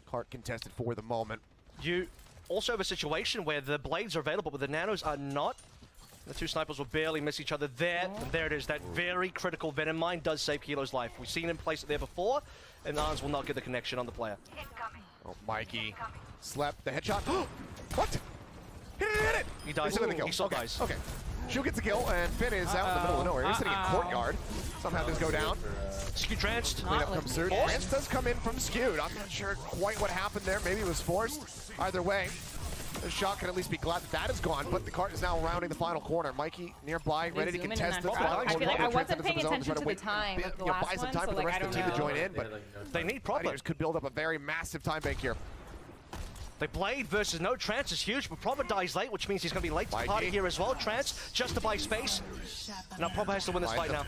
S11: Cart contested for the moment.
S12: You also have a situation where the blades are available, but the nanos are not. The two snipers will barely miss each other there. And there it is. That very critical Venom Mine does save Kilo's life. We've seen him place it there before, and Arns will not get the connection on the player.
S11: Oh, Mikey slept the headshot. What? He didn't hit it!
S12: He dies.
S11: He
S12: still dies.
S11: Okay. Shu gets a kill, and Finn is out in the middle of nowhere. He's sitting in courtyard. Somehow things go down.
S12: Skew tranced.
S11: Cleanup comes through. Trance does come in from Skewed. I'm not sure quite what happened there. Maybe it was forced. Either way, the shot can at least be glad that is gone, but the cart is now rounding the final corner. Mikey nearby, ready to contest the
S1: I feel like I wasn't paying attention to the time of the last
S11: buy some
S1: one,
S11: time
S1: so
S11: for the
S1: like,
S11: rest of the team to join in, but
S12: they need proper.
S11: Gladiators could build up a very massive time bank here.
S12: The Blade versus no Trance is huge, but Proper dies late, which means he's going to be late to the party here as well. Trance just to buy space. Now Proper has to win this fight now.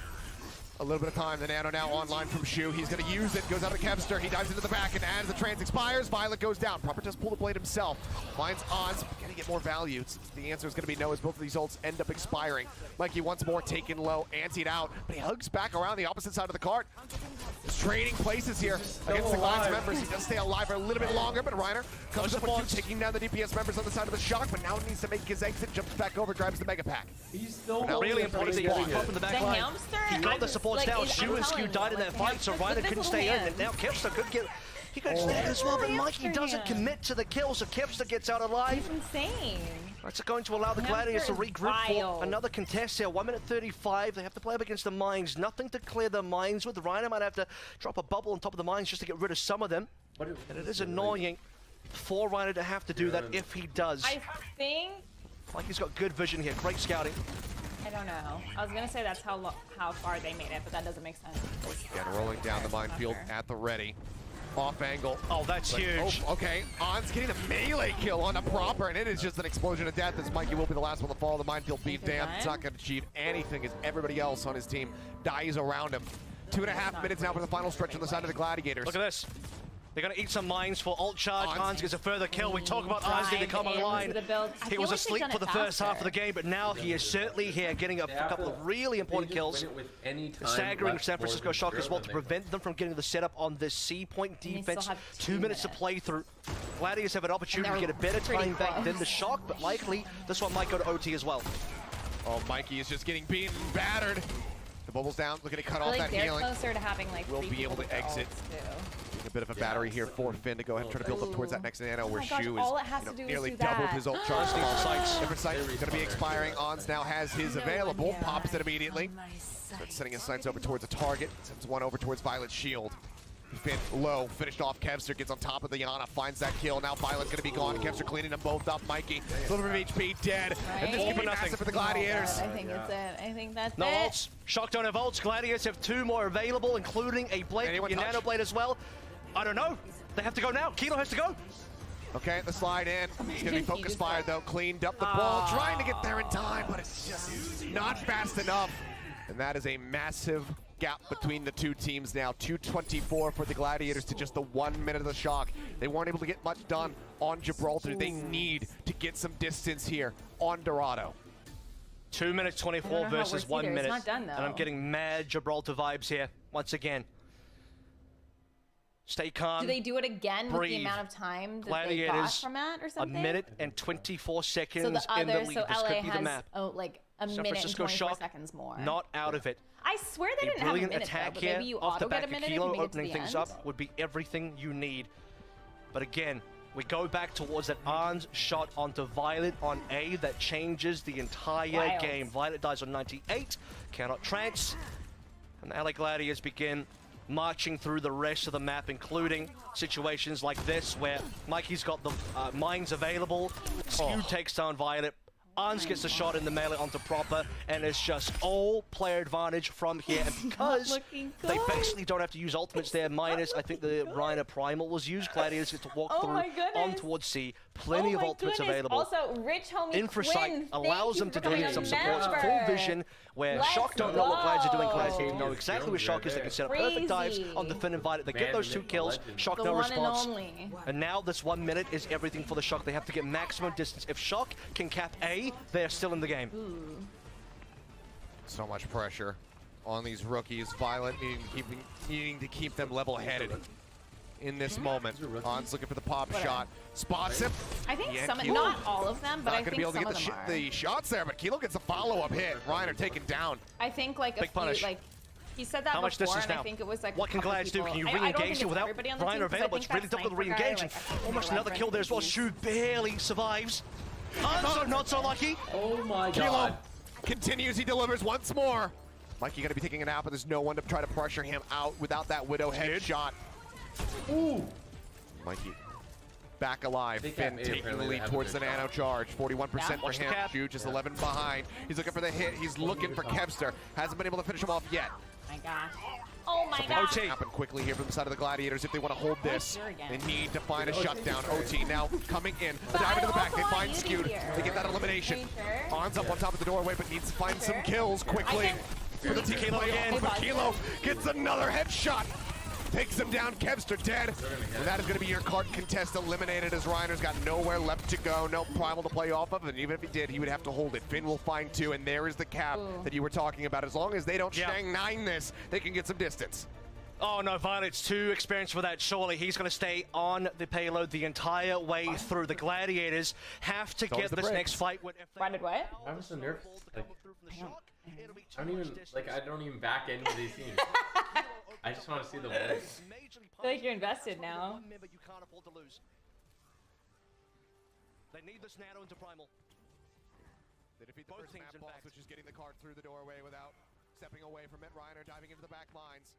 S11: A little bit of time. The Nano now online from Shu. He's going to use it. Goes out to Kevster. He dives into the back, and as the Trance expires, Violet goes down. Proper does pull the blade himself. Finds odds. Can he get more value? The answer is going to be no, as both of these ults end up expiring. Mikey once more taken low, antied out, but he hugs back around the opposite side of the cart. Trading places here against the Glass members. He does stay alive for a little bit longer, but Reiner comes up with two, taking down the DPS members on the side of the Shock, but now needs to make his exit, jumps back over, grabs the Mega Pack.
S14: He's still
S12: really important that you keep up in the back line. He got the supports down. Shu and Skew died in that fight, so Reiner couldn't stay in, and now Kipster could get... He could stay in as well, but Mikey doesn't commit to the kill, so Kipster gets out alive.
S1: He's insane.
S12: That's going to allow the Gladiators to regroup for another contest here. 1 minute 35. They have to play up against the mines. Nothing to clear the mines with. Reiner might have to drop a bubble on top of the mines just to get rid of some of them. And it is annoying for Reiner to have to do that if he does.
S1: I think...
S12: Mikey's got good vision here. Great scouting.
S1: I don't know. I was going to say that's how far they made it, but that doesn't make sense.
S11: Again, rolling down the minefield at the ready. Off angle.
S12: Oh, that's huge.
S11: Oh, okay. On's getting a melee kill on a Proper, and it is just an explosion of death as Mikey will be the last one to fall. The minefield beat down. It's not going to achieve anything as everybody else on his team dies around him. 2.5 minutes now for the final stretch on the side of the Gladiators.
S12: Look at this. They're going to eat some mines for ult charge. Arns gets a further kill. We talk about Arns need to come online. He was asleep for the first half of the game, but now he is certainly here getting a couple of really important kills. Staggering San Francisco Shock as well to prevent them from getting the setup on this C point defense. 2 minutes to play through. Gladiators have an opportunity to get a better time back than the Shock, but likely this one might go to OT as well.
S11: Oh, Mikey is just getting beaten, battered. The bubble's down, looking to cut off that
S1: they're
S11: healing.
S1: Closer to having like
S11: will be able to exit. A bit of a battery here for Finn to go ahead and try to build up towards that next nano where Shu is nearly doubled his ult charge. Different sight is going to be expiring. Ons now has his available. Pops it immediately. Starts setting his sights over towards a target. Sends one over towards Violet's shield. Finn low, finished off. Kevster gets on top of the Yana, finds that kill. Now Violet's going to be gone. Kevster cleaning them both up. Mikey, a little bit of HP, dead. And this could be massive for the Gladiators.
S1: I think it's it. I think that's
S12: no ults. Shock don't have ults. Gladiators have 2 more available, including a blade, a nano blade as well. I don't know. They have to go now. Kilo has to go.
S11: Okay, the slide in. It's going to be focus fire, though. Cleaned up the ball. Trying to get there in time, but it's just not fast enough. And that is a massive gap between the two teams now. 2:24 for the Gladiators to just the 1 minute of the Shock. They weren't able to get much done on Gibraltar. They need to get some distance here on Dorado.
S12: 2 minutes 24 versus 1 minute.
S1: It's not done, though.
S12: And I'm getting mad Gibraltar vibes here once again. Stay calm.
S1: Do they do it again with the
S12: breathe.
S1: amount of time that they got
S12: Gladiators,
S1: from that or
S12: a
S1: something?
S12: minute and 24 seconds
S1: So the
S12: in the
S1: other,
S12: lead.
S1: so
S12: This
S1: LA
S12: could be the
S1: has
S12: map.
S1: like a
S12: San
S1: minute and
S12: Francisco
S1: 24
S12: Shock,
S1: seconds more.
S12: not out of it.
S1: I swear they
S12: A
S1: didn't have a
S12: brilliant
S1: minute though,
S12: attack
S1: but
S12: here
S1: maybe you
S12: off the
S1: auto get
S12: back
S1: a
S12: of
S1: minute if
S12: Kilo,
S1: you make it to
S12: opening
S1: the
S12: things
S1: end.
S12: up would be everything you need. But again, we go back towards that Arn's shot onto Violet on A that changes the entire
S1: Wild.
S12: game. Violet dies on 98, cannot trance, and the LA Gladiators begin marching through the rest of the map, including situations like this where Mikey's got the mines available, Skewed takes down Violet, Arns gets a shot in the melee onto Proper, and it's just all player advantage from here. And because they basically don't have to use ultimates there, minus I think the Reiner Primal was used, Gladiators get to walk through on towards C. Plenty of ultimates available.
S1: Also, Rich Homie
S12: Infrasight
S1: Quinn,
S12: allows them to
S1: thank you
S12: do
S1: for
S12: some
S1: becoming a
S12: support,
S1: member.
S12: full vision, where
S1: Let's
S12: Shock don't know what Gladiators are doing.
S1: go.
S12: Gladiators know exactly where Shock is. They can set up perfect dives
S1: Crazy.
S12: on the Finn and Violet. They get
S14: Man,
S12: those
S14: the
S12: 2 kills.
S14: legend.
S12: Shock
S1: The
S12: no
S1: one and
S12: response.
S1: only.
S12: And now this 1 minute is everything for the Shock. They have to get maximum distance. If Shock can cap A, they're still in the game.
S11: So much pressure on these rookies. Violet needing to keep them level-headed in this moment. Hans looking for the pop shot. Spots him.
S1: I think
S11: Yeah,
S1: some,
S11: Kilo
S1: not all of them, but
S11: not
S1: I
S11: going to
S1: think
S11: be able to
S1: some
S11: get
S1: of them are.
S11: the shots there, but Kilo gets a follow-up hit. Reiner taken down.
S1: I think like
S12: Big
S1: a few,
S12: punish.
S1: like he said that
S12: How much
S1: before,
S12: distance
S1: and I
S12: now?
S1: think it was like
S12: What can Gladiators do? Can you
S1: I don't think
S12: re-engage
S1: it's
S12: it without
S1: everybody on the team,
S12: Reiner
S1: 'cause I
S12: available?
S1: think
S12: It's really
S1: that
S12: difficult to
S1: sniper guy,
S12: re-engage.
S1: like, I think he
S12: Almost
S1: ran
S12: another
S1: for
S12: kill there as well.
S1: MVP.
S12: Shu barely survives. Also not so lucky.
S14: Oh my
S11: Kilo
S14: god.
S11: continues. He delivers once more. Mikey going to be taking it out, but there's no one to try to pressure him out without that Widow headshot.
S14: Ooh.
S11: Mikey back alive.
S14: They
S11: Finn
S14: got me,
S11: taking the
S14: apparently,
S11: lead
S14: they
S11: towards the
S14: haven't
S11: nano
S14: been
S11: charge. 41% for
S12: Watch the
S11: him.
S12: cap.
S11: Shu just 11 behind. He's looking for the hit. He's looking for Kevster. Hasn't been able to finish him off yet.
S1: My gosh. Oh my
S11: OT
S1: gosh.
S11: happen quickly here from the side of the Gladiators if they want to hold this.
S1: Here again.
S11: They need to find a shutdown. OT now coming in. Diving to the back. They find Skewed. They get that elimination. On's up on top of the doorway, but needs to find some kills quickly. For the Kilo again. But Kilo gets another headshot. Takes him down. Kevster dead. And that is going to be your cart contest eliminated as Reiner's got nowhere left to go. No primal to play off of. And even if he did, he would have to hold it. Finn will find 2. And there is the cap that you were talking about. As long as they don't Shang 9 this, they can get some distance.
S12: Oh no, Violet's too experienced for that. Surely he's going to stay on the payload the entire way through. The Gladiators have to
S11: It's always
S12: get
S11: the
S12: this
S11: breaks.
S12: next fight.
S1: Blinded what?
S14: I'm so nervous. Like, I don't even I don't even back into these teams. I just want to see the win.
S1: I feel like you're invested now.
S12: Remember, you can't afford to lose. They need this nano into primal.
S11: They defeat the
S12: Both
S11: first
S12: teams,
S11: map
S12: in
S11: boss,
S12: fact.
S11: which is getting the card through the doorway without stepping away from it. Reiner diving into the back lines.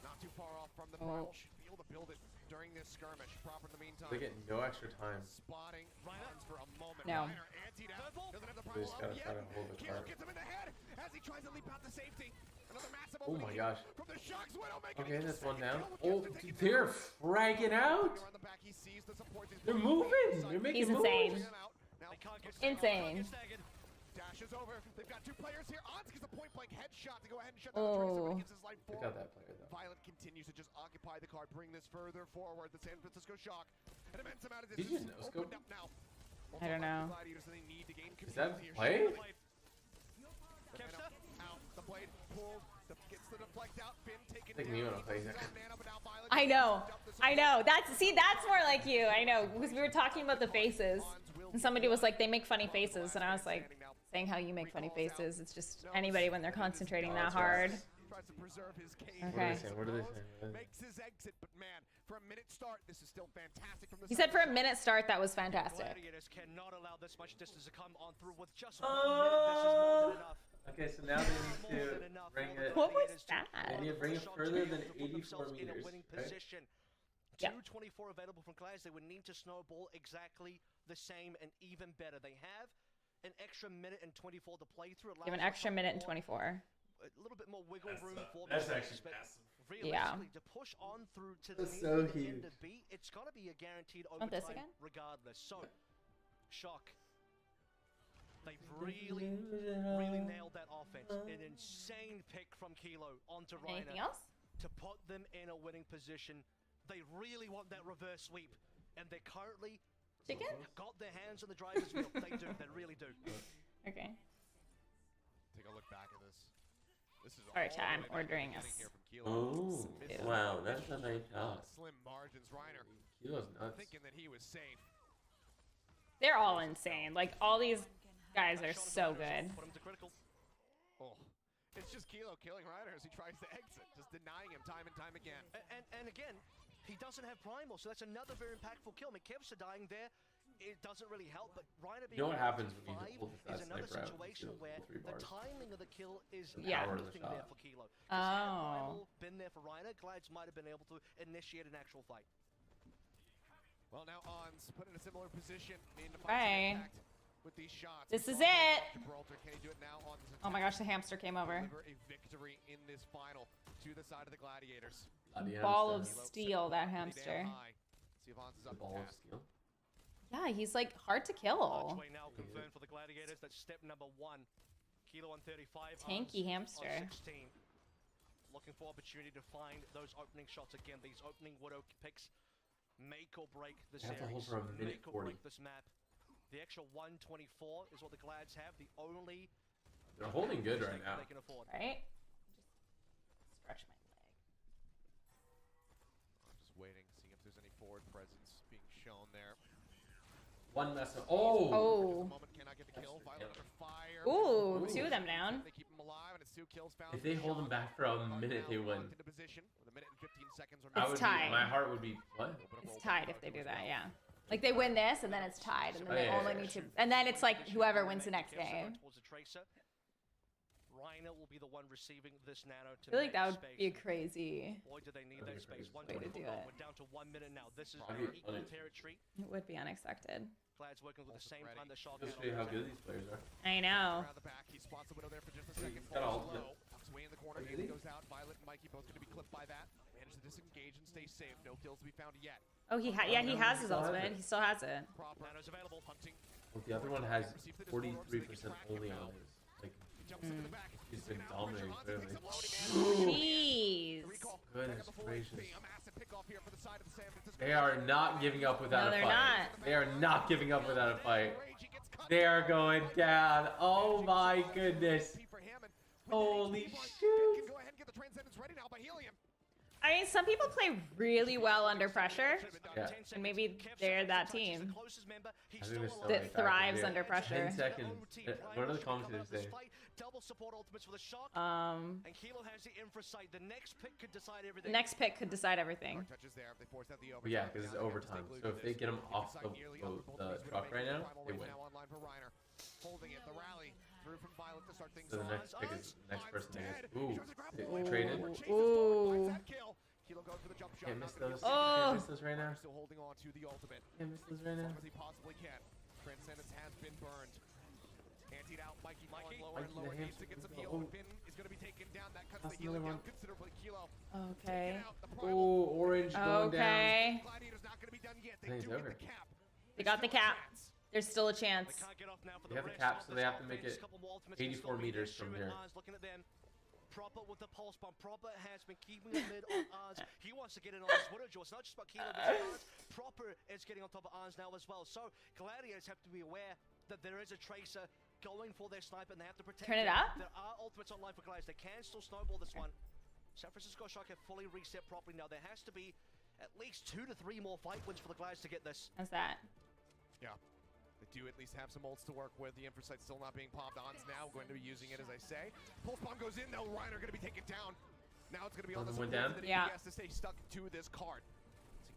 S11: Not too far off from the front. Should be able to build it during this skirmish. Proper in the meantime.
S14: They get no extra time.
S11: Spotting Reiner for a moment.
S1: No.
S11: Reiner anti down. Doesn't have the
S14: They
S11: primal
S14: just
S11: up
S14: gotta
S11: yet.
S14: try to hold the
S11: Kilo
S14: card.
S11: gets him in the head as he tries to leap out to safety. Another massive
S14: Oh my
S11: opening
S14: gosh.
S11: from the Shock's Widow making
S14: Okay,
S11: it
S14: that's
S11: the
S14: one
S11: second
S14: down.
S11: kill
S14: Oh,
S11: with Kevster taking
S14: they're
S11: down.
S14: fragging out.
S11: Around the back, he sees the supports. He's
S14: They're
S11: looking
S14: moving.
S11: for
S14: They're making
S1: He's
S14: moves.
S1: insane.
S11: Now
S1: Insane.
S11: dashes over. They've got 2 players here. Ons gets a point-blank headshot to go ahead and shut down the Tracer, but he gives his life
S14: Pick
S11: forward.
S14: out that player though.
S11: Violet continues to just occupy the card, bring this further forward. The San Francisco Shock, an immense amount of
S14: Did you
S11: distance
S14: no-scope?
S11: opened up now.
S1: I don't know.
S11: Gladiators, they need to gain
S14: Is that
S11: control here.
S14: play?
S11: Nano out. The blade pulled. Gets the deflect out. Finn taken
S14: Like
S11: down.
S14: me when I
S11: He
S14: play
S11: loses
S14: that.
S11: out Nano, but now Violet
S1: I
S11: gets
S1: know.
S11: dumped the
S1: I know. That's more like you. I know, because we were talking about the faces, and somebody was like, they make funny faces, and I was like, saying how you make funny faces. It's just anybody when they're concentrating that hard.
S11: tries to preserve his cage.
S14: What are they saying? What are they saying?
S11: Makes his exit, but man, for a minute start, this is still fantastic from the
S1: He said for a minute start, that was fantastic.
S12: Gladiators cannot allow this much distance to come on through with just 1 minute. This is more than enough.
S14: Okay, so now they need to bring it.
S1: What was that?
S14: They need to bring it further than 84
S12: in a
S14: meters.
S12: winning
S14: Right?
S12: position.
S1: Yeah.
S12: 224 available from Gladiators. They would need to snowball exactly the same and even better. They have an extra minute and 24 to play through.
S1: Give an extra minute and 24.
S12: A little bit more wiggle room for
S14: That's
S12: mistakes,
S14: actually
S12: but
S14: massive.
S12: realistically, to push on through to the
S14: That's
S12: end
S14: so
S12: of the end
S14: huge.
S12: of B, it's got to be a guaranteed
S1: Want this
S12: overtime
S1: again?
S12: regardless. So, Shock. They've really nailed that offense. An insane pick from Kilo onto
S1: Anything
S12: Reiner
S1: else?
S12: to put them in a winning position. They really want that reverse sweep, and they currently
S1: Chicken?
S12: got their hands on the driver's wheel. They do. They really do.
S1: Okay.
S11: Take a look back at this. This is
S1: Alright,
S11: all
S1: chat,
S11: the
S1: I'm
S11: way back
S1: ordering
S11: at the
S1: us
S11: beginning here from Kilo.
S14: Oh, wow, that's a nice shot.
S11: Slim margins. Reiner
S14: Kilo's nuts.
S11: thinking that he was safe.
S1: They're all insane. Like, all these guys are so good.
S12: Put him to critical.
S11: Oh, it's just Kilo killing Reiner as he tries to exit, just denying him time and time again.
S15: And again, he doesn't have Primal, so that's another very impactful kill. I mean, Kevster dying there, it doesn't really help, but Reiner being
S14: You know what happens when you
S15: five
S14: hold the
S15: is
S14: fast
S15: another
S14: sniper out?
S15: situation
S14: You
S15: where
S14: kill 3
S15: the
S14: bars.
S15: timing of the kill is
S1: Yeah.
S15: everything there for Kilo.
S1: Oh.
S15: Had Primal been there for Reiner, Glides might have been able to initiate an actual fight.
S11: Well, now Ons put in a similar position in the
S1: Right.
S11: impact with these shots.
S1: This
S11: We
S1: is
S11: saw
S1: it.
S11: Gibraltar. Can he do it now on this
S1: Oh my gosh, the hamster came over.
S11: deliver a victory in this final to the side of the Gladiators?
S1: Ball of
S14: Hamster.
S1: steel, that
S11: Pretty
S1: hamster.
S11: damn high. See if Ons is up
S14: Ball of
S11: past.
S14: steel.
S1: Yeah, he's like hard to kill.
S12: Archway now confirmed for the Gladiators. That's step number 1. Kilo on 35.
S1: Tanky
S12: Hans
S1: hamster.
S12: On 16. Looking for opportunity to find those opening shots again. These opening Widow picks make or break the
S14: They have to hold
S12: series.
S14: for a minute
S12: Make or
S14: 40.
S12: break this map. The extra 124 is what the Glads have. The only
S14: They're holding good right
S12: mistake
S14: now.
S12: they can afford.
S1: Right? Just stretch my leg.
S11: Just waiting, seeing if there's any forward presence being shown there.
S14: One mess up. Oh!
S1: Oh.
S11: Moment cannot get the kill. Violet under fire.
S1: Ooh, 2 of them down.
S11: They keep him alive, and it's 2 kills found.
S14: If they hold him back for a minute, they win.
S11: Into position with a minute and 15 seconds
S14: I
S1: It's
S14: would
S1: tied.
S14: Be, my heart would be what?
S1: It's tied if they do that, yeah. Like, they win this, and then it's tied, and then they
S14: Oh, yeah,
S1: only
S14: yeah,
S1: need to... And then it's like whoever wins the next game.
S12: Towards the Tracer. Reiner will be the one receiving this nano to
S1: I feel like
S12: make
S1: that would
S12: space.
S1: be a crazy...
S12: Boy, do they need
S14: That'd
S12: that
S14: be
S12: space.
S14: crazy.
S1: Way to
S12: 124
S1: do
S12: gone.
S1: it.
S12: We're down to 1 minute now. This is
S14: That'd be
S12: equal
S14: funny.
S12: territory.
S1: It would be unexpected.
S12: Glad's working with the same time the shot.
S14: Just show you how good these players are.
S1: I know.
S11: Around the back, he spots the Widow there for just a second.
S14: He's got
S11: Falls
S14: all
S11: low. Tucks way in the corner. Haley goes out. Violet and Mikey both going to be clipped by that. Managed to disengage and stay safe. No kills to be found yet.
S1: Oh, he yeah, he has his ultimate. He still has it.
S11: Proper.
S12: Nano's available.
S11: Hunting.
S14: Well, the other one has 43% only on his. Like,
S11: Jumps into the back.
S14: he's been dominating clearly.
S1: Jeez.
S14: Goodness gracious.
S11: A massive pickoff here for the side of the San Francisco.
S14: They are not giving up without
S1: No,
S14: a
S1: they're
S14: fight.
S1: not.
S14: They are not giving up without a fight. They are going down. Oh my goodness. Holy shit.
S11: Go ahead and get the transcendence ready now by Helium.
S1: I mean, some people play really well under pressure,
S14: Yeah.
S1: and maybe they're that team
S14: I think they're still
S1: that
S14: like
S1: thrives
S14: that.
S1: under pressure.
S14: 10 seconds. What are the commentators saying?
S12: Double support ultimates for the shock.
S1: Um,
S12: And Kilo has the infra sight. The next pick could decide
S1: the
S12: everything.
S1: next pick could decide everything.
S11: Touches there. They force out the
S14: But yeah, because it's overtime. So if they get him off the truck right now, they win.
S11: Now online for Reiner. Holding it. The rally through from Violet to start things
S14: So the
S11: off.
S14: next pick is the next person
S11: Dead.
S14: is. Ooh,
S11: He tries to grab
S14: they
S11: Boyd.
S14: traded.
S1: Ooh.
S11: That kill. Kilo goes for the jump shot.
S14: Can't
S11: Not
S14: miss
S11: gonna
S14: those.
S11: get
S1: Oh.
S14: Can't miss those right now.
S11: Still holding on to the ultimate
S14: Can't miss those right
S11: as
S14: now.
S11: long as he possibly can. Transcendence has been burned. Antied out. Mikey falling lower and
S14: Mikey the
S11: lower. Needs to
S14: hamster.
S11: get some
S14: Oh.
S11: heal. And Finn is going to be taken down. That cuts
S14: That's
S11: the healing
S14: another
S11: down
S14: one.
S11: considerably. Kilo.
S1: Okay.
S11: Taken out. The primal.
S14: Ooh, orange going down.
S1: Okay.
S11: Gladiator's not going to be done yet. They
S14: I think
S11: do
S14: it's
S11: get
S14: over.
S11: the cap.
S1: They got the cap. There's still a chance.
S12: They can't get off now for
S14: They
S12: the
S14: have the
S12: rest
S14: cap,
S12: of
S14: so
S12: the
S14: they have
S12: top
S14: to make
S12: phase.
S14: it
S12: Couple more ultimates
S14: 84
S12: installed.
S14: meters
S12: Shu
S14: from
S12: and
S14: here.
S12: Oz looking at them. Proper with the pulse bomb. Proper has been keeping the lid on Oz. He wants to get in on his Widow Jaw. It's not just about Kilo versus Oz. Proper is getting on top of Oz now as well. So Gladiators have to be aware that there is a Tracer going for their sniper and they have to protect
S1: Turn it
S12: him.
S1: up.
S12: There are ultimates online for Gladiators. They can still snowball this one. San Francisco Shock have fully reset properly now. There has to be at least 2 to 3 more fight wins for the Gladiators to get this.
S1: How's that?
S11: Yeah. They do at least have some ults to work with. The infrasight's still not being popped. On's now going to be using it, as I say. Pulse bomb goes in, though. Reiner going to be taken down. Now it's going to be on the
S14: Went
S11: support
S14: down?
S11: that
S1: Yeah.
S11: he has to stay stuck to this card.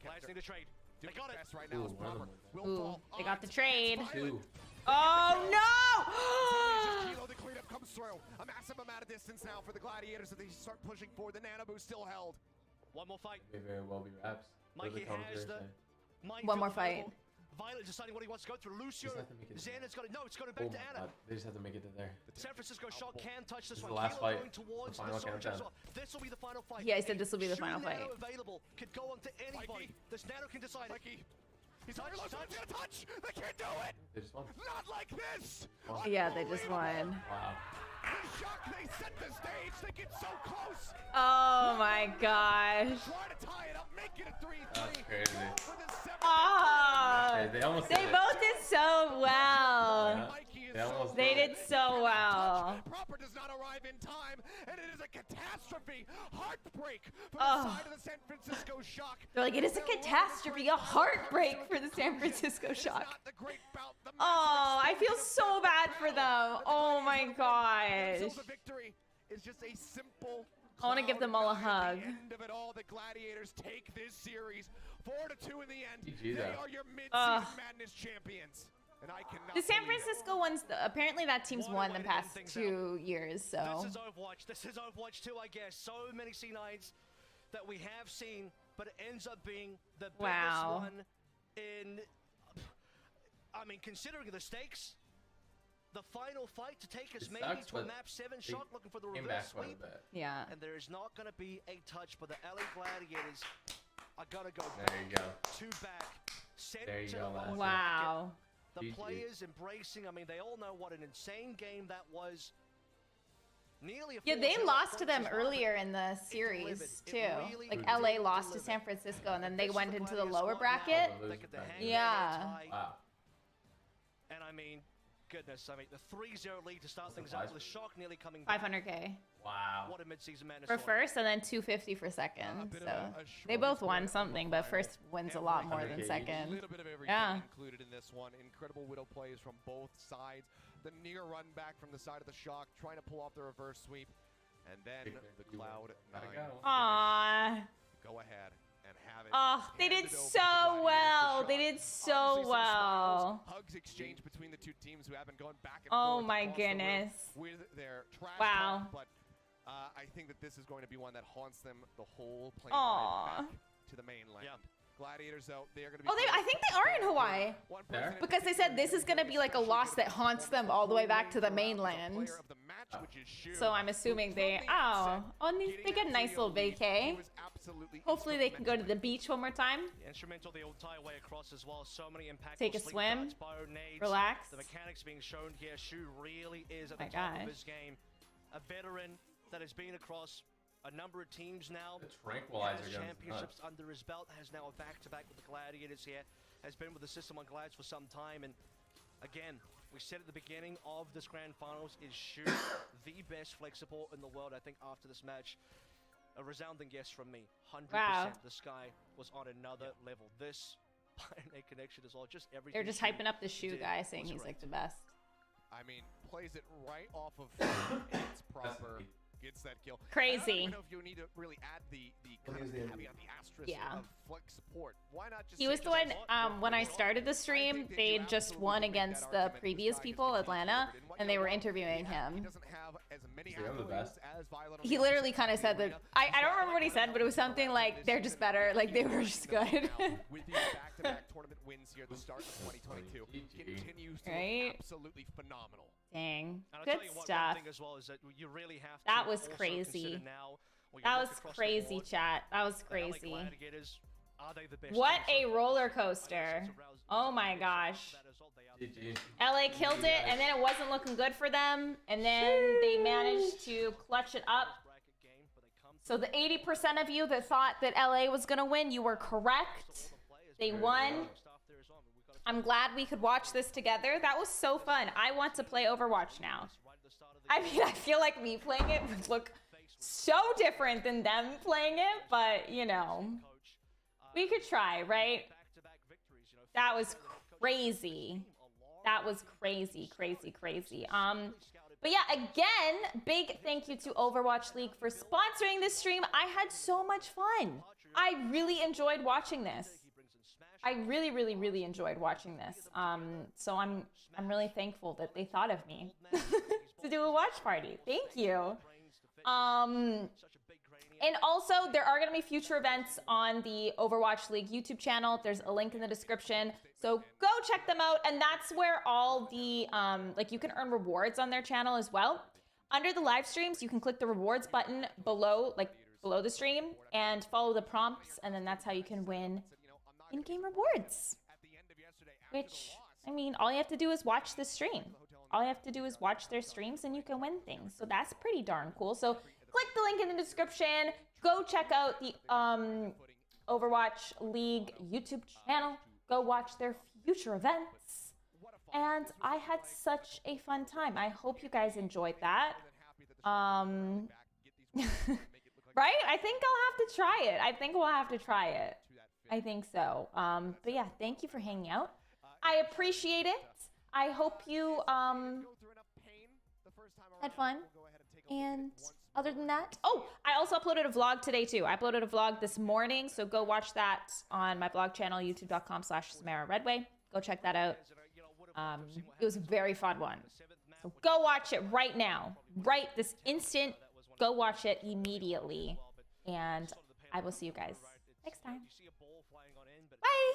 S12: Gladiators need a trade.
S11: Doing
S12: They got
S11: his
S12: it.
S11: best right now.
S14: Ooh,
S11: Is
S14: one of
S11: Proper.
S14: them went down.
S11: Will
S1: Ooh,
S11: fall.
S1: they got the
S11: Ons
S1: trade.
S11: gets
S14: Two.
S1: Oh no!
S11: Kilo, the cleanup comes through. A massive amount of distance now for the Gladiators as they start pushing forward. The Nano Boost still held.
S12: One more fight.
S14: May very well be wraps. What do the
S12: Mikey has
S14: commentators
S12: the
S14: say?
S1: One more fight.
S12: Violet deciding what he wants to go through. Lucio,
S14: Just have to make it-
S12: Xana's got it. No, it's going
S14: Oh
S12: back
S14: my
S12: to Anna.
S14: god, they just have to make it to there.
S12: San Francisco Shock can touch this
S14: This is
S12: one.
S14: the last
S12: Kilo
S14: fight.
S12: going towards
S14: The final
S12: Soldier as
S14: countdown.
S12: well. This will be the final fight.
S1: Yeah, he said this will be the final
S12: Nano
S1: fight.
S12: available. Could go on to anybody.
S11: Mikey.
S12: This Nano can decide.
S11: Mikey. He's
S12: Touch,
S11: touch,
S12: touch.
S11: touch. Touch. They can't do it.
S14: They just won.
S11: Not like this.
S1: Yeah, they just won.
S14: Wow.
S11: The Shock, they set the stage. They get so close.
S1: Oh my gosh.
S11: Try to tie it up, make it a 3-3.
S14: That's crazy.
S11: For the seventh
S1: Oh,
S14: Okay, they almost did
S1: they
S14: it.
S1: both did so well.
S14: Yeah.
S11: Mikey is
S1: They did so well.
S11: Proper does not arrive in time, and it is a catastrophe. Heartbreak for the side of the San Francisco Shock.
S1: They're like, it is a catastrophe, a heartbreak for the San Francisco Shock. Oh, I feel so bad for them. Oh my gosh.
S11: The victory is just a simple.
S1: I want to give them all a hug.
S11: End of it all, the Gladiators take this series 4-2 in the end.
S14: GG,
S11: they
S14: though.
S11: are your mid-season madness champions. And I cannot
S1: The San Francisco ones, apparently that team's won the past 2 years, so.
S15: This is Overwatch. This is Overwatch 2, I guess. So many C9s that we have seen, but it ends up being the biggest one in. I mean, considering the stakes, the final fight to take us maybe to a map 7 shot, looking for the reverse sweep.
S1: Yeah.
S15: And there is not going to be a touch, but the LA Gladiators are going to go
S14: There you go.
S15: 2 back.
S14: There you go, Lance.
S1: Wow.
S15: The players embracing, I mean, they all know what an insane game that was. Nearly a
S1: Yeah, they lost to them earlier in the series, too. Like, LA lost to San Francisco, and then they went into the lower bracket. Yeah.
S14: Wow.
S15: And I mean, goodness, I mean, the 3-0 lead to start things out with the Shock nearly coming back.
S1: 500K.
S14: Wow.
S15: What a mid-season madness.
S1: For first, and then 250 for second. So they both won something, but first wins a lot more than second.
S11: A little bit of everything
S1: Yeah.
S11: included in this one. Incredible Widow plays from both sides. The near run back from the side of the Shock, trying to pull off the reverse sweep. And then the Cloud 9
S1: Aww.
S11: go ahead and have it.
S1: Oh, they did so well. They did so well.
S11: Hugs exchange between the two teams who have been going back and
S1: Oh
S11: forth
S1: my
S11: across the room
S1: goodness.
S11: with their trash
S1: Wow.
S11: talk, but I think that this is going to be one that haunts them the whole plane
S1: Aw.
S11: ride back to the mainland. Gladiators, though, they are going to be.
S1: Oh, I think they are in Hawaii.
S14: There?
S1: Because they said this is going to be like a loss that haunts them all the way back to the mainland. So I'm assuming they, they get a nice little vacay. Hopefully they can go to the beach one more time.
S15: Instrumental the entire way across as well. So many impactful
S1: Take a
S15: sleep
S1: swim.
S15: darts, bow, nades.
S1: Relax.
S15: The mechanics being shown here. Shu really is at the
S1: My
S15: top
S1: gosh.
S15: of his game. A veteran that has been across a number of teams now.
S14: The tranquilizer
S15: has
S14: gun's
S15: championships under his belt. Has now a back-to-back with the Gladiators here. Has been with the system on Glads for some time. And again, we said at the beginning of this grand finals, is Shu the best flex support in the world? I think after this match, a resounding yes from me. 100%.
S1: Wow.
S15: This guy was on another level. This Pioneer connection is all just everything.
S1: They're just
S15: Shu
S1: hyping up the Shu
S15: did
S1: guy, saying
S15: was
S1: he's
S15: great.
S1: like the best.
S11: I mean, plays it right off of it's proper. Gets that kill.
S1: Crazy.
S11: I don't even know if you need to really add the kind of caveat, the asterisk
S1: Yeah.
S11: of flex support. Why not just
S1: He was the one, when I started the stream, they just won against the previous people, Atlanta, and they were interviewing him.
S11: doesn't have as many
S14: I'm the best.
S11: as Violet.
S1: He literally kind of said that, I don't remember what he said, but it was something like, they're just better, like they were just good.
S11: With these back-to-back tournament wins here at the start of 2022, continues to
S1: Right?
S11: look absolutely phenomenal.
S1: Dang,
S15: And I'll
S1: good
S15: tell you
S1: stuff.
S15: one thing as well is that you really have
S1: That
S15: to
S1: was
S15: also
S1: crazy.
S15: consider now when you
S1: That
S15: look
S1: was
S15: across the
S1: crazy,
S15: board,
S1: chat. That was
S15: the LA
S1: crazy.
S15: Gladiators, are they the best
S1: What
S15: team
S1: a roller coaster. Oh my gosh.
S14: GG.
S1: LA killed it, and then it wasn't looking good for them, and then they managed to clutch it up. So the 80% of you that thought that LA was going to win, you were correct. They won. I'm glad we could watch this together. That was so fun. I want to play Overwatch now. I mean, I feel like me playing it would look so different than them playing it, but, you know, we could try, right? That was crazy. That was crazy, crazy, crazy. But yeah, again, big thank you to Overwatch League for sponsoring this stream. I had so much fun. I really enjoyed watching this. I really, really, really enjoyed watching this. So I'm really thankful that they thought of me to do a watch party. Thank you. And also, there are going to be future events on the Overwatch League YouTube channel. There's a link in the description. So go check them out. And that's where all the, like you can earn rewards on their channel as well. Under the live streams, you can click the rewards button below, like below the stream, and follow the prompts. And then that's how you can win in-game rewards. Which, I mean, all you have to do is watch the stream. All you have to do is watch their streams and you can win things. So that's pretty darn cool. So click the link in the description. Go check out the Overwatch League YouTube channel. Go watch their future events. and I had such a fun time. I hope you guys enjoyed that. Right? I think I'll have to try it. I think we'll have to try it. I think so. But yeah, thank you for hanging out. I appreciate it. I hope you had fun. And other than that, oh, I also uploaded a vlog today too. I uploaded a vlog this morning, so go watch that on my vlog channel, youtube.com/Samara Redway. Go check that out. It was a very fun one. So go watch it right now. Right this instant. Go watch it immediately. And I will see you guys next time. Bye.